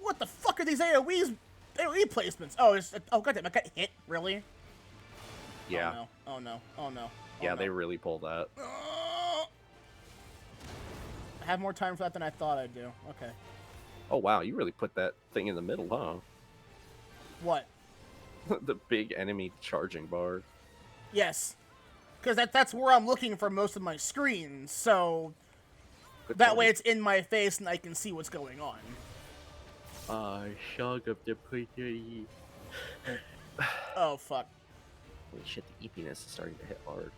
What the fuck are these AoE placements? Oh, goddamn, I got hit? Really? Yeah. Oh no. Yeah, they really pull that. I have more time for that than I thought I'd do. Okay. Oh wow, you really put that thing in the middle, huh? What? The big enemy charging bar. Yes. Because that's where I'm looking for most of my screens, so that way it's in my face and I can see what's going on. Shog of the pretty. Oh, fuck. Holy shit, the eepiness is starting to hit hard.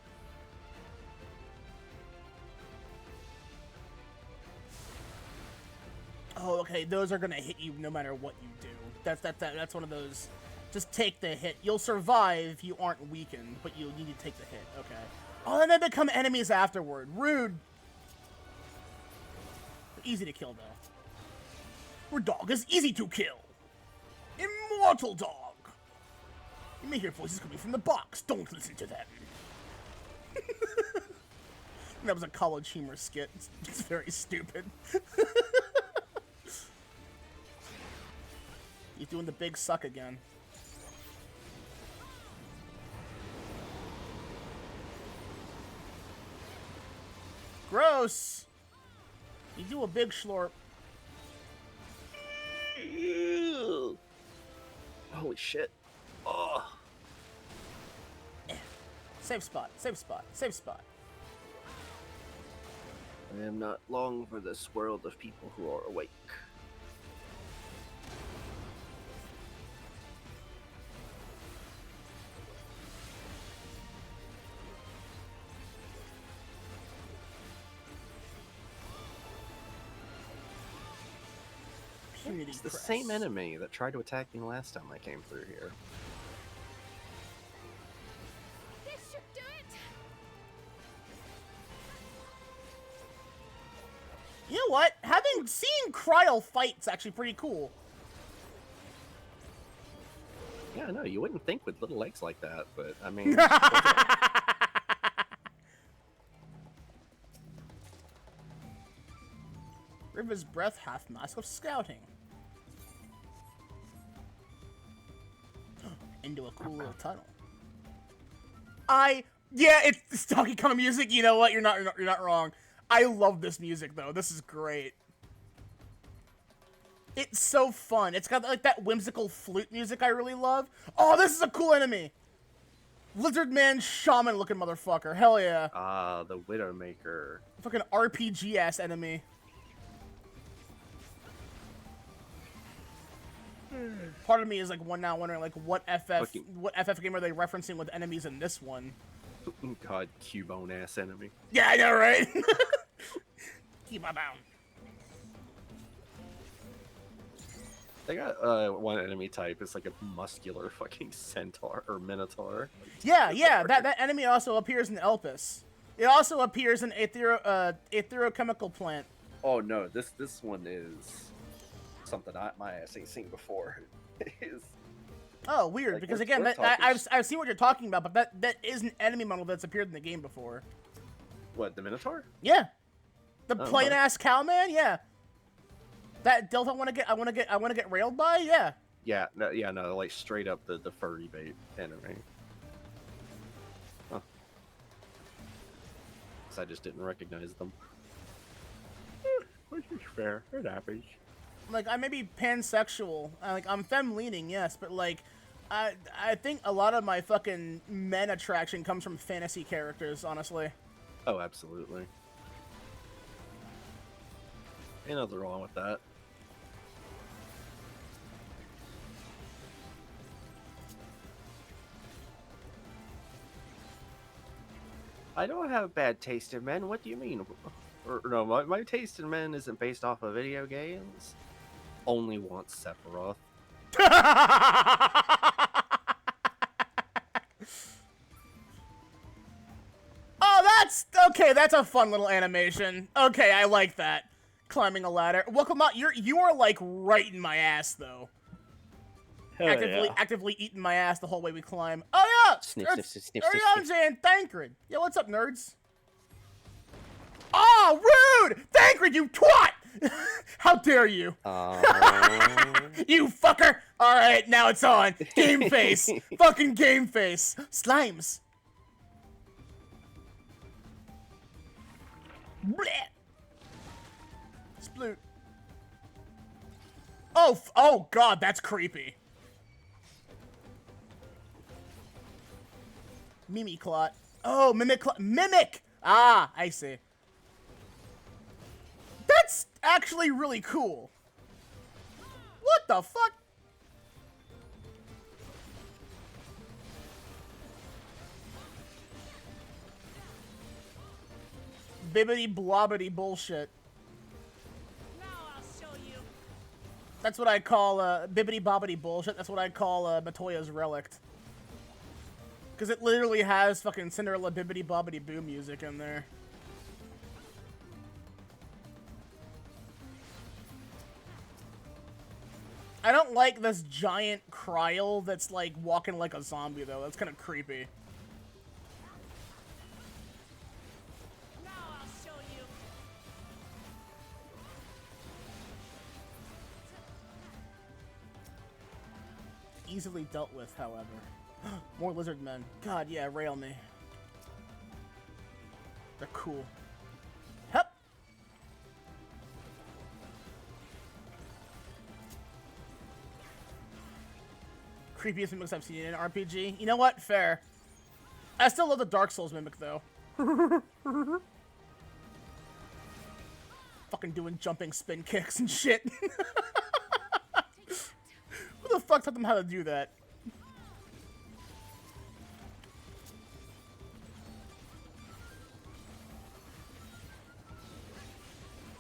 Oh, okay, those are gonna hit you no matter what you do. That's one of those. Just take the hit. You'll survive if you aren't weakened, but you need to take the hit. Okay. Oh, then they become enemies afterward. Rude. Easy to kill, though. Our dog is easy to kill. Immortal dog. You may hear voices coming from the box. Don't listen to them. That was a college humor skit. It's very stupid. He's doing the big suck again. Gross! You do a big slurp. Holy shit. Oh. Safe spot, safe spot, safe spot. I am not long for this world of people who are awake. Community It's the crest. same enemy that tried to attack me last time I came through here. This should do it. You know what? Having seen Cryo fight's actually pretty cool. Yeah, no, you wouldn't think with little legs like that, but I mean. River's Breath half mask of scouting. Into a cool little tunnel. Yeah, it's Donkey Kong music. You know what? You're not wrong. I love this music though. This is great. It's so fun. It's got like that whimsical flute music I really love. Oh, this is a cool enemy. Lizard Man Shaman looking motherfucker. Hell yeah. Ah, the Widowmaker. Fucking RPG ass enemy. Part of me is like wondering like what FF game are they referencing with enemies in this one? God, Cubone ass enemy. Yeah, I know, right? Keep my bound. They got one enemy type. It's like a muscular fucking centaur or minotaur. Yeah, that enemy also appears in Elpis. It also appears in Aetherochemical Plant. Oh no, this one is something my ass ain't seen before. It is. Oh, weird, like, because we're again, talking- I've seen what you're talking about, but that is an enemy model that's appeared in the game before. What, the Minotaur? Yeah, the Oh, plain okay. ass cowman. Yeah, that Delta I want to get railed by. Yeah. Yeah, no, like straight up the furry bait enemy. Huh. 'Cause I just didn't recognize them. Which is fair. It happens. Like, I may be pansexual, like I'm femme-leaning, yes, but like, I think a lot of my fucking men attraction comes from fantasy characters, honestly. Oh, absolutely. Ain't nothing wrong with that. I don't have bad taste in men. What do you mean? Or no, my taste in men isn't based off of video games. Only want Sephiroth. Oh, that's okay. That's a fun little animation. Okay, I like that. Climbing a ladder. Welcome out. You are like right in my ass though. Hell yeah. Actively eating my ass the whole way we climb. Oh yeah. Sniff, That's- sniff, sniff, Ariana's sniff, and Thancred. Yo, what's up, nerds? Oh, rude! Thancred, you twat! How dare you? You fucker! Alright, now it's on. Game face. Fucking game face. Slimes. Blech. Sploot. Oh god, that's creepy. Mimiclot. Oh, Mimic! Ah, I see. That's actually really cool. What the fuck? Bibbity blobbity bullshit. Now I'll show you. That's what I call bibbity bobbity bullshit. That's what I call Matoya's Relict. Because it literally has fucking Cinderella bibbity bobbity boo music in there. I don't like this giant Kryl that's like walking like a zombie though. That's kind of creepy. Now I'll show you. Easily dealt with, however. More lizard men. God, yeah, rail me. They're cool. Hup! Creepiest mimics I've seen in an RPG. You know what? Fair. I still love the Dark Souls mimic, though. Fucking doing jumping spin kicks and shit. Who the fuck taught them how to do that?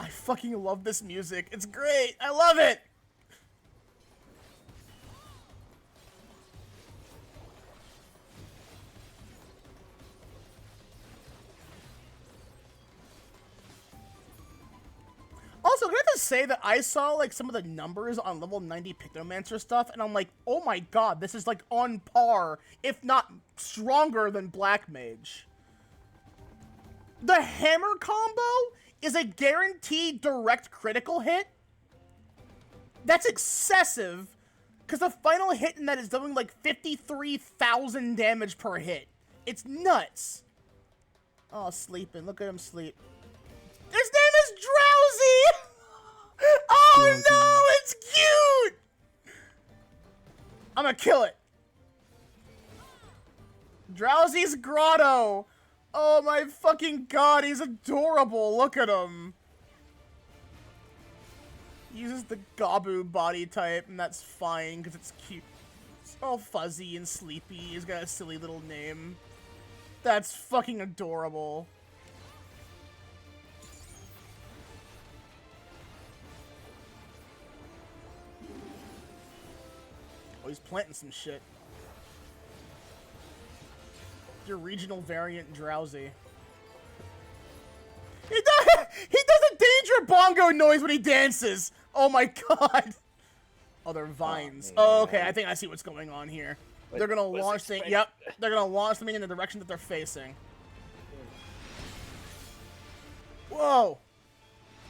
I fucking love this music. It's great. I love it. Also, can I just say that I saw, like, some of the numbers on level 90 Pictomancer stuff, and I'm like, oh my god, this is, like, on par, if not stronger than Black Mage. The hammer combo is a guaranteed direct critical hit? That's excessive, because the final hit in that is doing, like, 53,000 damage per hit. It's nuts. Oh, sleeping. Look at him sleep. His name is Drowsy! Oh no, it's cute! I'm gonna kill it. Drowsy's Grotto. Oh my fucking god, he's adorable. Look at him. He uses the Gabu body type, and that's fine, because it's cute. It's all fuzzy and sleepy. He's got a silly little name. That's fucking adorable. Oh, he's planting some shit. Your regional variant Drowsy. He does a danger bongo noise when he dances. Oh my god. Oh, they're vines. Oh, okay, I think I see what's going on here. They're gonna launch things. Yep, they're gonna launch something in the direction that they're facing. Whoa.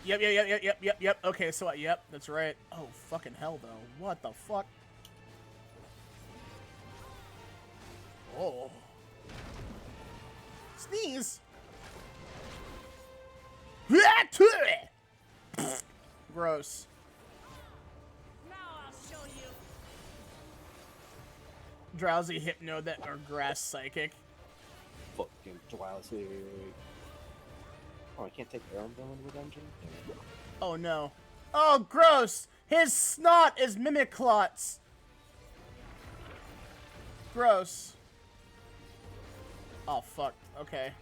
Yep. Okay, so yep, that's right. Oh, fucking hell, though. What the fuck? Oh. Sneeze. Gross. Now I'll show you. Drowsy Hypno that or Grass Psychic. Fucking Drowsy. Oh, I can't take their own villain in the dungeon? Oh no. Oh, gross! His snot is Mimiclots. Gross. Oh, fuck. Okay.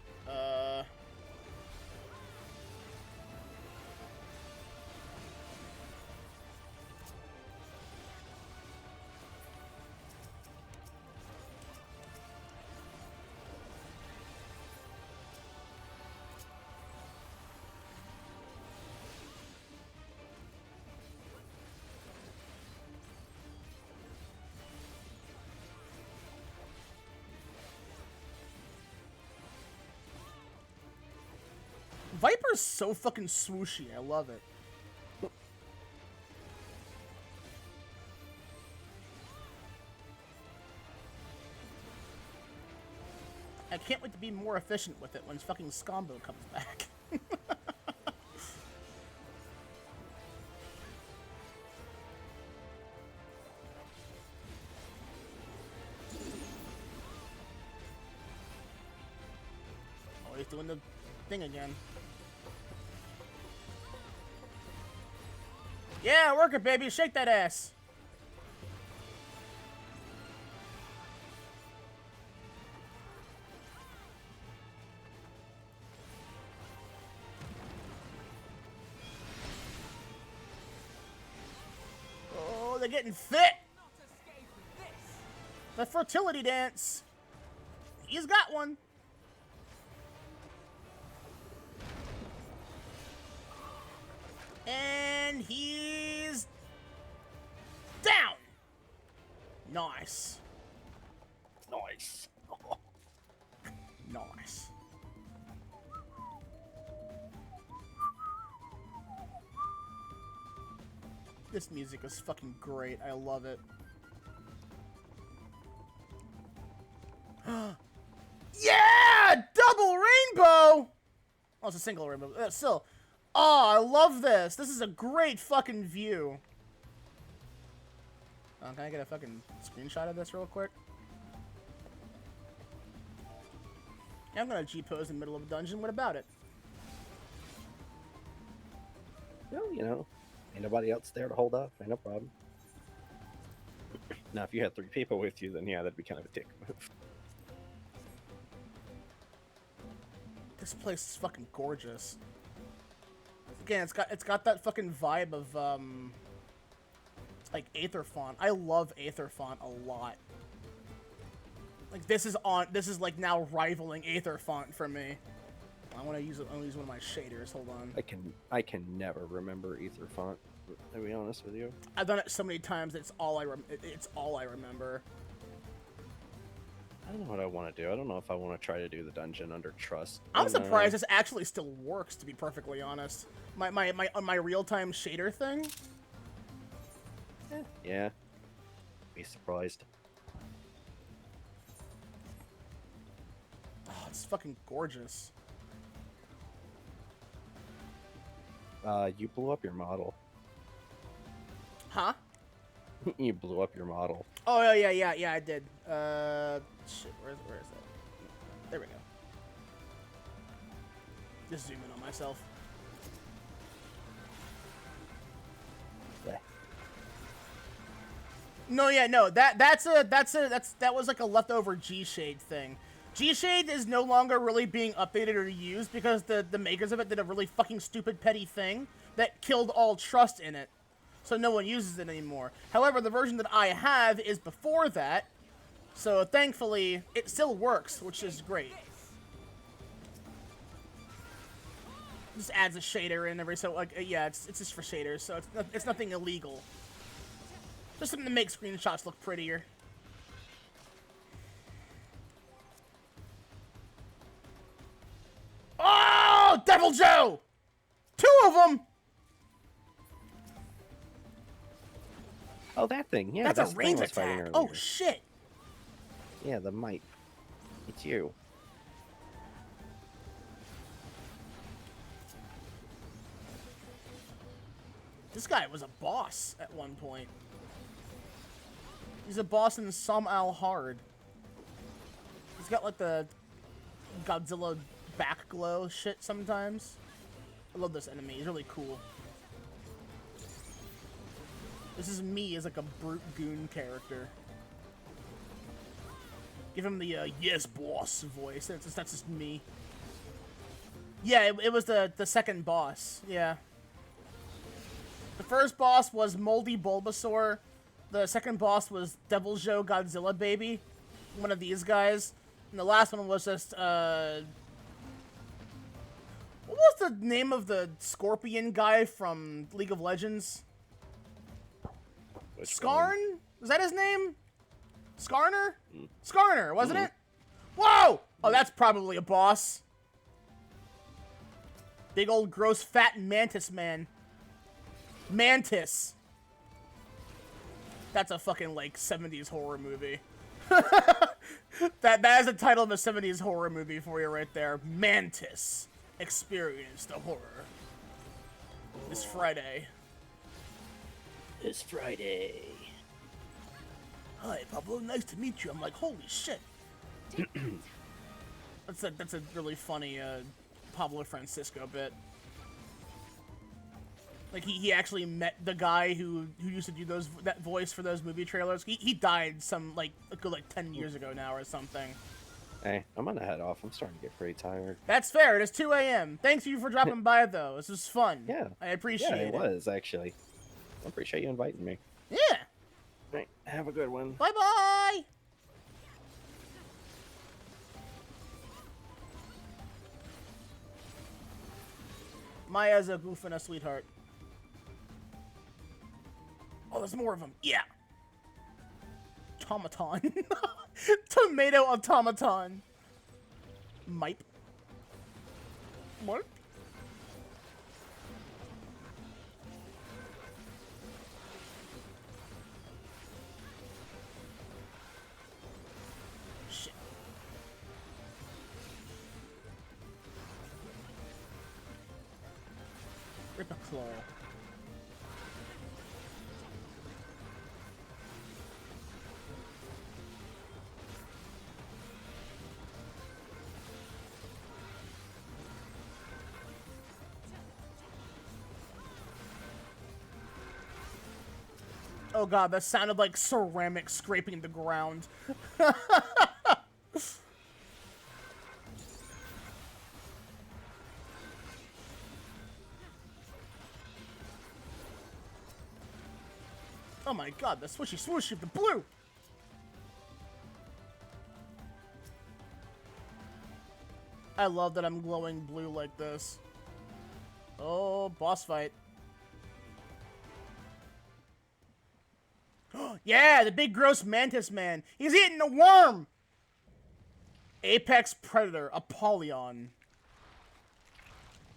Viper's so fucking swooshy. I love it. I can't wait to be more efficient with it when fucking Scombo comes back. Oh, he's doing the thing again. Yeah, work it, baby. Shake that ass. Oh, they're getting fit. The fertility dance. He's got one. And he's down. Nice. Nice. Nice. This music is fucking great. I love it. Yeah! Double rainbow! Oh, it's a single rainbow. Still. Oh, I love this. This is a great fucking view. Can I get a fucking screenshot of this real quick? Yeah, I'm gonna G-pose in the middle of a dungeon. What about it? Well, you know, ain't nobody else there to hold up. Ain't no problem. Now, if you had 3 people with you, then yeah, that'd be kind of a dick move. This place is fucking gorgeous. Again, it's got that fucking vibe of like Aether Font. I love Aether Font a lot. Like this is like now rivaling Aether Font for me. I want to use one of my shaders. Hold on. I can never remember Ether font. To be honest with you, I've done it so many times. It's all I remember. I don't know what I want to do. I don't know if I want to try to do the dungeon under trust. I'm surprised this actually still works. To be perfectly honest, my real-time shader thing. Yeah. Be surprised. Oh, it's fucking gorgeous. You blew up your model. Huh? You blew up your model. Oh yeah, I did. Shit, where is that? There we go. Just zoom in on myself. Yeah. No, yeah, no. That was like a leftover G-Shade thing. G-Shade is no longer really being updated or used because the makers of it did a really fucking stupid petty thing that killed all trust in it. So no one uses it anymore. However, the version that I have is before that, so thankfully it still works, which is great. Just adds a shader in every so yeah, it's just for shaders, so it's nothing illegal. Just something to make screenshots look prettier. Oh, Devil Joe! 2 of them. Oh, that thing. Yeah, that's a the range thing I was fighting attack. earlier. Oh shit! Yeah, the might. It's you. This guy was a boss at one point. He's a boss in Some Al Hard. He's got like the Godzilla back glow shit sometimes. I love this enemy. He's really cool. This is me as like a brute goon character. Give him the yes boss voice. That's just me. Yeah, it was the second boss. Yeah. The first boss was Moldy Bulbasaur. The second boss was Devil Joe Godzilla Baby. One of these guys. And the last one was just what was the name of the scorpion guy from League of Legends? Skarn? Was that his name? Skarner? Skarner, wasn't it? Whoa! Oh, that's probably a boss. Big old gross fat mantis man. Mantis. That's a fucking, like, 70s horror movie. that is the title of a 70s horror movie for you right there. Mantis. Experience the horror. This Friday. This Friday. Hi, Pablo. Nice to meet you. I'm like, holy shit. That's a really funny Pablo Francisco bit. Like he actually met the guy who used to do that voice for those movie trailers. He died some like 10 years ago now or something. Hey, I'm gonna head off. I'm starting to get pretty tired. That's fair. It is 2 a.m. Thanks you for dropping by though. This was fun. Yeah. I appreciate it. Yeah, it was actually. I appreciate you inviting me. Yeah. Right. Have a good one. Bye bye. Maya's a goof and a sweetheart. Oh, there's more of them. Yeah. Automaton. Tomato automaton. Mipe. What? Shit. Rip a claw. Oh god, that sounded like ceramic scraping the ground. Oh my god, the swishy swoosh of the blue! I love that I'm glowing blue like this. Oh, boss fight. Yeah, the big gross mantis man. He's eating a worm! Apex Predator, Apollyon.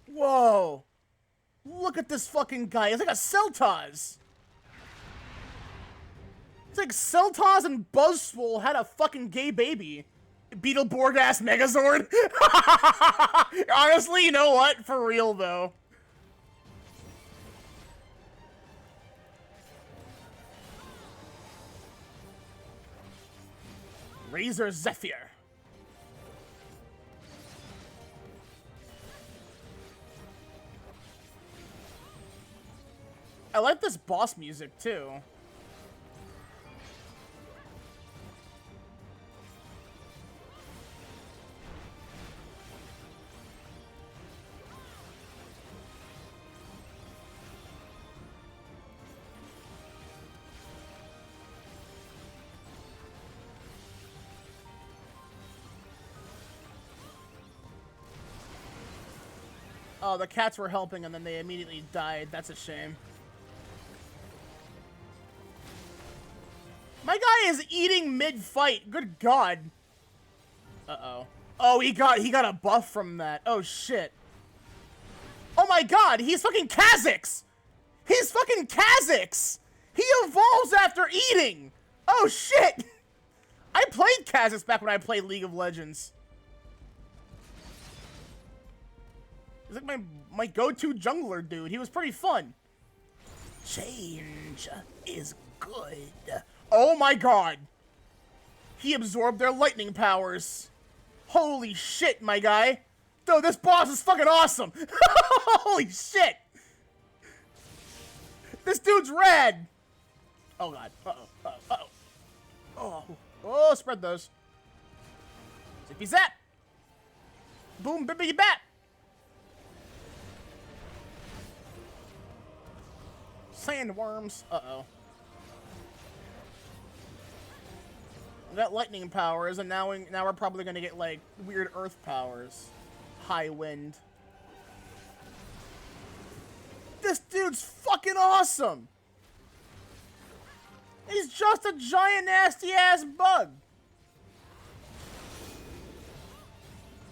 Whoa! Look at this fucking guy. He's like a Celtaz. It's like Celtaz and Buzzswole had a fucking gay baby. Beetleborg-ass Megazord. Honestly, you know what? For real, though. Razor Zephyr. I like this boss music, too. Oh, the cats were helping and then they immediately died. That's a shame. My guy is eating mid-fight. Good God. Uh-oh. Oh, he got a buff from that. Oh, shit. Oh my God, he's fucking Kha'Zix! He's fucking Kha'Zix! He evolves after eating! Oh, shit! I played Kha'Zix back when I played League of Legends. He's like my go-to jungler dude. He was pretty fun. Change is good. Oh my God. He absorbed their lightning powers. Holy shit, my guy. Dude, this boss is fucking awesome. Holy shit. This dude's rad. Oh God. Uh-oh. Uh-oh. Oh, spread those. Zippy zap. Boom, bippity bap. Sandworms. Uh-oh. We got lightning powers, and now we're probably gonna get, like, weird earth powers. High wind. This dude's fucking awesome! He's just a giant nasty-ass bug!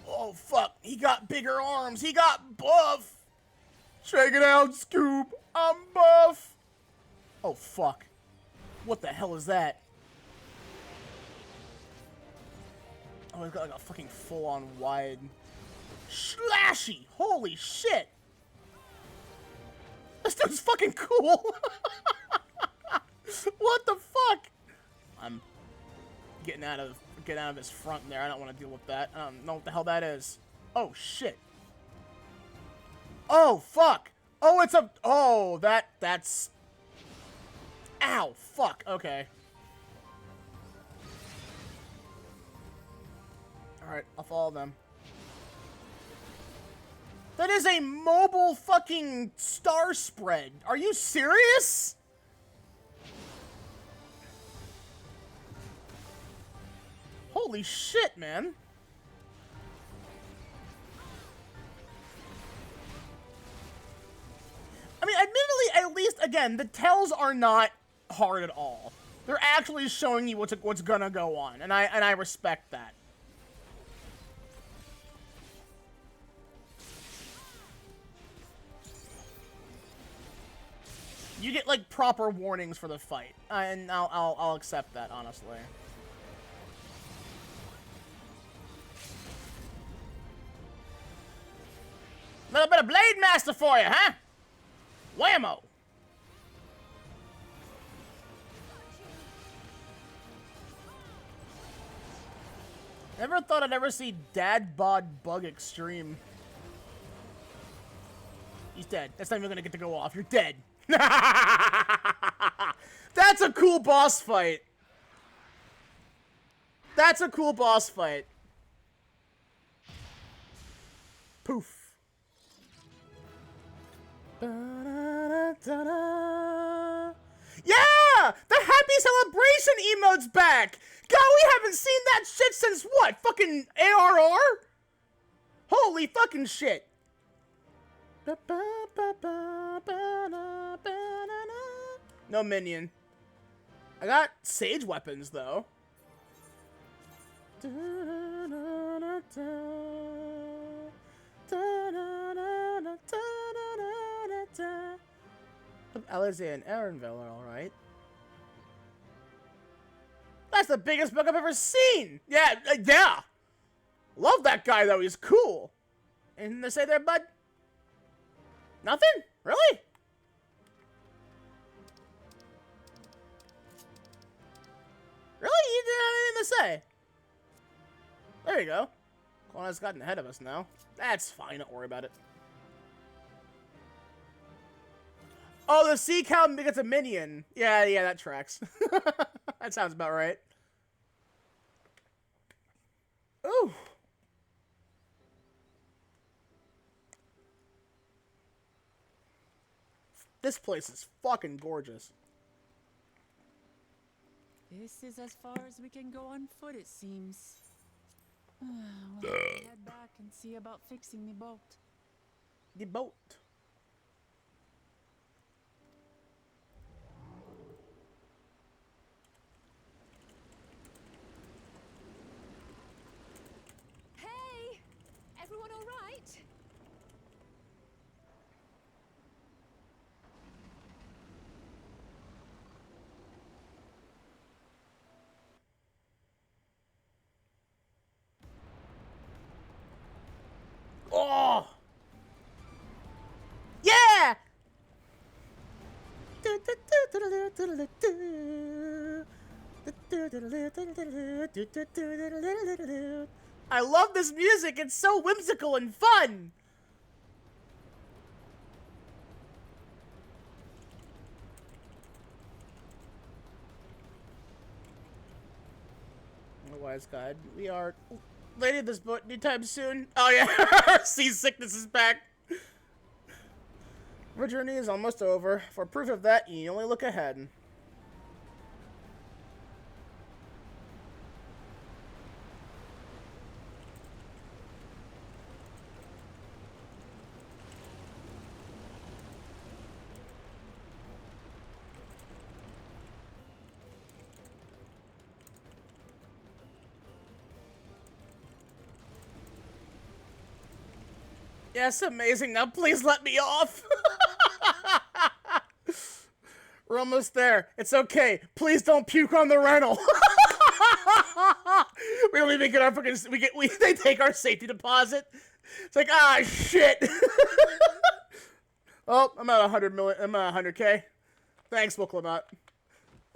Oh, fuck. He got bigger arms. He got buff! Check it out, Scoop! I'm buff! Oh, fuck. What the hell is that? Oh, he's got like a fucking full-on wide... Slashy! Holy shit! This dude's fucking cool! What the fuck? I'm getting out of his front there. I don't want to deal with that. I don't know what the hell that is. Oh, shit. Oh, fuck! Oh, it's a... Oh, that's... Ow, fuck. Okay. Alright, I'll follow them. That is a mobile fucking star spread. Are you serious? Holy shit, man. I mean, admittedly, at least, again, the tells are not hard at all. They're actually showing you what's gonna go on, and I respect that. You get, like, proper warnings for the fight, and I'll accept that, honestly. Little bit of Blade Master for you, huh? Whammo! Never thought I'd ever see Dad Bod Bug Extreme. He's dead. That's not even gonna get to go off. You're dead. That's a cool boss fight. That's a cool boss fight. Poof. Yeah! The Happy Celebration emote's back! God, we haven't seen that shit since what? Fucking ARR? Holy fucking shit! No minion. I got sage weapons, though. Alizé and Aaronville are alright. That's the biggest book I've ever seen! Yeah, yeah! Love that guy, though. He's cool. Anything to say there, bud? Nothing? Really? Really? You didn't have anything to say? There you go. Quana's gotten ahead of us now. That's fine. Don't worry about it. Oh, the sea cow gets a minion. Yeah, that tracks. That sounds about right. Ooh. This place is fucking gorgeous. This is as far as we can go on foot, it seems. We'll have to head back and see about fixing the boat. The boat. Hey! Everyone all right? Oh! Yeah! I love this music. It's so whimsical and fun. Wise guide. We are lady of this boat anytime soon. Oh yeah, seasickness is back. Our journey is almost over. For proof of that, you only look ahead. Yes, amazing. Now please let me off. We're almost there. It's okay. Please don't puke on the rental. We don't even get our fucking. They take our safety deposit. It's like, ah, shit. Oh, I'm at 100 million. I'm at 100K. Thanks, Wooklamat.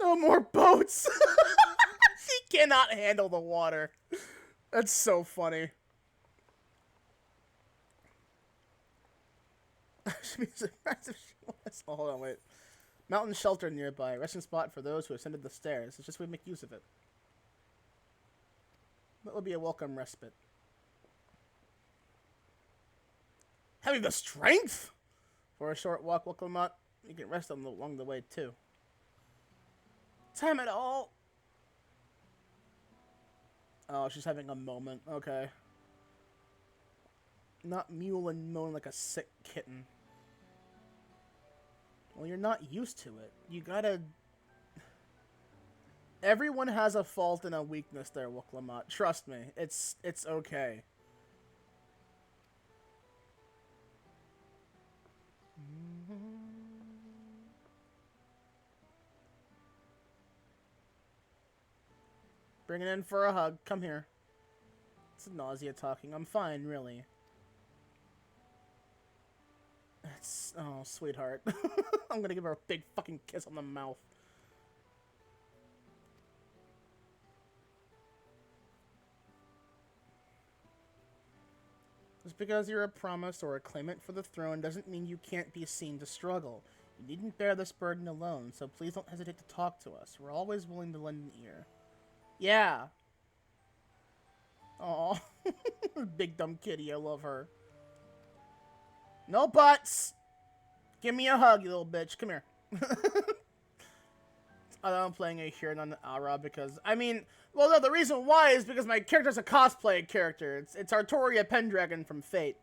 No more boats. She cannot handle the water. That's so funny. Oh, hold on, wait. Mountain shelter nearby. Resting spot for those who ascended the stairs. It's just we make use of it. That would be a welcome respite. Having the strength for a short walk, Wooklamat. You can rest along the way too. Time it all. Oh, she's having a moment. Okay. Not mule and moan like a sick kitten. Well, you're not used to it. You gotta... Everyone has a fault and a weakness there, Wooklamat. Trust me. It's okay. Bring it in for a hug. Come here. It's nausea talking. I'm fine, really. It's... Oh, sweetheart. I'm gonna give her a big fucking kiss on the mouth. Just because you're a promised or a claimant for the throne doesn't mean you can't be seen to struggle. You needn't bear this burden alone, so please don't hesitate to talk to us. We're always willing to lend an ear. Yeah. Aw. Big dumb kitty, I love her. No buts! Give me a hug, you little bitch. Come here. I'm playing a Huron on Aura because, I mean, well, no, the reason why is because my character's a cosplay character. It's Artoria Pendragon from Fate.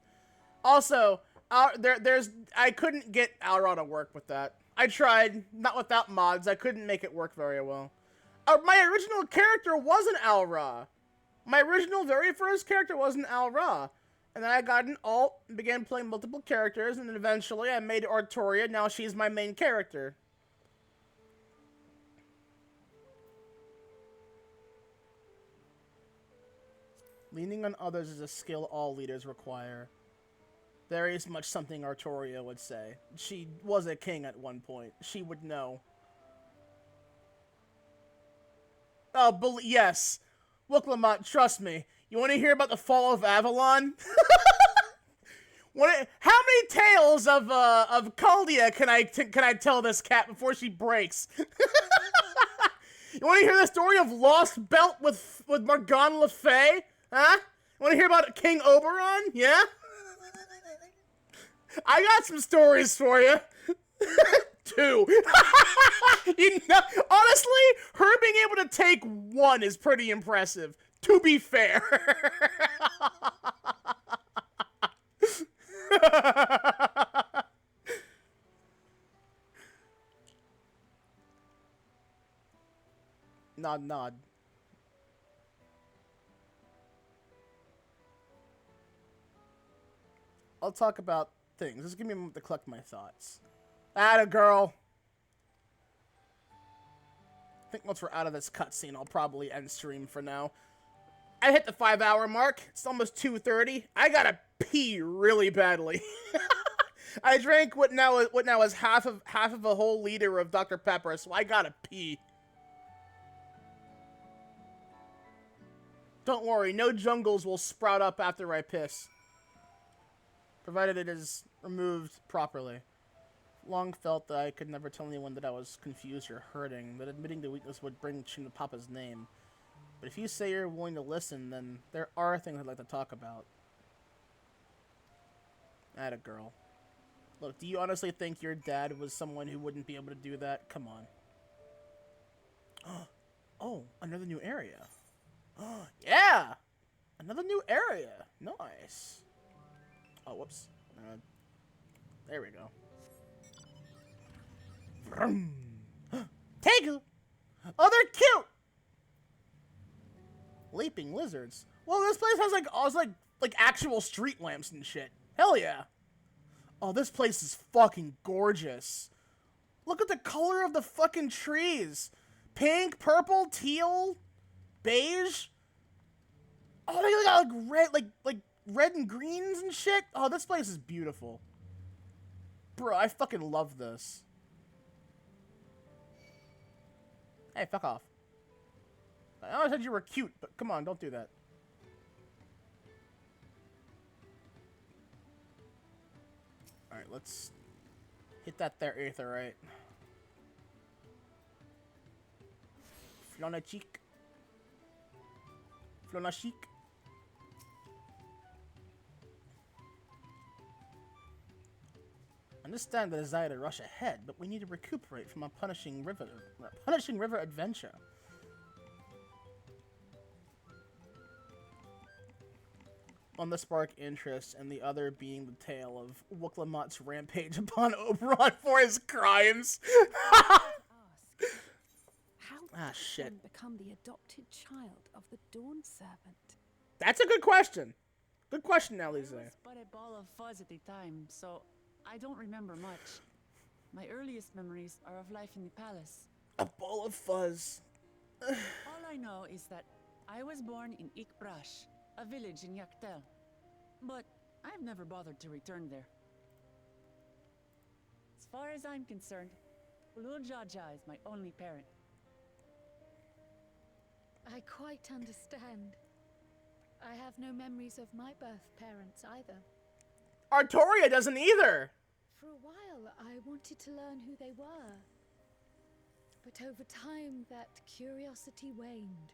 Also, I couldn't get Aura to work with that. I tried, not without mods. I couldn't make it work very well. My original character wasn't Aura. My original very first character wasn't Aura. And then I got an alt, began playing multiple characters, and then eventually I made Artoria. Now she's my main character. Leaning on others is a skill all leaders require. Very much something Artoria would say. She was a king at one point. She would know. Oh, yes. Wooklamont, trust me. You want to hear about the fall of Avalon? How many tales of Caldia can I tell this cat before she breaks? You want to hear the story of Lost Belt with Morgana Le Fay? Huh? You want to hear about King Oberon? Yeah? I got some stories for you. Two. You know, honestly, her being able to take one is pretty impressive, to be fair. Nod, nod. I'll talk about things. Just give me a moment to collect my thoughts. Atta girl. I think once we're out of this cutscene, I'll probably end stream for now. I hit the 5-hour mark. It's almost 2:30. I gotta pee really badly. I drank what now is half of a whole liter of Dr. Pepper, so I gotta pee. Don't worry, no jungles will sprout up after I piss. Provided it is removed properly. Long felt that I could never tell anyone that I was confused or hurting, that admitting the weakness would bring shame to Papa's name. But if you say you're willing to listen, then there are things I'd like to talk about. Atta girl. Look, do you honestly think your dad was someone who wouldn't be able to do that? Come on. Oh, another new area. Yeah! Another new area. Nice. Oh, whoops. There we go. Vroom. Tegu! Oh, they're cute! Leaping lizards. Well, this place has like actual street lamps and shit. Hell yeah. Oh, this place is fucking gorgeous. Look at the color of the fucking trees. Pink, purple, teal, beige. Oh, they got like red, like red and greens and shit. Oh, this place is beautiful. Bro, I fucking love this. Hey, fuck off. I always said you were cute, but come on, don't do that. Alright, let's hit that there aetherite. Flona cheek. Flona chic. Understand the desire to rush ahead, but we need to recuperate from a punishing river adventure. One to spark interest, and the other being the tale of Wooklamot's rampage upon Oberon for his crimes. How shit. one become the adopted child of the Dawn Servant? That's a good question. Good question, Alize. I was but a ball of fuzz at the time, so I don't remember much. My earliest memories are of life in the palace. A ball of fuzz. All I know is that I was born in Ikbrash, a village in Yaktel. But I've never bothered to return there. As far as I'm concerned, Ulul Jaja is my only parent. I quite understand. I have no memories of my birth parents either. Artoria doesn't either! For a while, I wanted to learn who they were. But over time, that curiosity waned.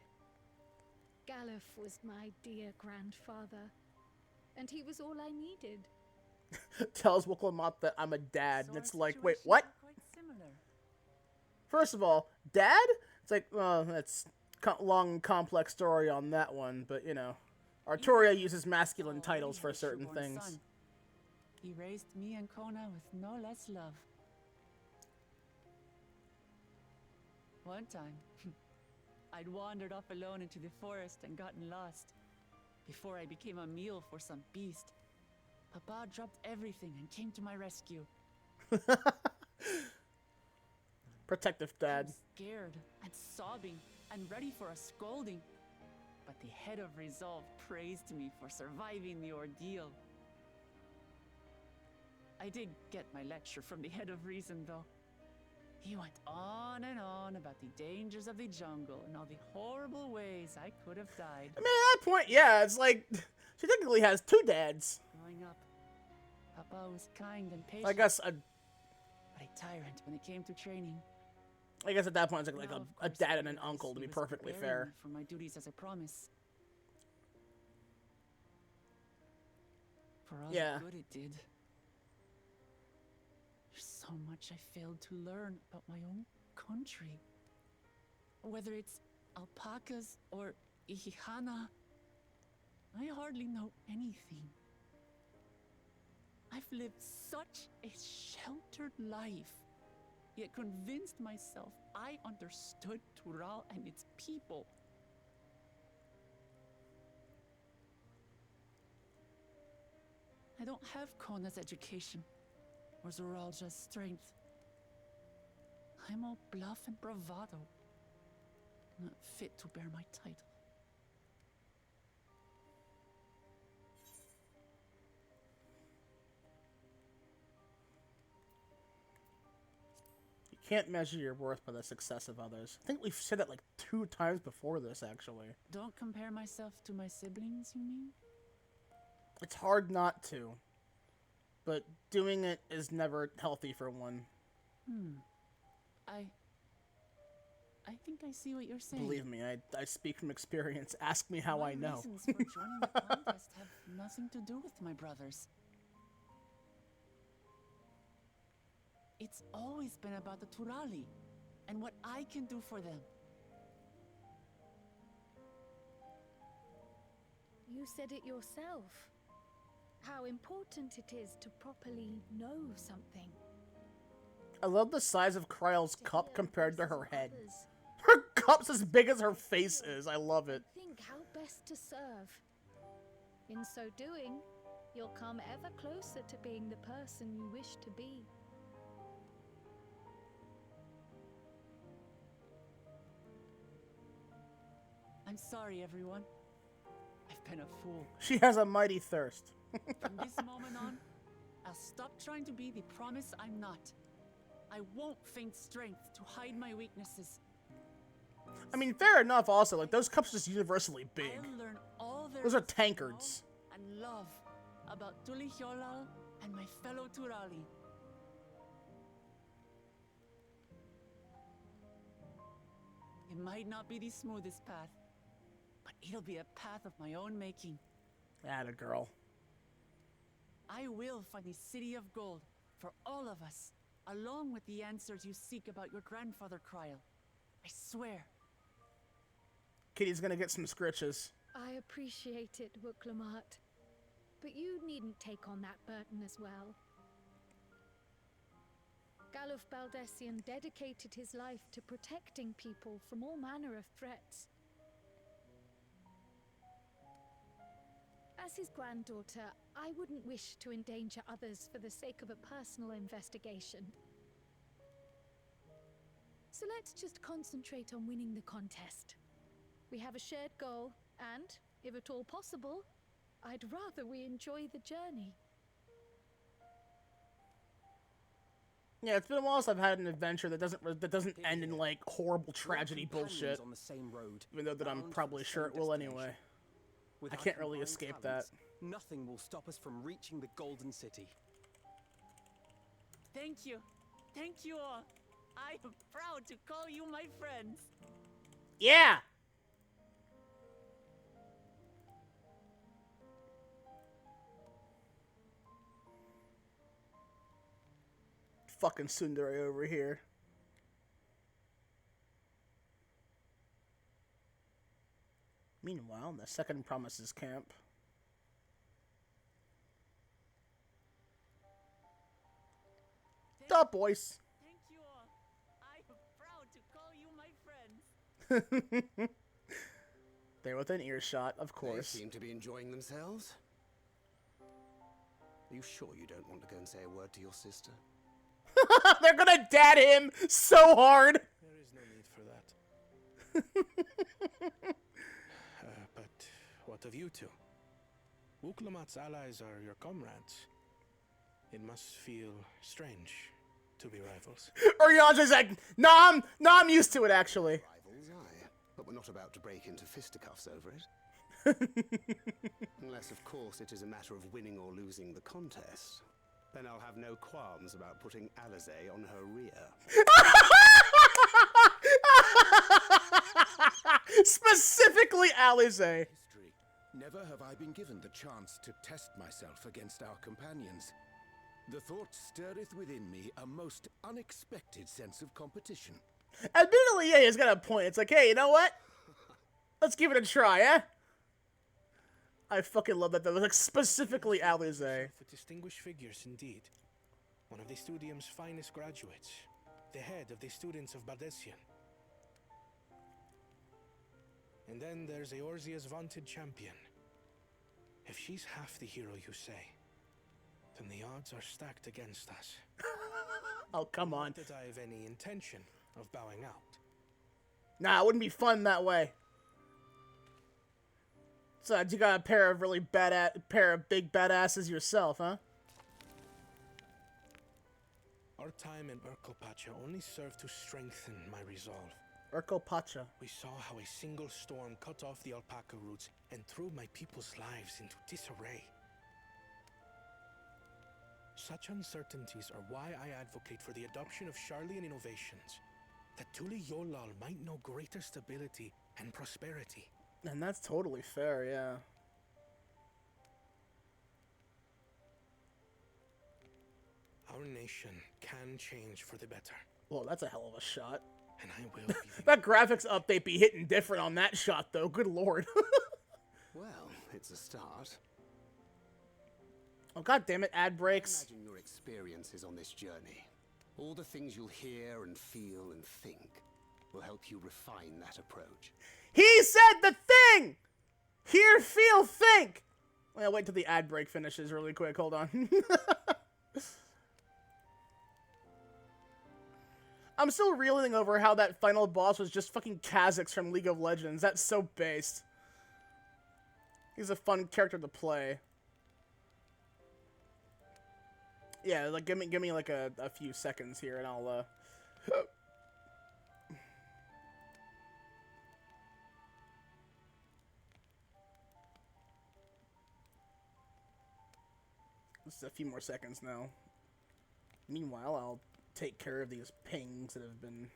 Galuf was my dear grandfather, and he was all I needed. Tells Wooklamot that I'm a dad, and it's like, wait, what? Quite similar. First of all, Dad? It's like, well, that's long, complex story on that one, but you know, Arturia uses masculine titles for certain things. Son. He raised me and Kona with no less love. One time, I'd wandered off alone into the forest and gotten lost. Before I became a meal for some beast, Papa dropped everything and came to my rescue. Protective dad. I'm scared and sobbing and ready for a scolding. But the head of resolve praised me for surviving the ordeal. I did get my lecture from the head of reason, though. He went on and on about the dangers of the jungle and all the horrible ways I could have died. I mean, at that point, yeah, it's like, she technically has two dads. Growing up, Papa was kind and patient. I guess but a tyrant when it came to training. I guess at that point, it's like Now, a of dad course, and an uncle, to he be was perfectly preparing fair. me for my duties as a promise. For all Yeah. the good it did. There's so much I failed to learn about my own country. Whether it's alpacas or Ihihana, I hardly know anything. I've lived such a sheltered life, yet convinced myself I understood Tural and its people. I don't have Kona's education, or Zoralja's strength. I'm all bluff and bravado, not fit to bear my title. You can't measure your worth by the success of others. I think we've said that like 2 times before this, actually. Don't compare myself to my siblings, you mean? It's hard not to. But doing it is never healthy for one. I think I see what you're saying. Believe me, I speak from experience. Ask me how I know. My reasons for joining the contest have nothing to do with my brothers. It's always been about the Turali and what I can do for them. You said it yourself. How important it is to properly know something. I love the size of Kryle's cup compared to her head. Her cup's as big as her face is. I love it. Think how best to serve. In so doing, you'll come ever closer to being the person you wish to be. I'm sorry, everyone. I've been a fool. She has a mighty thirst. From this moment on, I'll stop trying to be the promise I'm not. I won't feign strength to hide my weaknesses. I mean, fair enough also. Like, those cups are just universally big. I'll learn all there Those are is to tankards. know and love about Tuli Hyolal and my fellow Turali. It might not be the smoothest path, but it'll be a path of my own making. Atta girl. I will find the City of Gold for all of us, along with the answers you seek about your grandfather, Kryle. I swear. Kitty's gonna get some scritches. I appreciate it, Wuklamat. But you needn't take on that burden as well. Galuf Baldessian dedicated his life to protecting people from all manner of threats. As his granddaughter, I wouldn't wish to endanger others for the sake of a personal investigation. So let's just concentrate on winning the contest. We have a shared goal, and, if at all possible, I'd rather we enjoy the journey. Yeah, it's been a while since I've had an adventure that doesn't end in like horrible tragedy bullshit. On the same road, Even though that I'm bound probably for the sure same it will destination. anyway. With I our can't really combined escape talents, that. Nothing will stop us from reaching the Golden City. Thank you. Thank you all. I am proud to call you my friends. Yeah! Fucking Sundari over here. Meanwhile, in the second Promises camp. The boys. Thank you all. I am proud to call you my friends. They're within earshot, of course. They seem to be enjoying themselves. Are you sure you don't want to go and say a word to your sister? They're gonna dad him so hard. There is no need for that. But what of you two? Wuklamat's allies are your comrades. It must feel strange to be rivals. Oriana's like, no, I'm used to it, actually. Rivals, aye. But we're not about to break into fisticuffs over it. Unless, of course, it is a matter of winning or losing the contest. Then I'll have no qualms about putting Alize on her rear. Specifically Alize. Never have I been given the chance to test myself against our companions. The thought stirreth within me a most unexpected sense of competition. Admittedly, yeah, he's got a point. It's like, hey, you know what? Let's give it a try, eh? I fucking love that, though. Like, specifically Alize. A distinguished figures, indeed. One of the Studium's finest graduates. The head of the students of Bardesian. And then there's Eorzea's vaunted champion. If she's half the hero you say, then the odds are stacked against us. Oh, come on. Not that I have any intention of bowing out. Nah, it wouldn't be fun that way. So you got a pair of big badasses yourself, huh? Our time in Urkopacha only served to strengthen my resolve. Urkopacha. We saw how a single storm cut off the alpaca roots and threw my people's lives into disarray. Such uncertainties are why I advocate for the adoption of Sharlayan innovations, that Tuli Yolal might know greater stability and prosperity. And that's totally fair, yeah. Our nation can change for the better. Whoa, that's a hell of a shot. And I will be. That graphics update be hitting different on that shot, though. Good lord. Well, it's a start. Oh, god damn it, ad breaks. Imagine your experiences on this journey. All the things you'll hear and feel and think will help you refine that approach. He said the thing! Hear, feel, think! Well, wait till the ad break finishes really quick. Hold on. I'm still reeling over how that final boss was just fucking Kha'Zix from League of Legends. That's so based. He's a fun character to play. Yeah, like give me like a few seconds here and I'll This is a few more seconds now. Meanwhile, I'll take care of these pings that have been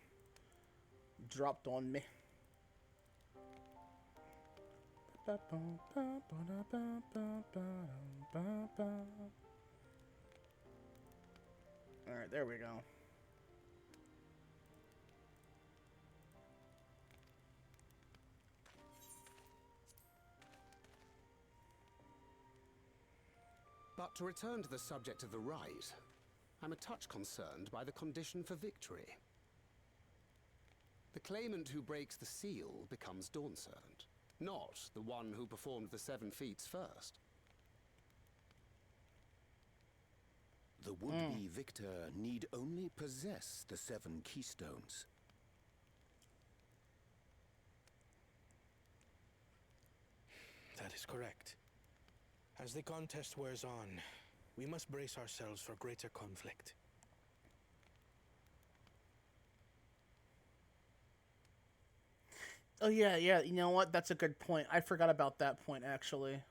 dropped on me. Alright, there we go. But to return to the subject of the rite, I'm a touch concerned by the condition for victory. The claimant who breaks the seal becomes Dawn Servant, not the one who performed the 7 feats first. The would-be victor need only possess the 7 keystones. That is correct. As the contest wears on, we must brace ourselves for greater conflict. Oh yeah, you know what? That's a good point. I forgot about that point, actually.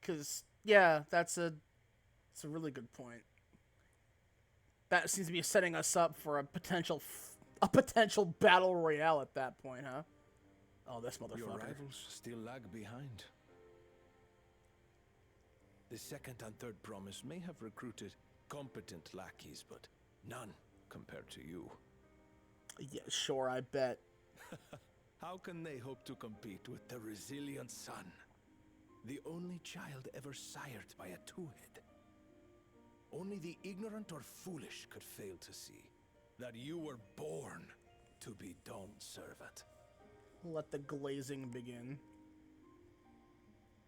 Because, yeah, that's a really good point. That seems to be setting us up for a potential battle royale at that point, huh? Oh, this motherfucker. Your rivals still lag behind. The second and third promise may have recruited competent lackeys, but none compared to you. Yeah, sure, I bet. How can they hope to compete with the resilient sun? The only child ever sired by a two-head. Only the ignorant or foolish could fail to see that you were born to be Dawn's servant. Let the glazing begin.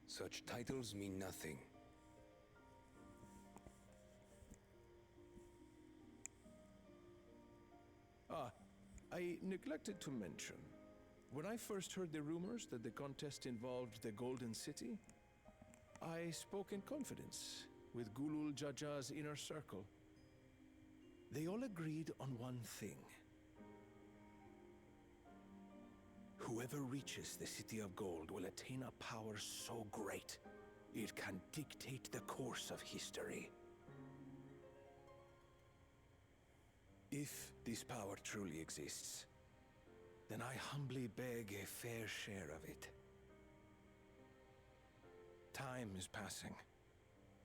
Such titles mean nothing. I neglected to mention. When I first heard the rumors that the contest involved the Golden City, I spoke in confidence with Gulul Jaja's inner circle. They all agreed on one thing. Whoever reaches the City of Gold will attain a power so great, it can dictate the course of history. If this power truly exists, then I humbly beg a fair share of it. Time is passing,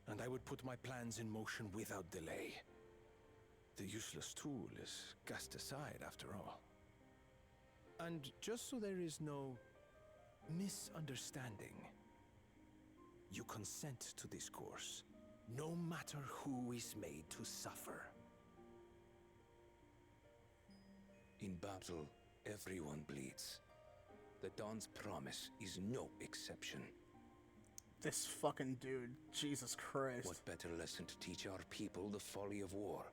and I would put my plans in motion without delay. The useless tool is cast aside after all. And just so there is no misunderstanding, you consent to this course, no matter who is made to suffer. In battle, everyone bleeds. The Dawn's promise is no exception. This fucking dude, Jesus Christ. What better lesson to teach our people the folly of war?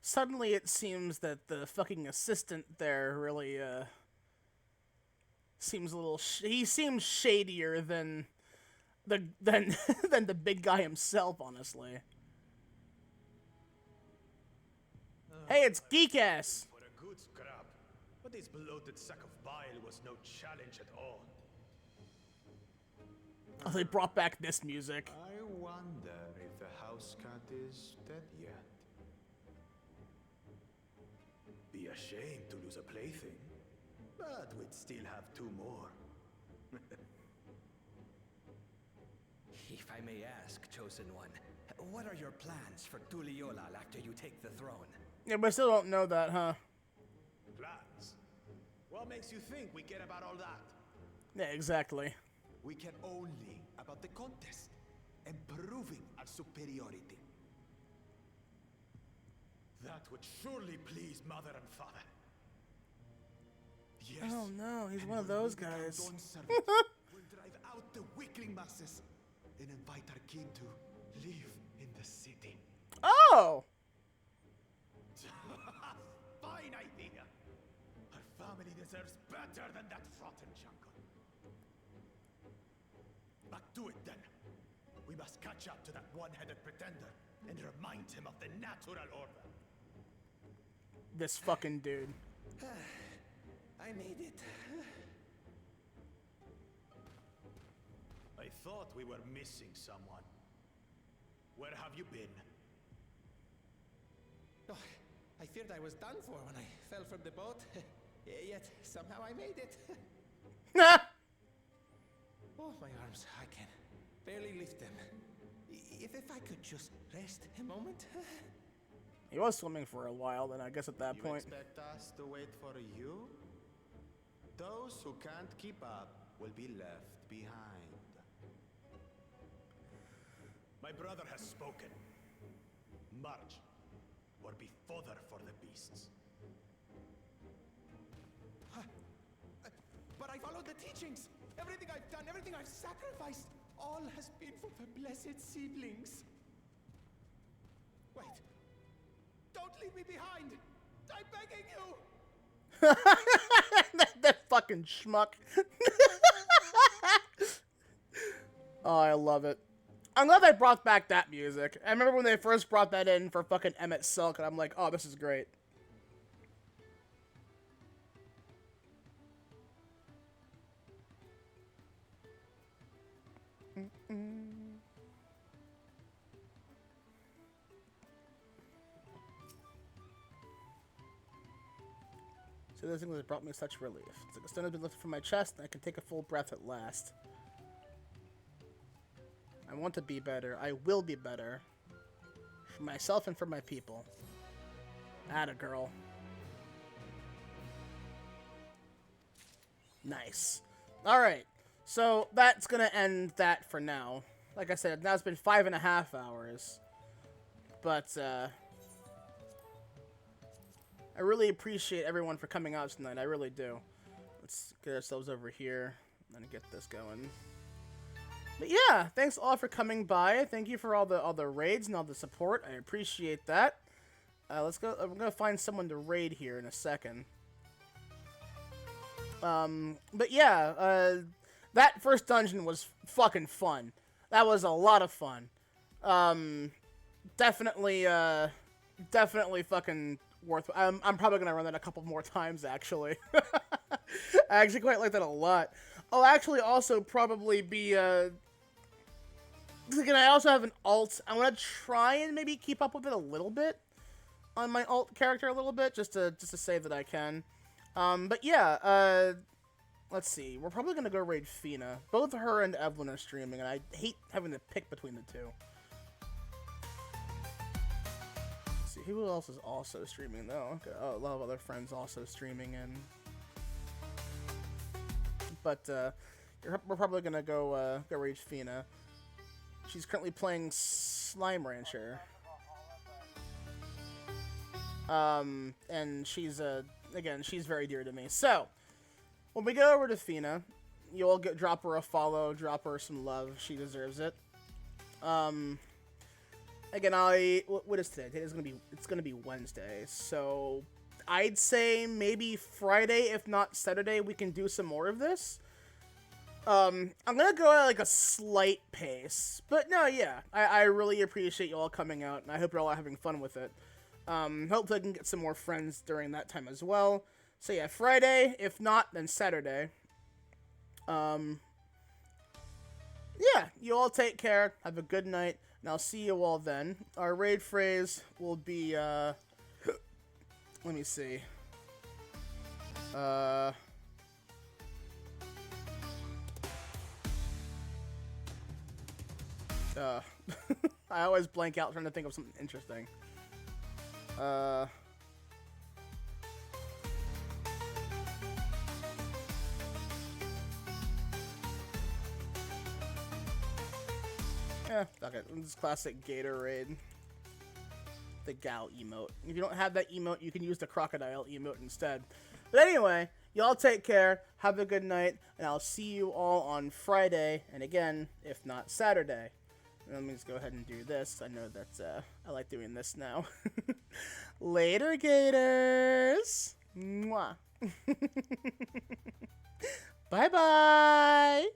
Suddenly it seems that the fucking assistant there really, seems a little he seems shadier than than the big guy himself, honestly. Hey, it's Geek Ass. For a good scrap, but this bloated sack of bile was no challenge at all. Oh, they brought back this music. I wonder if the house cat is dead yet. Be ashamed to lose a plaything, but we'd still have two more. If I may ask, Chosen One, what are your plans for Tuliolal after you take the throne? Yeah, but I still don't know that, huh? Plans? What makes you think we care about all that? Yeah, exactly. We care only about the contest and proving our superiority. That would surely please Mother and Father. Yes. Oh no, he's and one of when those we become guys. Dawn's servant, we'll drive out the weakling masses and invite our king to live in the city. Oh! Fine idea. Our family deserves better than that rotten jungle. But do it then. We must catch up to that one-headed pretender and remind him of the natural order. This fucking dude. I made it. I thought we were missing someone. Where have you been? Oh, I feared I was done for when I fell from the boat. Yet somehow I made it. Oh, my arms, I can barely lift them. If I could just rest a moment. He was swimming for a while, then I guess at that point. You expect us to wait for you? Those who can't keep up will be left behind. My brother has spoken. March, or be fodder for the beasts. But I followed the teachings. Everything I've done, everything I've sacrificed, all has been for the blessed seedlings. Wait. Don't leave me behind. I'm begging you. that fucking schmuck. Oh, I love it. I'm glad they brought back that music. I remember when they first brought that in for fucking Emmett Silk, and I'm like, oh, this is great. So those things that brought me such relief. It's like a stone has been lifted from my chest, and I can take a full breath at last. I want to be better. I will be better. For myself and for my people. Atta girl. Nice. Alright. So, that's gonna end that for now. Like I said, now it's been 5.5 hours. But, I really appreciate everyone for coming out tonight. I really do. Let's get ourselves over here and get this going. But yeah, thanks all for coming by. Thank you for all the raids and all the support. I appreciate that. Let's go. I'm gonna find someone to raid here in a second. But yeah, that first dungeon was fucking fun. That was a lot of fun. Definitely fucking worth. I'm probably gonna run that a couple more times actually. I actually quite like that a lot. I'll actually also probably be again, I also have an alt. I want to try and maybe keep up with it a little bit on my alt character a little bit, just to say that I can. But yeah, let's see. We're probably gonna go raid Fina. Both her and Evelyn are streaming, and I hate having to pick between the two. Let's see, who else is also streaming though? Okay, oh, a lot of other friends also streaming in. But we're probably gonna go raid Fina. She's currently playing Slime Rancher. And she's, again, she's very dear to me. So, when we go over to Fina, you'll drop her a follow, drop her some love. She deserves it. Again, what is today? It's gonna be Wednesday. So, I'd say maybe Friday, if not Saturday, we can do some more of this. I'm gonna go at like a slight pace, but no, yeah, I really appreciate you all coming out, and I hope you're all having fun with it. Hopefully I can get some more friends during that time as well. So yeah, Friday, if not, then Saturday. Yeah, you all take care, have a good night, and I'll see you all then. Our raid phrase will be, let me see. I always blank out trying to think of something interesting. Yeah, fuck it. This is classic Gatorade. The Gal emote. If you don't have that emote, you can use the Crocodile emote instead. But anyway, y'all take care, have a good night, and I'll see you all on Friday, and again, if not Saturday. Let me just go ahead and do this. I know that I like doing this now. Later, Gators! Mwah! Bye-bye!